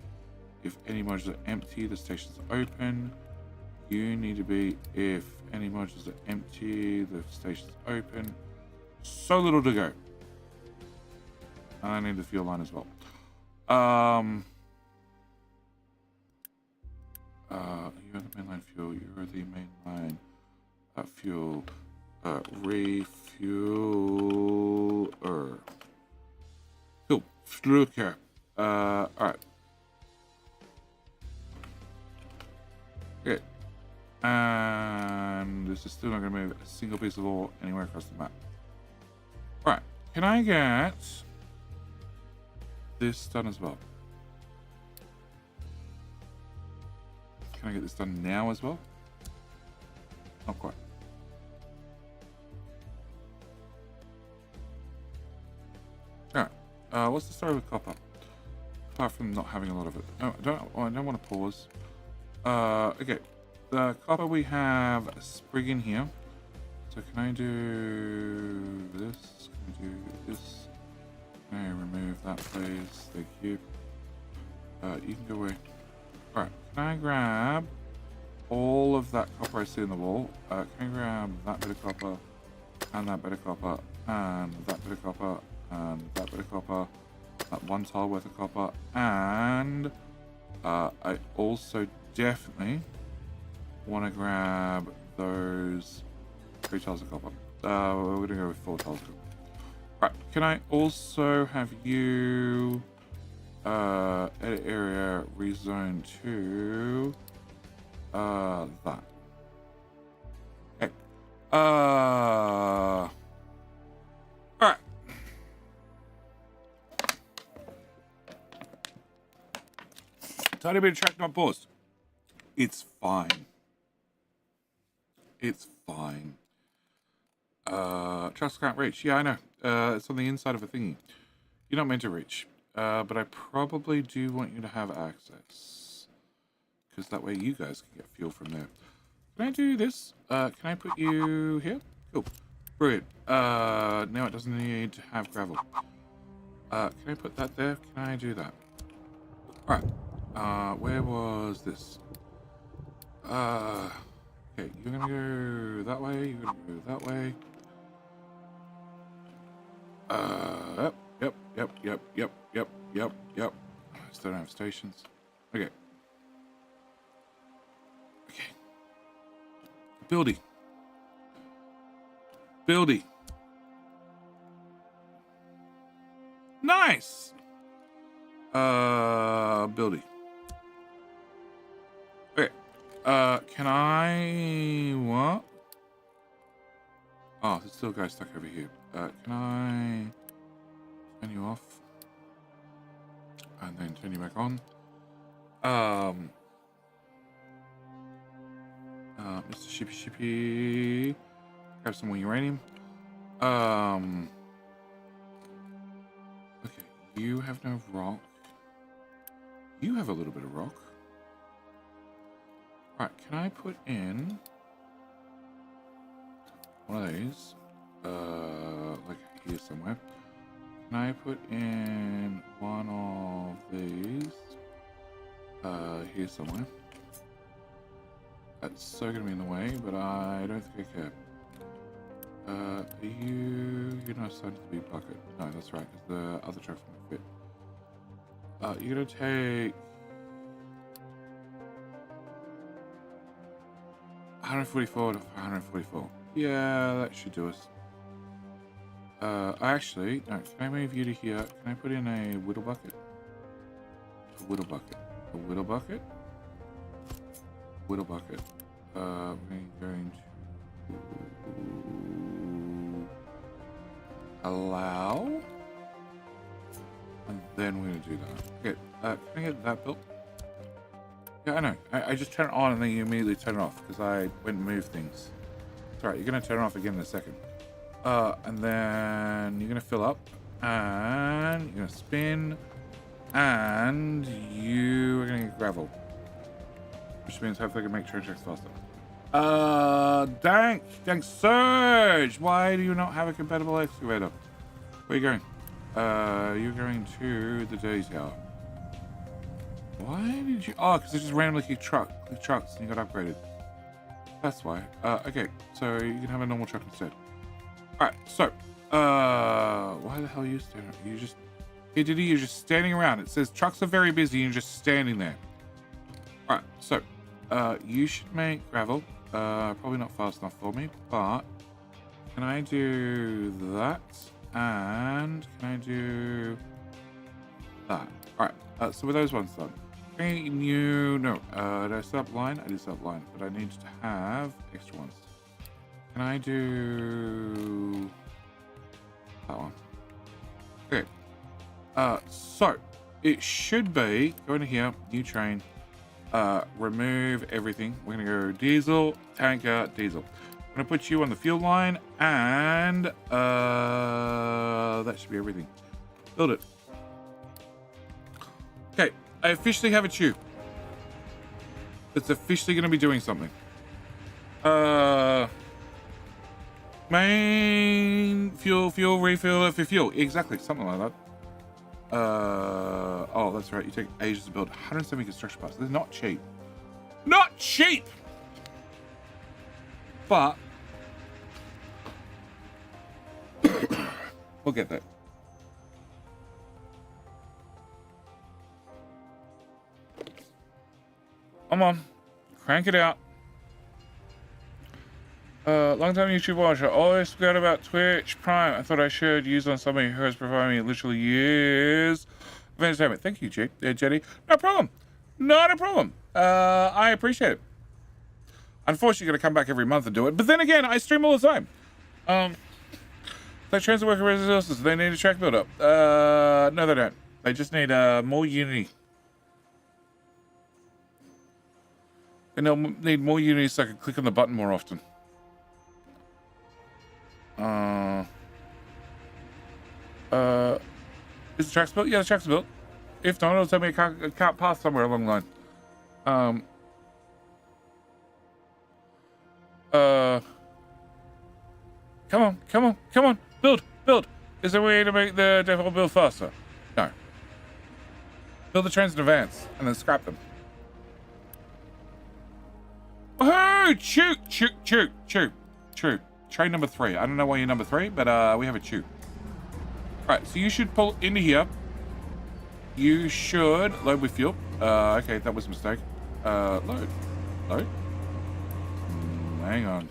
if any modules are empty, the station's open. You need to be, if any modules are empty, the station's open. So little to go. And I need the fuel line as well. You're the mainline fuel. You're the mainline fuel. Refueler. Cool. Fluker. Alright. Okay. And this is still not going to move a single piece of ore anywhere across the map. Alright. Can I get this done as well? Can I get this done now as well? Not quite. Alright. What's the story with copper? Apart from not having a lot of it. Oh, I don't want to pause. Okay. The copper, we have a sprig in here. So can I do this? Can I do this? Can I remove that, please? Thank you. You can go away. Alright. Can I grab all of that copper I see in the wall. Can I grab that bit of copper, and that bit of copper, and that bit of copper, and that bit of copper, that one tile worth of copper, and I also definitely want to grab those 3 tiles of copper. We're going to go with 4 tiles of copper. Right, can I also have you edit area rezone to that? Okay. Alright. Tiny bit of track not paused. It's fine. It's fine. Trucks can't reach. Yeah, I know. It's on the inside of a thingy. You're not meant to reach. But I probably do want you to have access. Because that way you guys can get fuel from there. Can I do this? Can I put you here? Cool. Brilliant. Now it doesn't need to have gravel. Can I put that there? Can I do that? Alright. Where was this? Okay, you're gonna go that way, you're gonna go that way. Yep. I still don't have stations. Okay. Buildy. Nice! Buildy. Okay. Can I... What? Oh, there's still a guy stuck over here. Can I... turn you off? And then turn you back on. Mr. Shippy. Grab some more uranium. Okay, you have no rock. You have a little bit of rock. Right, can I put in one of these? Like here somewhere. Can I put in one of these? Here somewhere. That's so gonna be in the way, but I don't think I care. You're not starting to be bucket. No, that's right, because the other trucks won't fit. You're gonna take 144 to 144. Yeah, that should do us. Actually, no, can I move you to here? Can I put in a whittle bucket? A whittle bucket. A whittle bucket? Whittle bucket. We're going to allow, and then we're going to do that. Okay, can I get that built? Yeah, I know. I just turn it on and then you immediately turn it off because I went and moved things. It's alright, you're going to turn it off again in a second. And then you're going to fill up, and you're going to spin, and you are going to get gravel. Which means hopefully I can make train tracks faster. Dank Surge! Why do you not have a compatible excavator? Where are you going? You're going to the Daisy Tower. Why did you... Oh, because they just randomly click trucks and you got upgraded. That's why. Okay, so you can have a normal truck instead. Alright, so... why the hell are you standing? You just... Hey, Diddy, you're just standing around. It says trucks are very busy and you're just standing there. Alright, so... you should make gravel. Probably not fast enough for me, but... Can I do that? And... Can I do... that? Alright, so with those ones done. Can you... No, did I set up line? I did set up line, but I need to have extra ones. Can I do... that one? Okay. So... It should be... Go into here, new train. Remove everything. We're going to go diesel, tanker, diesel. I'm going to put you on the fuel line, and that should be everything. Build it. Okay, I officially have a tube. It's officially going to be doing something. Main fuel refill for fuel. Exactly, something like that. Oh, that's right. You take ages to build 170 construction parts. They're not cheap. Not cheap! but we'll get there. Come on, crank it out. Long time YouTube watcher. Always forgot about Twitch Prime. I thought I should use on somebody who has provided me literally years of entertainment. Thank you, Jetty. No problem. Not a problem. I appreciate it. Unfortunately, going to come back every month and do it. But then again, I stream all the time. Like transit worker resources, they need a track build up. No, they don't. They just need more Unity. And they'll need more Unity so I can click on the button more often. Is the track's built? Yeah, the track's built. If not, it'll tell me I can't pass somewhere along the line. Come on. Build. Is there a way to make the default build faster? No. Build the trains in advance and then scrap them. Oh, shoot. Train number 3. I don't know why you're number 3, but we have a chew. Right, so you should pull into here. You should load with fuel. Okay, that was a mistake. Load. Hang on.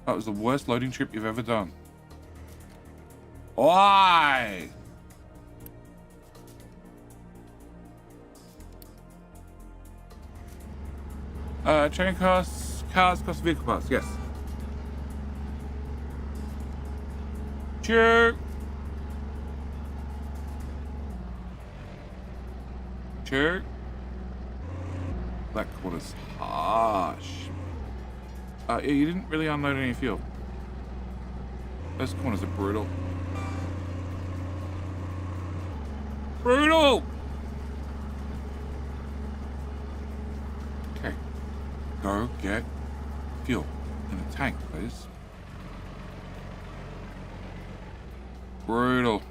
That was the worst loading trip you've ever done. Why? Train costs, cars cost vehicle parts, yes. Chew. That quarter's harsh. Yeah, you didn't really unload any fuel. Those corners are brutal. Okay. Go get fuel in the tank, please. Brutal.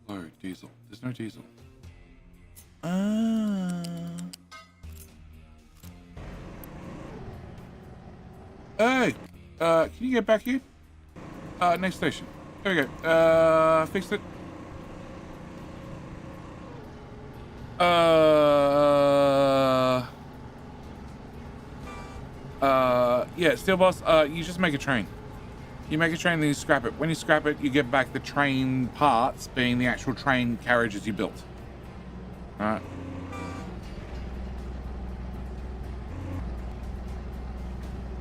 Low diesel. There's no diesel. Hey! Can you get back here? Next station. There we go. Fixed it. Yeah, Steel Boss, you just make a train. You make a train, then you scrap it. When you scrap it, you get back the train parts, being the actual train carriages you built. Alright.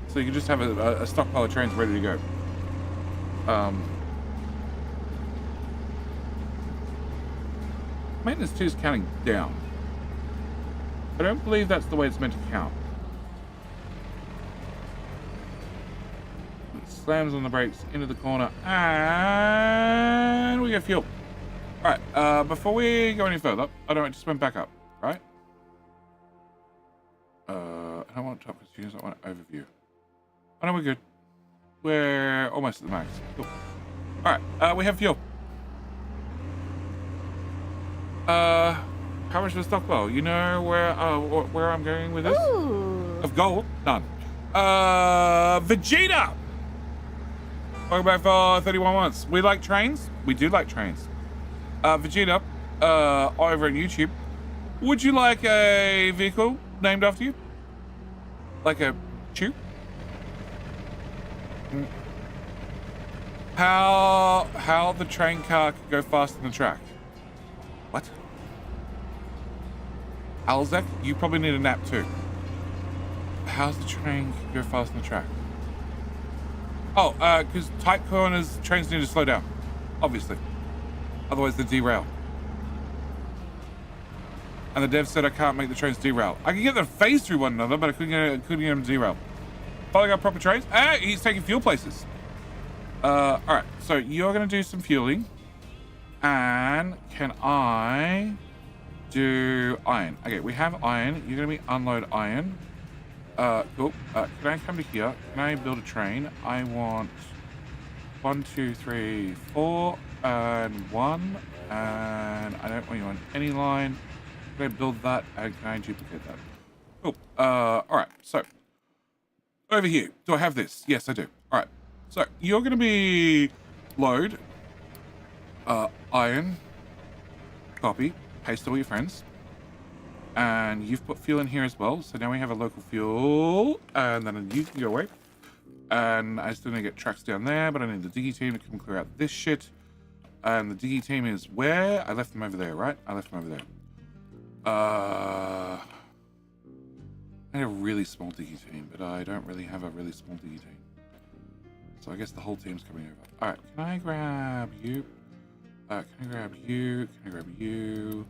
So you can just have a stockpile of trains ready to go. Maintenance 2 is counting down. I don't believe that's the way it's meant to count. It slams on the brakes into the corner, and we get fuel. Alright, before we go any further, I don't just went back up, right? I don't want top views, I want overview. Oh no, we're good. We're almost at the max. Cool. Alright, we have fuel. How much of a stockpile? You know where I'm going with this? Ooh. Of gold? None. Vegeta! Welcome back for 31 months. We like trains? We do like trains. Vegeta, over on YouTube, would you like a vehicle named after you? Like a chew? How the train car could go faster than the track? What? Alzek, you probably need a nap too. How's the train go faster than the track? Oh, because tight corners, trains need to slow down, obviously. Otherwise they derail. And the dev said I can't make the trains derail. I can get them phase through one another, but I couldn't get them to derail. Following up proper trains. Ah, he's taking fuel places. Alright, so you're gonna do some fueling. And can I do iron? Okay, we have iron. You're gonna be unload iron. Cool. Can I come to here? Can I build a train? I want 1, 2, 3, 4, and 1. And I don't want you on any line. Can I build that and can I duplicate that? Cool. Alright, so over here. Do I have this? Yes, I do. Alright. So you're gonna be load, iron, copy, paste all your friends. And you've put fuel in here as well. So now we have a local fuel. And then you can go away. And I still need to get trucks down there, but I need the diggy team to come clear out this shit. And the diggy team is where? I left them over there, right? I left them over there. I had a really small diggy team, but I don't really have a really small diggy team. So I guess the whole team's coming over. Alright, can I grab you? Can I grab you? Can I grab you?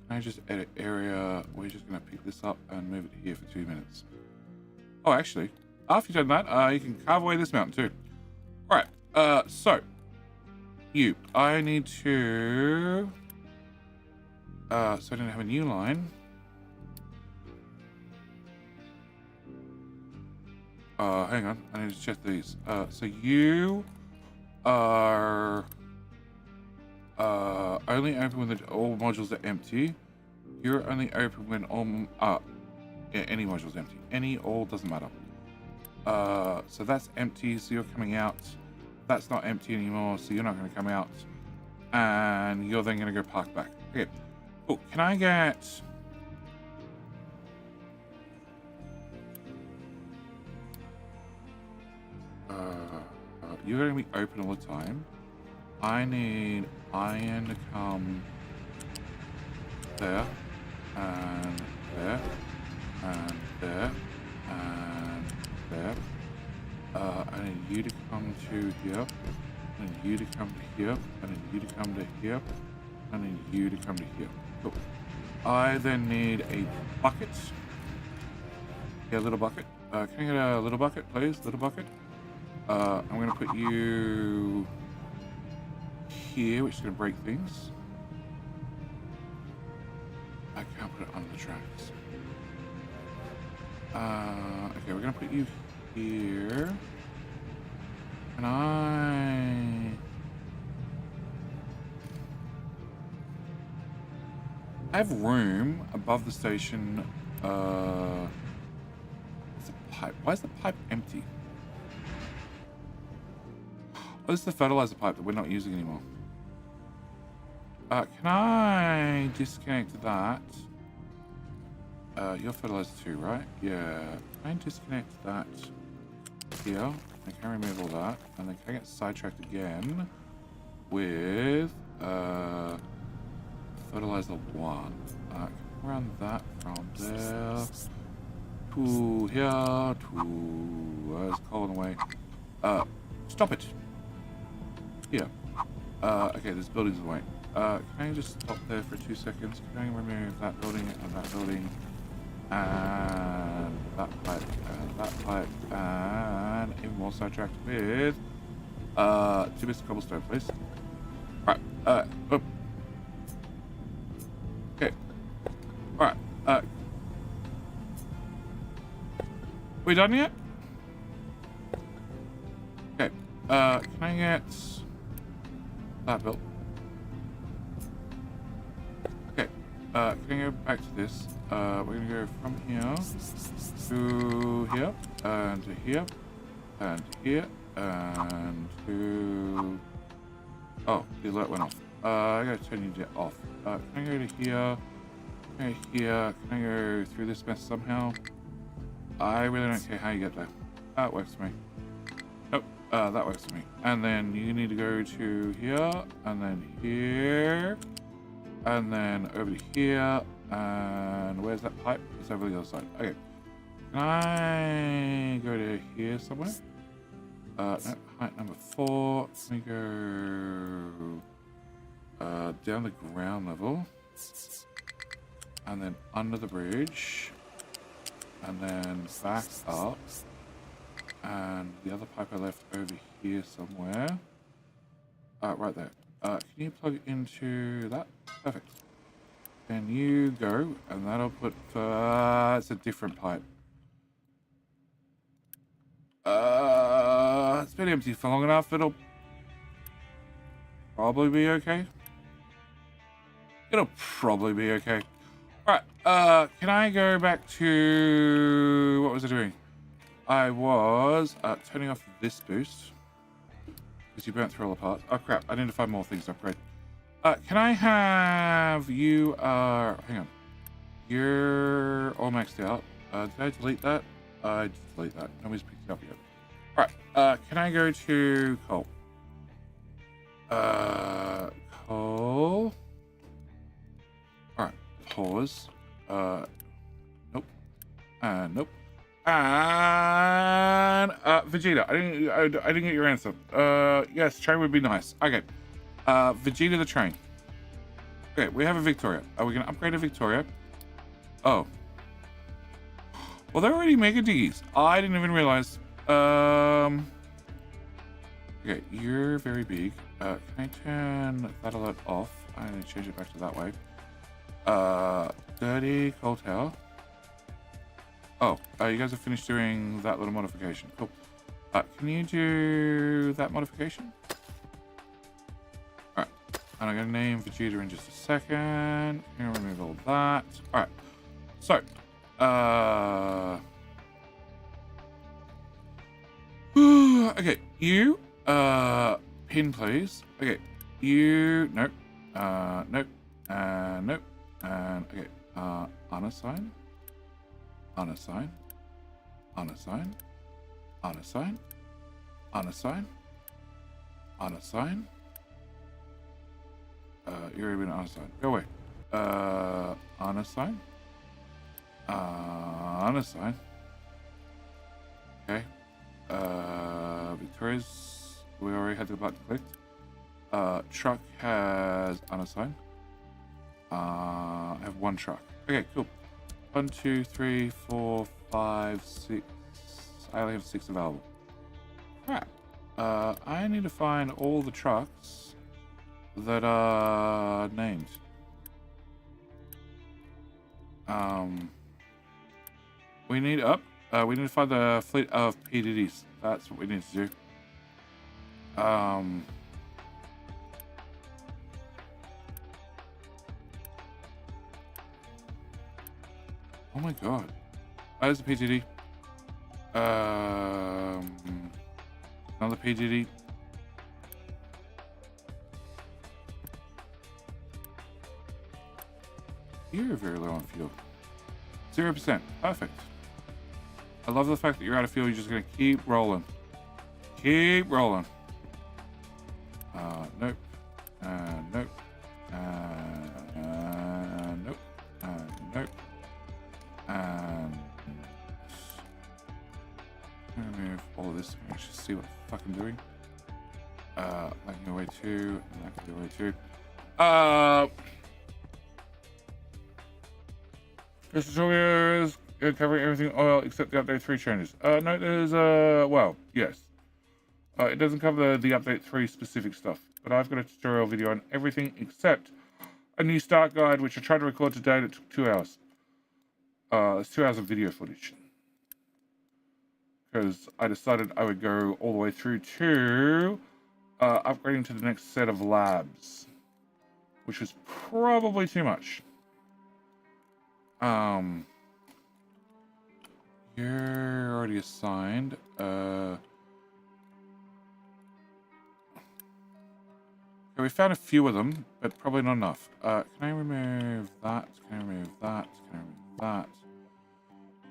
Can I just edit area? We're just going to pick this up and move it here for 2 minutes. Oh, actually, after you've done that, you can carve away this mountain too. Alright, so you. I need to... so I don't have a new line. Hang on. I need to check these. So you are only open when all modules are empty. You're only open when all any module's empty. Any, all, doesn't matter. So that's empty, so you're coming out. That's not empty anymore, so you're not going to come out. And you're then going to go park back. Okay. Cool. Can I get... you're going to be open all the time. I need iron to come there, and there, and there, and there. I need you to come to here. I need you to come to here. I need you to come to here. I need you to come to here. Cool. I then need a bucket. Yeah, little bucket. Can I get a little bucket, please? Little bucket. I'm going to put you here, which is going to break things. I can't put it under the tracks. Okay, we're going to put you here. Can I have room above the station? It's a pipe. Why is the pipe empty? Oh, this is the fertilizer pipe that we're not using anymore. Can I disconnect that? You're fertilizer too, right? Yeah. Can I disconnect that here? I can remove all that. And then can I get sidetracked again with fertilizer 1? Can I run that from there to here to it's calling away. Stop it. Here. Okay, this building's away. Can I just stop there for 2 seconds? Can I remove that building and that building and that pipe and that pipe and even more sidetracked with 2 bits of cobblestone, please. Alright, oh. Okay. Alright, we done yet? Okay, can I get that built? Okay, can I go back to this? We're gonna go from here to here, and to here, and here, and to... Oh, the alert went off. I gotta turn you off. Can I go to here? Can I go here? Can I go through this mess somehow? I really don't care how you get there. That works for me. Nope, that works for me. And then you need to go to here, and then here, and then over to here, and where's that pipe? It's over the other side. Okay. Can I go to here somewhere? No, height number 4. Let me go down the ground level, and then under the bridge, and then back up, and the other pipe I left over here somewhere. Right there. Can you plug it into that? Perfect. Then you go, and that'll put... it's a different pipe. It's been empty for long enough. It'll probably be okay. It'll probably be okay. Alright, can I go back to... What was I doing? I was turning off this boost. Because you burnt through all the parts. Oh crap, I need to find more things to upgrade. Can I have you... hang on. You're all maxed out. Did I delete that? I did delete that. Nobody's picked it up yet. Alright, can I go to coal? Coal. Alright, pause. Nope. And nope. And Vegeta, I didn't get your answer. Yes, train would be nice. Okay. Vegeta the train. Okay, we have a Victoria. Are we gonna upgrade a Victoria? Oh. Well, they're already mega Ds. I didn't even realize. Okay, you're very big. Can I turn that alert off? I'm gonna change it back to that way. Dirty coal tower. Oh, you guys have finished doing that little modification. Cool. Can you do that modification? Alright. And I'm gonna name Vegeta in just a second. I'm gonna remove all that. Alright. So, okay, you, pin please. Okay, you, nope, nope, nope, and okay, unassign, unassign, unassign, unassign, unassign, unassign, you're already been unassigned. Go away. Unassign. Unassign. Okay. Victoria's, we already had the button clicked. Truck has unassigned. I have one truck. Okay, cool. 1, 2, 3, 4, 5, 6. I only have 6 available. Crap. I need to find all the trucks that are named. We need we need to find the fleet of PDDs. That's what we need to do. Oh my god. That is a PDD. Another PDD. You're very low on fuel. 0%. Perfect. I love the fact that you're out of fuel. You're just going to keep rolling. Keep rolling. Nope. Nope. Nope. Nope. And I'm going to move all of this. Let's just see what the fuck I'm doing. That can go away too. And that can go away too. This tutorial is covering everything oil except the update 3 changes. No, there's well, yes. It doesn't cover the update 3 specific stuff, but I've got a tutorial video on everything except a new start guide, which I tried to record today that took 2 hours. It's 2 hours of video footage. Because I decided I would go all the way through to upgrading to the next set of labs, which was probably too much. You're already assigned. Okay, we found a few of them, but probably not enough. Can I remove that? Can I remove that? Can I remove that?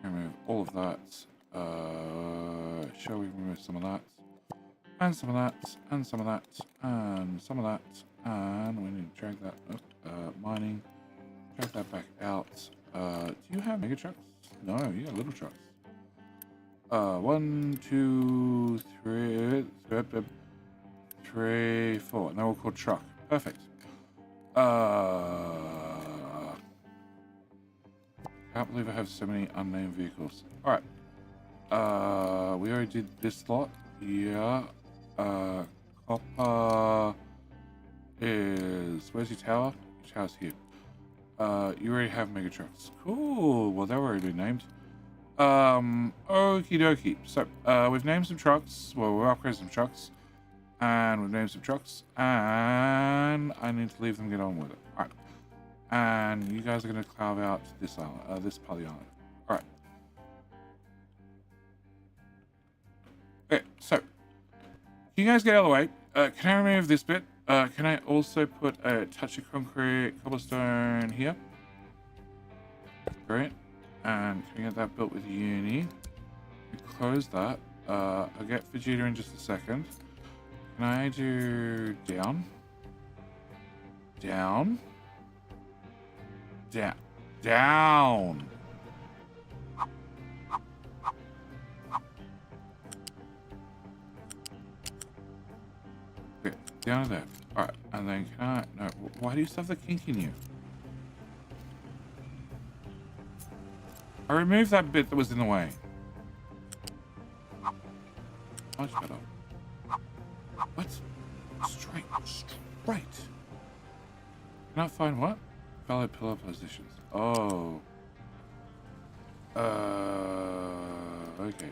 Can I remove all of that? Shall we remove some of that? And some of that, and some of that, and some of that, and we need to drag that up. Mining. Drag that back out. Do you have mega trucks? No, you got little trucks. 1, 2, 3, 3, 4. And they're all called truck. Perfect. Can't believe I have so many unnamed vehicles. Alright. We already did this lot. Yeah. Copper is... Where's your tower? Your tower's here. You already have mega trucks. Cool. Well, they're already named. Okie dokie. So, we've named some trucks. Well, we're upgrading some trucks. And we've named some trucks. And I need to leave them get on with it. All right. And you guys are going to carve out this island, this part of the island. All right. Okay, so can you guys get out of the way? Can I remove this bit? Can I also put a touch of concrete cobblestone here? Great. And can I get that built with uni? Close that. I'll get Vegeta in just a second. Can I do down? Down? Down. Down! Okay, down to there. Alright, and then can I... No, why do you still have the kink in you? I removed that bit that was in the way. Much better. What? Straight. Straight. Can I find what? Valid pillar positions. Oh. Okay.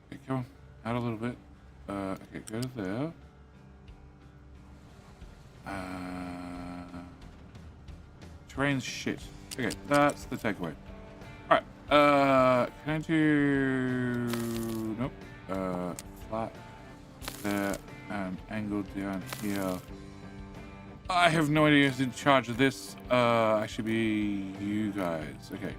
Okay, come on. Out a little bit. Okay, go to there. Terrain's shit. Okay, that's the takeaway. Alright, can I do... Nope. Flat there and angle down here. I have no idea who's in charge of this. I should be you guys. Okay.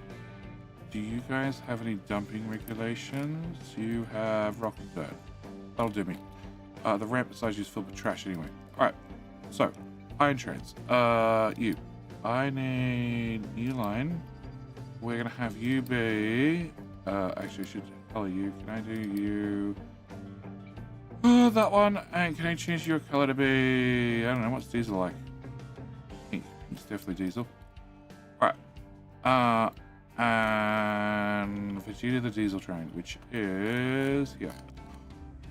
Do you guys have any dumping regulations? You have rock and dirt. That'll do me. The ramp beside you is filled with trash anyway. Alright, so, iron trains. You. I need new line. We're gonna have you be... actually, I should color you. Can I do you... Oh, that one. And can I change your color to be... I don't know, what's diesel like? Pink. It's definitely diesel. Alright. And Vegeta the diesel train, which is here.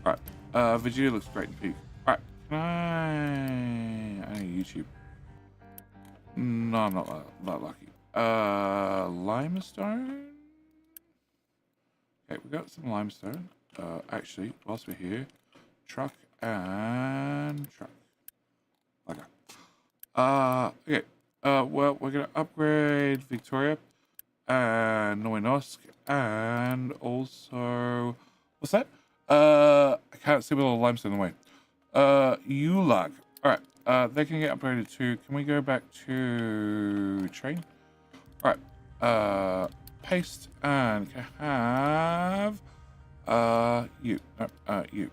Alright. Vegeta looks great in pink. Alright. Can I need YouTube. No, I'm not that lucky. Limestone? Okay, we got some limestone. Actually, whilst we're here, truck and truck. Okay. Okay. Well, we're gonna upgrade Victoria and Noinosk and also what's that? I can't see with all the limestone in the way. Ulag. Alright. They can get upgraded too. Can we go back to train? Alright. Paste and can have you. You.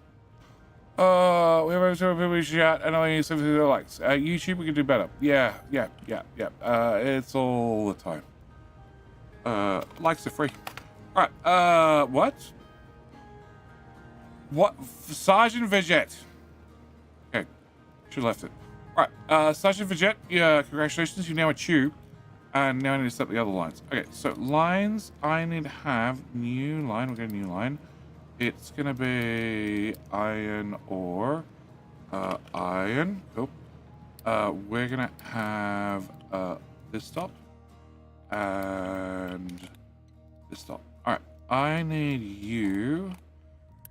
We have over people chat and only something that likes. YouTube we can do better. Yeah. It's all the time. Likes are free. Alright, what? What? Sergeant Veget. Okay. Should have left it. Alright, Sergeant Veget, yeah, congratulations, you're now a tube. And now I need to set the other lines. Okay, so lines, I need to have new line. We're getting a new line. It's gonna be iron ore. Iron. Cool. We're gonna have this stop. And this stop. Alright, I need you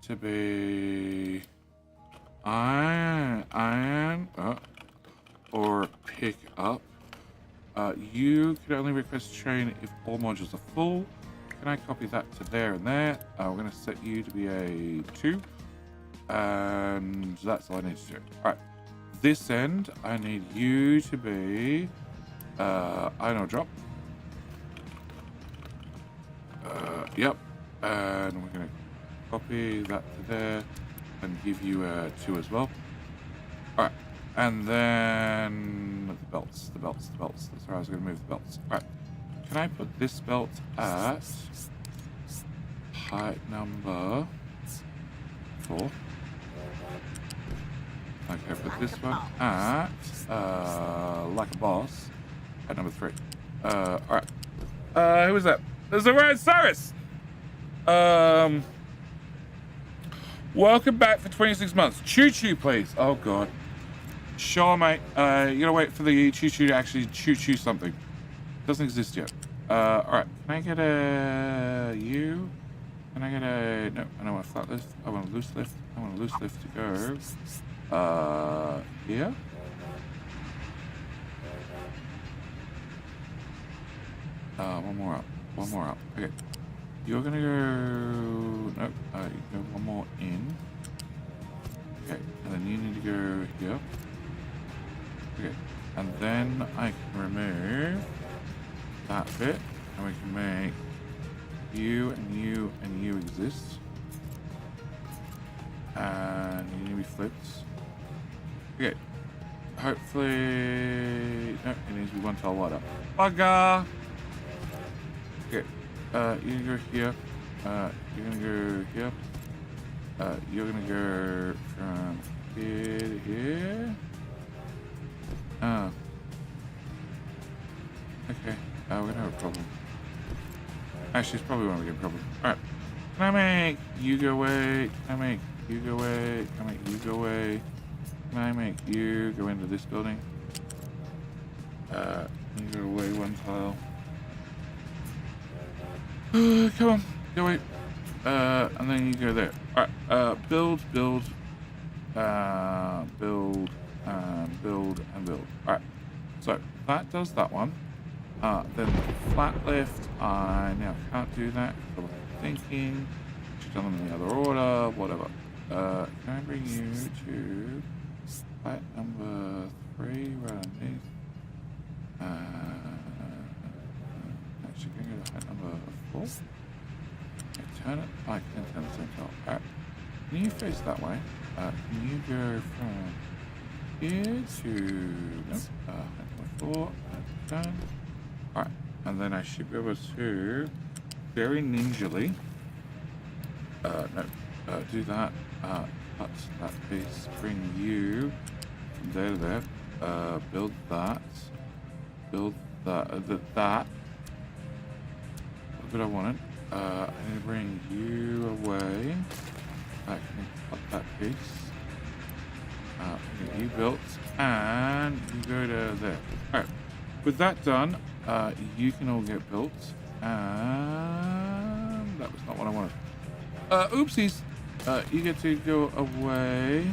to be iron or pick up. You can only request train if all modules are full. Can I copy that to there and there? We're going to set you to be a 2. And that's all I need to do. Alright. This end, I need you to be iron ore drop. Yep. And we're going to copy that to there and give you a 2 as well. Alright. And then the belts. That's where I was going to move the belts. Alright. Can I put this belt at height number 4? Okay, put this one at like a boss at number 3. Alright. Who was that? There's a Red Cyrus! Welcome back for 26 months. Choo-choo, please. Oh, God. Sure, mate. You gotta wait for the choo-choo to actually choo-choo something. Doesn't exist yet. Alright. Can I get a... you? Can I get a... no, I don't want a flat lift. I want a loose lift. I want a loose lift to go. Here? One more up. One more up. Okay. You're gonna go... nope. You go one more in. Okay. And then you need to go here. Okay. And then I can remove that bit. And we can make you and you and you exist. And you need to be flipped. Okay. Hopefully... no, it needs to be one tile wider. Bugger! Okay. You're gonna go here. You're gonna go here. You're gonna go from here to here. Okay. We're gonna have a problem. Actually, it's probably when we get a problem. Alright. Can I make you go away? Can I make you go away? Can I make you go away? Can I make you go into this building? You go away one tile. Come on, go away. And then you go there. Alright, build, build, build, build, and build. Alright, so that does that one. Then the flat lift, I now can't do that because I was thinking. Should have done them in the other order, whatever. Can I bring you to flat number 3 right underneath? Actually, can I go to height number 4? Okay, turn it. I can turn the same tile. Alright. Can you face that way? Can you go from here to... nope. Height number 4. Turn. Alright. And then I should be able to very ninjally... no. Do that. Cut that piece. Bring you from there to there. Build that. Build that. That. What did I want? I need to bring you away. I can cut that piece. Get you built, and you go to there. Alright. With that done, you can all get built. And that was not what I wanted. Oopsies. You get to go away.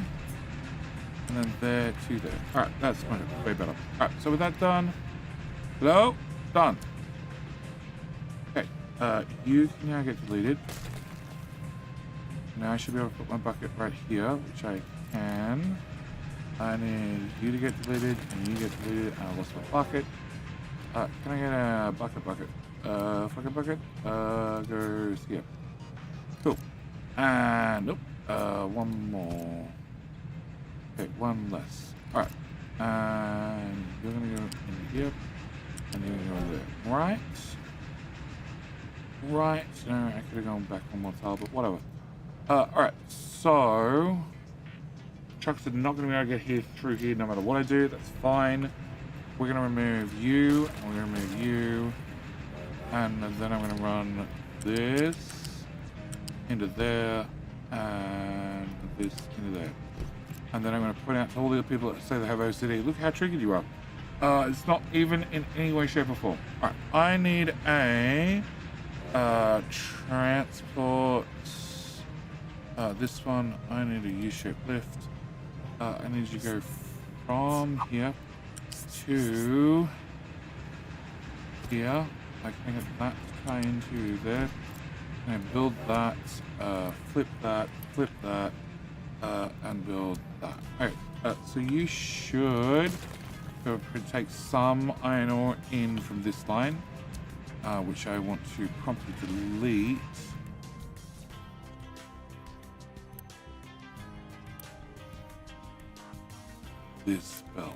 And then there to there. Alright, that's way better. Alright, so with that done. Hello? Done. Okay. You can now get deleted. Now I should be able to put my bucket right here, which I can. I need you to get deleted, and you get deleted, and I lost my bucket. Can I get a bucket? Bucket? Goes here. Cool. And nope. One more. Okay, one less. Alright. And you're gonna go in here. And you're gonna go there. Right. Right. No, I could have gone back one more tile, but whatever. Alright, so trucks are not going to be able to get here through here no matter what I do. That's fine. We're going to remove you, and we're going to remove you, and then I'm going to run this into there, and this into there. And then I'm going to point out to all the people that say they have OCD, look how triggered you are. It's not even in any way, shape, or form. Alright, I need a transport. This one, I need a U-shaped lift. I need you to go from here to here. I can get that to tie into there. And build that, flip that, and build that. Alright, so you should take some iron ore in from this line, which I want to promptly delete. This belt.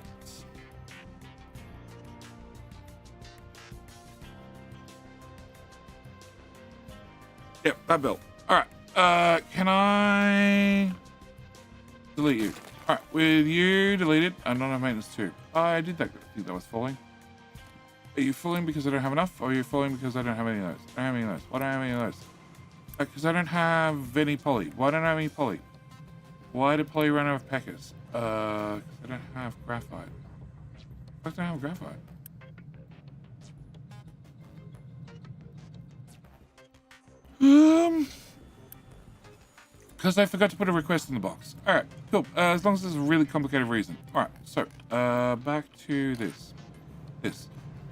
Yep, that belt. Alright, can I delete you? Alright, with you deleted, I don't have maintenance too. I did that. I think that was falling. Are you falling because I don't have enough? Or are you falling because I don't have any of those? I don't have any of those. Why don't I have any of those? Because I don't have any poly. Why don't I have any poly? Why did poly run out of packers? 'Cause I don't have graphite. Why don't I have graphite? Because I forgot to put a request in the box. All right, cool. As long as there's a really complicated reason. All right, so back to this.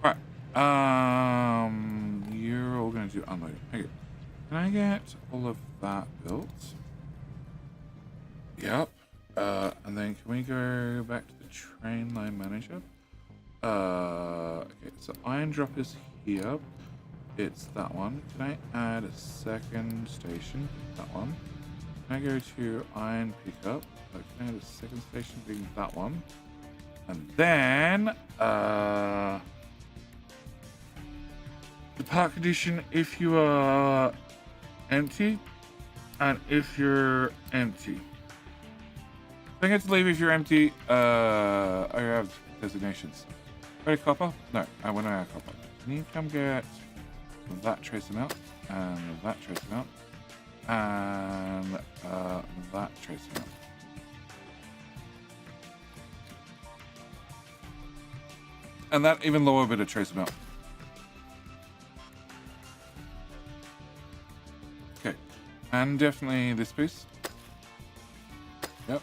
All right. You're all gonna do unloading. Okay. Can I get all of that built? Yep. And then can we go back to the train line manager? Okay. So iron drop is here. It's that one. Can I add a second station? That one. Can I go to iron pickup? Can I add a second station being that one? And then the park condition if you are empty and if you're empty. I get to leave if you're empty. I have designations. Ready copper? No, I want to add copper. Can you come get that trace amount and that trace amount and that trace amount. And that even lower bit of trace amount. Okay, and definitely this piece. Yep,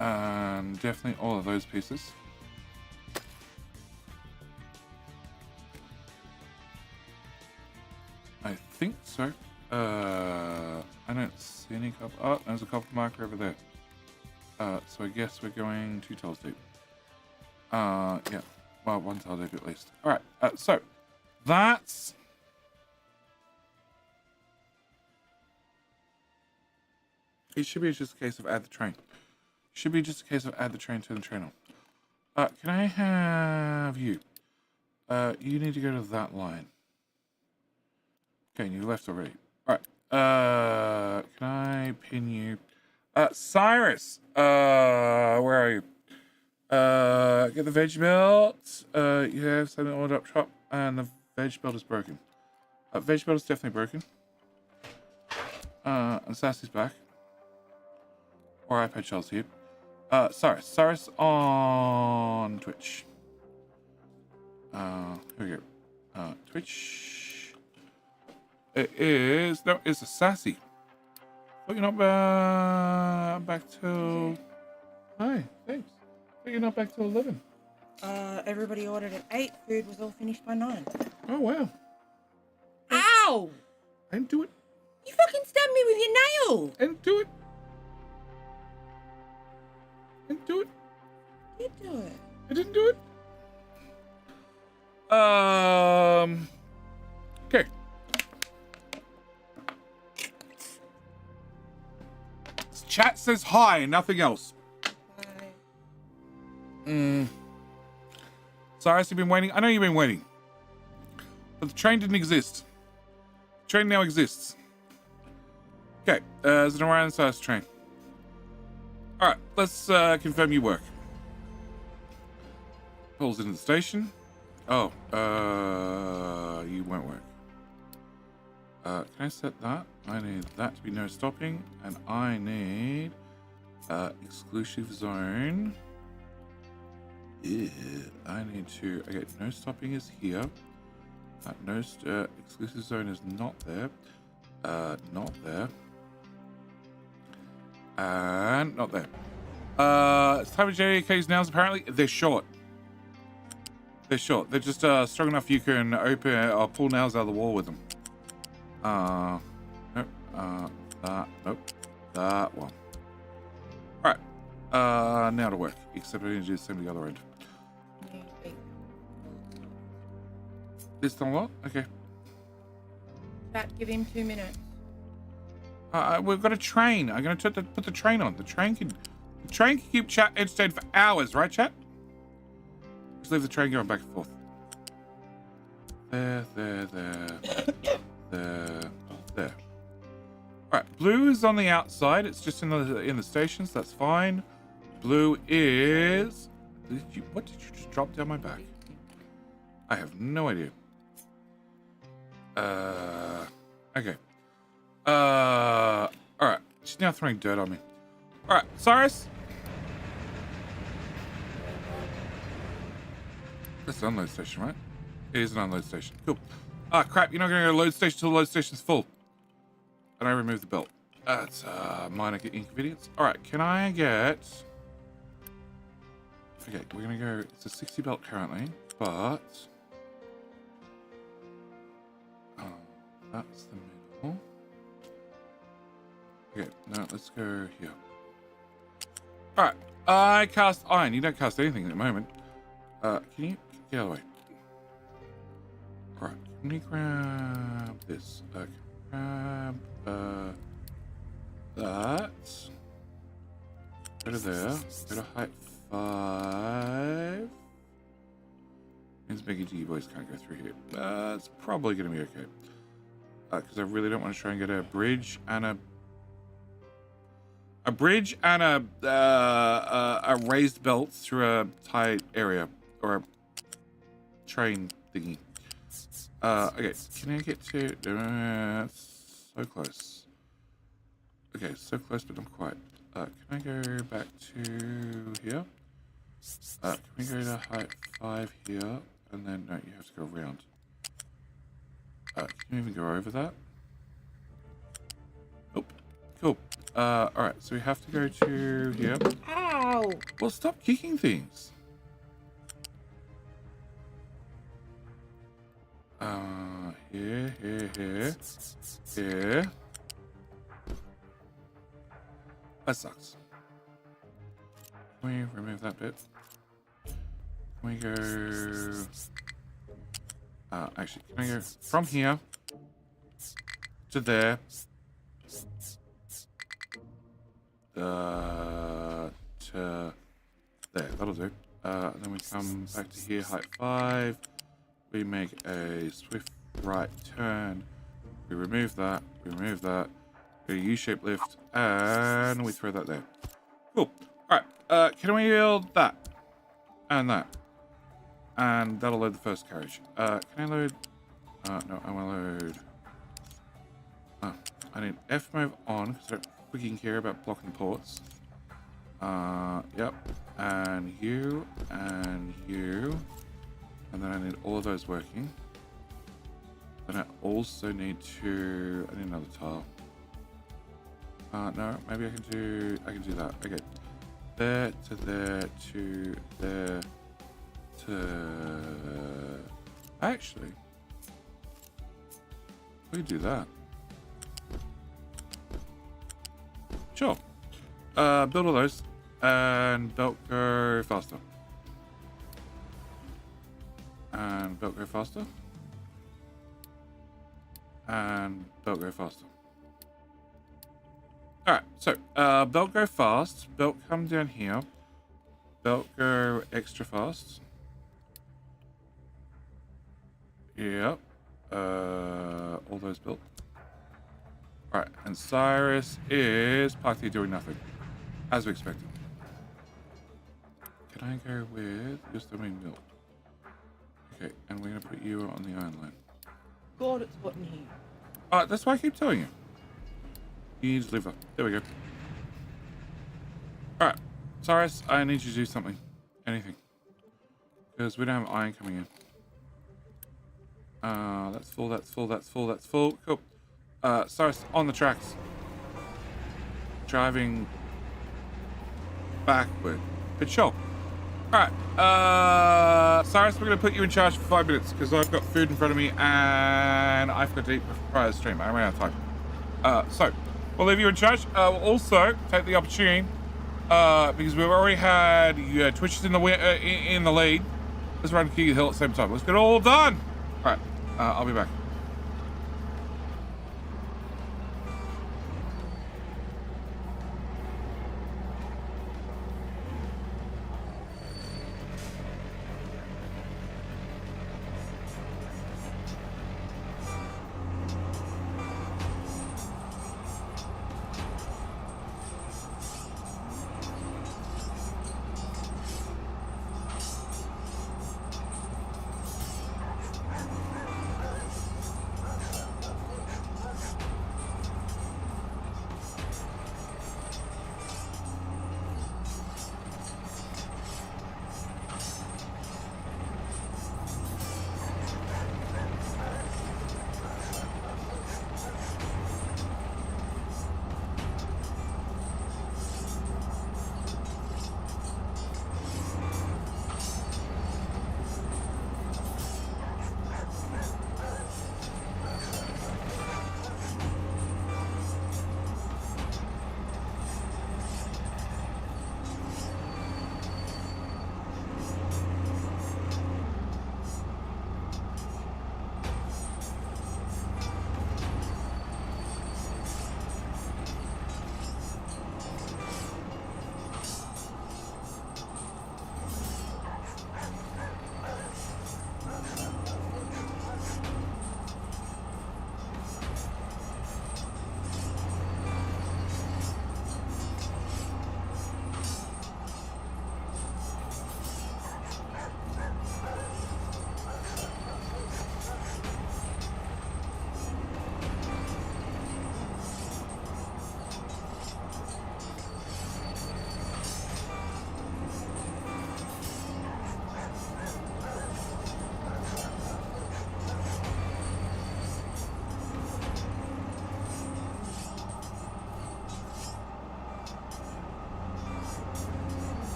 and definitely all of those pieces. I think so. I don't see any copper. Oh, there's a copper marker over there. So I guess we're going 2 tiles deep. Yeah. Well, 1 tile deep at least. All right. So that's it. Should be just a case of add the train. Should be just a case of add the train, turn the train on. Can I have you? You need to go to that line. Okay, you left already. All right. Can I pin you? Cyrus. Where are you? Get the veg belt. You have something ordered up top, and the veg belt is broken. Veg belt is definitely broken. And Sassy's back. Or iPad Charles here. Cyrus on Twitch. Here we go. Twitch. It is. No, it's a Sassy. But you're not back till. Hi, thanks. But you're not back till 11. Everybody ordered at 8. Food was all finished by 9. Oh, wow. Ow! I didn't do it. You fucking stabbed me with your nail! I didn't do it. I didn't do it. You do it. I didn't do it. Okay. Chat says hi, nothing else. Cyrus, you've been waiting. I know you've been waiting. But the train didn't exist. The train now exists. Okay, there's an Orion Cyrus train. Alright, let's confirm you work. Pulls into the station. Oh, you won't work. Can I set that? I need that to be no stopping, and I need exclusive zone. Yeah, I need to. Okay, no stopping is here. No exclusive zone is not there. Not there. And not there. It's time of JK's nails. Apparently, they're short. They're short. They're just strong enough you can open or pull nails out of the wall with them. Nope. Nope. That one. Alright. Now to work. Except I need to do the same to the other end. This done what? Okay. Chat, give him 2 minutes. We've got a train. I'm gonna put the train on. The train can keep chat entertained for hours, right, chat? Just leave the train going back and forth. There. There. Alright, blue is on the outside. It's just in the stations. That's fine. Blue is. What did you just drop down my back? I have no idea. Okay. Alright. She's now throwing dirt on me. Alright, Cyrus. That's an unload station, right? It is an unload station. Cool. Ah, crap. You're not going to go to load station until the load station's full. And I remove the belt. That's minor inconvenience. All right. Can I get... Okay, we're going to go... It's a 60 belt currently, but... that's the middle. Okay, now let's go here. All right. I cast iron. You don't cast anything at the moment. Can you get out of the way? All right. Let me grab this. Grab that. Go to there. Go to height 5. Means Biggie G boys can't go through here. It's probably going to be okay. Because I really don't want to try and get a bridge and a raised belt through a tight area or a train thingy. Okay, can I get to? So close. Okay, so close, but not quite. Can I go back to here? Can we go to height 5 here, and then no, you have to go around. Can you even go over that? Nope. Cool. Alright, so we have to go to here. Ow! Well, stop kicking things. Here. That sucks. Can we remove that bit? Can we go... actually, can I go from here to there? To there. That'll do. Then we come back to here, height 5. We make a swift right turn. We remove that. We remove that. A U-shaped lift, and we throw that there. Cool. All right. Can we build that and that? And that'll load the first carriage. Can I load? No, I want to load. I need F move on because I don't freaking care about blocking ports. Yep. And you, and you. And then I need all of those working. Then I also need to... I need another tile. No, maybe I can do that. Okay. There to there to there to... Actually, we can do that. Sure. Build all those and belt go faster. And belt go faster. And belt go faster. Alright, so belt go fast, belt come down here, belt go extra fast. Yep. All those built. Alright, and Cyrus is parked here doing nothing. As we expected. Can I go with you're still being built? Okay, and we're gonna put you on the iron line. God, it's hot in here. That's why I keep telling you. You need to live up. There we go. Alright. Cyrus, I need you to do something. Anything. Because we don't have iron coming in. That's full, that's full, that's full, that's full. Cool. Cyrus, on the tracks. Driving backward. But sure. Alright. Cyrus, we're going to put you in charge for 5 minutes because I've got food in front of me and I forgot to eat prior to the stream. I ran out of time. So, we'll leave you in charge. We'll also take the opportunity because we've already had Twitches in the lead. Let's run King of the Hill at the same time. Let's get it all done. Alright. I'll be back.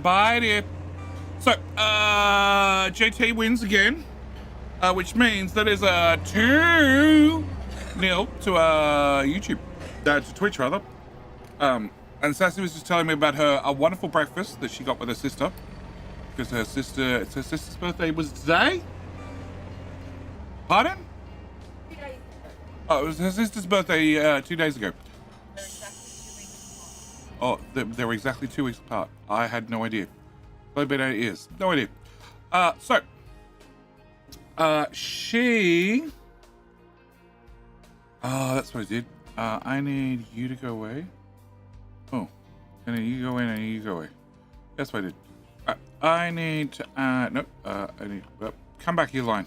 bye, dear. So, JT wins again, which means that is a 2-0 to YouTube, to Twitch rather. And Sassy was just telling me about a wonderful breakfast that she got with her sister, because it's her sister's birthday was today. Pardon? 2 days. Oh, it was her sister's birthday 2 days ago. They're exactly 2 weeks. Oh, they were exactly 2 weeks apart. I had no idea. Probably been 8 years. No idea. She... that's what I did. I need you to go away. Oh. I need you to go in and you go away. That's what I did. I need to nope. I need... come back here, line.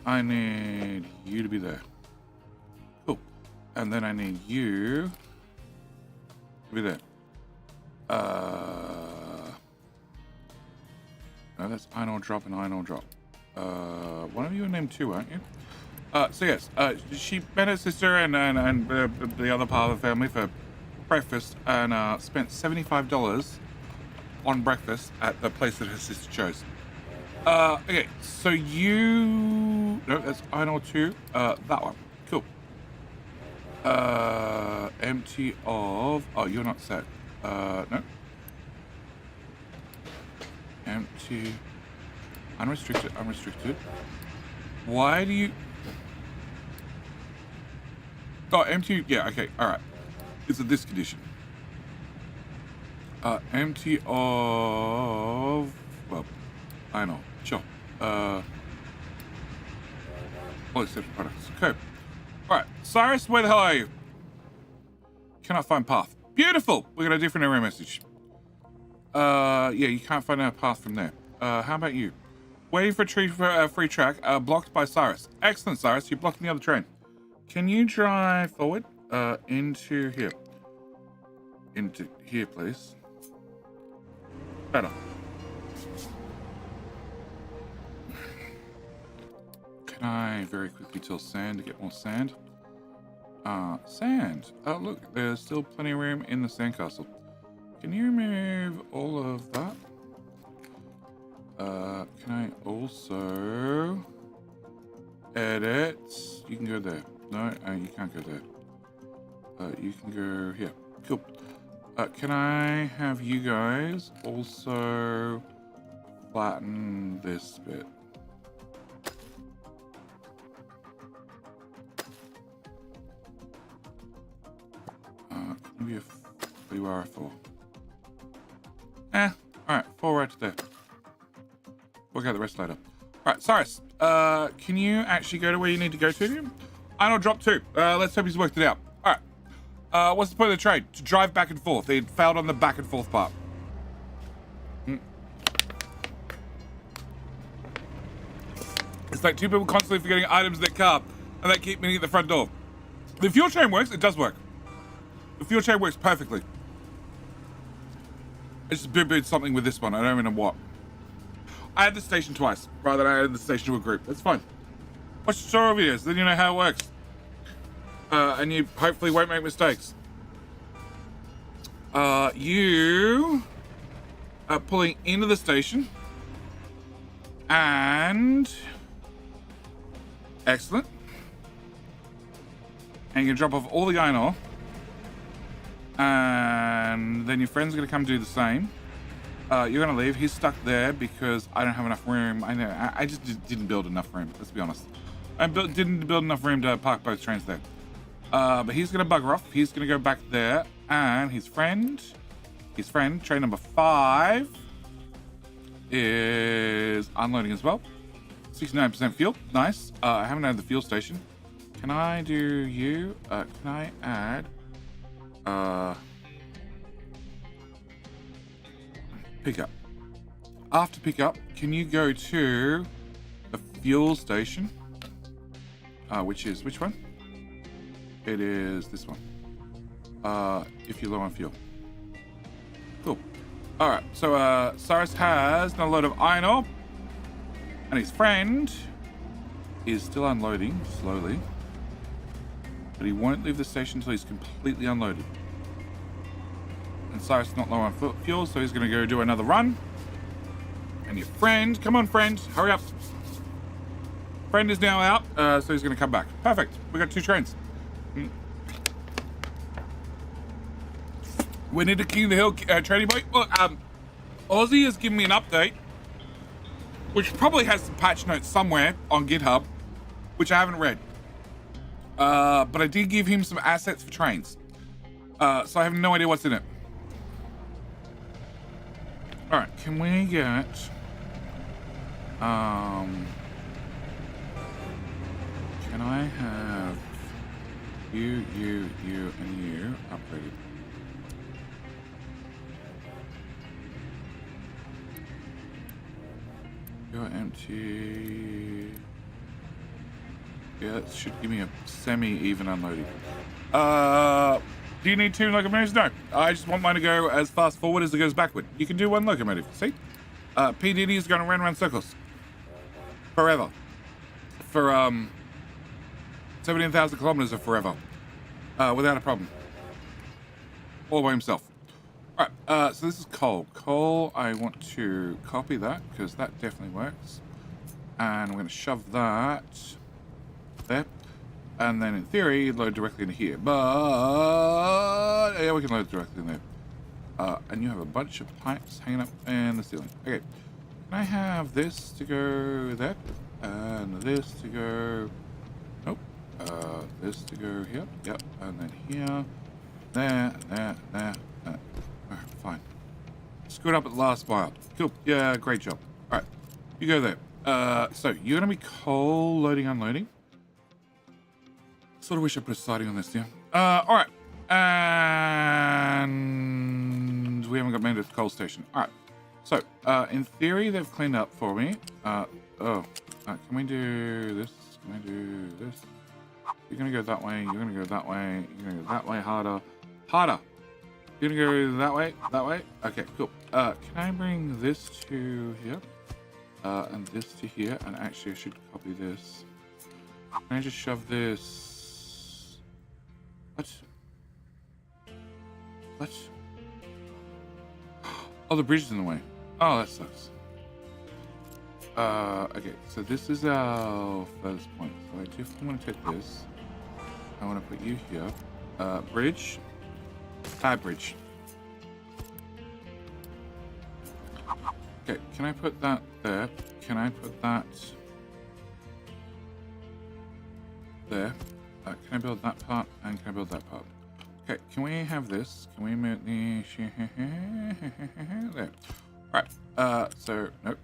I need you to be there. Cool. And then I need you to be there. No, that's iron ore drop and iron ore drop. One of you are named 2, aren't you? So yes, she met her sister and the other part of the family for breakfast and spent $75 on breakfast at the place that her sister chose. Okay, so you... No, that's iron ore 2. That one. Cool. Empty of... Oh, you're not set. No. Empty. Unrestricted, unrestricted. Why do you... Oh, empty. Yeah, okay, alright. It's in this condition. Empty of... Well, I know. Sure. All accepted products. Okay. Alright, Cyrus, where the hell are you? Cannot find path. Beautiful! We got a different error message. Yeah, you can't find our path from there. How about you? Waiting for a free track, blocked by Cyrus. Excellent, Cyrus. You're blocking the other train. Can you drive forward? Into here. Into here, please. Better. Can I very quickly tell sand to get more sand? Sand. Oh, look, there's still plenty of room in the sandcastle. Can you remove all of that? Can I also edit? You can go there. No, you can't go there. You can go here. Cool. Can I have you guys also flatten this bit? Maybe you are a 4. Alright, 4 right there. Work out the rest later. Alright, Cyrus, can you actually go to where you need to go to? I know, drop 2. Let's hope he's worked it out. Alright. What's the point of the train? To drive back and forth. They failed on the back and forth part. It's like 2 people constantly forgetting items in their car and they keep meeting at the front door. The fuel train works, it does work. The fuel chain works perfectly. I just booted something with this one. I don't even know what. I had the station twice, rather than I added the station to a group. That's fine. Watch tutorial videos, then you know how it works. And you hopefully won't make mistakes. You are pulling into the station. And... Excellent. And you can drop off all the iron ore. And then your friend's going to come do the same. You're going to leave. He's stuck there because I don't have enough room. I know. I just didn't build enough room. Let's be honest. I didn't build enough room to park both trains there. But he's going to bugger off. He's going to go back there. And his friend, train number 5, is unloading as well. 69% fuel. Nice. I haven't added the fuel station. Can I do you? Can I add... pickup. After pickup, can you go to the fuel station? Which is which one? It is this one. If you're low on fuel. Cool. All right. So Cyrus has a load of iron ore, and his friend is still unloading slowly, but he won't leave the station until he's completely unloaded. And Cyrus is not low on fuel, so he's going to go do another run. And your friend, come on, friend, hurry up. Friend is now out, so he's going to come back. Perfect. We got 2 trains. We need to King of the Hill trading boat. Look, Aussie has given me an update, which probably has some patch notes somewhere on GitHub, which I haven't read. But I did give him some assets for trains. So I have no idea what's in it. All right, can we get... Can I have you, and you upgraded? You're empty. Yeah, that should give me a semi-even unloading. Do you need 2 locomotives? No. I just want mine to go as fast forward as it goes backward. You can do 1 locomotive, see? PDD is going to run around circles. Forever. For, 17,000 kilometers of forever. Without a problem. All by himself. Alright, so this is coal. Coal, I want to copy that, because that definitely works. And we're going to shove that there. And then in theory, load directly into here. But, yeah, we can load directly in there. And you have a bunch of pipes hanging up in the ceiling. Okay, can I have this to go there? And this to go... Nope. This to go here. Yep, and then here. There. Alright, fine. Screwed up at the last mile. Cool. Yeah, great job. Alright, you go there. So you're gonna be coal loading, unloading. Sort of wish I put a siding on this, yeah. Alright. And we haven't got made at the coal station. Alright. So, in theory, they've cleaned up for me. Can we do this? Can I do this? You're gonna go that way, you're gonna go that way, you're gonna go that way harder. Harder! You're gonna go that way, that way? Okay, cool. Can I bring this to here? And this to here, and actually I should copy this. Can I just shove this? What? Oh, the bridge is in the way. Oh, that sucks. Okay, so this is our first point. So I definitely want to take this. I want to put you here. Bridge. Bad bridge. Okay, can I put that there? Can I put that there? Can I build that part? And can I build that part? Okay, can we have this? Can we move the... there. Alright, so, nope.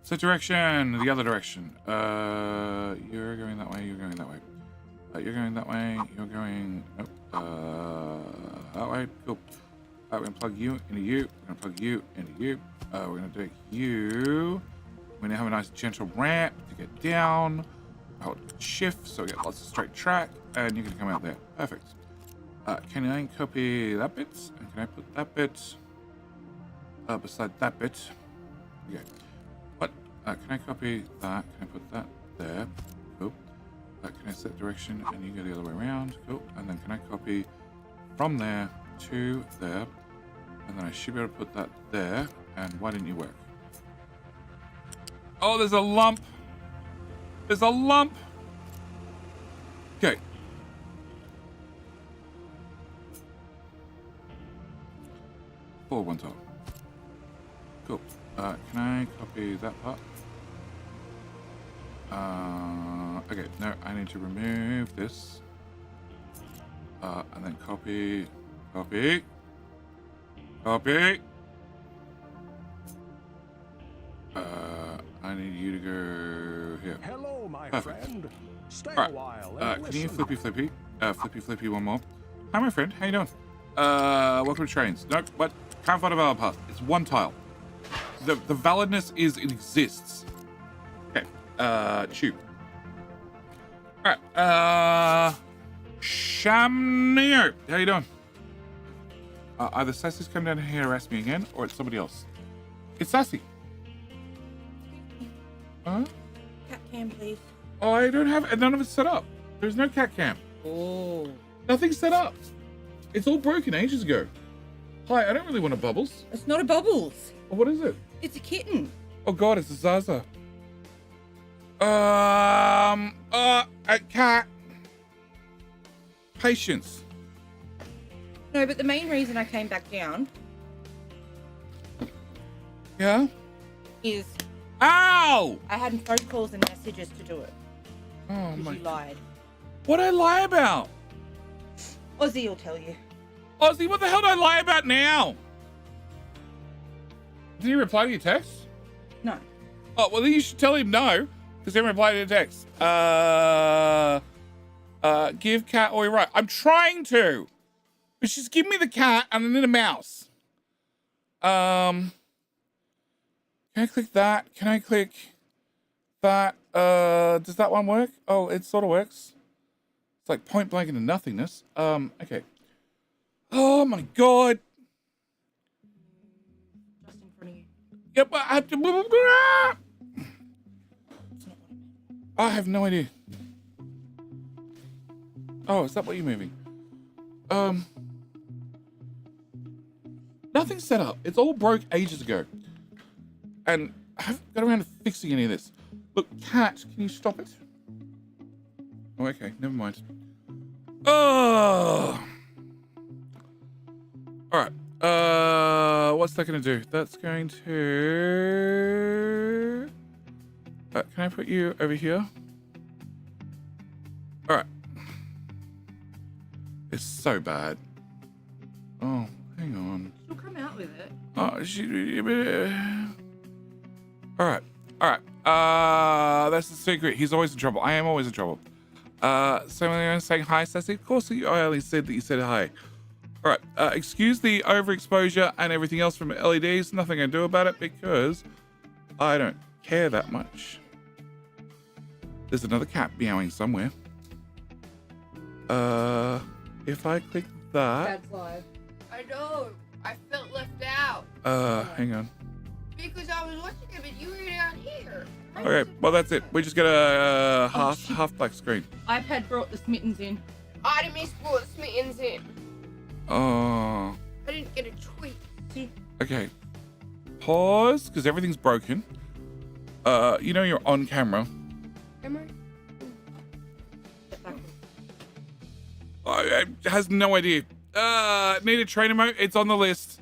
Set direction, the other direction. You're going that way, you're going that way. You're going that way, you're going... Nope. That way, cool. We're going to plug you into you. We're going to plug you into you. We're going to take you. We're going to have a nice gentle ramp to get down. Hold shift so we get lots of straight track. And you're going to come out there. Perfect. Can I copy that bit? And can I put that bit beside that bit? Okay. What? Can I copy that? Can I put that there? Cool. Can I set direction and you go the other way around? Cool. And then can I copy from there to there? And then I should be able to put that there. And why didn't you work? Oh, there's a lump. There's a lump. Okay. Forward one time. Cool. Can I copy that part? Okay, no, I need to remove this. And then copy. Copy. I need you to go here. Hello, my Perfect. friend. Stay All right. a while and Can you listen. flippy one more? Hi, my friend. How you doing? Welcome to trains. Nope. What? Can't find a valid path. It's one tile. The validness is it exists. Okay. Tube. All right. Shamneo. How you doing? Either Sassy's come down here to harass me again, or it's somebody else. It's Sassy. Huh? Cat cam, please. Oh, I don't have... None of it's set up. There's no cat cam. Oh. Nothing's set up. It's all broken ages ago. Hi, I don't really want a Bubbles. It's not a Bubbles. Oh, what is it? It's a kitten. Oh God, it's a Zaza. A cat. Patience. No, but the main reason I came back down Yeah? is Ow! I had phone calls and messages to do it. Oh Because my. you lied. What'd I lie about? Ozzy will tell you. Ozzy, what the hell did I lie about now? Did he reply to your text? No. Oh, well then you should tell him no, because he didn't reply to your text. Give cat or right. I'm trying to. But she's giving me the cat and then a mouse. Can I click that? Can I click that? Does that one work? Oh, it sort of works. It's like point blank into nothingness. Okay. Oh my God. Just in front of you. Yep, I have to. I have no idea. Oh, is that what you're moving? Nothing's set up. It's all broke ages ago. And I haven't got around to fixing any of this. Look, cat, can you stop it? Oh, okay, never mind. Oh. All right. What's that going to do? That's going to... can I put you over here? All right. It's so bad. Oh, hang on. She'll come out with it. Oh, all right. All right. That's the secret. He's always in trouble. I am always in trouble. Someone saying hi, Sassy. Of course, I only said that you said hi. All right. Excuse the overexposure and everything else from LEDs. Nothing I can do about it because I don't care that much. There's another cat meowing somewhere. If I click that. Dad's live. I know. I felt left out. Hang on. Because I was watching it, but you were down here. Okay, well that's it. We just get a half black screen. iPad brought the Smittens in. Artemis brought Smittens in. Oh. I didn't get a tweet. Okay. Pause, because everything's broken. You know you're on camera. Am I? Get back. I has no idea. Need a trainer mode? It's on the list.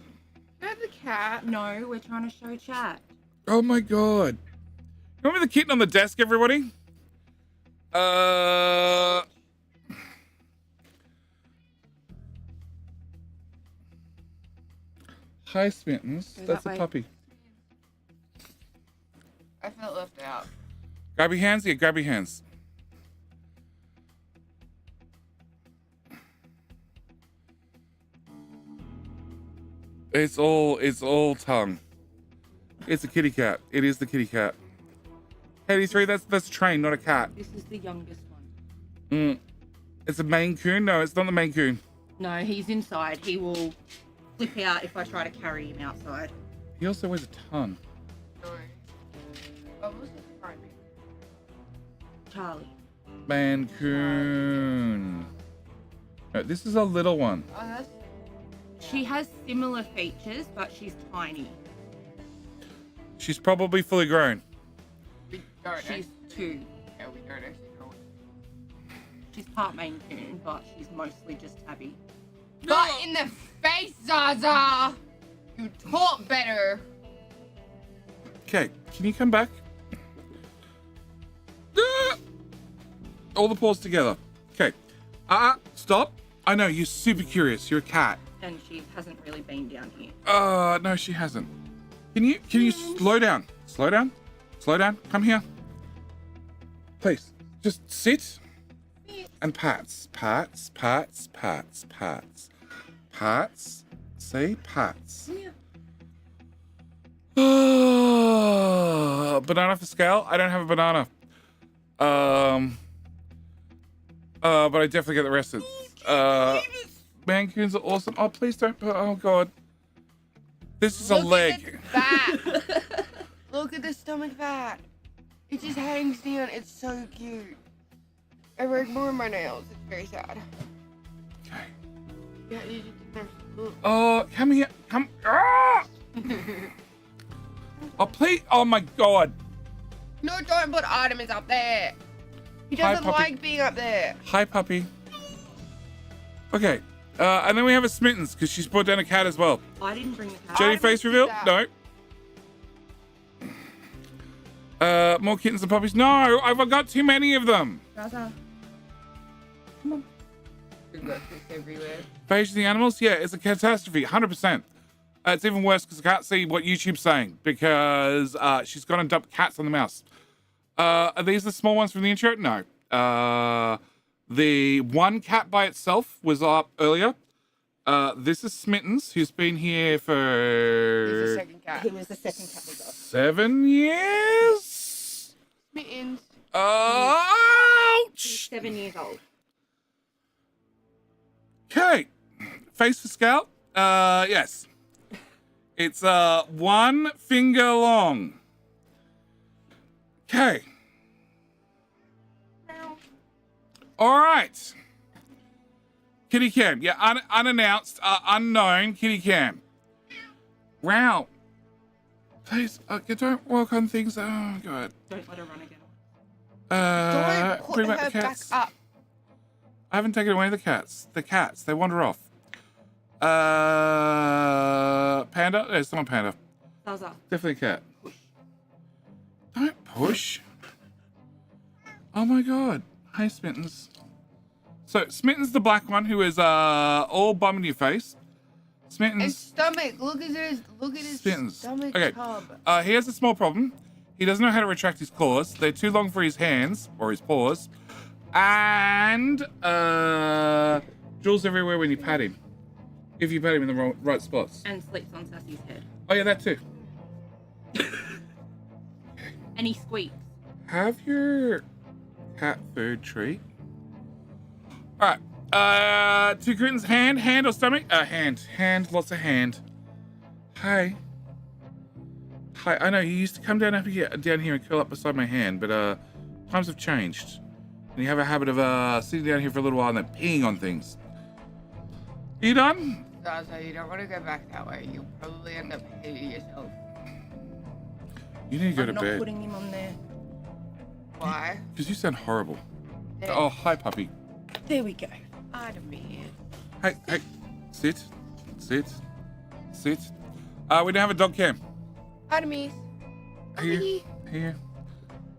Not the cat. No, we're trying to show chat. Oh my God. Remember the kitten on the desk, everybody? Hi, Smittens. Go That's that a way. puppy. I felt left out. Grab your hands. Yeah, grab your hands. It's all tongue. It's a kitty cat. It is the kitty cat. 83, that's a train, not a cat. This is the youngest one. It's a Maine Coon? No, it's not the Maine Coon. No, he's inside. He will flip out if I try to carry him outside. He also weighs a ton. No. Oh, what's this primary? Charlie. Maine Coon. No, this is a little one. Oh, that's... She has similar features, but she's tiny. She's probably fully grown. We don't She's 2. Yeah, we don't actually know. She's part Maine Coon, but she's mostly just tabby. Not in the face, Zaza! You talk better. Okay, can you come back? Ah! All the paws together. Okay. Stop. I know, you're super curious. You're a cat. And she hasn't really been down here. No, she hasn't. Can you slow down? Slow down? Slow down. Come here. Please. Just sit. And pats. Pats, pats, pats, pats. Pats. Say pats. Banana for scale? I don't have a banana. But I definitely get the rest of it. Mancoons are awesome. Oh, please don't put, oh God. This is a leg. Fat. Look at the stomach fat. It just hangs down. It's so cute. I broke more of my nails. It's very sad. Okay. Yeah, you just look. Oh, come here. Come. Ah! Oh, please. Oh, my God. No, don't put Artemis up there. He Hi, doesn't puppy. like being up there. Hi, puppy. Okay. And then we have a Smittens because she's brought down a cat as well. I didn't bring the cat. Jenny Artemis face did reveal? that. No. More kittens and puppies? No, I've got too many of them. Zaza. We've got this everywhere. Phage the animals? Yeah, it's a catastrophe, 100%. It's even worse because I can't see what YouTube's saying because she's gone and dumped cats on the mouse. Are these the small ones from the intro? No. The one cat by itself was up earlier. This is Smittens, who's been here He's the for second cat. He was the second cat we got. 7 years. Mittens. He's Ouch! 7 years old. Okay, face for scalp. Yes. It's 1 finger long. Okay. All right. Kitty cam. Yeah, unannounced, unknown kitty cam. Wow. Please, don't walk on things. Oh, God. Don't let her run again. Don't put bring her back the back cats. up. I haven't taken away the cats. The cats, they wander off. Panda? There's someone panda. Zaza. Definitely a cat. Don't push. Oh my God. Hey, Smittens. So, Smitten's the black one who is all bum in your face. His Smittens. stomach. Look at his Smittens. stomach Okay. tub. He has a small problem. He doesn't know how to retract his claws. They're too long for his hands or his paws. And jewels everywhere when you pat him. If you pat him in the right spots. And sleeps on Sassy's head. Oh yeah, that too. And he squeaks. Have your cat food treat. All right. 2 kittens. Hand or stomach? Hand. Lots of hand. Hi. I know you used to come down here and curl up beside my hand, but times have changed, and you have a habit of sitting down here for a little while and then peeing on things. You done? Zaza, you don't want to go back that way. You'll probably end up hating yourself. You need to go I'm to not bed putting him on there. Why? because you sound horrible. There. Oh, hi, puppy. There we go. Artemis. Hey, sit. We don't have a dog cam. Artemis. Here.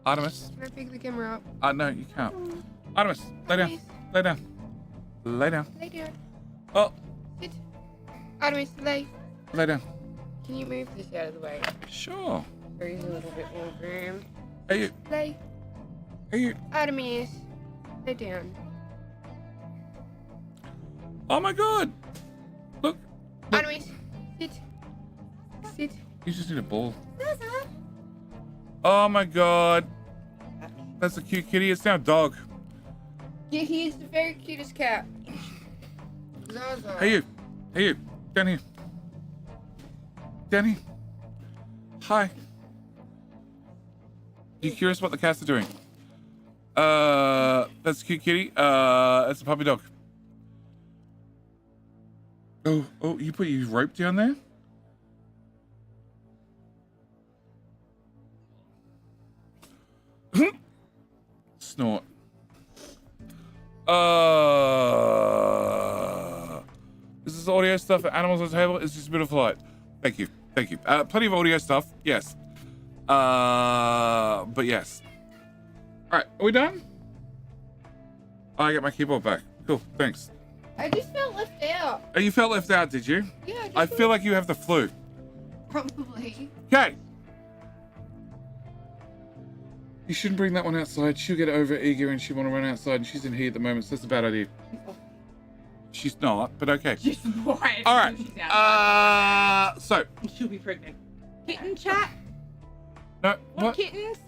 Artemis. Can I pick the camera up? No, you can't. Artemis, lay down. Lay down. Lay down. Oh, Sit. Artemis, lay. lay down. Can you move this out of the way? Sure. There is a little bit more room. Hey, Lay. you. Artemis. Lay down. Oh my God. Look. Artemis. Sit. Sit. You just need a ball. Oh my God. That's a cute kitty. It's now a dog. Yeah, he is the very cutest cat. Zaza. Hey, you. Down here. Hi. You curious what the cats are doing? That's a cute kitty. That's a puppy dog. Oh, you put your rope down there? Snort. This is audio stuff for animals on the table. It's just a bit of light. Thank you. Plenty of audio stuff. Yes. But yes. All right, are we done? Oh, I got my keyboard back. Cool, thanks. I just felt left out. Oh, you felt left out, did you? Yeah, I feel like you have the flu. probably. Okay. You shouldn't bring that one outside. She'll get over eager and she'll want to run outside, and she's in here at the moment, so that's a bad idea. She's not, but okay. Just why? All right. So. She'll be pregnant. Kitten chat? No. Want What? kittens?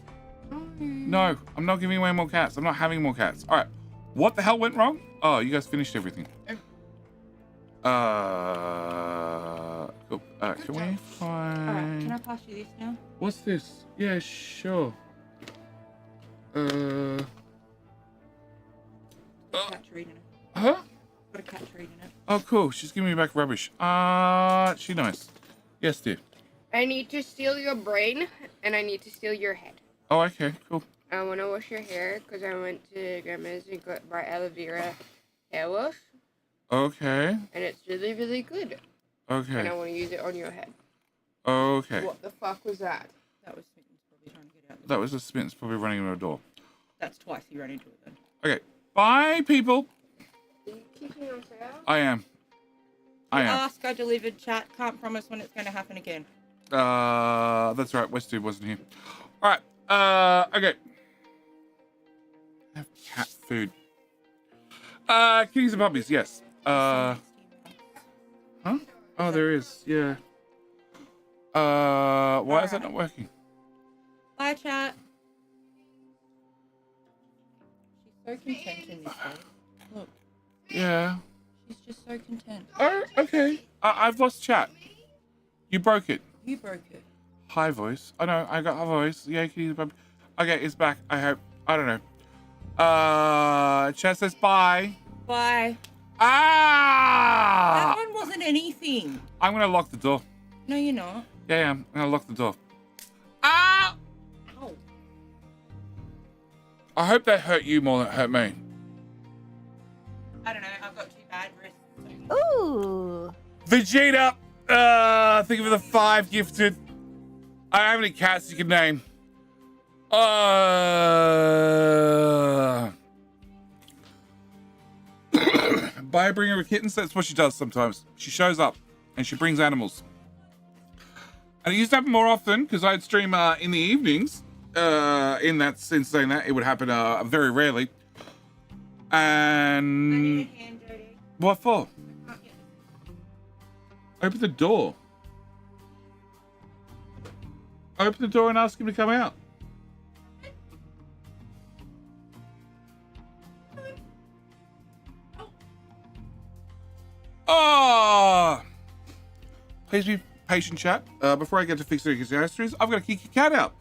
No, I'm not giving away more cats. I'm not having more cats. All right. What the hell went wrong? Oh, you guys finished everything. Cool. Can we find... Alright, can I pass you this now? What's this? Yeah, sure. Cat treat in it. Huh? Got a cat treat in it. Oh, cool. She's giving me back rubbish. She nice. Yes, dear. I need to steal your brain, and I need to steal your head. Oh, okay, cool. I want to wash your hair, because I went to Grandma's and got my aloe vera hair wash. Okay. And it's really, really good. Okay. And I want to use it on your head. Okay. What the fuck was that? That was Smitten's probably trying to get out. That was a Spence probably running into a door. That's twice he ran into it then. Okay. Bye, people. Are you kicking us out? I am. I am. Ask, I delivered, chat. Can't promise when it's going to happen again. That's right. Westwood wasn't here. All right. Okay. Have cat food. Kitties and puppies. Yes. Huh? Oh, there is. Yeah. Why is that not working? Bye, chat. She's so content in this day. Look, Yeah. she's just so content. Oh, okay. I've lost chat. You broke it. You broke it. High voice. I know. I got high voice. Yeah, kitties and puppies. Okay, it's back. I hope. I don't know. Chat says bye. Bye. Ah! That one wasn't anything. I'm gonna lock the door. No, you're not. Yeah, I'm gonna lock the door. Ah! Ow. I hope that hurt you more than it hurt me. I don't know. I've got 2 bad wrists. Ooh. Vegeta! Think of the 5 gifted. I don't have any cats you can name. Buy bring her kittens. That's what she does sometimes. She shows up and she brings animals. And it used to happen more often because I'd stream in the evenings. In saying that, it would happen very rarely. I And need a hand, Jodie. what for? I can't get Open the door. Open the door and ask him to come out. Oh! Please be patient, chat. Before I get to fixing the accessories, I've got to kick your cat out.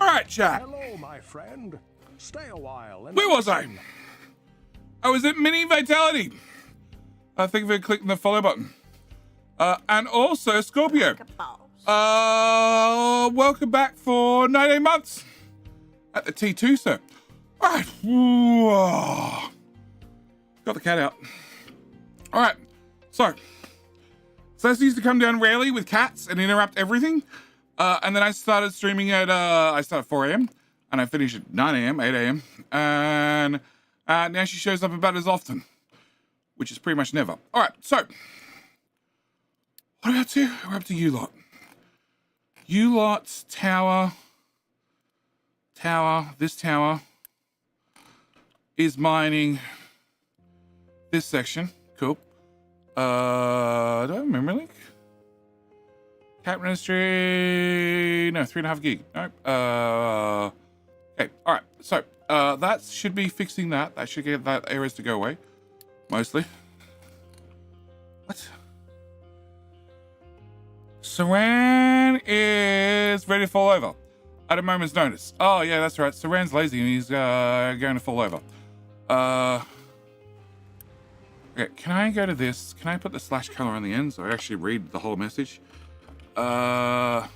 All right, chat. Hello, my friend. Stay a while. And Where was I? listen. I was at Mini Vitality. Thank you for clicking the follow button. And also Scorpio. Welcome back for 19 months at the T2, sir. All right. Whoa. Got the cat out. All right. So this used to come down rarely with cats and interrupt everything. And then I started streaming at, I started at 4 a.m. and I finished at 9 a.m., 8 a.m. And now she shows up about as often, which is pretty much never. All right, so what are we up to? We're up to you lot. You lot's tower, this tower is mining this section. Cool. Do I have a memory link? Cat registry, no, 3.5 gig. Nope. Okay, all right. So that should be fixing that. That should get that errors to go away, mostly. What? Saran is ready to fall over at a moment's notice. Oh yeah, that's right. Saran's lazy and he's going to fall over. Okay, can I go to this? Can I put the slash color on the end so I actually read the whole message? Oh.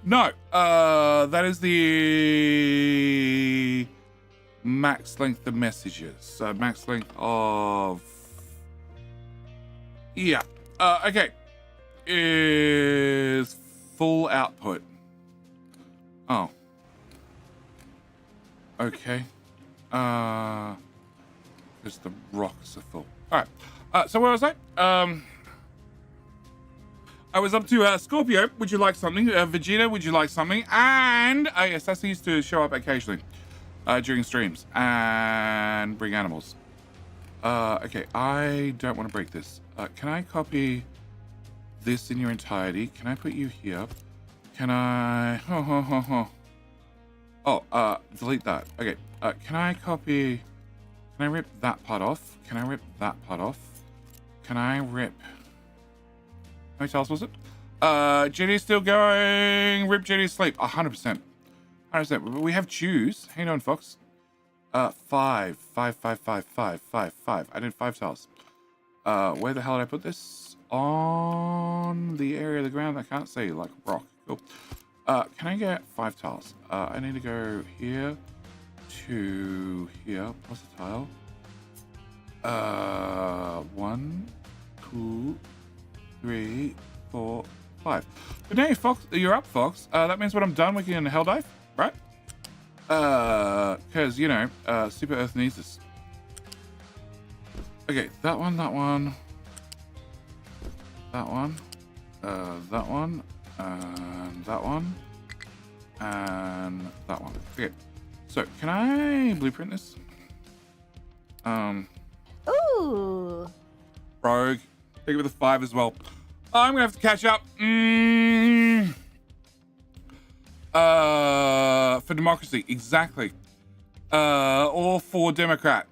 No, that is the max length of messages. So max length of, yeah. Okay, is full output. Oh. Okay. Because the rocks are full. All right. So where was I? I was up to Scorpio. Would you like something? Vegeta, would you like something? And yes, that's used to show up occasionally during streams and bring animals. Okay, I don't want to break this. Can I copy this in your entirety? Can I put you here? Can I? Oh, delete that. Okay. Can I copy? Can I rip that part off? Can I rip that part off? Can I rip? How many tiles was it? Jenny's still going. Rip Jenny's sleep. 100%. 100%. We have choose. Hang on, Fox. 5. I did 5 tiles. Where the hell did I put this? On the area of the ground I can't see, like rock. Cool. Can I get 5 tiles? I need to go here to here. Plus a tile. 1, 2, 3, 4, 5. But now, Fox, you're up, Fox. That means when I'm done, we can hell dive, right? Because, you know, Super Earth needs this. Okay, that one, that one. That one. That one. And that one. And that one. Okay, so can I blueprint this? Ooh. Rogue. Take it with a 5 as well. I'm gonna have to catch up. For democracy, exactly. Or for Democrat.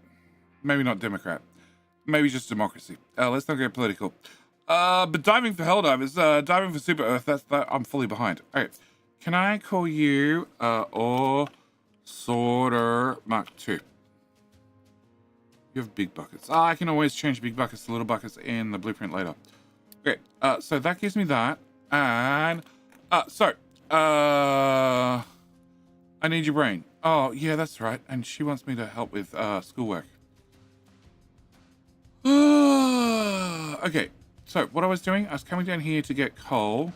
Maybe not Democrat. Maybe just democracy. Let's not get political. But diving for Helldivers, diving for Super Earth, that I'm fully behind. Okay. Can I call you or Sorter Mark II? You have big buckets. I can always change big buckets to little buckets in the blueprint later. Okay, so that gives me that. And I need your brain. Oh, yeah, that's right. And she wants me to help with schoolwork. Okay, so what I was doing, I was coming down here to get coal.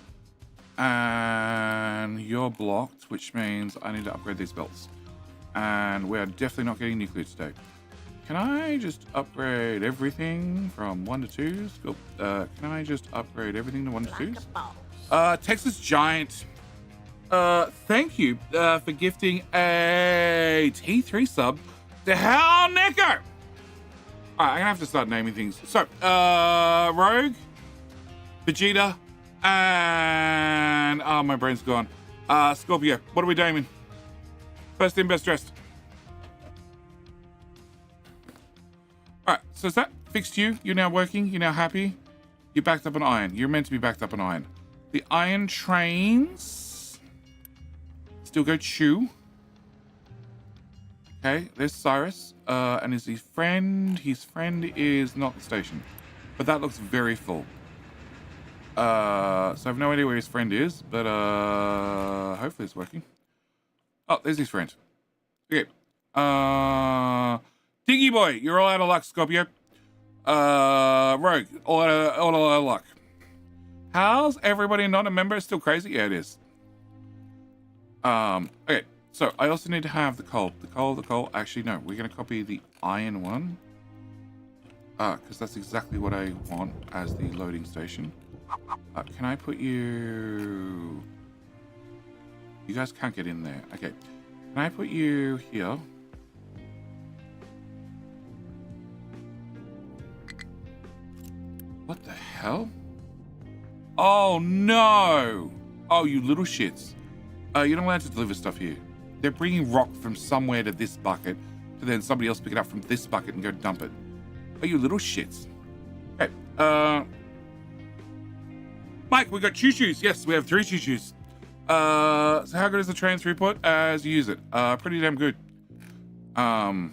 And you're blocked, which means I need to upgrade these belts. And we're definitely not getting nuclear today. Can I just upgrade everything from 1 to 2s? Cool. Can I just upgrade everything to 1 to 2s? Texas Giant. Thank you for gifting a T3 sub to Hell Nico. Alright, I'm gonna have to start naming things. So, Rogue, Vegeta, and my brain's gone. Scorpio, what are we naming? First in, best dressed. Alright, so is that fixed you? You're now working? You're now happy? You're backed up on iron. You're meant to be backed up on iron. The iron trains still go chew. Okay, there's Cyrus. And is his friend? His friend is not the station. But that looks very full. So I have no idea where his friend is, but hopefully it's working. Oh, there's his friend. Okay. Diggy boy, you're all out of luck, Scorpio. Rogue, all out of luck. How's everybody not a member? It's still crazy? Yeah, it is. Okay, so I also need to have the coal. The coal. Actually, no, we're going to copy the iron one. Because that's exactly what I want as the loading station. Can I put you... You guys can't get in there. Okay. Can I put you here? What the hell? Oh, no! Oh, you little shits. You're not allowed to deliver stuff here. They're bringing rock from somewhere to this bucket, to then somebody else pick it up from this bucket and go dump it. Oh, you little shits. Okay, Mike, we got choo-choos. Yes, we have 3 choo-choos. So how good is the train throughput as you use it? Pretty damn good. I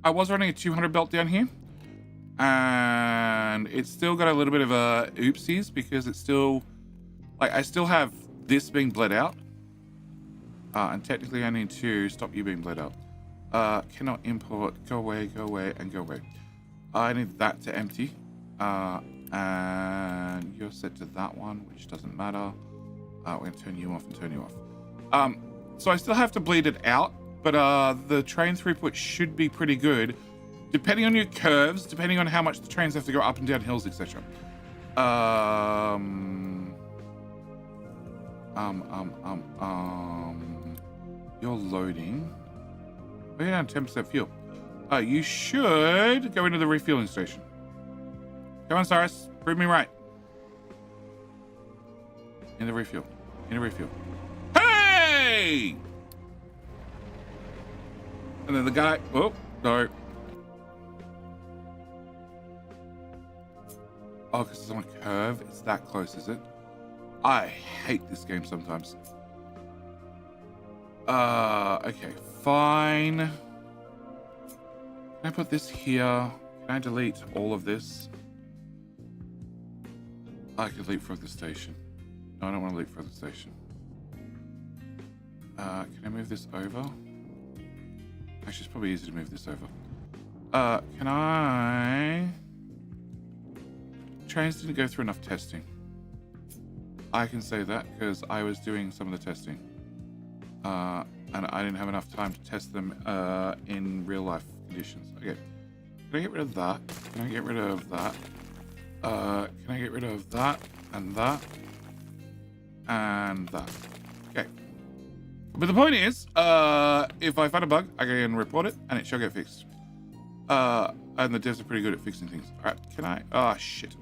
was running a 200 belt down here, and it's still got a little bit of a oopsies because it's still, like, I still have this being bled out. And technically I need to stop you being bled out. Cannot import, go away, and go away. I need that to empty. And you're set to that one, which doesn't matter. We're gonna turn you off and turn you off. So I still have to bleed it out, but the train throughput should be pretty good, depending on your curves, depending on how much the trains have to go up and down hills, etc. You're loading. Oh, yeah, 10% fuel. You should go into the refueling station. Come on, Cyrus. Prove me right. In the refuel. Hey! And then the guy. Oh, no. Oh, because it's on a curve. It's that close, is it? I hate this game sometimes. Okay, fine. Can I put this here? Can I delete all of this? I could leapfrog the station. No, I don't want to leapfrog the station. Can I move this over? Actually, it's probably easy to move this over. Can I... Trains didn't go through enough testing. I can say that because I was doing some of the testing. And I didn't have enough time to test them in real life conditions. Okay. Can I get rid of that? Can I get rid of that? Can I get rid of that and that and that? Okay. But the point is, if I find a bug, I can report it and it shall get fixed. And the devs are pretty good at fixing things. All right. Can I? Oh shit.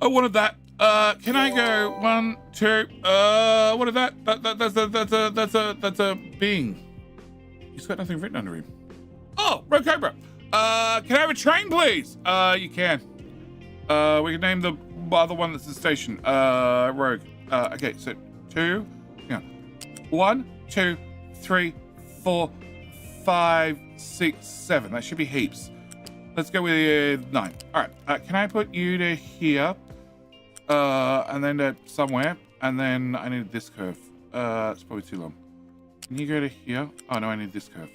I wanted that. Can I go 1, 2? What is that? That's a being. He's got nothing written under him. Oh, Rogue Cobra. Can I have a train, please? You can. We can name the other one that's the station. Rogue. Okay, so 2. Yeah. 1, 2, 3, 4, 5, 6, 7. That should be heaps. Let's go with 9. All right. Can I put you to here? And then to somewhere, and then I need this curve. It's probably too long. Can you go to here? Oh no, I need this curve.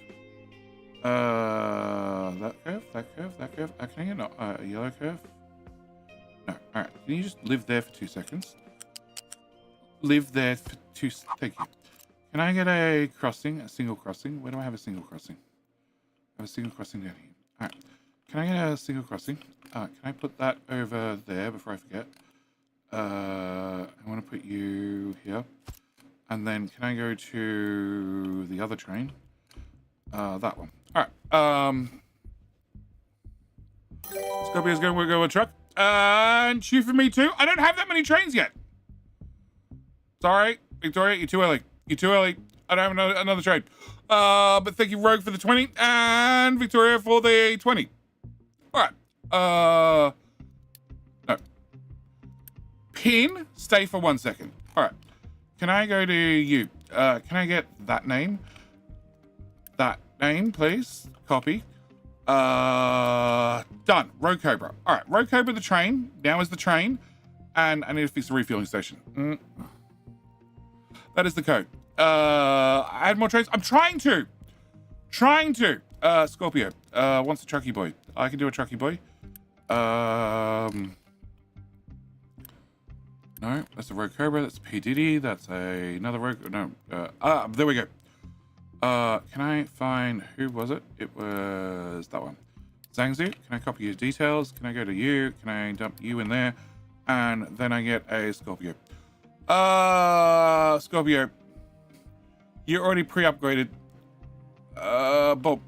That curve. Can I get a yellow curve? No. All right. Can you just live there for 2 seconds? Live there for 2. Thank you. Can I get a crossing? A single crossing? Where do I have a single crossing? I have a single crossing down here. All right. Can I get a single crossing? Can I put that over there before I forget? I want to put you here. And then can I go to the other train? That one. All right. Scorpio's going to go with a truck. And shoot for me too. I don't have that many trains yet. Sorry, Victoria, you're too early. I don't have another train. But thank you, Rogue, for the 20. And Victoria for the 20. All right. No. Pin, stay for 1 second. All right. Can I go to you? Can I get that name? That name, please. Copy. Done. Rogue Cobra. All right. Rogue Cobra, the train. Now is the train. And I need to fix the refueling station. That is the code. Add more trains. I'm trying to. Scorpio wants a trucky boy. I can do a trucky boy. No, that's a Rogue Cobra. That's P. Diddy. That's another Rogue. No. There we go. Can I find, who was it? It was that one. Zhangzu. Can I copy your details? Can I go to you? Can I dump you in there? And then I get a Scorpio. Scorpio. You're already pre-upgraded. Bob.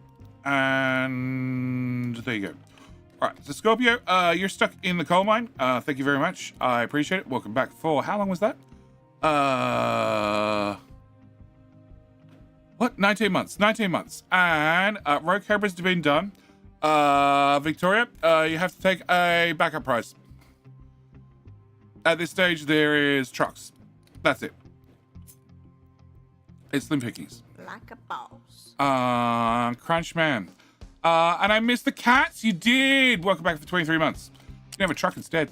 And there you go. All right, so Scorpio, you're stuck in the coal mine. Thank you very much. I appreciate it. Welcome back for, how long was that? What? 19 months. 19 months. And Rogue Cobra's been done. Victoria, you have to take a backup prize. At this stage, there is trucks. That's it. It's slim pickings. Like a boss. Crunchman. And I missed the cats. You did. Welcome back for 23 months. You can have a truck instead.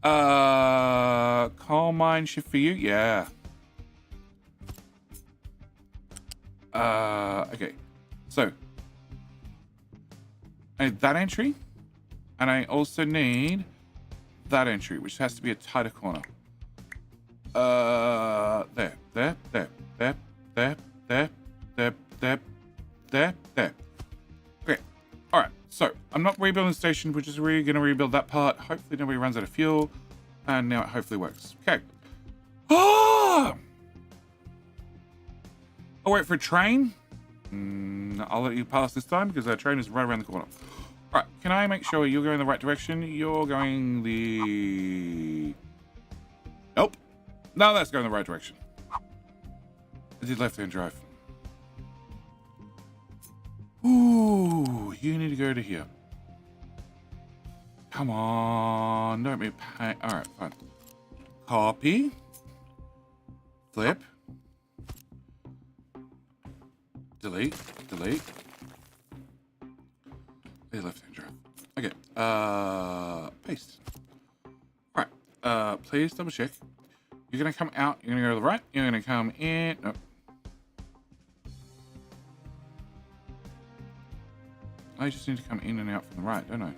Coal mine shift for you. Yeah. Okay. So I need that entry, and I also need that entry, which has to be a tighter corner. There. Okay. All right. So I'm not rebuilding the station. We're just really going to rebuild that part. Hopefully nobody runs out of fuel, and now it hopefully works. Okay. Oh! I'll wait for a train. I'll let you pass this time because our train is right around the corner. All right. Can I make sure you're going the right direction? You're going the... Nope. No, that's going the right direction. I did left-hand drive. Ooh, you need to go to here. Come on. Don't be pain. All right, fine. Copy. Flip. Delete. Delete. Hey, left-hand drive. Okay. Paste. All right. Please double check. You're gonna come out. You're gonna go to the right. You're gonna come in. Nope. I just need to come in and out from the right, don't I?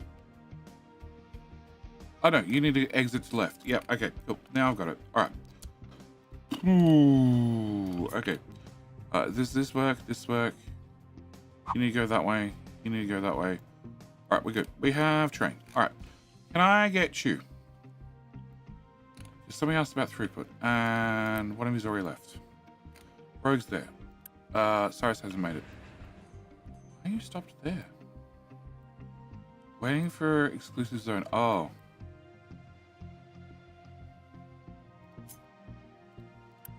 Oh no, you need to exit to the left. Yep. Okay. Cool. Now I've got it. All right. Ooh. Okay. This work? This work? You need to go that way. You need to go that way. All right, we're good. We have train. All right. Can I get you? Somebody asked about throughput, and one of you's already left. Rogue's there. Cyrus hasn't made it. Why are you stopped there? Waiting for exclusive zone. Oh.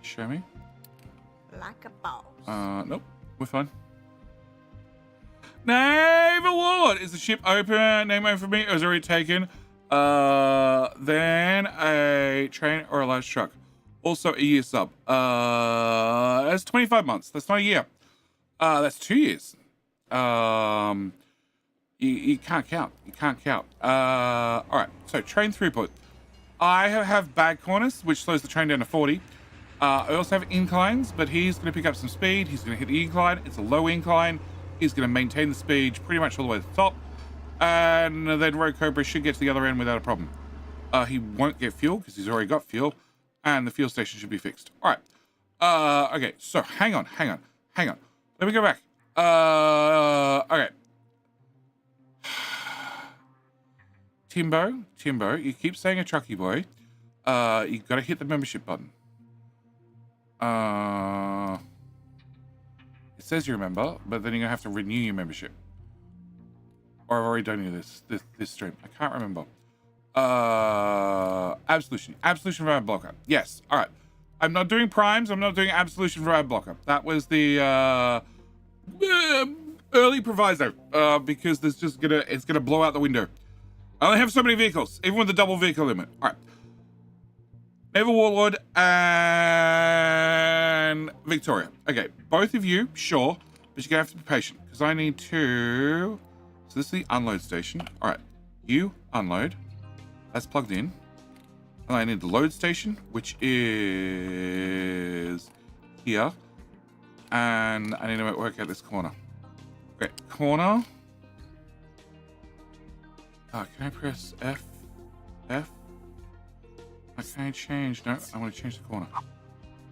Show me. Like a boss. Nope. We're fine. Naval Warlord! Is the ship open? Name over for me. It was already taken. Then a train or a large truck. Also a year sub. That's 25 months. That's not a year. That's 2 years. You can't count. You can't count. All right. So train throughput. I have bag corners, which slows the train down to 40. I also have inclines, but he's going to pick up some speed. He's going to hit the incline. It's a low incline. He's going to maintain the speed pretty much all the way to the top. And then Rogue Cobra should get to the other end without a problem. He won't get fuel because he's already got fuel. And the fuel station should be fixed. All right. Okay, so hang on. Let me go back. Okay. Timbo, you keep saying a trucky boy. You got to hit the membership button. It says you remember, but then you're gonna have to renew your membership. Or I've already done you this stream. I can't remember. Absolution Rad Blocker. Yes. All right. I'm not doing primes. I'm not doing Absolution Rad Blocker. That was the early proviso. Because there's just it's gonna blow out the window. I only have so many vehicles, even with the double vehicle limit. All right. Naval Warlord and Victoria. Okay, both of you, sure, but you're gonna have to be patient because I need to. So this is the unload station. All right, you unload. That's plugged in. And I need the load station, which is here. And I need to work out this corner. Okay, corner. Can I press F? F? Can I change? No, I want to change the corner.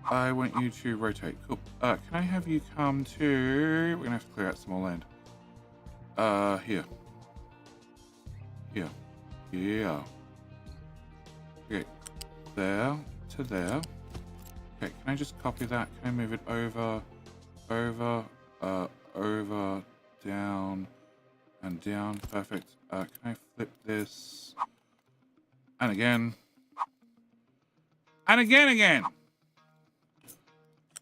I want you to rotate. Cool. Can I have you come to... We're going to have to clear out some more land. Here. Here. Here. Okay. There to there. Okay, can I just copy that? Can I move it over, over, down, and down? Perfect. Can I flip this? And again. And again.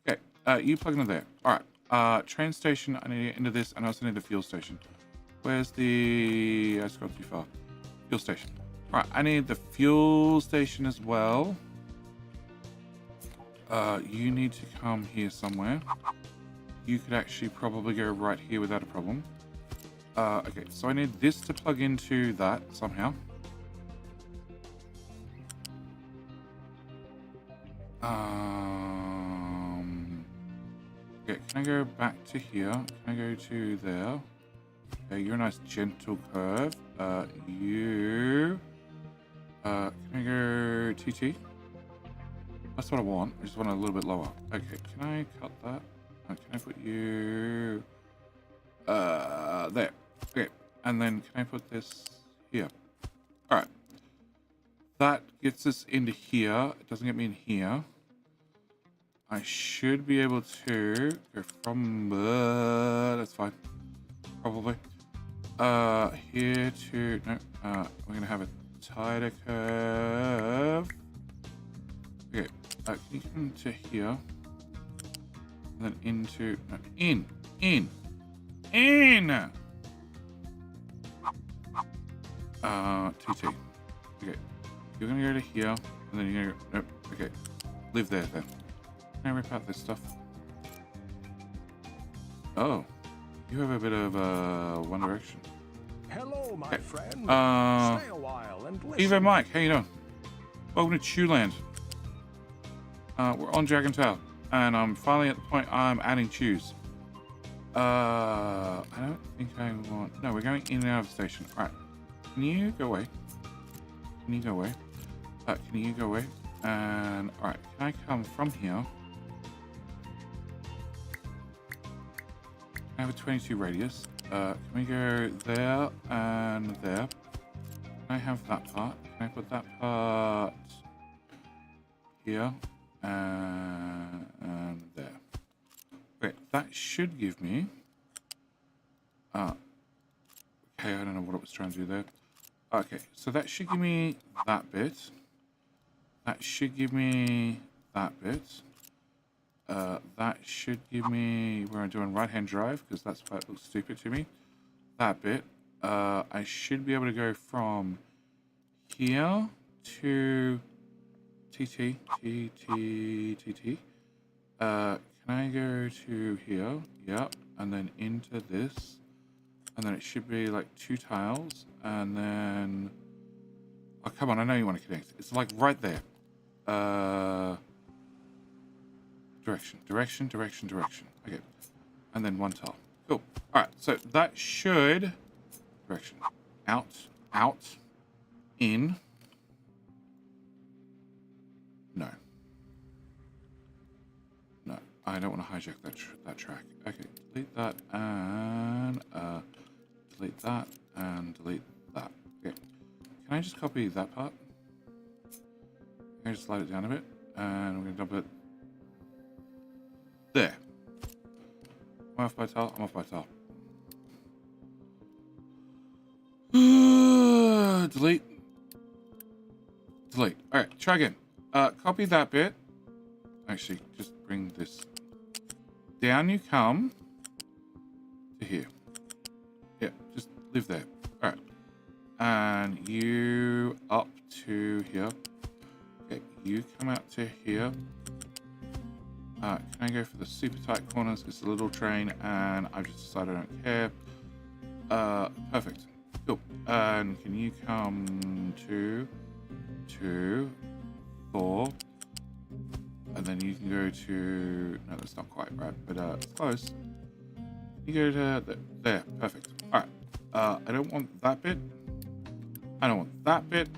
Okay, you plug into there. All right. Train station, I need to get into this, and I also need the fuel station. Where's the... It's gone too far. Fuel station. Right, I need the fuel station as well. You need to come here somewhere. You could actually probably go right here without a problem. Okay, so I need this to plug into that somehow. Okay, can I go back to here? Can I go to there? Okay, you're a nice gentle curve. Can I go TT? That's what I want. I just want it a little bit lower. Okay, can I cut that? Can I put you... there. Okay, and then can I put this here? Alright. That gets us into here. It doesn't get me in here. I should be able to go from... that's fine. Probably. Here to... No, we're going to have a tighter curve. Okay, can you come to here? And then into... No, in! TT. Okay, you're going to go to here, and then you're going to go... Nope, okay. Live there, then. Can I rip out this stuff? Oh, you have a bit of One Direction. Hello, my friend. Stay a while and listen. Evo Mike, how you doing? Welcome to Chewland. We're on Dragon Tower, and I'm finally at the point I'm adding chews. I don't think I want... No, we're going in and out of the station. Alright, can you go away? Can you go away? Can you go away? And, alright, can I come from here? I have a 22 radius. Can we go there and there? Can I have that part? Can I put that part here and there? Great. That should give me... okay, I don't know what it was trying to do there. Okay, so that should give me that bit. That should give me that bit. That should give me... We're doing right-hand drive, because that's why it looks stupid to me. That bit. I should be able to go from here to TT. Can I go to here? Yep. And then into this. And then it should be like 2 tiles. And then... Oh, come on. I know you want to connect. It's like right there. Direction. Okay. And then 1 tile. Cool. Alright, so that should... Direction. Out. In. No. I don't want to hijack that track. Okay, delete that and... delete that and delete that. Okay. Can I just copy that part? Can I just slide it down a bit? And we're going to dump it... There. I'm off by tile. Delete. Alright, try again. Copy that bit. Actually, just bring this. Down you come. To here. Yeah, just live there. Alright. And you up to here. Okay, you come out to here. Can I go for the super tight corners? It's a little train, and I've just decided I don't care. Perfect. Cool. And can you come to 4? And then you can go to... No, that's not quite right, but it's close. You go to there. Perfect. All right. I don't want that bit. I don't want that bit.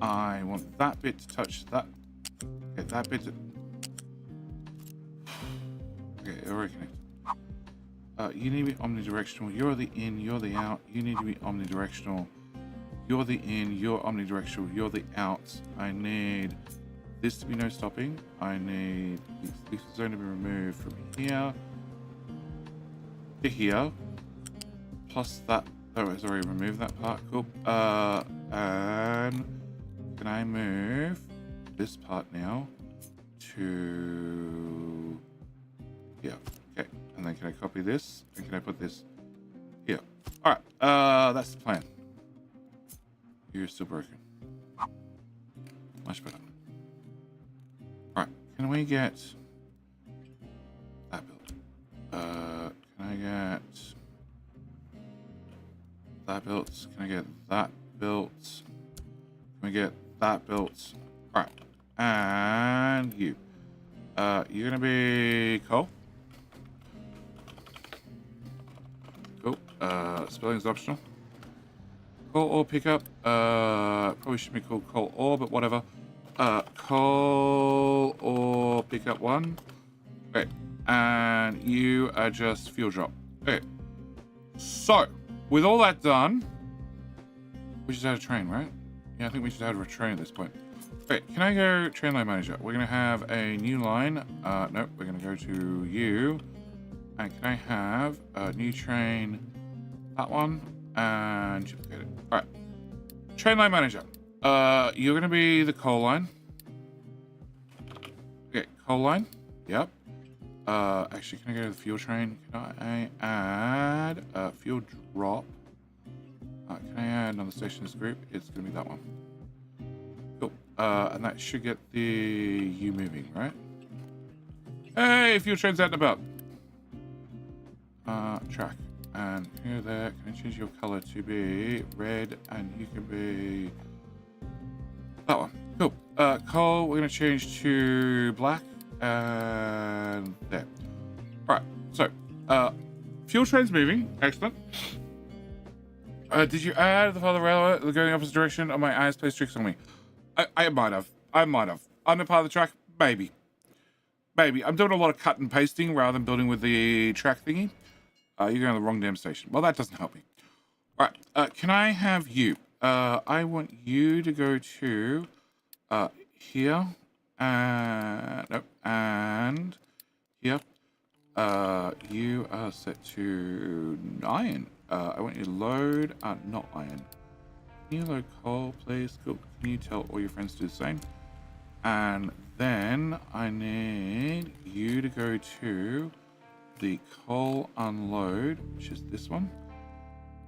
I want that bit to touch that. Okay, that bit to... Okay, already connected. You need to be omnidirectional. You're the in, you're the out. You need to be omnidirectional. You're the in, you're omnidirectional. You're the out. I need this to be no stopping. I need this zone to be removed from here to here. Plus that. Oh, it's already removed that part. Cool. And can I move this part now to here? Okay. And then can I copy this? And can I put this here? That's the plan. You're still broken. Much better. Alright, can we get that built? Can I get that built? Can I get that built? Can we get that built? Alright. And you. You're gonna be coal. Cool. Spelling's optional. Coal ore pickup. Probably should be called coal ore, but whatever. Coal ore pickup 1. Okay. And you are just fuel drop. Okay. So, with all that done, we should add a train, right? Yeah, I think we should add a train at this point. Okay, can I go train line manager? We're going to have a new line. No, we're going to go to you. And can I have a new train? That one. And duplicate it. All right. Train line manager. You're going to be the coal line. Okay, coal line. Yep. Actually, can I go to the fuel train? Can I add a fuel drop? Can I add another station in this group? It's going to be that one. Cool. And that should get the you moving, right? Hey, fuel train's out and about. Track. And here, there. Can I change your color to be red? And you can be that one. Cool. Coal, we're going to change to black. And there. All right. So, fuel train's moving. Excellent. Did you add the father railway going the opposite direction? Or my eyes play tricks on me? I might have. On the part of the track, maybe. Maybe. I'm doing a lot of cut and pasting rather than building with the track thingy. You're going to the wrong damn station. Well, that doesn't help me. All right. Can I have you? I want you to go to here. And nope. And here. You are set to iron. I want you to load, not iron. Can you load coal, please? Cool. Can you tell all your friends to do the same? And then I need you to go to the coal unload, which is this one.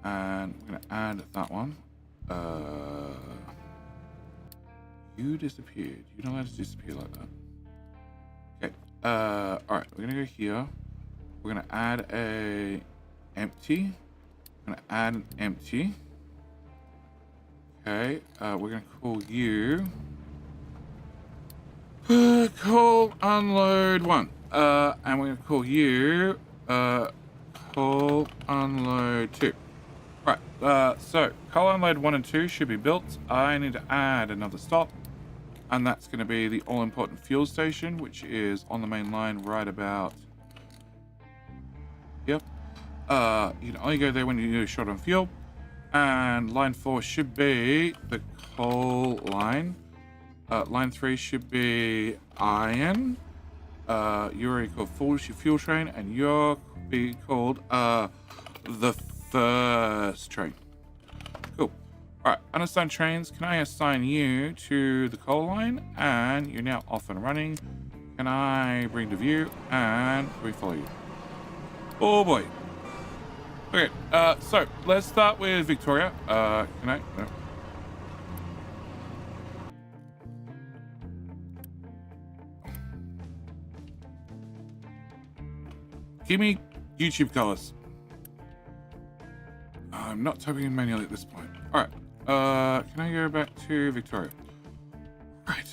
And we're going to add that one. You disappeared. You're not allowed to disappear like that. Okay. All right. We're going to go here. We're going to add a empty. I'm going to add an empty. Okay. We're going to call you coal unload 1. And we're going to call you coal unload 2. Right. So coal unload 1 and 2 should be built. I need to add another stop. And that's going to be the all-important fuel station, which is on the main line right about here. You can only go there when you're short on fuel. And line 4 should be the coal line. Line 3 should be iron. You're already called fuel train, and you're be called the first train. Cool. Alright, unassigned trains. Can I assign you to the coal line? And you're now off and running. Can I bring to view? And we follow you. Oh boy. Okay, so let's start with Victoria. Can I? No. Give me YouTube colors. I'm not typing in manually at this point. All right. Can I go back to Victoria? Right.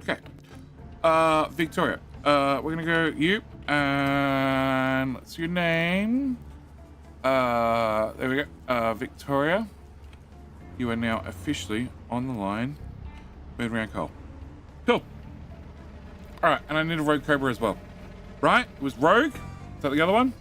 Okay. Victoria. We're gonna go you and what's your name? There we go. Victoria. You are now officially on the line with around coal. Cool. Alright, and I need a Rogue Cobra as well. Right? It was Rogue? Is that the other one?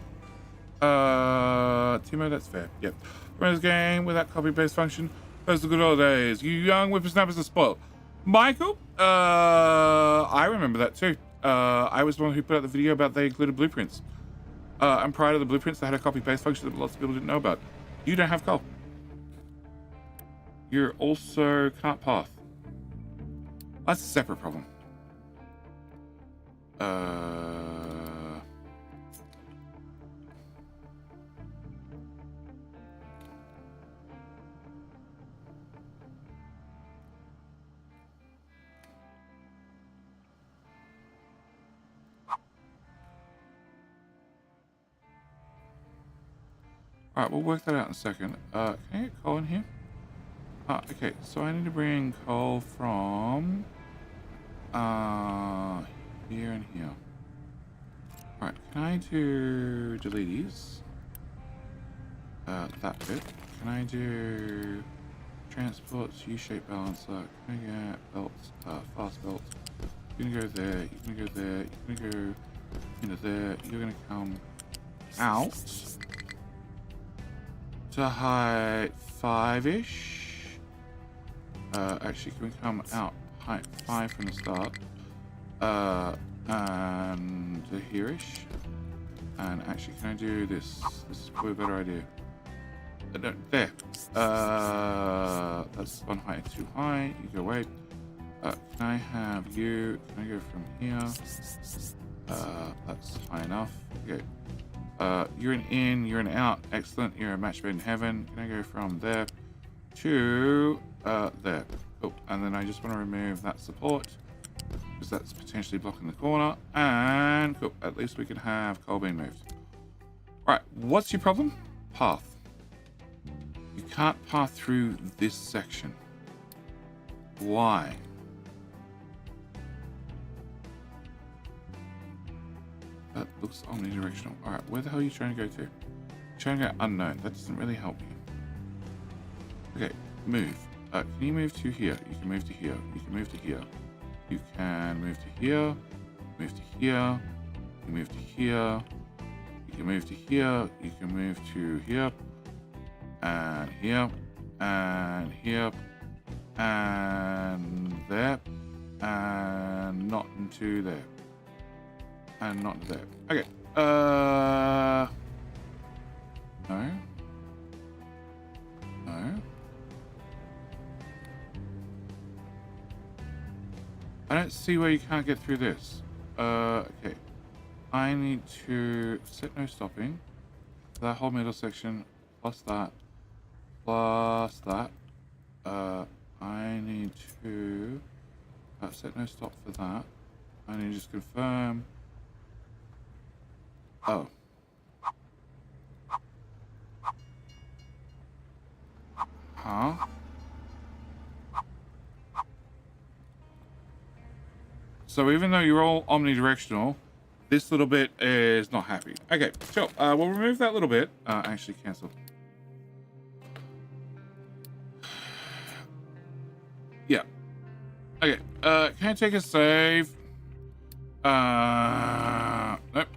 Timo, that's fair. Yep. Run this game with that copy-paste function. Those are the good old days. You young whippersnappers are spoiled. Michael? I remember that too. I was the one who put out the video about they included blueprints. And prior to the blueprints, they had a copy-paste function that lots of people didn't know about. You don't have coal. You're also can't path. That's a separate problem. All right, we'll work that out in a second. Can I get coal in here? Okay, so I need to bring coal from here and here. All right, can I do delete these? That bit. Can I do transports, U-shape balancer? Can I get belts, fast belts? You're gonna go there, you're gonna go there, you're gonna go into there, you're gonna come out to height 5-ish. Actually, can we come out height 5 from the start? And here-ish. And actually, can I do this? This is probably a better idea. No, there. That's one height too high. You go away. Can I have you? Can I go from here? That's high enough. Okay. You're an in, you're an out. Excellent. You're a match made in heaven. Can I go from there to there? Cool. And then I just want to remove that support because that's potentially blocking the corner. And cool. At least we can have coal being moved. All right. What's your problem? Path. You can't path through this section. Why? That looks omnidirectional. Alright, where the hell are you trying to go to? Trying to go unknown. That doesn't really help you. Okay, move. Can you move to here? You can move to here. You can move to here. You can move to here. Move to here. You can move to here. You can move to here. You can move to here. And here. And here. And there. And not into there. And not there. Okay. No. No. I don't see where you can't get through this. Okay. I need to set no stopping. That whole middle section, plus that, plus that. I need to set no stop for that. I need to just confirm. Oh. Huh? So even though you're all omnidirectional, this little bit is not happy. Okay, so we'll remove that little bit. Actually cancel. Yeah. Okay, can I take a save? Nope.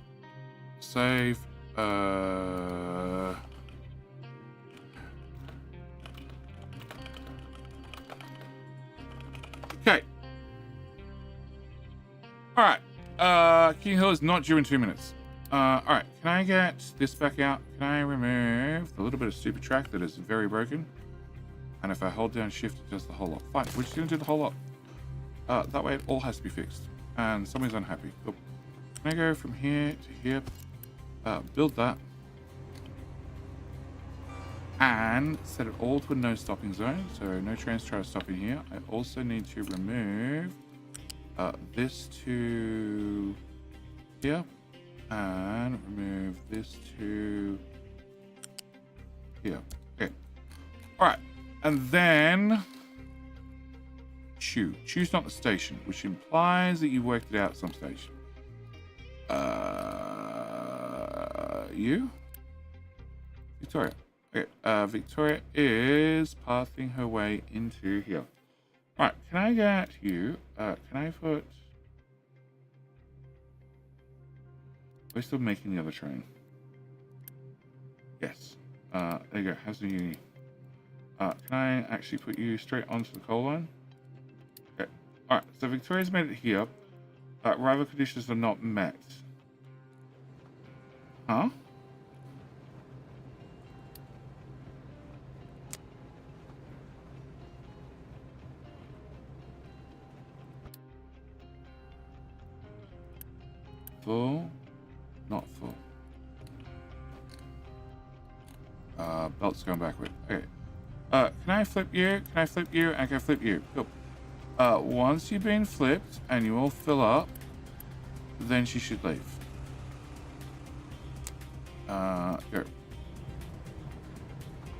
Save. Okay. Alright. King Hill is not due in 2 minutes. Alright. Can I get this back out? Can I remove the little bit of stupid track that is very broken? And if I hold down shift, it does the whole lot. Fine. We're just going to do the whole lot. That way it all has to be fixed. And somebody's unhappy. Cool. Can I go from here to here? Build that. And set it all to a no stopping zone. So no trains try to stop in here. I also need to remove this to here. And remove this to here. Okay. Alright. And then choose not the station, which implies that you worked it out at some station. You? Victoria. Okay, Victoria is pathing her way into here. Alright, can I get you? Can I put... We're still making the other train. Yes. There you go. How's the uni? Can I actually put you straight onto the coal line? Okay. Alright, so Victoria's made it here. Rival conditions are not met. Huh? Full? Not full. Belt's going backward. Okay. Can I flip you? Can I flip you? I can flip you. Cool. Once you've been flipped and you all fill up, then she should leave. Go.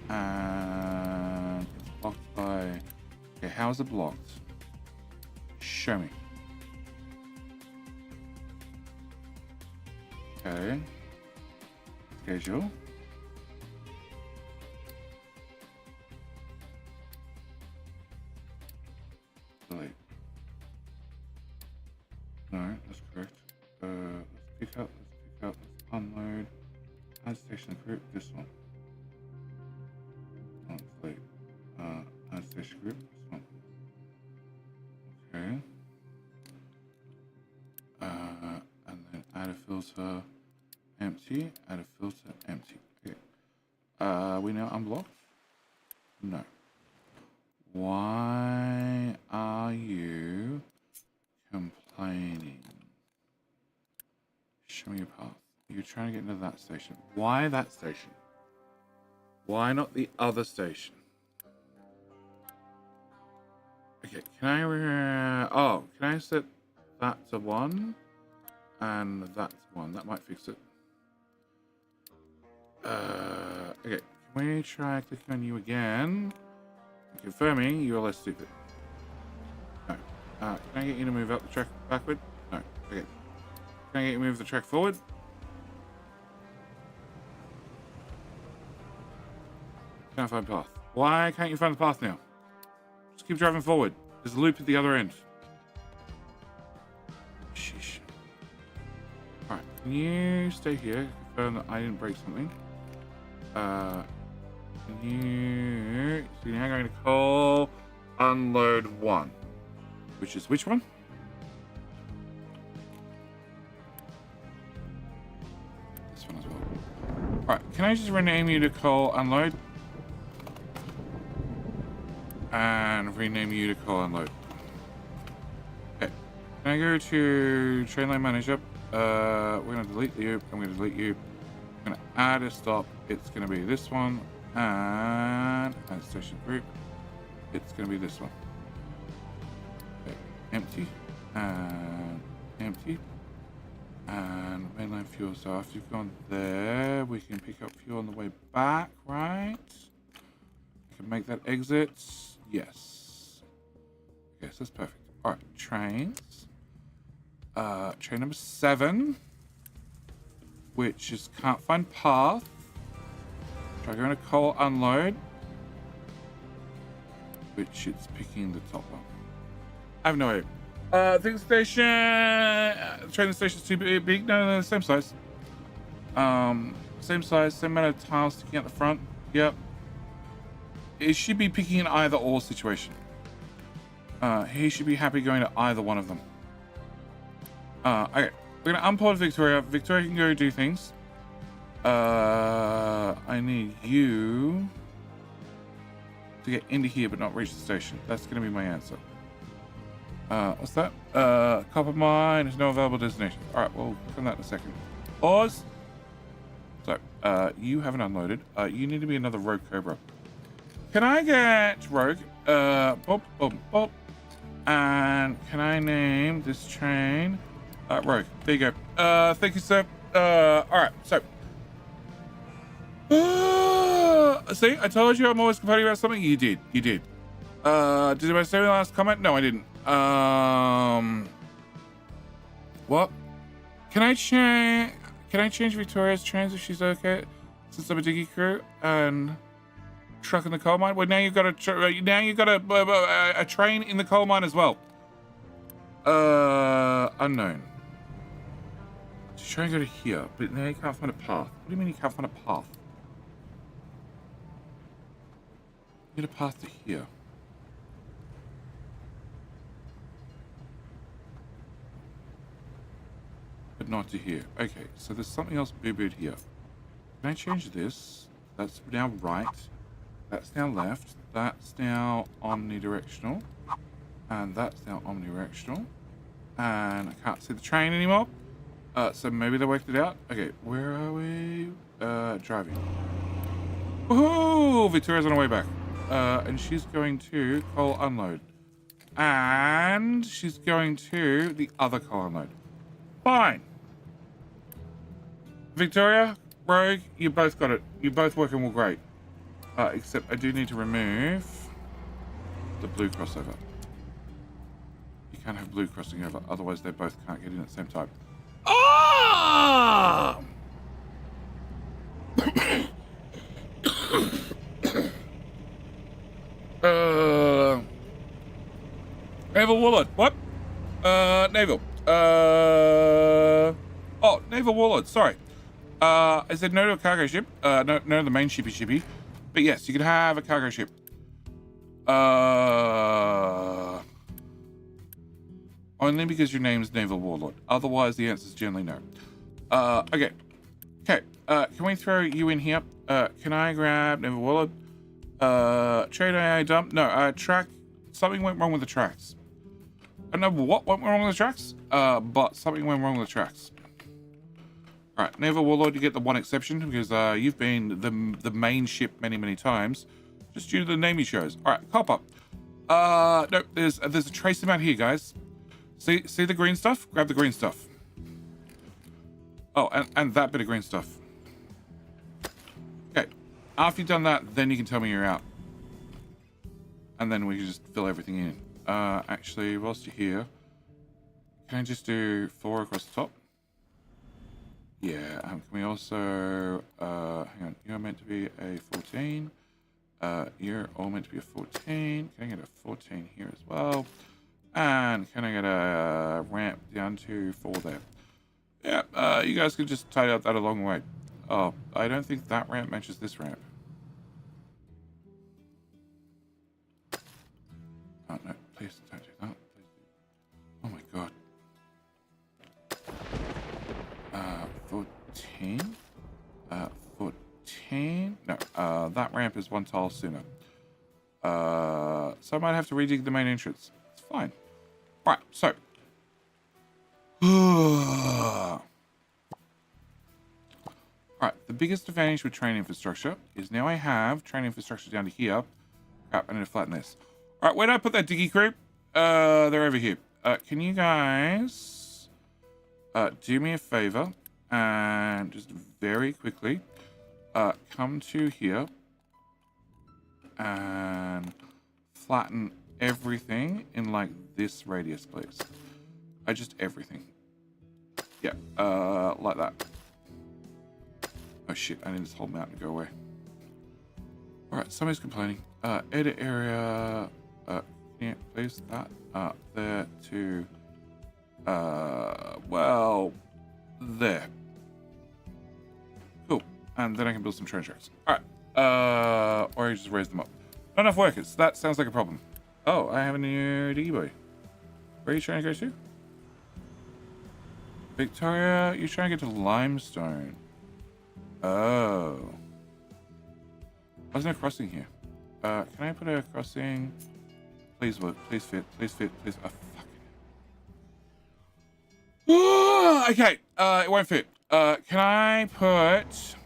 And it's blocked by... Okay, how is it blocked? Show me. Okay. Schedule. Delete. No, that's correct. Let's pick up, let's unload. Add station group, this one. Oh, delete. Add station group, this one. Okay. And then add a filter, empty, add a filter, empty. Okay. We now unblocked? No. Why are you complaining? Show me your path. You're trying to get into that station. Why that station? Why not the other station? Okay, can I can I set that to 1 and that to 1? That might fix it. Okay, can we try clicking on you again? Confirming you are less stupid. No. Can I get you to move up the track backward? No. Okay. Can I get you to move the track forward? Can't find path. Why can't you find the path now? Just keep driving forward. There's a loop at the other end. Sheesh. Alright, can you stay here? Confirm that I didn't break something. Can you... So you're now going to call unload 1. Which is which one? This one as well. Alright, can I just rename you to call unload? And rename you to call unload. Okay. Can I go to train line manager? We're going to delete you. I'm going to delete you. I'm going to add a stop. It's going to be this one. And add station group. It's going to be this one. Okay. Empty. And empty. And mainline fuel. So after you've gone there, we can pick up fuel on the way back, right? We can make that exit. Yes. Yes, that's perfect. All right, trains. Train number 7, which is can't find path. Try going to call unload, which it's picking the top one. I have no idea. I think the station, train station's too big. No, same size. Same size, same amount of tiles sticking out the front. Yep. It should be picking an either or situation. He should be happy going to either one of them. Okay, we're gonna unpause Victoria. Victoria can go do things. I need you to get into here but not reach the station. That's gonna be my answer. What's that? Copper mine is no available destination. Alright, we'll click on that in a second. Pause. So, you haven't unloaded. You need to be another Rogue Cobra. Can I get Rogue? Bob, Bob, Bob. And can I name this train? Rogue. There you go. Thank you, sir. Alright, so. See, I told you I'm always complaining about something. You did. You did. Did I say the last comment? No, I didn't. What? Can I change Victoria's trains if she's okay? Since I'm a diggy crew and truck in the coal mine. Well, now you've got a train in the coal mine as well. Unknown. Just try and go to here, but now you can't find a path. What do you mean you can't find a path? You need a path to here. But not to here. Okay, so there's something else boo-booed here. Can I change this? That's now right. That's now left. That's now omnidirectional. And that's now omnidirectional. And I can't see the train anymore. So maybe they worked it out. Okay, where are we? Driving. Woohoo! Victoria's on her way back. And she's going to coal unload. And she's going to the other coal unload. Fine. Victoria, Rogue, you both got it. You both working well great. Except I do need to remove the blue crossover. You can't have blue crossing over, otherwise they both can't get in at the same time. Ah! Naval Warlord. What? Naval. Oh, Naval Warlord. Sorry. I said no to a cargo ship. No to the main shippy. But yes, you can have a cargo ship. Only because your name's Naval Warlord. Otherwise, the answer is generally no. Okay. Okay. Can we throw you in here? Can I grab Naval Warlord? Trade AI dump? No, track. Something went wrong with the tracks. I don't know what went wrong with the tracks, but something went wrong with the tracks. Alright, Naval Warlord, you get the one exception because you've been the main ship many times, just due to the name you chose. Alright, copper. No, there's a trace amount here, guys. See the green stuff? Grab the green stuff. Oh, and that bit of green stuff. Okay, after you've done that, then you can tell me you're out. And then we can just fill everything in. Actually, whilst you're here, can I just do 4 across the top? Yeah, can we also, hang on, you're meant to be a 14. You're all meant to be a 14. Can I get a 14 here as well? And can I get a ramp down to 4 there? Yeah, you guys can just tidy up that a long way. Oh, I don't think that ramp matches this ramp. Oh, no, please don't do that. Please do. Oh my god. 14? 14? No, that ramp is 1 tile sooner. So I might have to redig the main entrance. It's fine. Right, so. Alright, the biggest advantage with train infrastructure is now I have train infrastructure down to here. Crap, I need to flatten this. Alright, where did I put that diggy crew? They're over here. Can you guys do me a favor and just very quickly come to here and flatten everything in like this radius, please. Just everything. Yeah, like that. Oh shit, I need this whole mountain to go away. Alright, somebody's complaining. Edit area, yeah, place that up there to, well, there. Cool. And then I can build some train tracks. Alright, or I just raise them up. Not enough workers. That sounds like a problem. Oh, I have a new diggy boy. Where are you trying to go to? Victoria, you're trying to get to Limestone. Oh. There's no crossing here. Can I put a crossing? Please work. Please fit. Please fit. Please. Oh, fuck. Okay. It won't fit. Can I put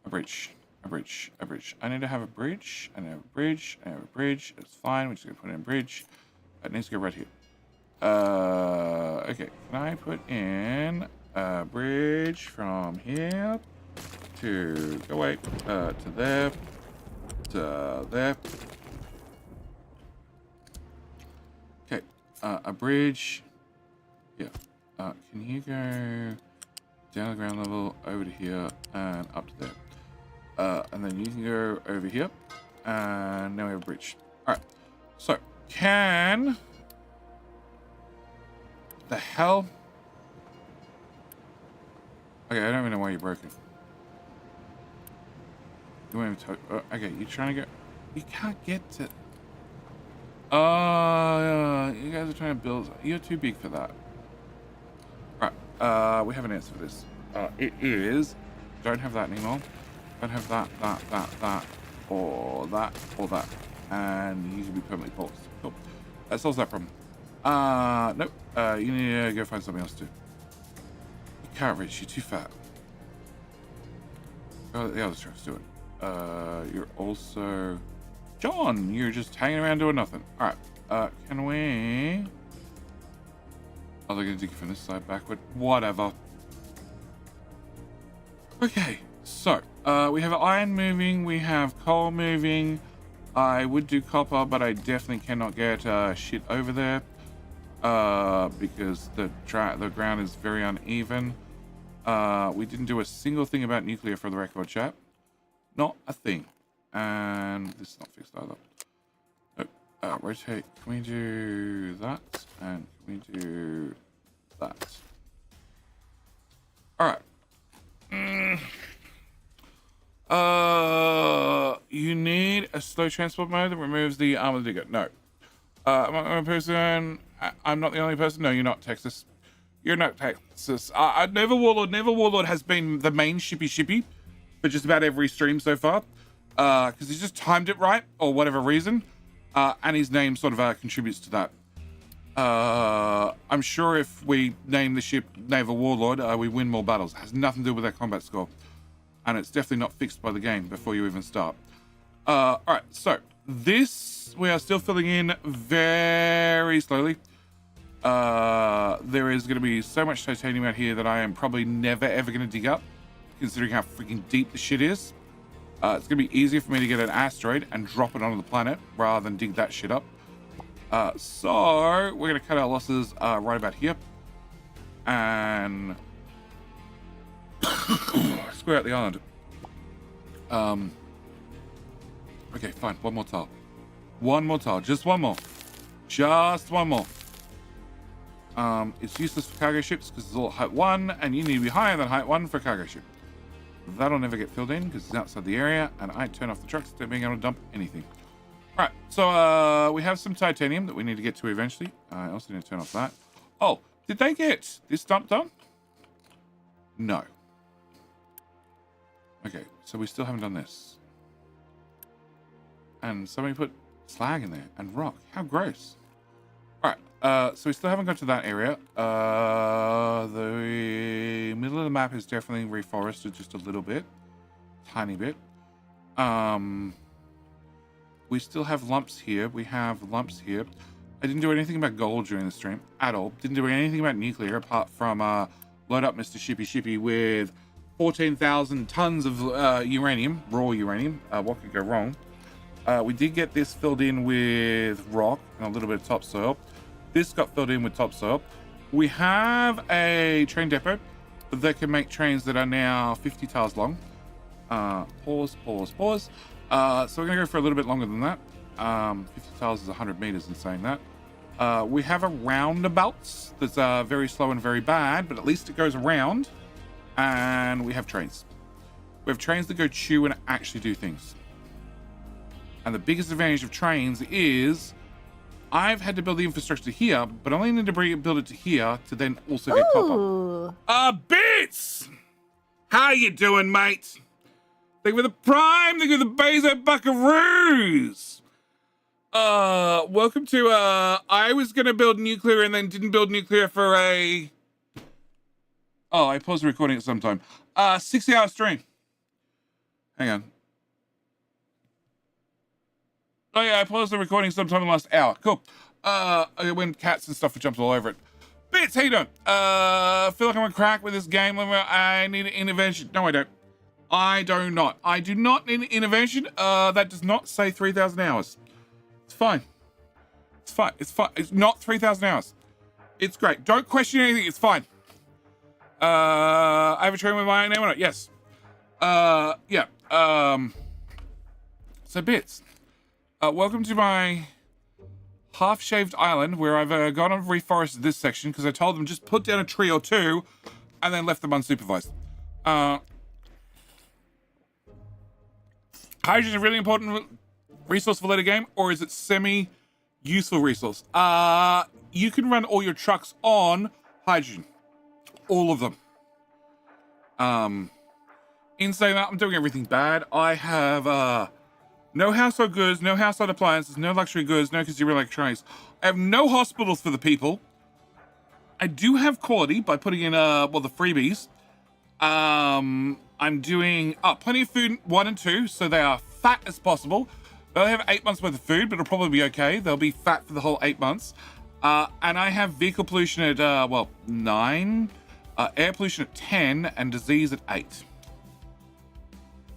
a bridge? A bridge. A bridge. I need to have a bridge. I need to have a bridge. I have a bridge. It's fine. We're just gonna put in a bridge. It needs to go right here. Okay. Can I put in a bridge from here to go away to there to there? Okay. A bridge. Yeah. Can you go down the ground level over to here and up to there? And then you can go over here. And now we have a bridge. Alright. So, can... the hell? Okay, I don't even know why you broke it. You won't even okay, you're trying to go... You can't get to... you guys are trying to build... You're too big for that. Right, we have an answer for this. It is... Don't have that anymore. Don't have that, or that, or that. And you can be permanently paused. Cool. That solves that problem. Nope. You need to go find something else to do. You can't reach, you're too fat. Oh, the other trucks do it. You're also... John, you're just hanging around doing nothing. Alright, can we... Oh, they're gonna dig from this side backward. Whatever. Okay, so, We have iron moving. We have coal moving. I would do copper, but I definitely cannot get shit over there because the ground is very uneven. We didn't do a single thing about nuclear for the record, chat. Not a thing. And this is not fixed either. Nope. Rotate. Can we do that? And can we do that? All right. You need a slow transport mode that removes the arm of the digger. No. I'm not the only person. I'm not the only person. No, you're not, Texas. You're not Texas. Never Warlord has been the main shippy for just about every stream so far. Because he's just timed it right, or whatever reason. And his name sort of contributes to that. I'm sure if we name the ship Naval Warlord, we win more battles. It has nothing to do with our combat score. And it's definitely not fixed by the game before you even start. All right, so this we are still filling in very slowly. There is going to be so much titanium out here that I am probably never ever going to dig up, considering how freaking deep the shit is. It's going to be easier for me to get an asteroid and drop it onto the planet rather than dig that shit up. So we're going to cut our losses right about here. And square out the island. Okay, fine. One more tile. One more tile. Just one more. Just one more. It's useless for cargo ships because it's all height 1, and you need to be higher than height 1 for a cargo ship. That'll never get filled in because it's outside the area, and I turn off the trucks to being able to dump anything. All right, so we have some titanium that we need to get to eventually. I also need to turn off that. Oh, did they get this dump done? No. Okay, so we still haven't done this. And somebody put slag in there and rock. How gross. All right, so we still haven't got to that area. The middle of the map is definitely reforested just a little bit. Tiny bit. We still have lumps here. We have lumps here. I didn't do anything about gold during the stream at all. Didn't do anything about nuclear apart from load up Mr. Shippy with 14,000 tons of uranium, raw uranium. What could go wrong? We did get this filled in with rock and a little bit of topsoil. This got filled in with topsoil. We have a train depot that can make trains that are now 50 tiles long. Pause. So we're going to go for a little bit longer than that. 50 tiles is 100 meters in saying that. We have a roundabouts that's very slow and very bad, but at least it goes around. And we have trains. We have trains that go chew and actually do things. And the biggest advantage of trains is I've had to build the infrastructure here, but I only need to build it to here to then also get copper. Bits! How you doing, mate? Thank you for the prime. Thank you for the Bezo Buckaroos. Welcome to, I was going to build nuclear and then didn't build nuclear for a... Oh, I paused the recording at some time. 60-hour stream. Hang on. Oh yeah, I paused the recording sometime in the last hour. Cool. When cats and stuff jumped all over it. Bits, how you doing? Feel like I'm on crack with this game. I need an intervention. No, I don't. I do not. I do not need an intervention. That does not say 3,000 hours. It's fine. It's fine. It's fine. It's not 3,000 hours. It's great. Don't question anything. It's fine. I have a train with my own name on it. Yes. Yeah. So Bits. Welcome to my half-shaved island where I've gone and reforested this section because I told them just put down a tree or two and then left them unsupervised. Hydrogen is a really important resource for later game, or is it semi-useful resource? You can run all your trucks on hydrogen. All of them. In saying that, I'm doing everything bad. I have no household goods, no household appliances, no luxury goods, no consumer electronics. I have no hospitals for the people. I do have quality by putting in the freebies. I'm doing plenty of food 1 and 2, so they are fat as possible. They'll have 8 months worth of food, but it'll probably be okay. They'll be fat for the whole 8 months. And I have vehicle pollution at 9, air pollution at 10, and disease at 8.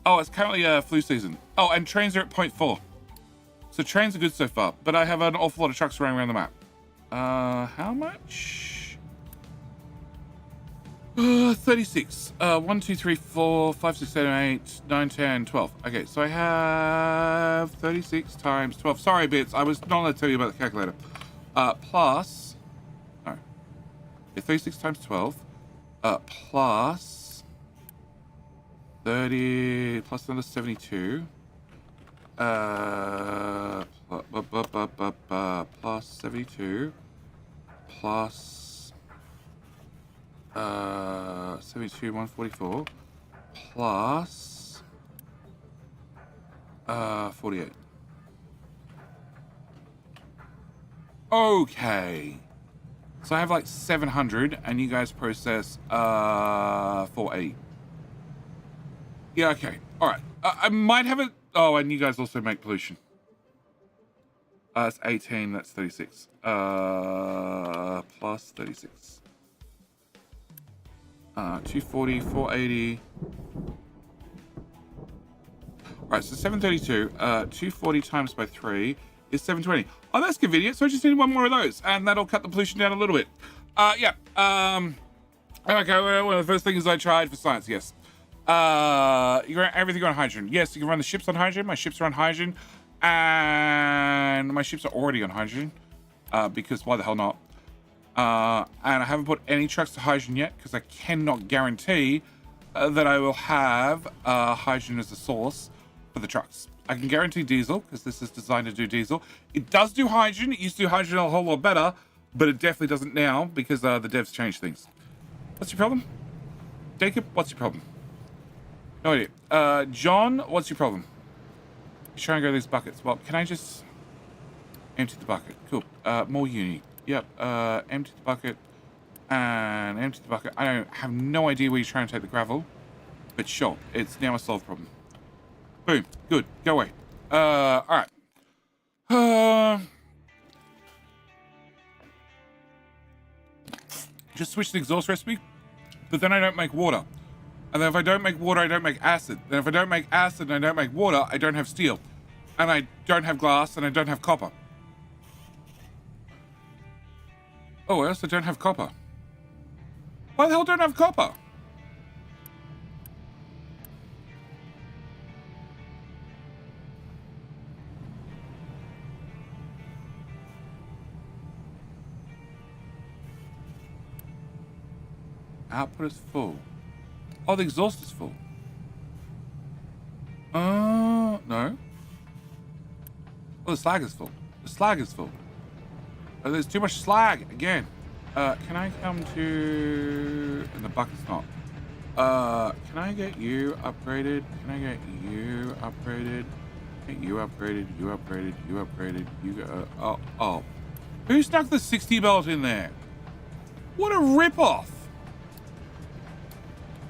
Oh, it's currently flu season. Oh, and trains are at 0.4. So trains are good so far, but I have an awful lot of trucks running around the map. How much? 36. 1, 2, 3, 4, 5, 6, 7, 8, 9, 10, 12. Okay, so I have 36 times 12. Sorry, bits. I was not allowed to tell you about the calculator. Plus, no. Yeah, 36 times 12. Plus 30, plus another 72. Plus 72. Plus 72, 144. Plus 48. Okay. So I have like 700 and you guys process 480. Yeah, okay. All right. I might have it. Oh, and you guys also make pollution. That's 18, that's 36. Plus 36. 240, 480. All right, so 732, 240 times by 3 is 720. Oh, that's convenient. So I just need one more of those, and that'll cut the pollution down a little bit. Yeah. Okay, well, one of the first things I tried for science, yes. You run everything on hydrogen. Yes, you can run the ships on hydrogen. My ships are on hydrogen. And my ships are already on hydrogen. Because why the hell not? And I haven't put any trucks to hydrogen yet, because I cannot guarantee that I will have hydrogen as a source for the trucks. I can guarantee diesel, because this is designed to do diesel. It does do hydrogen. It used to do hydrogen a whole lot better, but it definitely doesn't now, because the devs changed things. What's your problem? Jacob, what's your problem? No idea. John, what's your problem? He's trying to go to these buckets. Well, can I just empty the bucket? Cool. More uni. Yep. Empty the bucket and empty the bucket. I don't have no idea where you're trying to take the gravel, but sure, it's now a solved problem. Boom. Good. Go away. All right. Just switch the exhaust recipe, but then I don't make water. And then if I don't make water, I don't make acid. Then if I don't make acid and I don't make water, I don't have steel. And I don't have glass and I don't have copper. Oh, I also don't have copper. Why the hell don't I have copper? Output is full. Oh, the exhaust is full. No. Oh, the slag is full. The slag is full. Oh, there's too much slag again. Can I come to... And the bucket's not. Can I get you upgraded? Can I get you upgraded? Get you upgraded, you upgraded, you upgraded, you go... Oh. Who stuck the 60 belt in there? What a rip-off.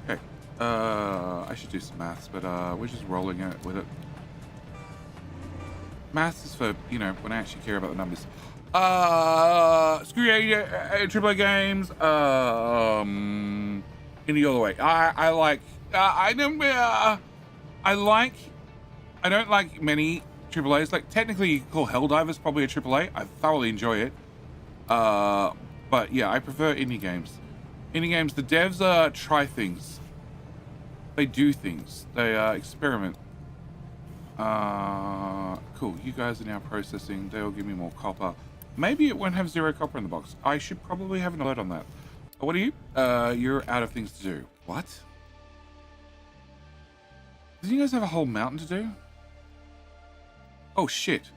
Okay. I should do some maths, but we're just rolling it with it. Maths is for, you know, when I actually care about the numbers. Screw AAA games. Any other way. I don't like many AAAs. Like, technically, you could call Helldivers probably a AAA. I thoroughly enjoy it. But yeah, I prefer indie games. Indie games, the devs try things. They do things. They experiment. Cool. You guys are now processing. They'll give me more copper. Maybe it won't have 0 copper in the box. I should probably have an alert on that. What are you? You're out of things to do. What? Didn't you guys have a whole mountain to do? Oh, shit.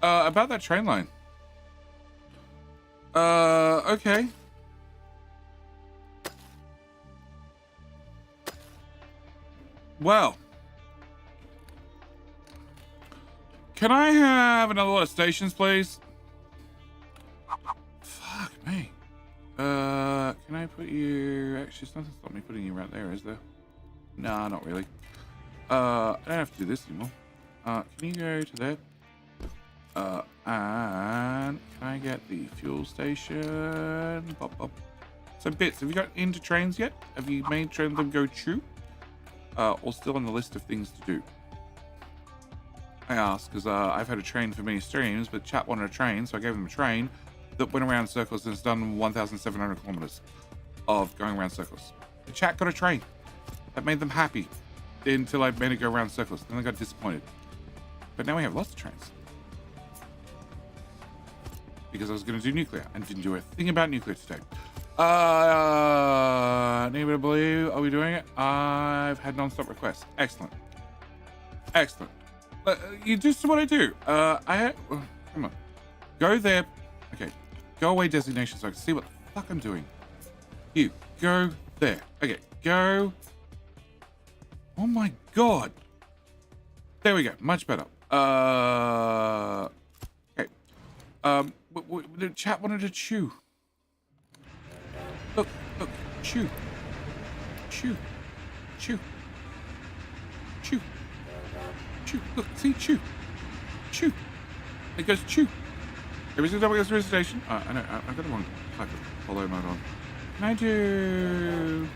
About that train line. Okay. Well. Can I have another lot of stations, please? Fuck me. Can I put you... Actually, there's nothing stop me putting you right there, is there? Nah, not really. I don't have to do this anymore. Can you go to there? And can I get the fuel station? Bop, bop. So, Bits, have you got into trains yet? Have you made them go true? all still on the list of things to do? I asked because I've had a train for many streams, but chat wanted a train, so I gave them a train that went around circles and has done 1,700 kilometers of going around circles. The chat got a train. That made them happy until I made it go around circles. Then they got disappointed. But now we have lots of trains. Because I was going to do nuclear and didn't do a thing about nuclear today. Anybody believe? Are we doing it? I've had non-stop requests. Excellent. Excellent. You do what I do. Come on. Go there. Okay. Go away designation so I can see what the fuck I'm doing. You. Go there. Okay. Go. Oh my god. There we go. Much better. Okay. The chat wanted to chew. Look. Chew. Chew. Chew. Chew. Chew. Look. See? Chew. Chew. It goes chew. Every single time I go to the station. I know. I've got the wrong type of follow mode on. Can I do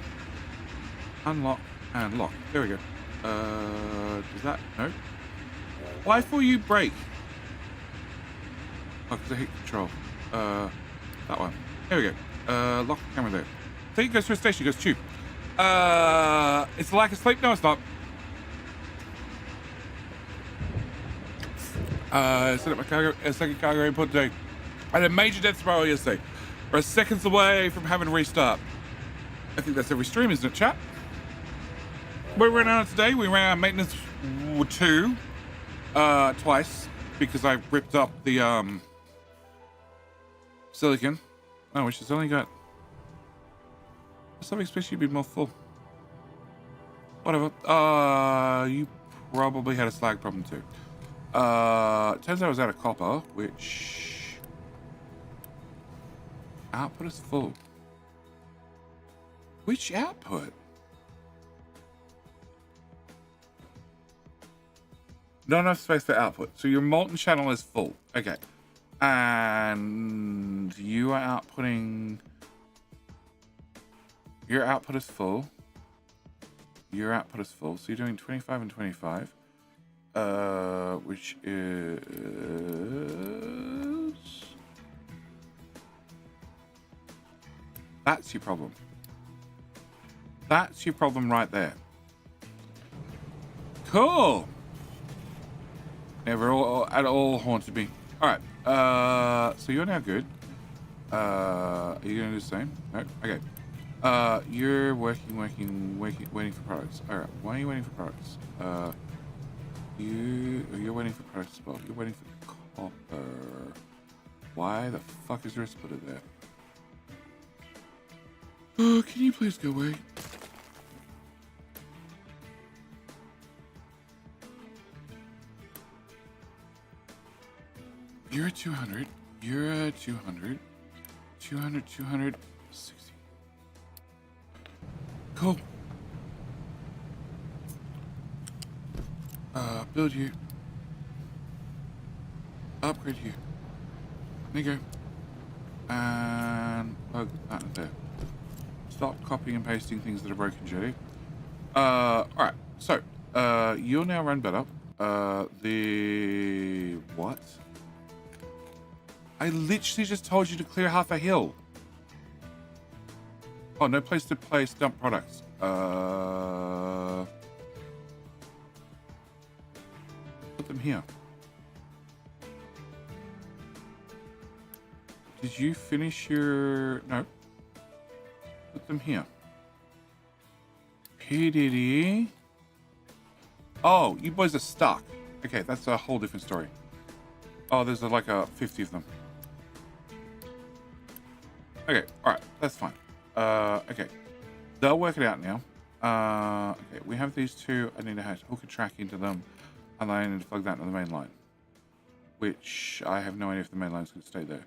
unlock and lock? There we go. Does that? No. Why for you brake? Oh, because I hit control. That one. There we go. Lock the camera there. I think it goes to a station. It goes chew. It's a lack of sleep. No, it's not. Set up my second cargo input today. I had a major death spiral yesterday. We're seconds away from having a restart. I think that's every stream, isn't it, chat? We ran out today. We ran out of maintenance 2 twice because I ripped up the silicon. Oh, which has only got something supposed to be more full. Whatever. You probably had a slag problem too. Turns out I was out of copper, which output is full. Which output? Not enough space for output. So your molten channel is full. Okay. And you are outputting. Your output is full. Your output is full. So you're doing 25 and 25. Which is. That's your problem. That's your problem right there. Cool. Never at all haunted me. All right. So you're now good. Are you gonna do the same? No. Okay. You're waiting for products. All right. Why are you waiting for products? You're waiting for products as well. You're waiting for copper. Why the fuck is there a splitter there? Oh, can you please go away? You're at 200. You're at 200. 260. Cool. Build you. Upgrade you. There you go. And plug that in there. Stop copying and pasting things that are broken, Jetty. Alright. So, you'll now run better. What? I literally just told you to clear half a hill. Oh, no place to place dump products. Put them here. Did you finish your... No. Put them here. PDD. Oh, you boys are stuck. Okay, that's a whole different story. Oh, there's like 50 of them. Okay, alright, that's fine. Okay. They'll work it out now. Okay, we have these two. I need to hook a track into them. And I need to plug that into the main line. Which I have no idea if the main line's going to stay there.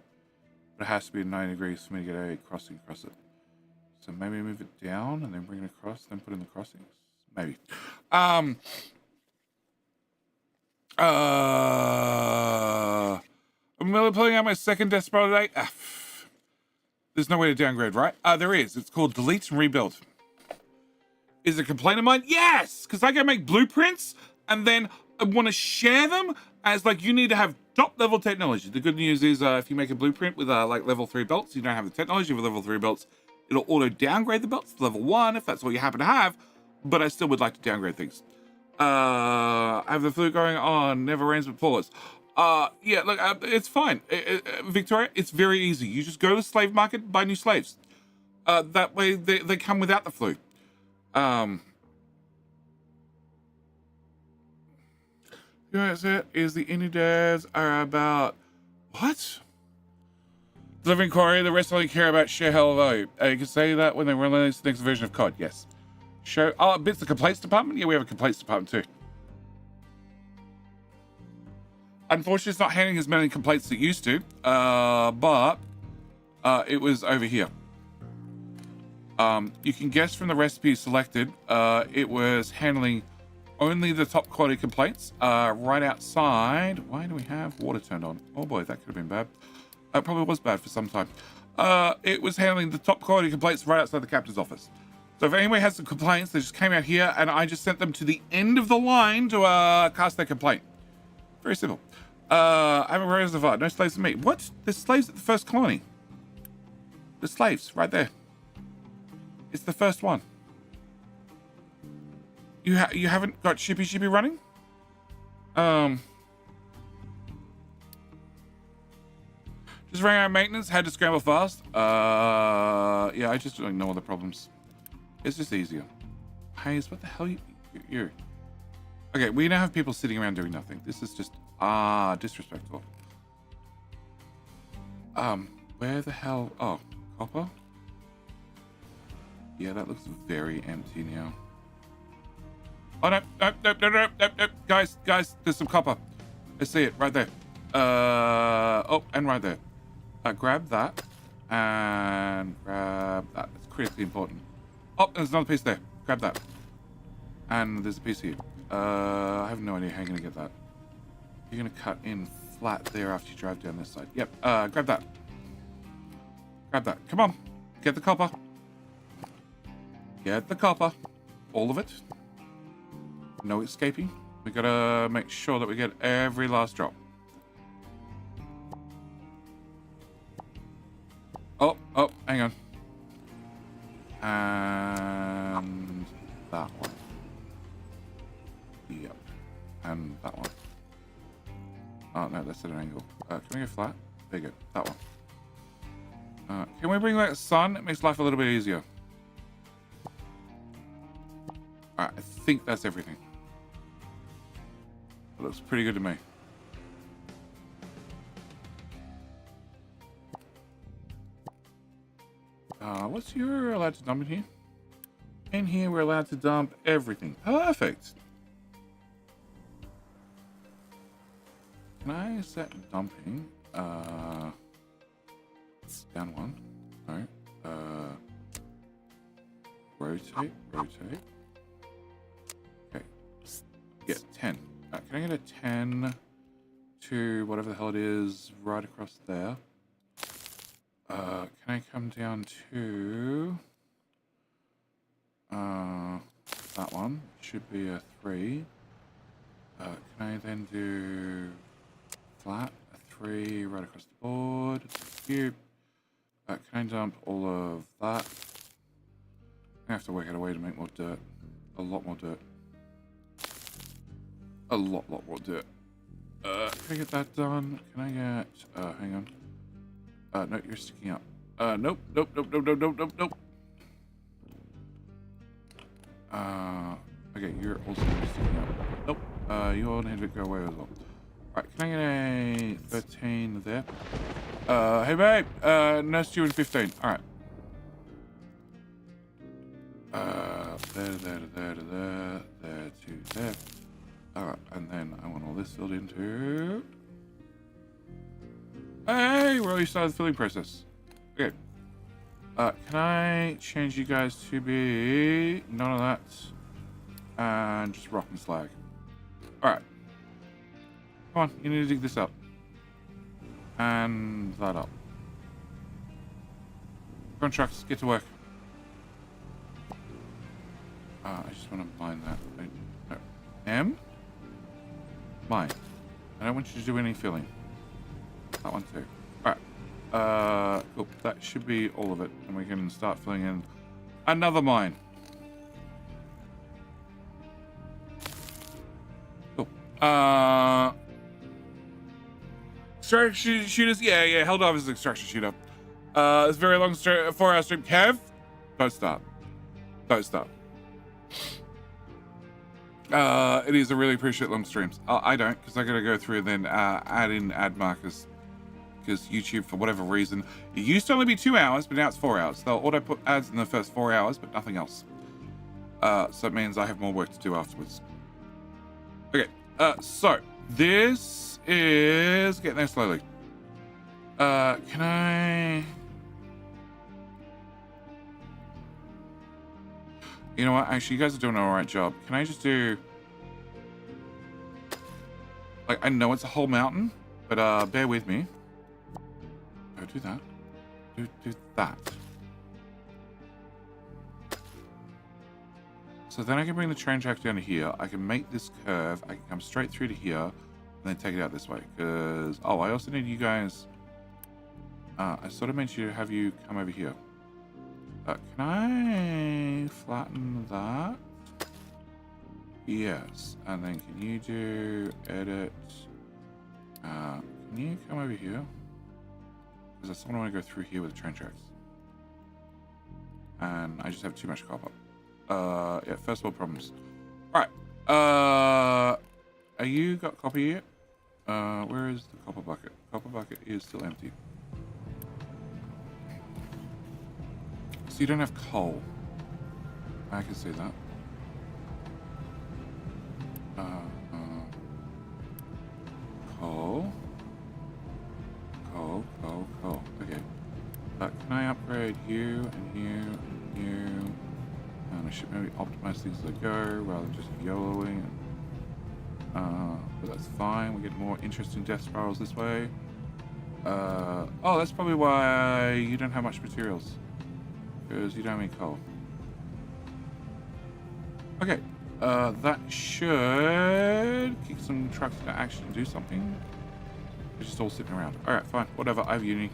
But it has to be at 90 degrees for me to get a crossing across it. So maybe move it down and then bring it across, then put in the crossings. Maybe. I'm really pulling out my second Desperado today. There's no way to downgrade, right? There is. It's called delete and rebuild. Is it a complaint of mine? Yes, because I can make blueprints and then I want to share them as like you need to have top level technology. The good news is if you make a blueprint with like level 3 belts, you don't have the technology with level 3 belts. It'll auto downgrade the belts to level 1 if that's what you happen to have. But I still would like to downgrade things. I have the flu going on. Never rains but pours. Yeah, look, it's fine. Victoria, it's very easy. You just go to the slave market, buy new slaves. That way they come without the flu. You know what it is the indie dads are about what? Delivering query, the rest only care about share hell value. You can say that when they release the next version of COD, yes. Show bits the complaints department? Yeah, we have a complaints department too. Unfortunately, it's not handling as many complaints as it used to, but it was over here. You can guess from the recipe selected, it was handling only the top quality complaints. Right outside, why do we have water turned on? Oh boy, that could have been bad. It probably was bad for some time. It was handling the top quality complaints right outside the captain's office. So if anybody has some complaints, they just came out here and I just sent them to the end of the line to cast their complaint. Very simple. I haven't raised the VAR. No slaves for me. What? There's slaves at the first colony. There's slaves right there. It's the first one. You haven't got Shippy running? Just ran out of maintenance, had to scramble fast. Yeah, I just don't know all the problems. It's just easier. Hayes, what the hell you? Okay, we now have people sitting around doing nothing. This is just disrespectful. Where the hell? Oh, copper. Yeah, that looks very empty now. Oh no, guys, there's some copper. I see it right there. Oh, and right there. Grab that and grab that. It's critically important. Oh, there's another piece there. Grab that. And there's a piece here. I have no idea how you're gonna get that. You're gonna cut in flat there after you drive down this side. Yep. Grab that. Grab that. Come on. Get the copper. Get the copper. All of it. No escaping. We gotta make sure that we get every last drop. Oh, hang on. And that one. Yep. And that one. Oh, no, that's at an angle. Can we go flat? There you go. That one. Can we bring that sun? It makes life a little bit easier. Alright, I think that's everything. It looks pretty good to me. What's you're allowed to dump in here? In here, we're allowed to dump everything. Perfect. Can I set dumping? Down one. No. Rotate. Okay. Yeah, 10. Can I get a 10 to whatever the hell it is right across there? Can I come down to that one? Should be a 3. Can I then do flat? A 3 right across the board. Cube. Can I dump all of that? I have to work out a way to make more dirt. A lot more dirt. A lot more dirt. Can I get that done? Can I get... hang on. No, you're sticking up. Nope. Okay, you're also sticking up. Nope. You all need to go away as well. Alright, can I get a 13 there? Hey babe, nurse you in 15. Alright. There to there. Alright, and then I want all this filled into... Hey, we already started the filling process. Okay. Can I change you guys to be none of that? And just rock and slag. Alright. Come on, you need to dig this up. And that up. Come on, trucks, get to work. I just want to mine that. No. M? Mine. I don't want you to do any filling. That one too. Alright. Cool. That should be all of it. And we can start filling in another mine. Cool. Extraction shooters? Yeah. Held off as an extraction shooter. It's a very long 4-hour stream. Kev? Don't start. Don't start. It is. I really appreciate long streams. I don't, because I gotta go through and then add markers. Because YouTube, for whatever reason, it used to only be 2 hours, but now it's 4 hours. They'll auto put ads in the first 4 hours, but nothing else. So it means I have more work to do afterwards. Okay, so this is getting there slowly. Can I? You know what? Actually, you guys are doing an alright job. Can I just do? Like, I know it's a whole mountain, but bear with me. Do that. Do that. So then I can bring the train track down to here. I can make this curve. I can come straight through to here and then take it out this way. Because I also need you guys. I sort of meant to have you come over here. Can I flatten that? Yes. And then can you do edit? Can you come over here? Because I still want to go through here with the train tracks. And I just have too much copper. Yeah, first world problems. Alright. Are you got copper yet? Where is the copper bucket? Copper bucket is still empty. So you don't have coal. I can see that. Coal. Coal. Okay. Can I upgrade you and you and you? And I should maybe optimize things as I go rather than just YOLOing. But that's fine. We get more interesting death spirals this way. Oh, that's probably why you don't have much materials. Because you don't have any coal. Okay. That should kick some trucks into action and do something. They're just all sitting around. Alright, fine. Whatever. I have uni.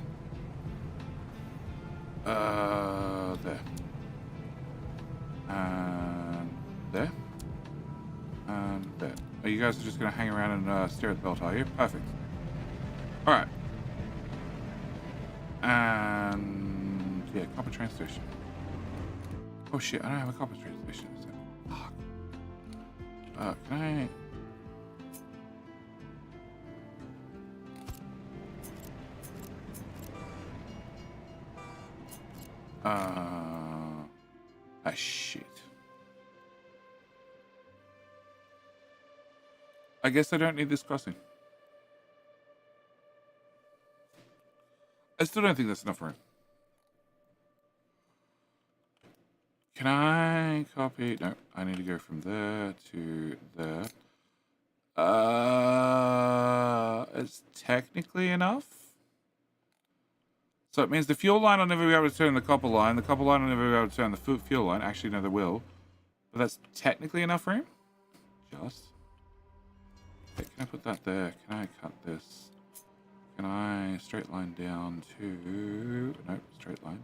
There. And there. And there. Oh, you guys are just going to hang around and stare at the belt, are you? Perfect. Alright. And yeah, copper train station. Oh shit, I don't have a copper train station. Fuck. Can I... shit. I guess I don't need this crossing. I still don't think that's enough room. Can I copy? No, I need to go from there to there. It's technically enough. So it means the fuel line will never be able to turn the copper line. The copper line will never be able to turn the fuel line. Actually, no, they will. But that's technically enough room. Just. Okay, can I put that there? Can I cut this? Can I straight line down to... Nope, straight line.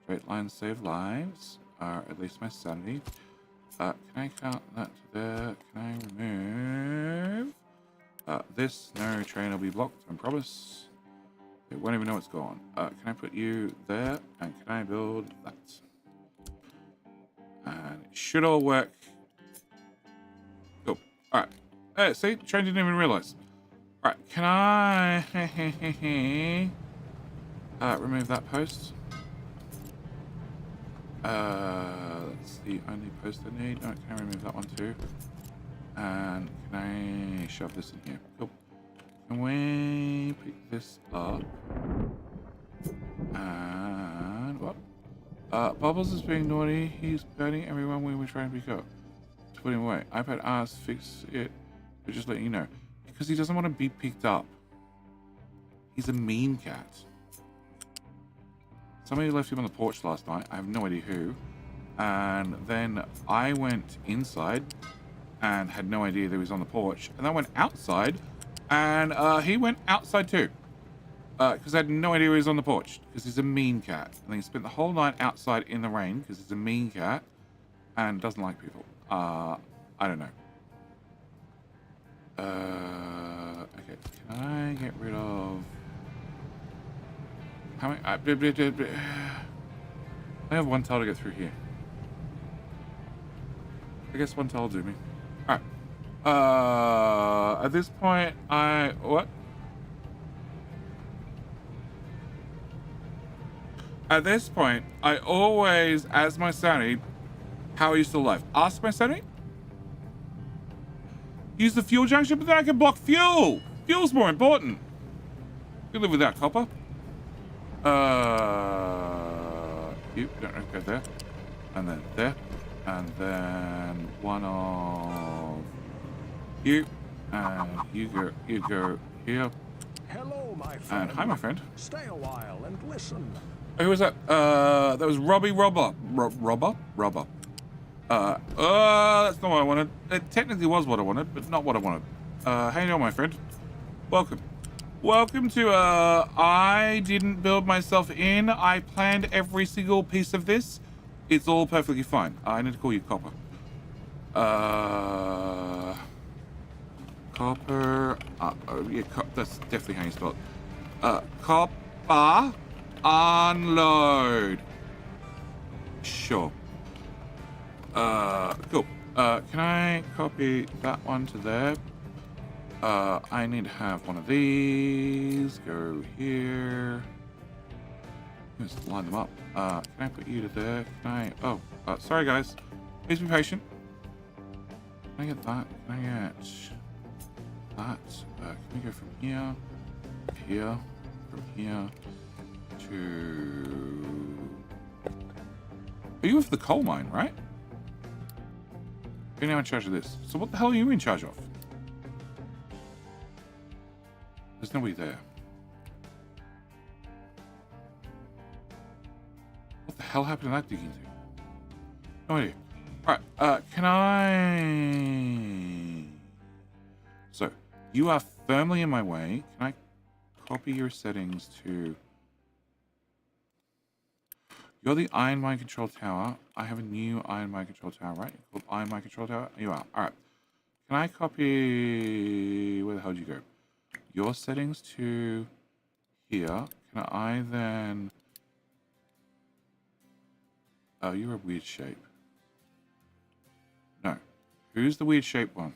Straight lines save lives. Or at least my sanity. Can I cut that to there? Can I remove... this? No, train will be blocked, I promise. It won't even know it's gone. Can I put you there? And can I build that? And it should all work. Cool. Alright. Hey, see? The train didn't even realize. Alright, can I... remove that post? That's the only post I need. No, can I remove that one too? And can I shove this in here? Cool. Can we pick this up? And what? Bubbles is being naughty. He's burning everyone we were trying to pick up. To put him away. iPad asks fix it. But just letting you know. Because he doesn't want to be picked up. He's a mean cat. Somebody left him on the porch last night. I have no idea who. And then I went inside and had no idea that he was on the porch. And I went outside and he went outside too. Because I had no idea he was on the porch. Because he's a mean cat. And then he spent the whole night outside in the rain because he's a mean cat and doesn't like people. I don't know. Okay, can I get rid of... How many... I have one tile to get through here. I guess one tile will do me. Alright. At this point, what? At this point, I always, as my sanity, how are you still alive? Ask my sanity? Use the fuel junction, but then I can block fuel. Fuel's more important. You live without copper. You don't go there. And then there. And then one of you. And you go here. Hello, my friend. And hi, my friend. Stay a while and listen. Who was that? That was Robbie Robber. Robber? That's not what I wanted. It technically was what I wanted, but not what I wanted. How you doing, my friend? Welcome. Welcome to, I didn't build myself in. I planned every single piece of this. It's all perfectly fine. I need to call you Copper. Copper. Yeah, that's definitely how you spell it. Copper. Unload. Sure. Cool. Can I copy that one to there? I need to have one of these. Go here. Just line them up. Can I put you to there? Can I... Oh, sorry guys. Please be patient. Can I get that? Can I get that? Can we go from here, here, from here to... Are you with the coal mine, right? You're now in charge of this. So what the hell are you in charge of? There's nobody there. What the hell happened to that digging thing? No idea. Alright, can I... So, you are firmly in my way. Can I copy your settings to... You're the Iron Mine Control Tower. I have a new Iron Mine Control Tower, right? Called Iron Mine Control Tower? You are. Alright. Can I copy... Where the hell did you go? Your settings to here. Can I then... Oh, you're a weird shape. No. Who's the weird shape one?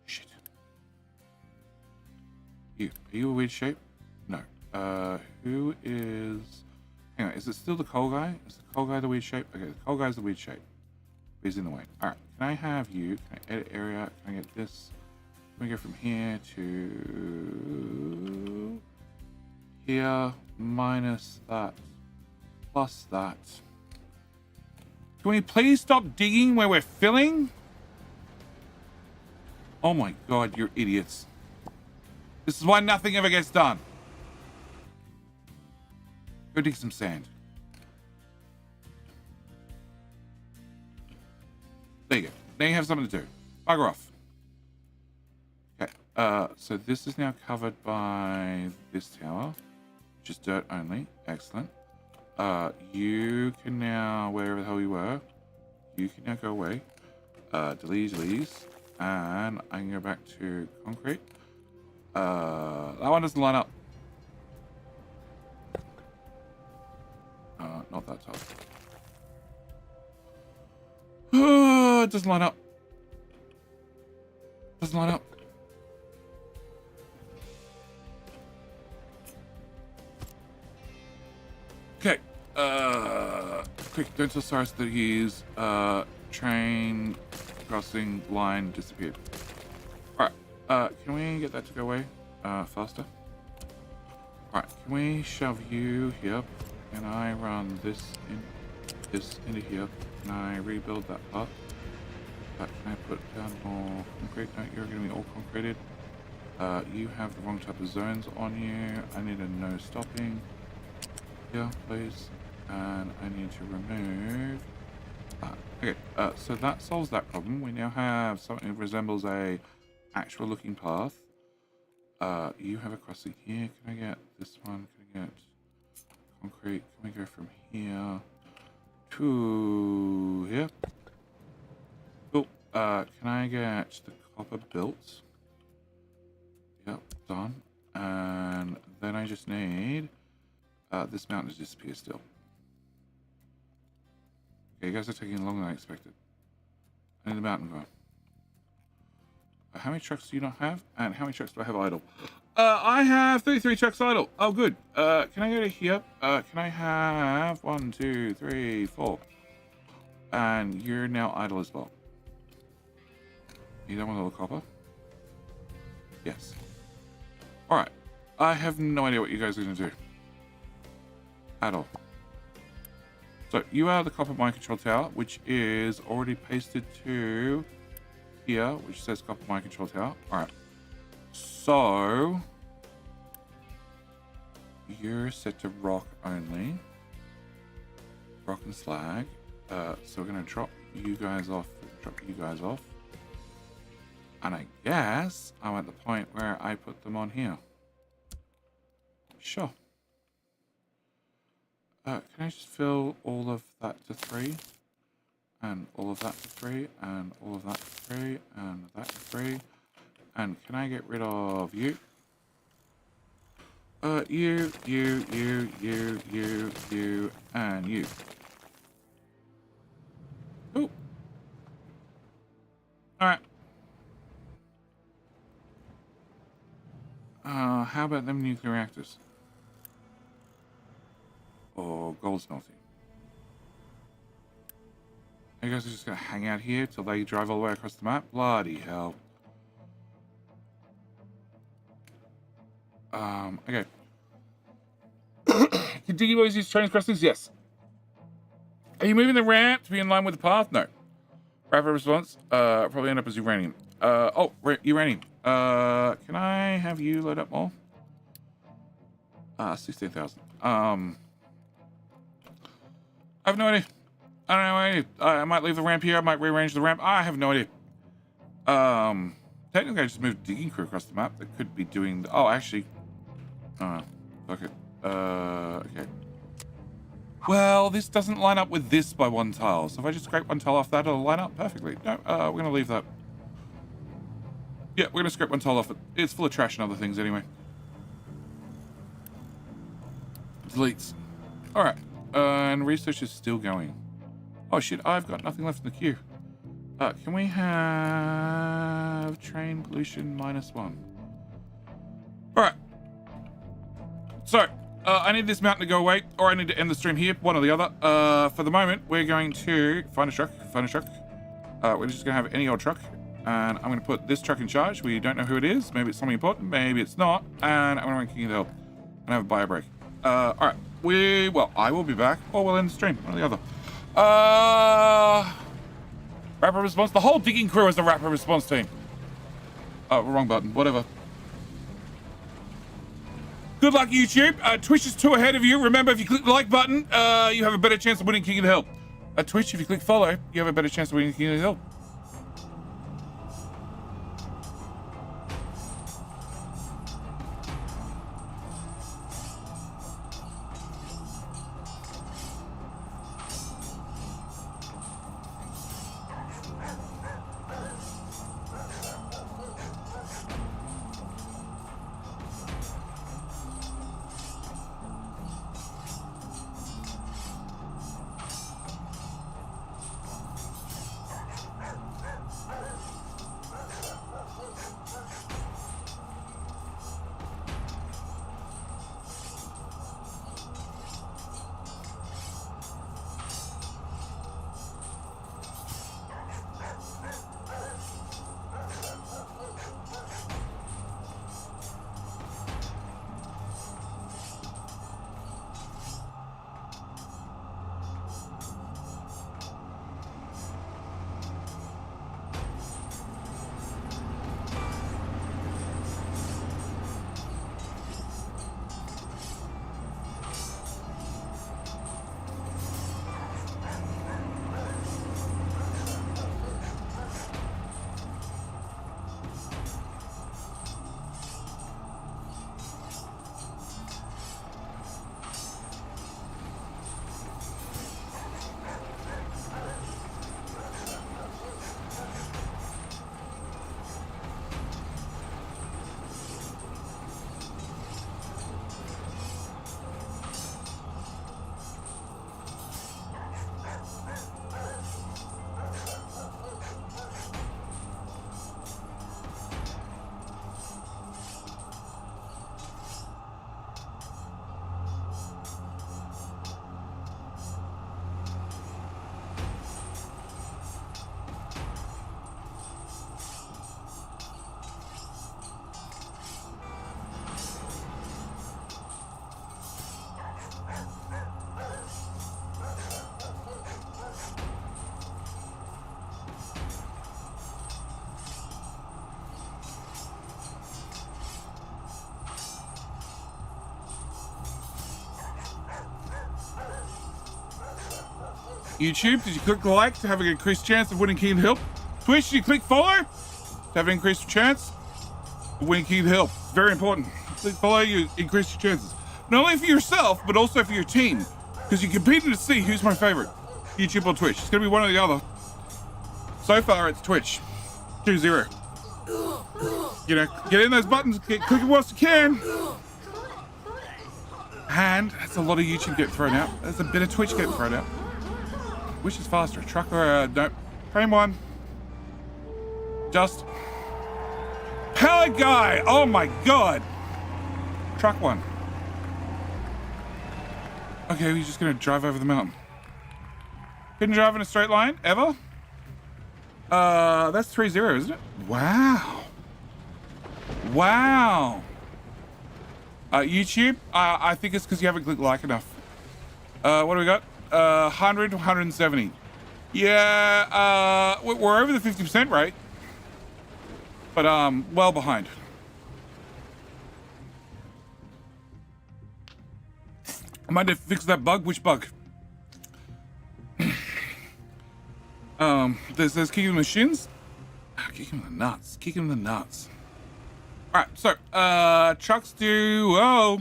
Shit. You. Are you a weird shape? No. Who is... Hang on, is it still the coal guy? Is the coal guy the weird shape? Okay, the coal guy's the weird shape. He's in the way. Alright, can I have you? Can I edit area? Can I get this? Can we go from here to... Here, minus that, plus that. Can we please stop digging where we're filling? Oh my god, you're idiots. This is why nothing ever gets done. Go dig some sand. There you go. Now you have something to do. Bugger off. Okay. So this is now covered by this tower, which is dirt only. Excellent. You can now, wherever the hell you were, you can now go away. Delete, and I can go back to concrete. That one doesn't line up. Not that tile. It doesn't line up. Doesn't line up. Okay. Quick, don't tell Cyrus that he's train crossing line disappeared. Alright. Can we get that to go away faster? Alright, can we shove you here? Can I run this into here? Can I rebuild that part? Can I put down more concrete? No, you're going to be all concreted. You have the wrong type of zones on you. I need a no stopping. Here, please. and I need to remove that. Okay, so that solves that problem. We now have something that resembles a actual looking path. You have a crossing here. Can I get this one? Can I get concrete? Can we go from here to here? Cool. Can I get the copper built? Yep, done. And then I just need this mountain to disappear still. Okay, you guys are taking longer than I expected. I need the mountain gone. How many trucks do you not have? And how many trucks do I have idle? I have 33 trucks idle. Oh, good. Can I go to here? Can I have 1, 2, 3, 4? And you're now idle as well. You don't want all the copper? Yes. Alright. I have no idea what you guys are going to do. At all. So, you are the copper mine control tower, which is already pasted to here, which says copper mine control tower. Alright. So, you're set to rock only. Rock and slag. So we're going to drop you guys off. And I guess I'm at the point where I put them on here. Sure. Can I just fill all of that to 3? And all of that to 3? And all of that to 3? And that to 3? And can I get rid of you? You, and you. Ooh. Alright. How about them nuclear reactors? Or gold smelting? You guys are just gonna hang out here till they drive all the way across the map? Bloody hell. Okay. Continue always use train crossings? Yes. Are you moving the ramp to be in line with the path? No. Rapid response? Probably end up as uranium. Uranium. Can I have you load up more? 16,000. I have no idea. I don't know what I do. I might leave the ramp here. I might rearrange the ramp. I have no idea. Technically, I just moved digging crew across the map. That could be doing... The, oh, actually... okay. Okay. Well, this doesn't line up with this by 1 tile. So if I just scrape 1 tile off that, it'll line up perfectly. No, we're going to leave that. Yeah, we're going to scrape 1 tile off it. It's full of trash and other things anyway. Deletes. Alright. And research is still going. Oh shit, I've got nothing left in the queue. Can we have train pollution -1? Alright. So, I need this mountain to go away, or I need to end the stream here, one or the other. For the moment, we're going to find a truck. We're just going to have any old truck. And I'm going to put this truck in charge. We don't know who it is. Maybe it's something important. Maybe it's not. And I'm going to run King of the Hill. And have a bio break. Alright. I will be back, or we'll end the stream, one or the other. Rapid response. The whole digging crew is the rapid response team. Oh, wrong button. Whatever. Good luck, YouTube. Twitch is 2 ahead of you. Remember, if you click the like button, you have a better chance of winning King of the Hill. Twitch, if you click follow, you have a better chance of winning King of the Hill. YouTube, did you click the like to have an increased chance of winning King Hill? Twitch, did you click follow to have an increased chance of winning King Hill? Very important. Click follow, you increase your chances. Not only for yourself, but also for your team. Because you're competing to see who's my favorite. YouTube or Twitch. It's going to be one or the other. So far, it's Twitch. 2-0. You know, get in those buttons, get clicking whilst you can. And that's a lot of YouTube getting thrown out. There's a bit of Twitch getting thrown out. Which is faster, a truck or nope. Frame one. Just. Pallet guy! Oh my god! Truck one. Okay, we're just gonna drive over the mountain. Couldn't drive in a straight line, ever? That's 3-0, isn't it? Wow. Wow. YouTube, I think it's because you haven't clicked like enough. What do we got? 100 to 170. Yeah, we're over the 50% rate. But, well behind. I might have to fix that bug. Which bug? There's kicking the shins. Kicking the nuts. Kicking the nuts. Alright, so, trucks do, whoa.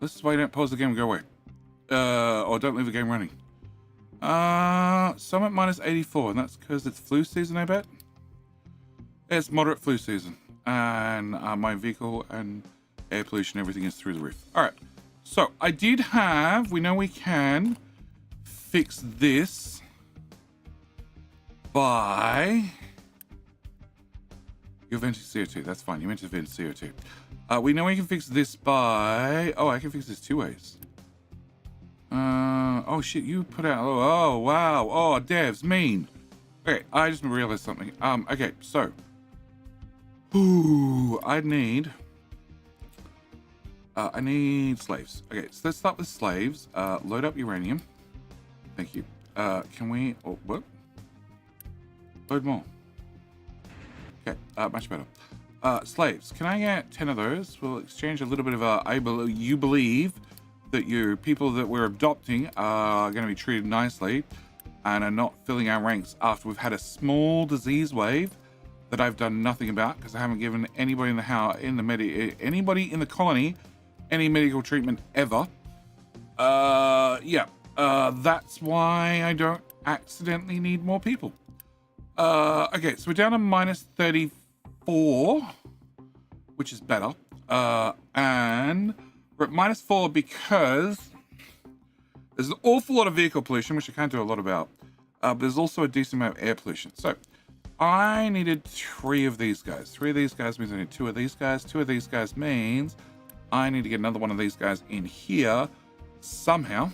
This is why you don't pause the game and go away. Or don't leave the game running. Some at minus 84, and that's because it's flu season, I bet. It's moderate flu season. And my vehicle and air pollution, everything is through the roof. Alright, so I did have, we know we can fix this by... You're venting CO2, that's fine. You meant to vent CO2. We know we can fix this by... Oh, I can fix this two ways. Oh shit, you put out... Oh, wow. Oh, devs, mean. Okay, I just realized something. Okay, so... Ooh, I need slaves. Okay, so let's start with slaves. Load up uranium. Thank you. Can we... Oh, what? Load more. Okay, much better. Slaves, can I get 10 of those? We'll exchange a little bit of you believe that your people that we're adopting are going to be treated nicely and are not filling our ranks after we've had a small disease wave that I've done nothing about because I haven't given anybody in the house, anybody in the colony, any medical treatment ever. That's why I don't accidentally need more people. Okay, so we're down to minus 34, which is better. And we're at minus 4 because there's an awful lot of vehicle pollution, which I can't do a lot about. But there's also a decent amount of air pollution. So I needed 3 of these guys. 3 of these guys means I need 2 of these guys. 2 of these guys means I need to get another one of these guys in here somehow.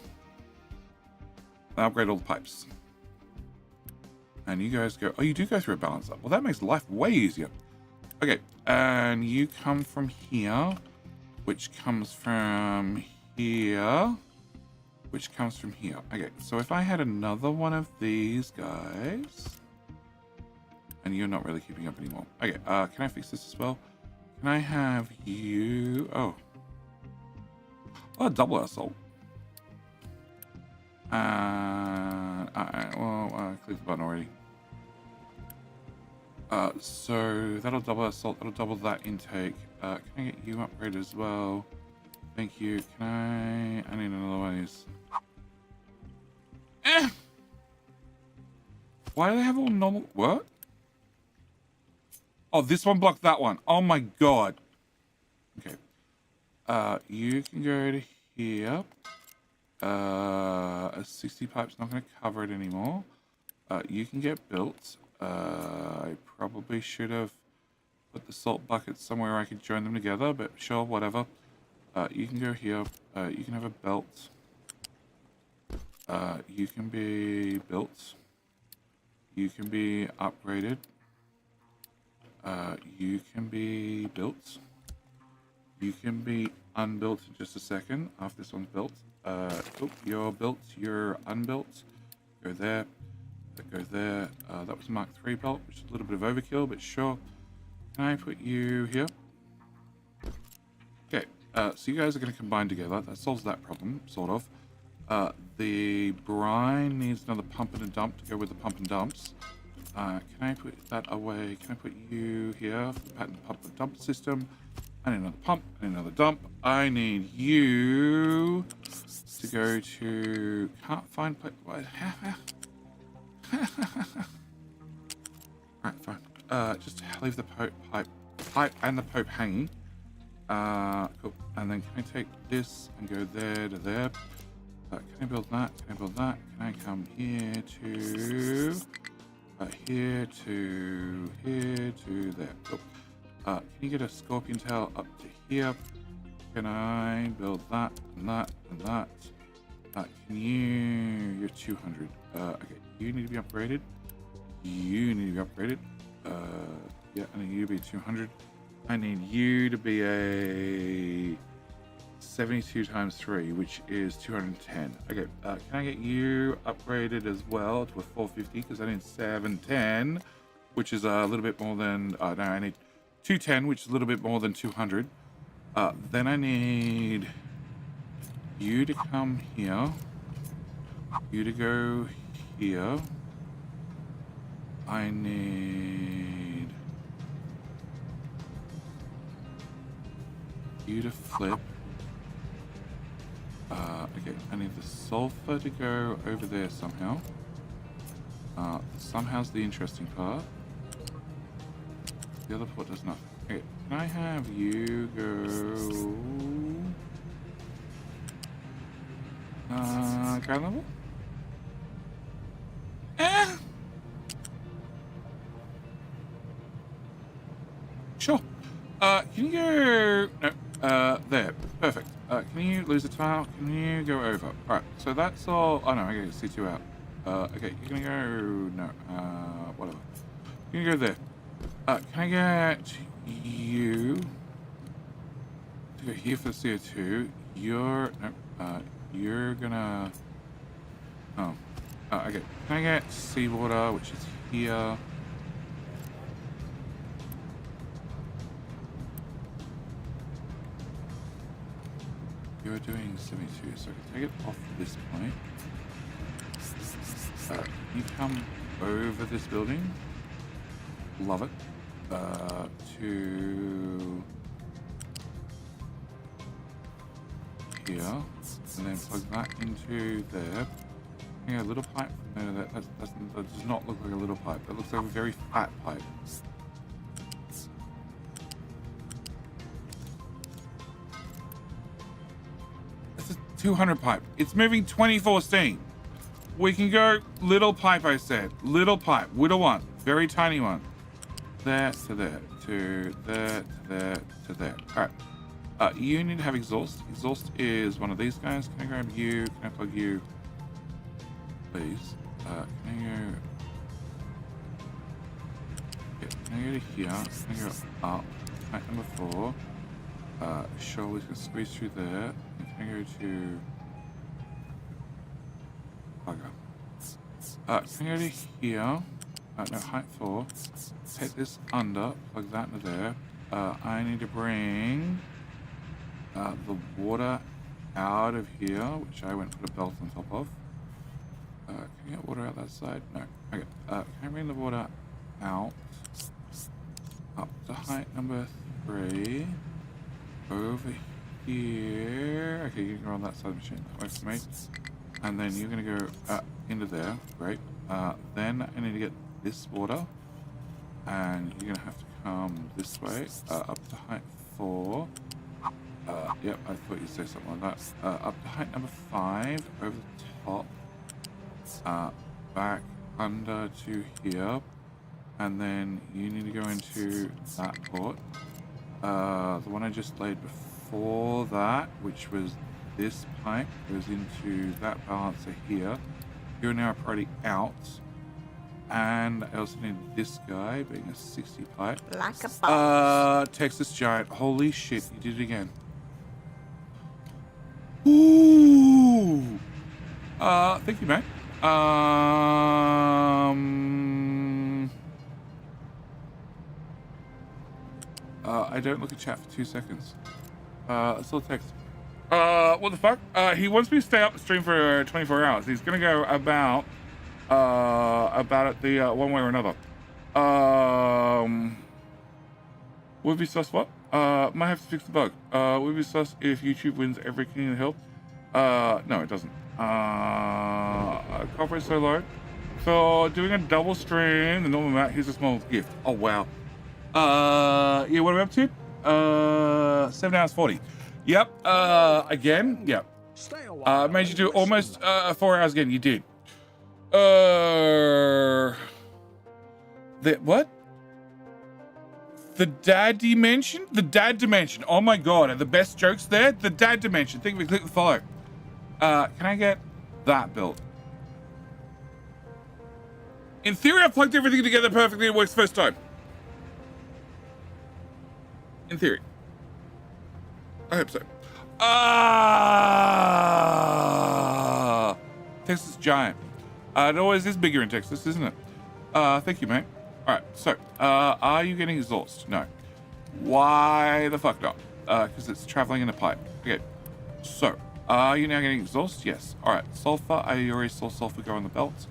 And upgrade all the pipes. And you guys go, oh, you do go through a balance up. Well, that makes life way easier. Okay, and you come from here, which comes from here, which comes from here. Okay, so if I had another one of these guys, and you're not really keeping up anymore. Okay, can I fix this as well? Can I have you, oh, double assault. I clicked the button already. So that'll double assault, that'll double that intake. Can I get you upgraded as well? Thank you. I need another one of these. Why do they have all normal? What? Oh, this one blocked that one. Oh my god. Okay. You can go to here. A 60 pipe's not going to cover it anymore. You can get built. I probably should have put the salt buckets somewhere I could join them together, but sure, whatever. You can go here. You can have a belt. You can be built. You can be upgraded. You can be built. You can be unbuilt in just a second after this one's built. You're built, you're unbuilt. Go there. Go there. That was Mark 3 belt, which is a little bit of overkill, but sure. Can I put you here? Okay, so you guys are going to combine together. That solves that problem, sort of. The brine needs another pump and a dump to go with the pump and dumps. Can I put that away? Can I put you here for the pattern pump and dump system? I need another pump, I need another dump. I need you to go to... Can't find... Alright, fine. Just leave the pipe and the Pope hanging. Cool. And then can I take this and go there to there? Can I build that? Can I build that? Can I come here to here to here to there? Cool. Can you get a scorpion tail up to here? Can I build that and that and that? Can you? You're 200. Okay, you need to be upgraded. You need to be upgraded. Yeah, I need you to be 200. I need you to be a 72 times 3, which is 210. Okay, can I get you upgraded as well to a 450? Because I need 710, which is a little bit more than... no, I need 210, which is a little bit more than 200. Then I need you to come here. You to go here. I need you to flip. Okay, I need the sulfur to go over there somehow. Somehow's the interesting part. The other port does nothing. Okay, can I have you go... ground level? Sure. Can you go... No, there. Perfect. Can you lose a tile? Can you go over? Alright, so that's all... Oh no, I gotta see 2 out. Okay, you're gonna go... No, whatever. You're gonna go there. Can I get you to go here for CO2? You're... No, you're gonna... Oh. Okay. Can I get seawater, which is here? You're doing 72, so I can take it off this point. You come over this building. Love it. To here, and then plug that into there. Yeah, a little pipe from there. That does not look like a little pipe. That looks like a very fat pipe. That's a 200 pipe. It's moving 24/7. We can go little pipe, I said. Little pipe. Little one. Very tiny one. There to there. To there, to there, to there. Alright. You need to have exhaust. Exhaust is one of these guys. Can I grab you? Can I plug you? Please. Can I go... Yeah, can I go to here? Can I go up? Height number 4. Sure, we can squeeze through there. And can I go to... Plugger. Can I go to here? No, height 4. Take this under, plug that into there. I need to bring the water out of here, which I went put a belt on top of. Can I get water out that side? No. Okay. Can I bring the water out? Up to height number 3. Over here. Okay, you can go on that side of the machine. That works for me. And then you're going to go into there. Great. Then I need to get this water. And you're going to have to come this way. Up to height 4. Yep, I thought you'd say something like that. Up to height number 5. Over the top. Back under to here, and then you need to go into that port. The one I just laid before that, which was this pipe, goes into that balancer here. You're now already out, and I also need this guy, being a 60 pipe. Like a boss. Texas Giant. Holy shit, you did it again. Ooh. Thank you, mate. I don't look at chat for 2 seconds. Let's all text. What the fuck? He wants me to stay up the stream for 24 hours. He's gonna go about it the one way or another. Would be sus what? Might have to fix the bug. Would be sus if YouTube wins every King of the Hill. No, it doesn't. Copyright so low. So doing a double stream, the normal amount. Here's a small gift. Oh wow. Yeah, what are we up to? 7 hours 40. Yep. Again. Yep. Stay a while. Made you do almost 4 hours again. You did. The what? The dad dimension? The dad dimension. Oh my god, are the best jokes there? The dad dimension. Think we click the follow. Can I get that built? In theory, I've plugged everything together perfectly. It works first time. In theory. I hope so. Texas Giant. It always is bigger in Texas, isn't it? Thank you, mate. All right, so, are you getting exhaust? No. Why the fuck not? Because it's traveling in a pipe. Okay, so, are you now getting exhaust? Yes. All right, sulfur. I already saw sulfur go on the belt.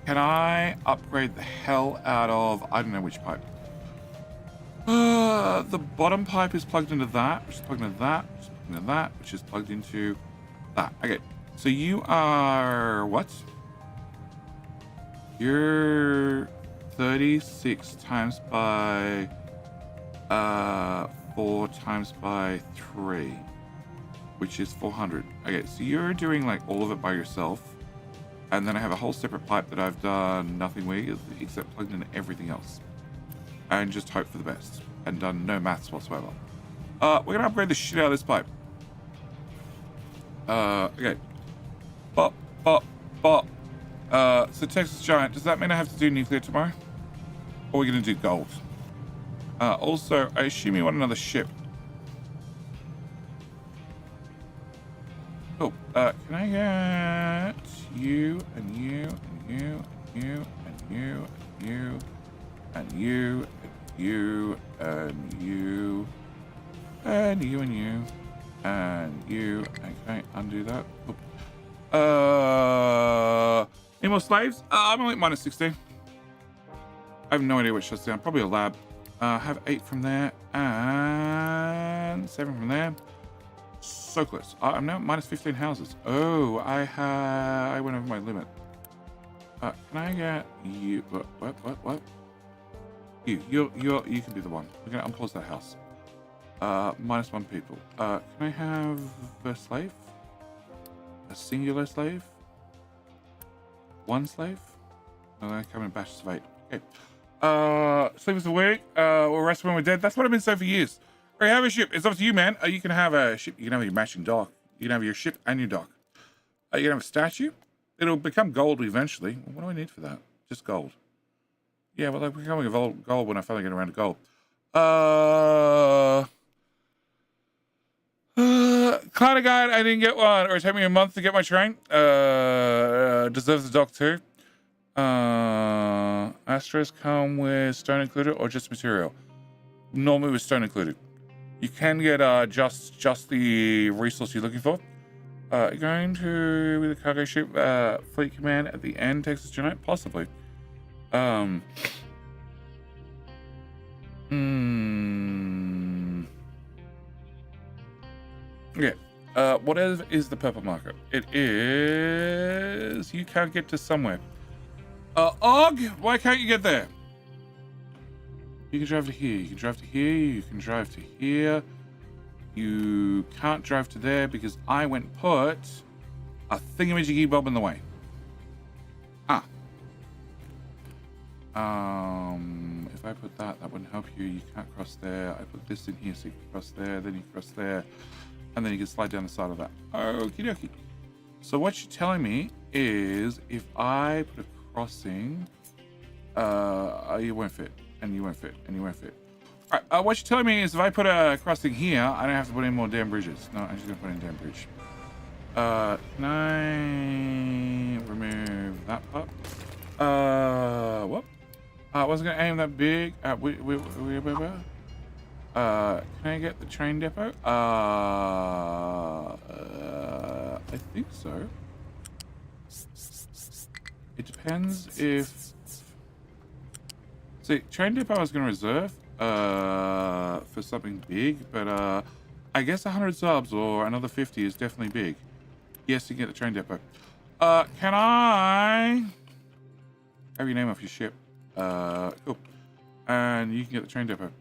Can I upgrade the hell out of, I don't know which pipe. The bottom pipe is plugged into that, which is plugged into that, which is plugged into that, which is plugged into that. Okay, so you are, what? You're 36 times by 4 times by 3, which is 400. Okay, so you're doing like all of it by yourself, and then I have a whole separate pipe that I've done nothing with except plugged into everything else, and just hope for the best, and done no maths whatsoever. We're gonna upgrade the shit out of this pipe. Okay. Bop, bop, bop. So Texas Giant, does that mean I have to do nuclear tomorrow? Or are we gonna do gold? Also, I assume you want another ship. Oh, can I get you and you and you and you and you and you and you and you and you and you and you and you, and can I undo that? Any more slaves? I'm only minus 16. I have no idea what shuts down. Probably a lab. Have 8 from there and 7 from there. So close. I'm now at minus 15 houses. Oh, I went over my limit. Can I get you? What? You can be the one. We're gonna unpause that house. Minus 1 people. Can I have a slave? A singular slave? 1 slave? No, they come in batches of 8. Okay. Sleep is a week. We'll rest when we're dead. That's what I've been saying for years. Or have a ship. It's up to you, man. You can have a ship. You can have your matching dock. You can have your ship and your dock. You can have a statue. It'll become gold eventually. What do I need for that? Just gold. Yeah, well, like becoming gold when I finally get around to gold. Cloud guide, I didn't get one. Or it took me a month to get my train. Deserves a dock too. Astros come with stone included or just material? Normally with stone included. You can get just the resource you're looking for. Going to with a cargo ship fleet command at the end, Texas Giant? Possibly. Yeah. What is the purple marker? It is... You can't get to somewhere. Og, why can't you get there? You can drive to here. You can drive to here. You can drive to here. You can't drive to there because I went and put a thingamajiggy bob in the way. If I put that wouldn't help you. You can't cross there. I put this in here so you can cross there. Then you cross there. And then you can slide down the side of that. Okie dokie. So what you're telling me is if I put a crossing, you won't fit. And you won't fit. And you won't fit. All right. What you're telling me is if I put a crossing here, I don't have to put any more damn bridges. No, I'm just going to put in a damn bridge. Can I remove that part? What? I wasn't going to aim that big. Where? Can I get the train depot? I think so. It depends if... See, train depot I was going to reserve for something big, but I guess 100 subs or another 50 is definitely big. Yes, you can get the train depot. Can I have your name off your ship? Cool. And you can get the train depot.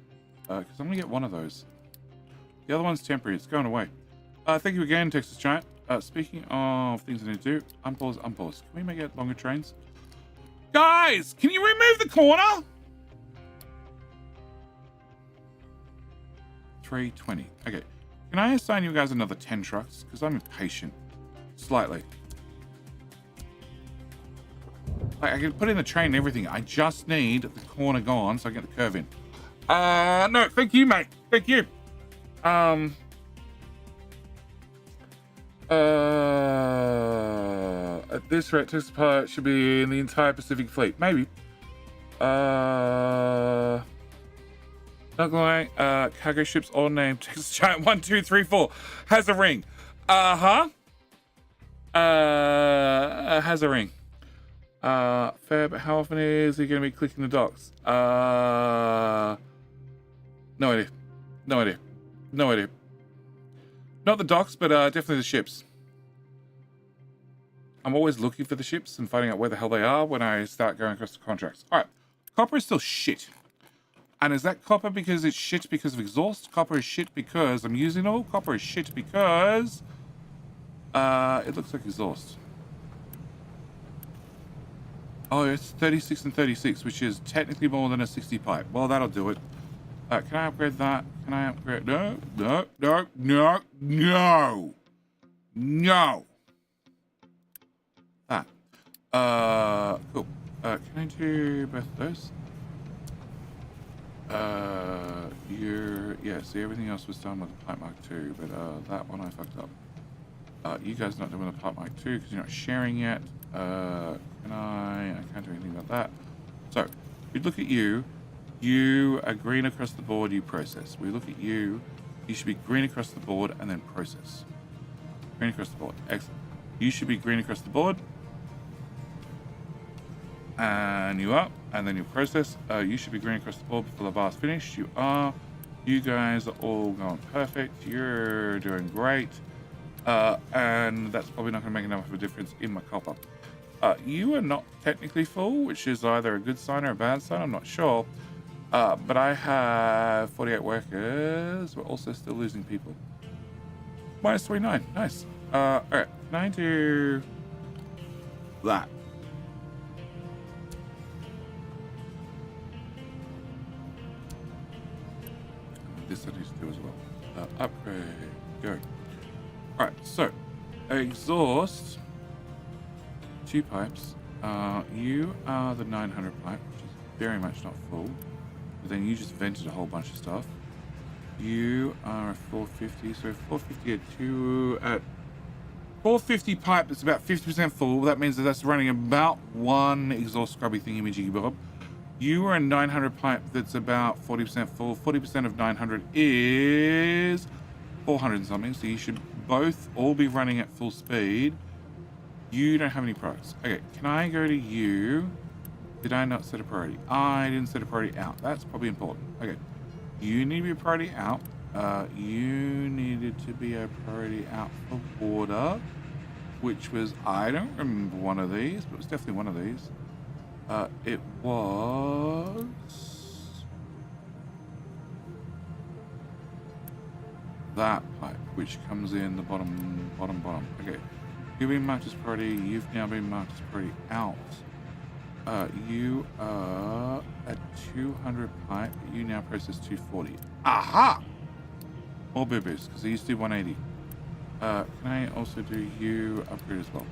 Because I'm going to get one of those. The other one's temporary. It's going away. Thank you again, Texas Giant. Speaking of things I need to do, unpause. Can we make it longer trains? Guys, can you remove the corner? 320. Okay. Can I assign you guys another 10 trucks? Because I'm impatient. Slightly. Like, I can put in the train and everything. I just need the corner gone so I get the curve in. No, thank you, mate. Thank you. At this rate, Texas Pilot should be in the entire Pacific Fleet. Maybe. Not going. Cargo ships all named Texas Giant 1, 2, 3, 4 has a ring. Has a ring. Fair, but how often is he going to be clicking the docks? No idea. Not the docks, but definitely the ships. I'm always looking for the ships and finding out where the hell they are when I start going across the contracts. All right, copper is still shit. And is that copper because it's shit because of exhaust? Copper is shit because I'm using it all? Copper is shit because it looks like exhaust. Oh, it's 36 and 36, which is technically more than a 60 pipe. Well, that'll do it. Can I upgrade that? Can I upgrade? No. That. Cool. Can I do both of those? Yeah, see, everything else was done with the Pipe Mark II, but that one I fucked up. You guys not doing the Pipe Mark II because you're not sharing yet. I can't do anything about that. So, we look at you. You are green across the board, you process. We look at you. You should be green across the board and then process. Green across the board. Excellent. You should be green across the board. And you are. And then you process. You should be green across the board before the bar's finished. You are. You guys are all going perfect. You're doing great. And that's probably not going to make enough of a difference in my copper. You are not technically full, which is either a good sign or a bad sign. I'm not sure. But I have 48 workers. We're also still losing people. Minus 29. Nice. All right. Can I do that? This I need to do as well. Upgrade. Go. All right. So, exhaust. 2 pipes. You are the 900 pipe, which is very much not full. But then you just vented a whole bunch of stuff. You are a 450, so 450 at 450 pipe that's about 50% full. That means that that's running about 1 exhaust scrubby thingy bob. You are a 900 pipe that's about 40% full. 40% of 900 is 400 and something, so you should both all be running at full speed. You don't have any products. Okay, can I go to you? Did I not set a priority? I didn't set a priority out. That's probably important. Okay. You need to be a priority out. You needed to be a priority out for water, which was, I don't remember one of these, but it was definitely one of these. It was... that pipe, which comes in the bottom. Okay. You've been marked as priority. You've now been marked as priority out. You are at 200 pipe. You now process 240. Aha! More boo-boos, because I used to do 180. Can I also do you upgrade as well?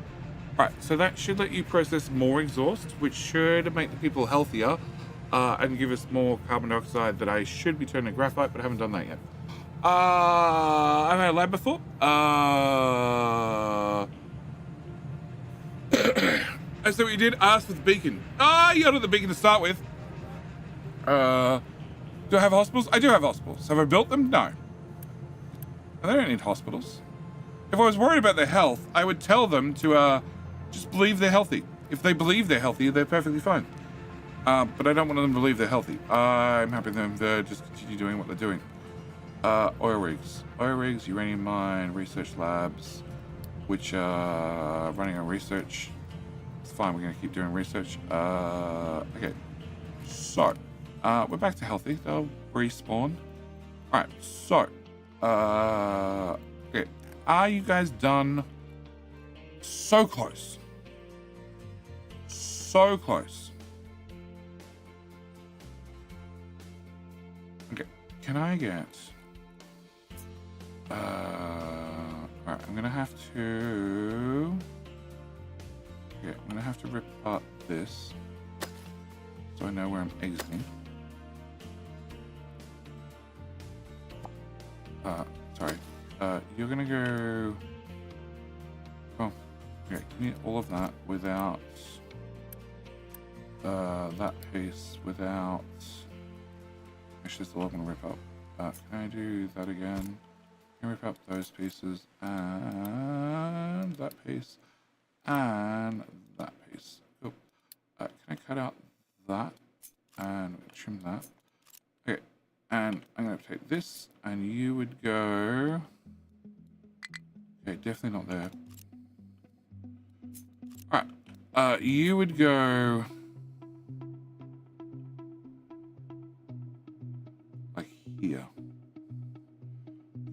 Right, so that should let you process more exhaust, which should make the people healthier and give us more carbon dioxide that I should be turning to graphite, but I haven't done that yet. I've had a lab before. I see what you did. Ask for the beacon. You got the beacon to start with. Do I have hospitals? I do have hospitals. Have I built them? No. They don't need hospitals. If I was worried about their health, I would tell them to just believe they're healthy. If they believe they're healthy, they're perfectly fine. But I don't want them to believe they're healthy. I'm happy them to just continue doing what they're doing. Oil rigs, uranium mine, research labs, which are running on research. It's fine. We're going to keep doing research. Okay. So, we're back to healthy. They'll respawn. All right. So, okay. Are you guys done? So close. So close. Okay. Can I get? All right. I'm gonna have to. Okay. I'm gonna have to rip apart this, so I know where I'm exiting. Sorry. You're gonna go. Oh, okay. You need all of that without that piece. Without. Actually, it's all I'm gonna rip up. Can I do that again? Can I rip up those pieces and that piece and that piece? Cool. Can I cut out that and trim that? Okay. And I'm going to take this, and you would go... Okay, definitely not there. Alright, you would go... like here.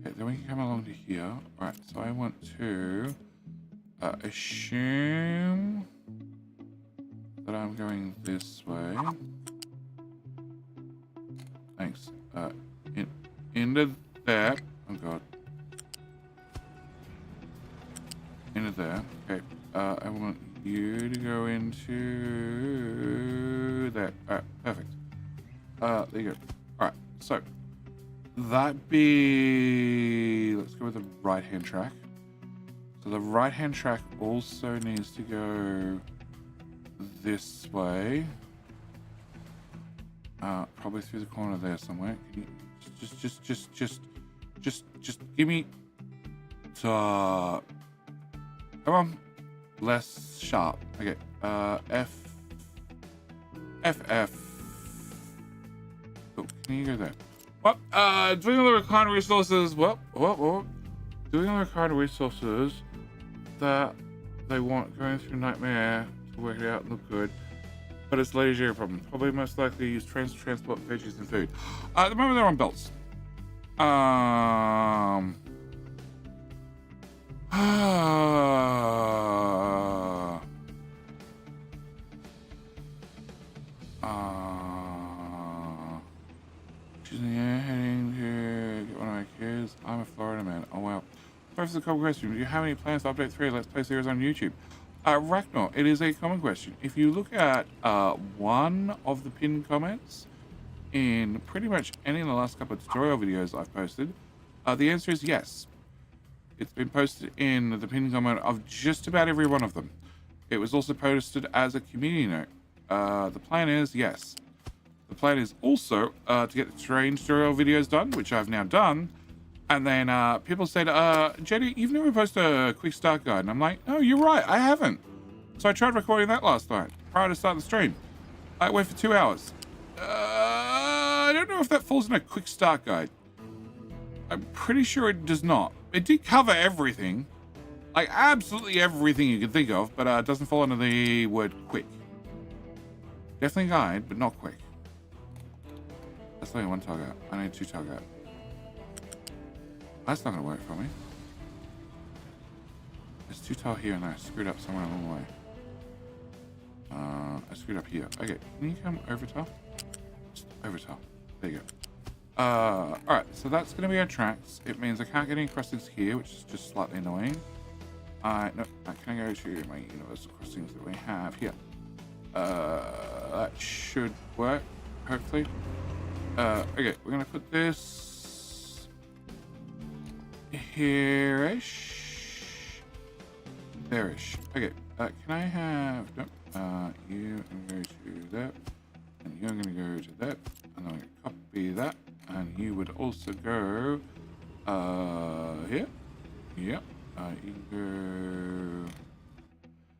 Okay, then we can come along to here. Alright, so I want to assume that I'm going this way. Thanks. Into there. Oh god. Into there. Okay. I want you to go into there. Alright, perfect. There you go. Alright, so that be... let's go with the right-hand track. So the right-hand track also needs to go this way. Probably through the corner there somewhere. Can you just give me come on, less sharp. Okay. F. Oh, can you go there? What? Doing all the required resources. What? Doing all the required resources that they want going through Nightmare to work it out and look good. But it's leisure problem. Probably most likely use trains to transport veggies and food. At the moment they're on belts. She's in the air heading to get one of my kids. I'm a Florida man. Oh wow. First, a couple questions. Do you have any plans to update 3 Let's Play series on YouTube? Ragnar, it is a common question. If you look at one of the pinned comments in pretty much any of the last couple of tutorial videos I've posted, the answer is yes. It's been posted in the pinned comment of just about every one of them. It was also posted as a community note. The plan is yes. The plan is also to get the terrain tutorial videos done, which I've now done. And then people said, Jenny, you've never posted a quick start guide. And I'm like, no, you're right, I haven't. So I tried recording that last night, prior to starting the stream. I went for 2 hours. I don't know if that falls in a quick start guide. I'm pretty sure it does not. It did cover everything. Like, absolutely everything you can think of, but it doesn't fall under the word quick. Definitely guide, but not quick. That's only 1 target. I need 2 target. That's not going to work for me. There's 2 tile here and I screwed up somewhere along the way. I screwed up here. Okay, can you come over top? Just over top. There you go. Alright, so that's going to be our tracks. It means I can't get any crossings here, which is just slightly annoying. No, can I go to my universal crossings that we have here? That should work, hopefully. Okay, we're going to put this here-ish. There-ish. Okay, can I have... Nope. You and go to that. And you're going to go to that. And I'm going to copy that. would also go here. Yep. You can go.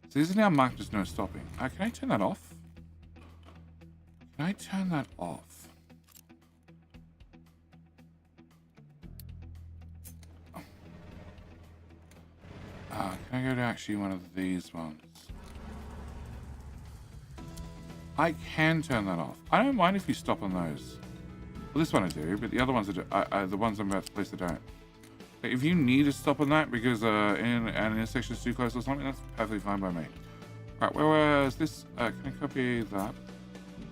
So these are now marked as no stopping. Can I turn that off? Can I turn that off? Can I go to actually one of these ones? I can turn that off. I don't mind if you stop on those. Well, this one I do, but the other ones the ones I'm about to place I don't. But if you need to stop on that because an intersection is too close or something, that's perfectly fine by me. Right, where was this? Can I copy that?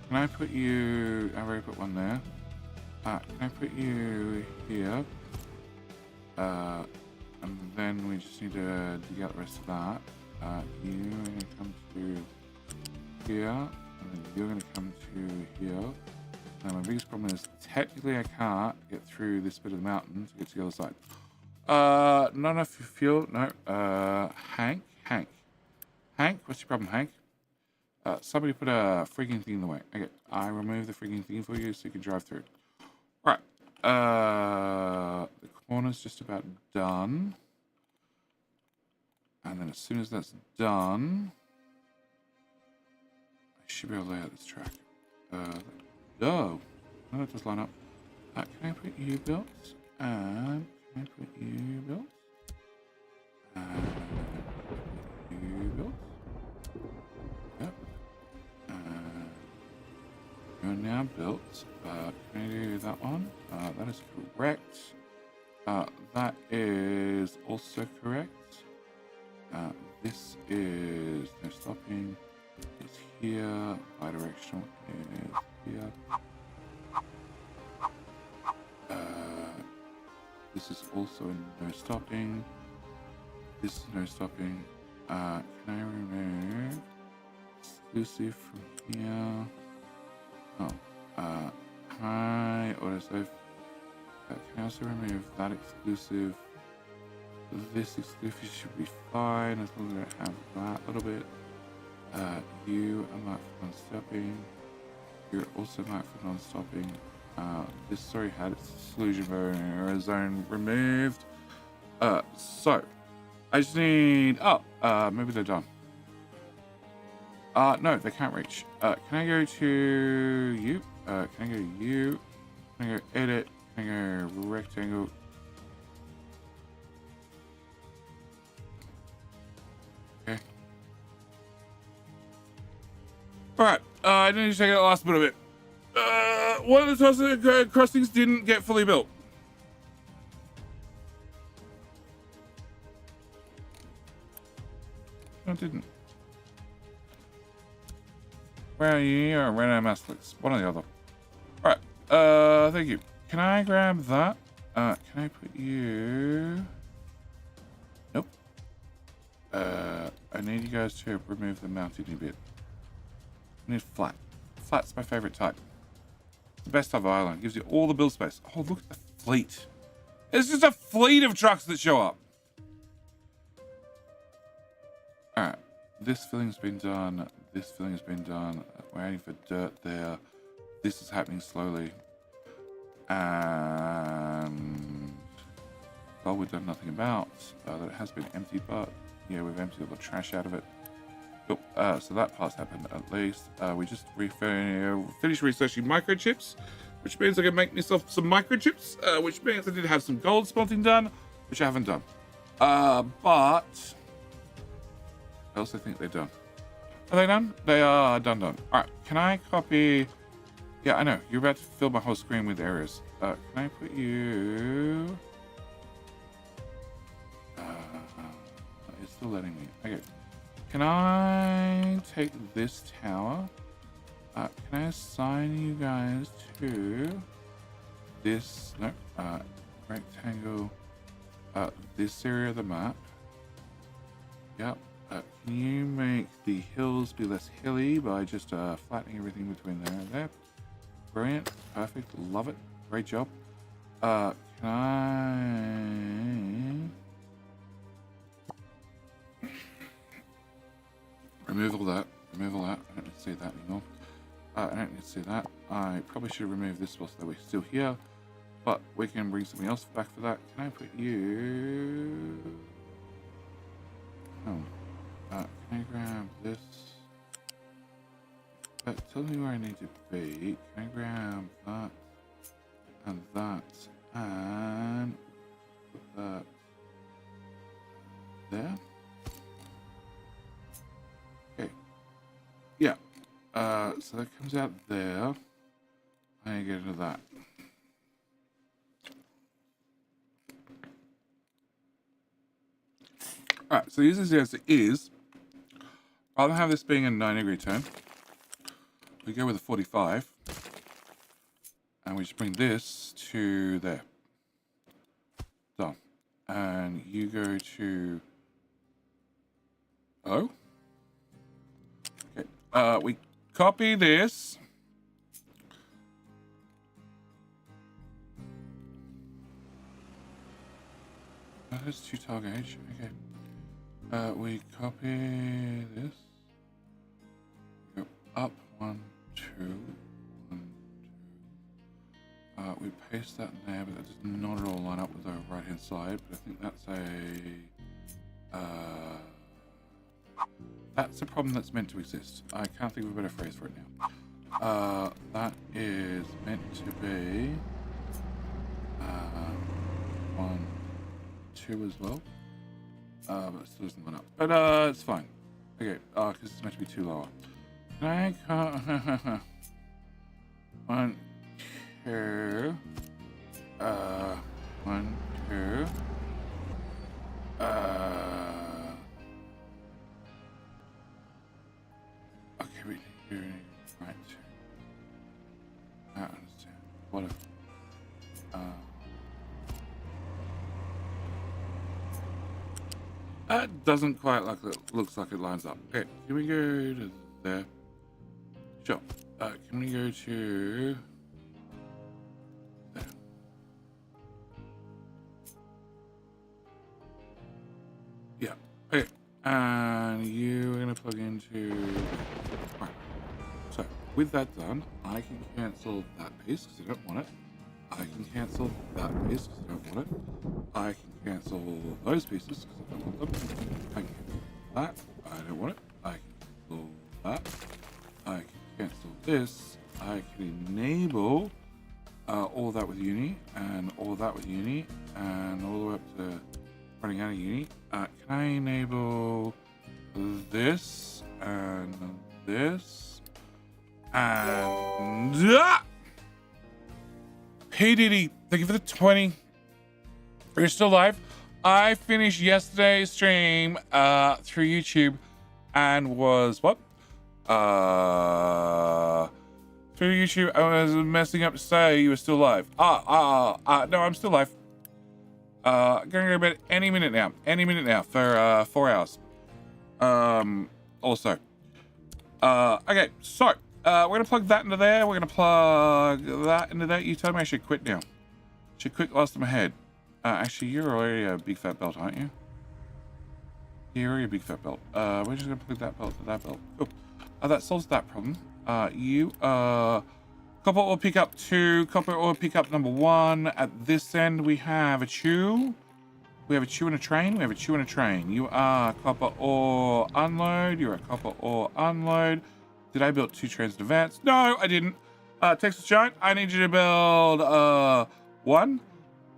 Can I put you... I've already put one there. Can I put you here? And then we just need to dig out the rest of that. You're going to come to here. And then you're going to come to here. Now my biggest problem is technically I can't get through this bit of the mountain to get to the other side. Not enough fuel. No. Hank, what's your problem, Hank? Somebody put a freaking thing in the way. Okay, I remove the freaking thing for you so you can drive through. Right. The corner's just about done. And then as soon as that's done, I should be able to lay out this track. No, that does line up. Can I put you built? And can I put you built? And you built? Yep. You're now built. Can I do that one? That is correct. That is also correct. This is no stopping. It's here. Bidirectional is here. This is also no stopping. This is no stopping. Can I remove exclusive from here? Oh. Hi, autosave. Can I also remove that exclusive? This exclusive should be fine as long as I don't have that little bit. You are marked for non-stopping. You're also marked for non-stopping. This already had its exclusion zone removed. So I just need. Maybe they're done. No, they can't reach. Can I go to you? Can I go to you? Can I go edit? Can I go rectangle? Okay. Alright, I need to check out the last bit of it. One of the crossings didn't get fully built. No, it didn't. Where are you? Or ran out of mass clicks. One or the other. Alright, thank you. Can I grab that? Can I put you... Nope. I need you guys to remove the mounting bit. I need flat. Flat's my favorite type. It's the best type of island. Gives you all the build space. Oh, look at the fleet. It's just a fleet of trucks that show up. Alright. This filling's been done. This filling has been done. We're waiting for dirt there. This is happening slowly. And... well, we've done nothing about. That it has been emptied, but... yeah, we've emptied all the trash out of it. Cool. So that part's happened at least. We just finished researching microchips, which means I can make myself some microchips, which means I did have some gold spotting done, which I haven't done. But I also think they're done. Are they done? They are done. Alright, can I copy... yeah, I know. You're about to fill my whole screen with errors. Can I put you... it's still letting me. Okay. Can I take this tower? Can I assign you guys to this... no, rectangle, this area of the map? Yep. Can you make the hills be less hilly by just flattening everything between there and there? Brilliant. Perfect. Love it. Great job. Can I... remove all that. Remove all that. I don't need to see that anymore. I don't need to see that. I probably should have removed this whilst they were still here. but we can bring something else back for that. Can I put you? Oh, can I grab this? Tell me where I need to be. Can I grab that and that and put that there? Okay. Yeah. So that comes out there. I get into that. Alright, so the easiest answer is, rather than have this being a 9-degree turn, we go with a 45, and we just bring this to there. Done. And you go to O. Okay. We copy this. Oh, that's 2 tile gauge. Okay. We copy this. Go up 1, 2, 1, 2. We paste that in there, but that does not at all line up with the right hand side. But I think that's a problem that's meant to exist. I can't think of a better phrase for it now. That is meant to be 1, 2 as well. But it still doesn't line up. But it's fine. Okay, because it's meant to be 2 lower. I can't. 1, 2. 1, 2. Okay, we do right. I understand. What if? That doesn't quite looks like it lines up. Okay, can we go to there? Sure. Can we go to there? Yeah. Okay. And you're gonna plug into. Right. So with that done, I can cancel that piece because I don't want it. I can cancel that piece because I don't want it. I can cancel those pieces because I don't want them. I can cancel that. I don't want it. I can cancel that. I can cancel this. I can enable all that with Uni and all that with Uni and all the way up to running out of Uni. Can I enable this and this and Hey Diddy, thank you for the 20. You're still live. I finished yesterday's stream through YouTube and was what? Through YouTube, I was messing up to say you were still live. No, I'm still live. Gonna go to bed any minute now. Any minute now for 4 hours. Also. Okay, so we're gonna plug that into there. We're gonna plug that into there. You told me I should quit now. Should quit whilst I'm ahead. Actually, you're already a big fat belt, aren't you? You're already a big fat belt. We're just gonna plug that belt to that belt. Cool. That solves that problem. Copper ore pickup 2, copper ore pickup number 1. At this end, we have a chew. We have a chew and a train. We have a chew and a train. You are copper ore unload. You're a copper ore unload. Did I build 2 trains in advance? No, I didn't. Texas Giant, I need you to build 1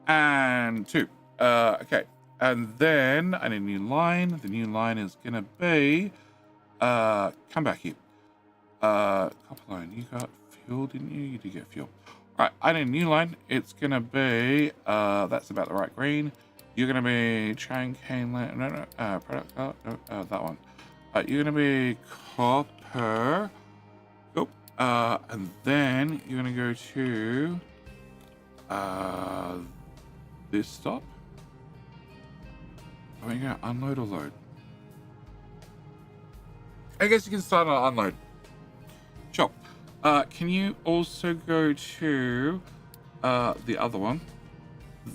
and 2. Okay. And then I need a new line. The new line is gonna be come back here. Copper line, you got fuel, didn't you? You did get fuel. Alright, I need a new line. It's gonna be that's about the right green. You're gonna be train cane line, no, product no, that one. You're gonna be copper. Go. And then you're gonna go to this stop. Are you gonna unload or load? I guess you can start on unload. Sure. Can you also go to the other one?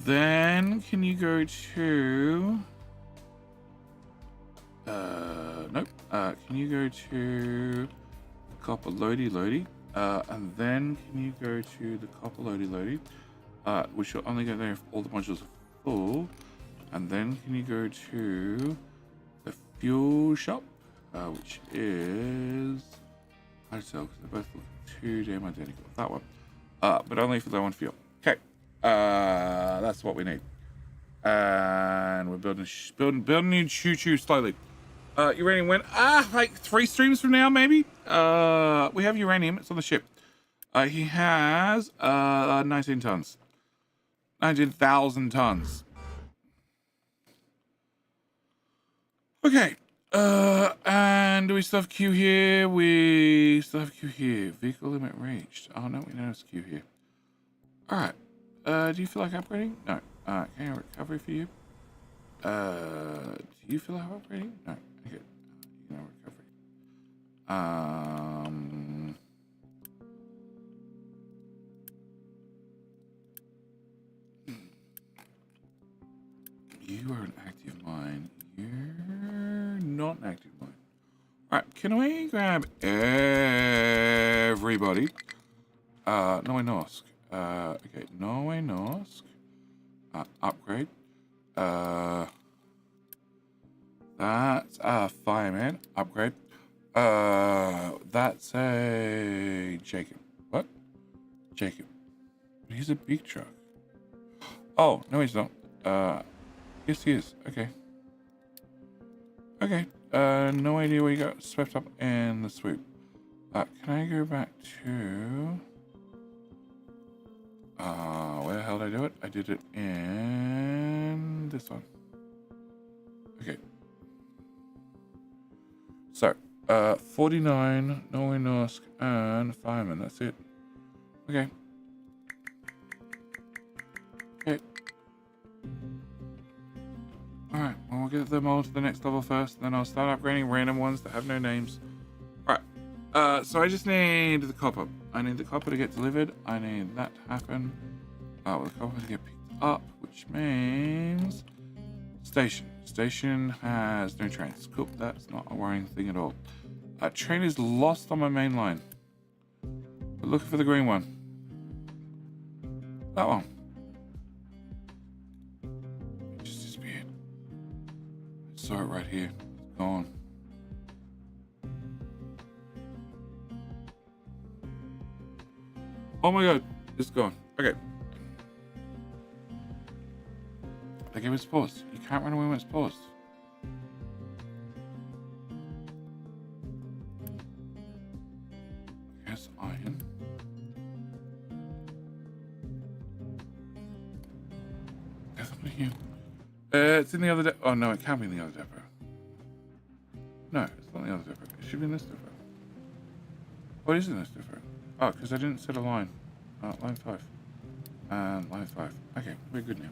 Then can you go to nope. Can you go to copper loady? And then can you go to the copper loady? which will only go there if all the modules are full. And then can you go to the fuel shop, which is hard to tell because they both look too damn identical. That one, but only for that one fuel. Okay, that's what we need. And we're building new choo-choo slowly. Uranium went like 3 streams from now maybe. We have uranium. It's on the ship. He has 19 tons. 19,000 tons. Okay. And do we still have Q here? We still have Q here. Vehicle limit reached. Oh no, we don't have Q here. Alright. Do you feel like upgrading? No. Can I recovery for you? Do you feel like upgrading? No. Okay. You know, recovery. You are an active mine. You're not an active mine. Alright, can we grab everybody? Norway Norsk. Okay, Norway Norsk. Upgrade. That's a fireman. Upgrade. That's a Jacob. What? Jacob. He's a big truck. Oh, no he's not. Yes he is. Okay. Okay. No idea where you got swept up in the swoop. Can I go back to... where the hell did I do it? I did it in this one. Okay. So, 49, Norway Norsk, and fireman. That's it. Okay. Okay. Alright, well, we'll get them all to the next level first, and then I'll start upgrading random ones that have no names. Alright, so I just need the copper. I need the copper to get delivered. I need that to happen. The copper to get picked up, which means... Station. Station has no trains. Cool, that's not a worrying thing at all. Train is lost on my main line. We're looking for the green one. That one. It just disappeared. I saw it right here. It's gone. Oh my god, it's gone. Okay. The game is paused. You can't run away when it's paused. Yes, iron. There's something here. It's in the other depot. Oh no, it can't be in the other depot. No, it's not in the other depot. It should be in this depot. What is in this depot? Oh, because I didn't set a line. Line 5. And line 5. Okay, we're good now.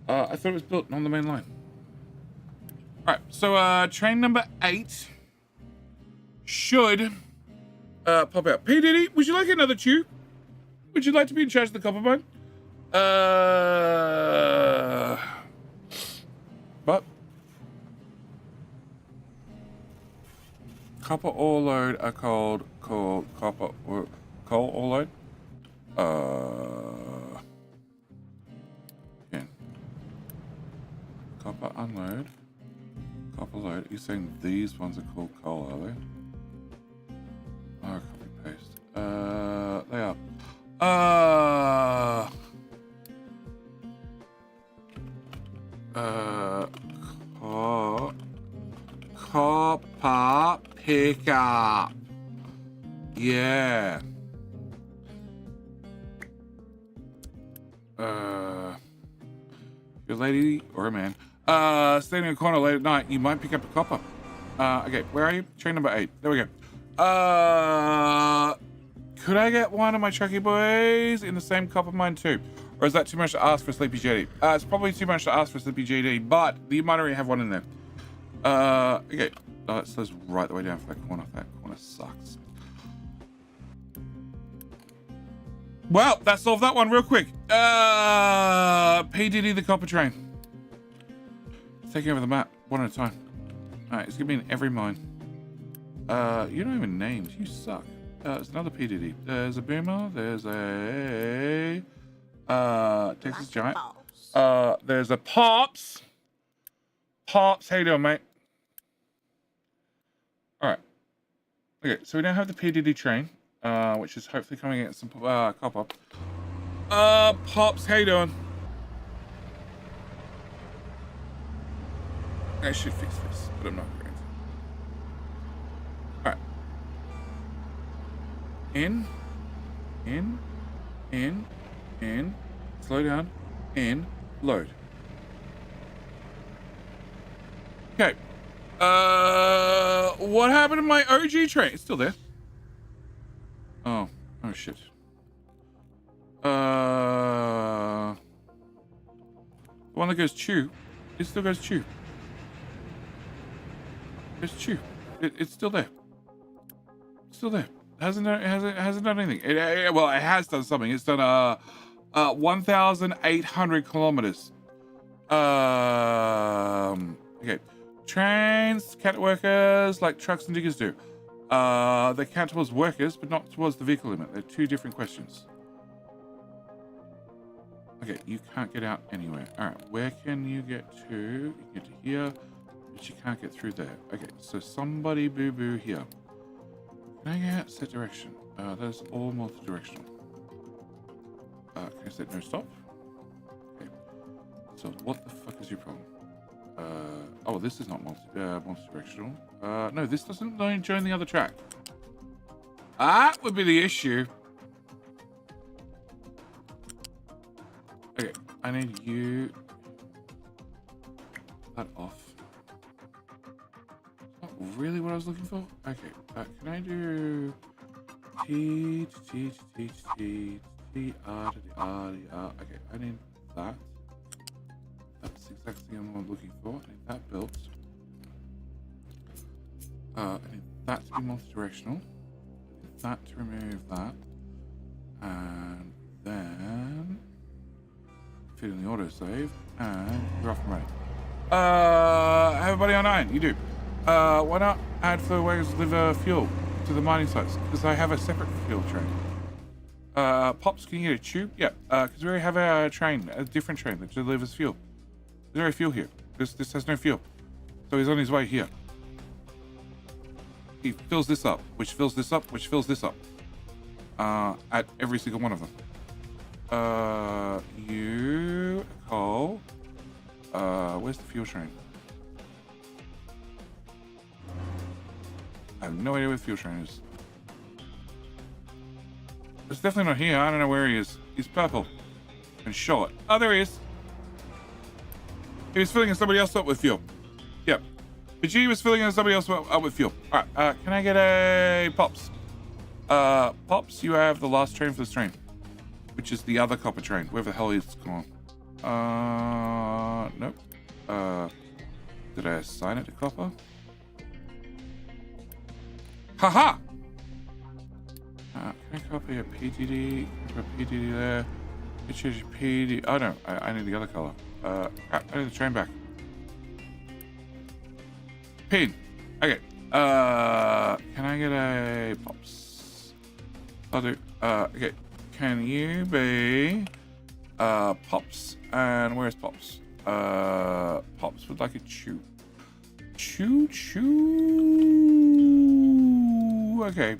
I thought it was built on the main line. Alright, so train number 8 should pop out. P. Diddy, would you like another tube? Would you like to be in charge of the copper mine? But copper ore load are called copper or coal ore load. Again. Copper unload. Copper load. You're saying these ones are called coal, are they? Oh, copy paste. They are. Copper pickup. Yeah. You're a lady or a man. Standing in a corner late at night, you might pick up a copper. Okay, where are you? Train number 8. There we go. Could I get one of my trucky boys in the same copper mine too? Or is that too much to ask for Sleepy GD? It's probably too much to ask for Sleepy GD, but you might already have one in there. Okay. It says right the way down for that corner. That corner sucks. Well, that solved that one real quick. P. Diddy the copper train. It's taking over the map, one at a time. Alright, it's gonna be in every mine. You don't even named. You suck. There's another P. Diddy. There's a boomer. There's a Texas Giant. There's a Pops. Pops, how you doing, mate? All right. Okay, so we now have the PDD train, which is hopefully coming in some copper. Pops, how you doing? I should fix this, but I'm not going to. All right. In, slow down, in, load. Okay. What happened to my OG train? It's still there. Oh shit. The one that goes chew. It still goes chew. It's chew. It's still there. It's still there. It hasn't done anything. Well, it has done something. It's done 1,800 kilometers. Okay. Trains count workers like trucks and diggers do. They count towards workers, but not towards the vehicle limit. They're two different questions. Okay, you can't get out anywhere. All right, where can you get to? You can get to here, but you can't get through there. Okay, so somebody boo-boo here. Can I get set direction? That's all multi-directional. Can I set no stop? Okay. So what the fuck is your problem? Oh, this is not multi-directional. No, this doesn't join the other track. That would be the issue. Okay, I need you. That off. Not really what I was looking for. Okay, can I do T to T to T to T to T R to the R to the R? Okay, I need that. That's exactly what I'm looking for. I need that built. I need that to be multi-directional. I need that to remove that. And then fit in the autosave. And you're off and running. Everybody on 9, you do. Why not add further wagons to deliver fuel to the mining sites? Because I have a separate fuel train. Pops, can you get a tube? Yeah, because we already have a train, a different train that delivers fuel. There's no fuel here. This has no fuel. So he's on his way here. He fills this up, which fills this up, which fills this up. At every single one of them. You, Cole. Where's the fuel train? I have no idea where the fuel train is. It's definitely not here. I don't know where he is. He's purple and short. Oh, there he is. He was filling somebody else up with fuel. Yep. But G was filling somebody else up with fuel. All right. Can I get a Pops? Pops, you have the last train for this train, which is the other copper train. Wherever the hell it's gone. Nope. Did I assign it to copper? Haha! Can I copy a PDD? Put a PDD there. It shows PD. Oh no, I need the other color. I need the train back. Pin. Okay. Can I get a Pops? I'll do. Okay. Can you be Pops? And where's Pops? Pops would like a chew. Chew. Okay.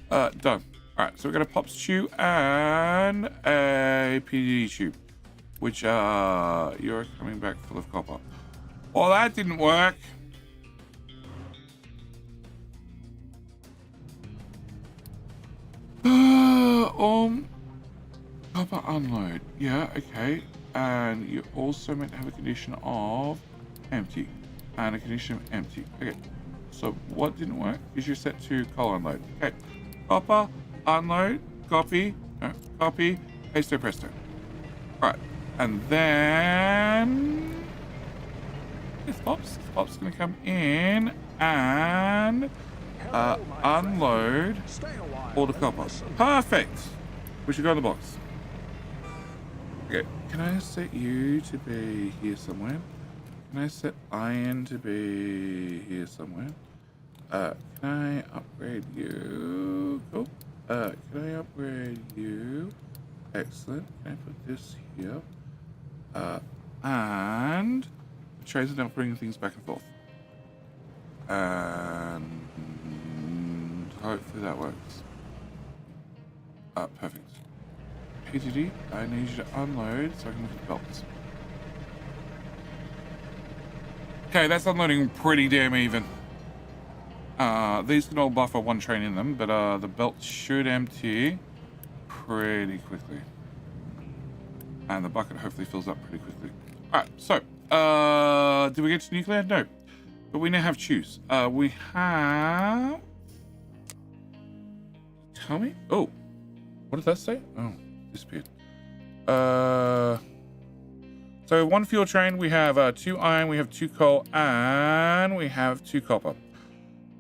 Done. Alright, so we're gonna Pops chew and a PDD tube. Which you're coming back full of copper. Well, that didn't work. Copper unload. Yeah, okay. And you also meant to have a condition of empty. And a condition of empty. Okay. So what didn't work is you're set to coal unload. Okay. Copper, unload, copy, pasto presto. Alright. And then it's Pops. Pops gonna come in and unload all the copper. Perfect. We should go in the box. Okay, can I set you to be here somewhere? Can I set iron to be here somewhere? Can I upgrade you? Cool. Can I upgrade you Excellent. Can I put this here? And the trains are now bringing things back and forth. And hopefully that works. Perfect. PTD, I need you to unload so I can look at the belts. Okay, that's unloading pretty damn even. These can all buffer one train in them, but the belts should empty pretty quickly. And the bucket hopefully fills up pretty quickly. Alright, so, did we get to nuclear? No. But we now have choose. We have... Tell me? Oh. What did that say? Oh, disappeared. So one fuel train, we have 2 iron, we have 2 coal, and we have 2 copper.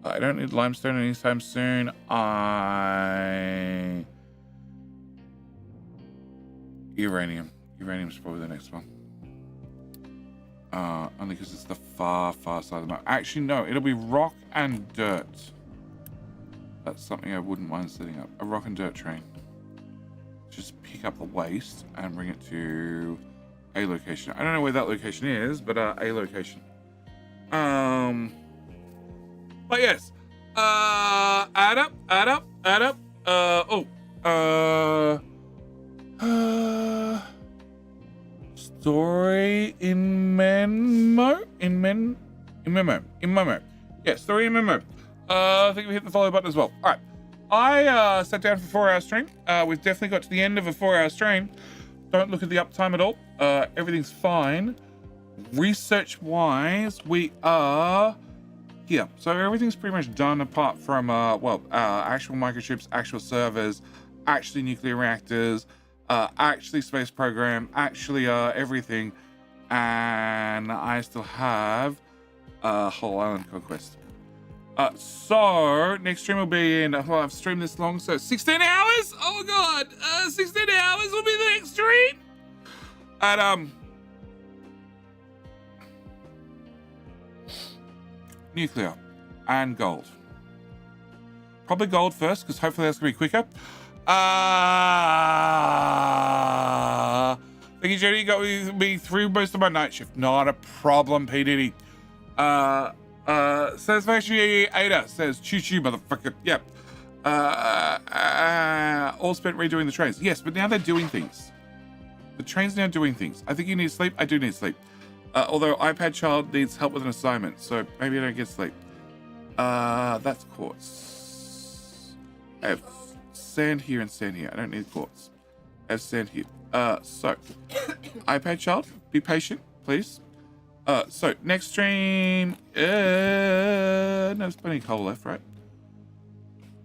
I don't need limestone anytime soon. Uranium. Uranium's probably the next one. Only because it's the far side of the map. Actually, no, it'll be rock and dirt. That's something I wouldn't mind setting up. A rock and dirt train. Just pick up the waste and bring it to a location. I don't know where that location is, but a location. But yes. Add up. Story in memo. Yeah, story in memo. I think we hit the follow button as well. All right. I sat down for a 4-hour stream. We've definitely got to the end of a 4-hour stream. Don't look at the uptime at all. Everything's fine. Research-wise, we are here. So everything's pretty much done apart from, actual microchips, actual servers, actually nuclear reactors, actually space program, actually everything. And I still have whole island conquest. So next stream will be in, I've streamed this long, so 16 hours? Oh god, 16 hours will be the next stream. And nuclear and gold. Probably gold first, because hopefully that's gonna be quicker. Thank you, Jody. You got me through most of my night shift. Not a problem, P. Diddy. Satisfaction Ada says, choo-choo, motherfucker. Yep. All spent redoing the trains. Yes, but now they're doing things. The train's now doing things. I think you need sleep. I do need sleep. Although iPad child needs help with an assignment, so maybe I don't get sleep. That's quartz. I have sand here and sand here. I don't need quartz. I have sand here. So, iPad child, be patient, please. So next stream, no, there's plenty of coal left, right?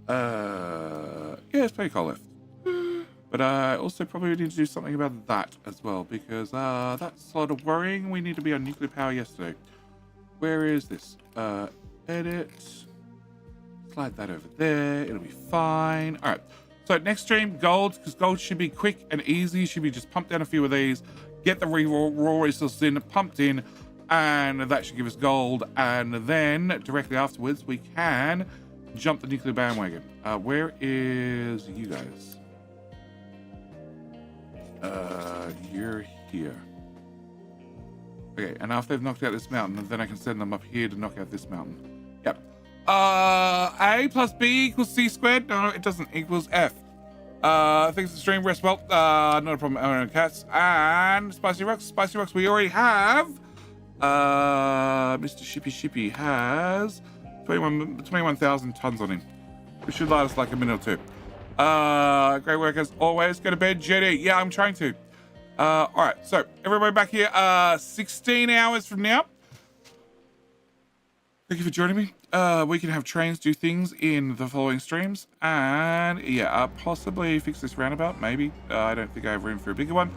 Yeah, there's plenty of coal left. But I also probably need to do something about that as well, because that's a lot of worrying. We need to be on nuclear power yesterday. Where is this? Edit. Slide that over there. It'll be fine. All right. So next stream, gold, because gold should be quick and easy. Should be just pump down a few of these, get the raw resources in, pumped in, and that should give us gold. And then directly afterwards, we can jump the nuclear bandwagon. Where is you guys? You're here. Okay, and after they've knocked out this mountain, then I can send them up here to knock out this mountain. Yep. A plus B equals C squared? No, it doesn't. Equals F. Thanks for the stream. Rest well. Not a problem. Cats. And Spicy Rocks. Spicy Rocks we already have. Mr. Shippy has 21,000 tons on him. Which should last us like a minute or two. Great work as always. Go to bed, Jetty. Yeah, I'm trying to. Alright, so everybody back here, 16 hours from now. Thank you for joining me. We can have trains do things in the following streams. And yeah, possibly fix this roundabout, maybe. I don't think I have room for a bigger one.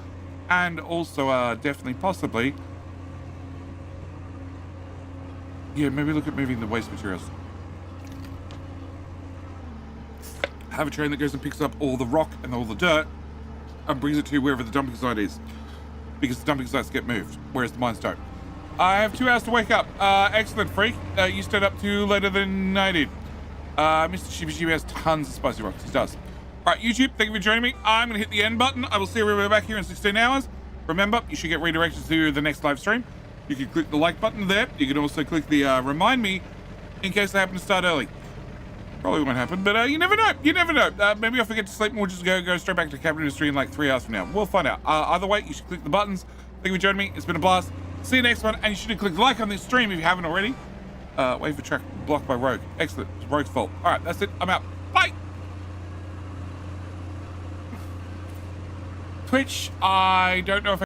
And also, definitely, possibly, yeah, maybe look at moving the waste materials. Have a train that goes and picks up all the rock and all the dirt and brings it to wherever the dumping site is. Because the dumping sites get moved, whereas the mines don't. I have 2 hours to wake up. Excellent, Freak. You stayed up to later than I did. Mr. Shiba has tons of spicy rocks. He does. All All right, YouTube, thank you for joining me. I'm going to hit the end button. I will see everybody back here in 16 hours. Remember, you should get redirected to the next live stream. You can click the like button there. You can also click the remind me in case I happen to start early. Probably won't happen, but you never know. You never know. Maybe I'll forget to sleep and we'll just go straight back to cabin industry in like 3 hours from now. We'll find out. Either way, you should click the buttons. Thank you for joining me. It's been a blast. See you next one. And you should click the like on this stream if you haven't already. Wait for track blocked by Rogue. Excellent. It's Rogue's fault. All right, that's it. I'm out. Bye. Twitch, I don't know if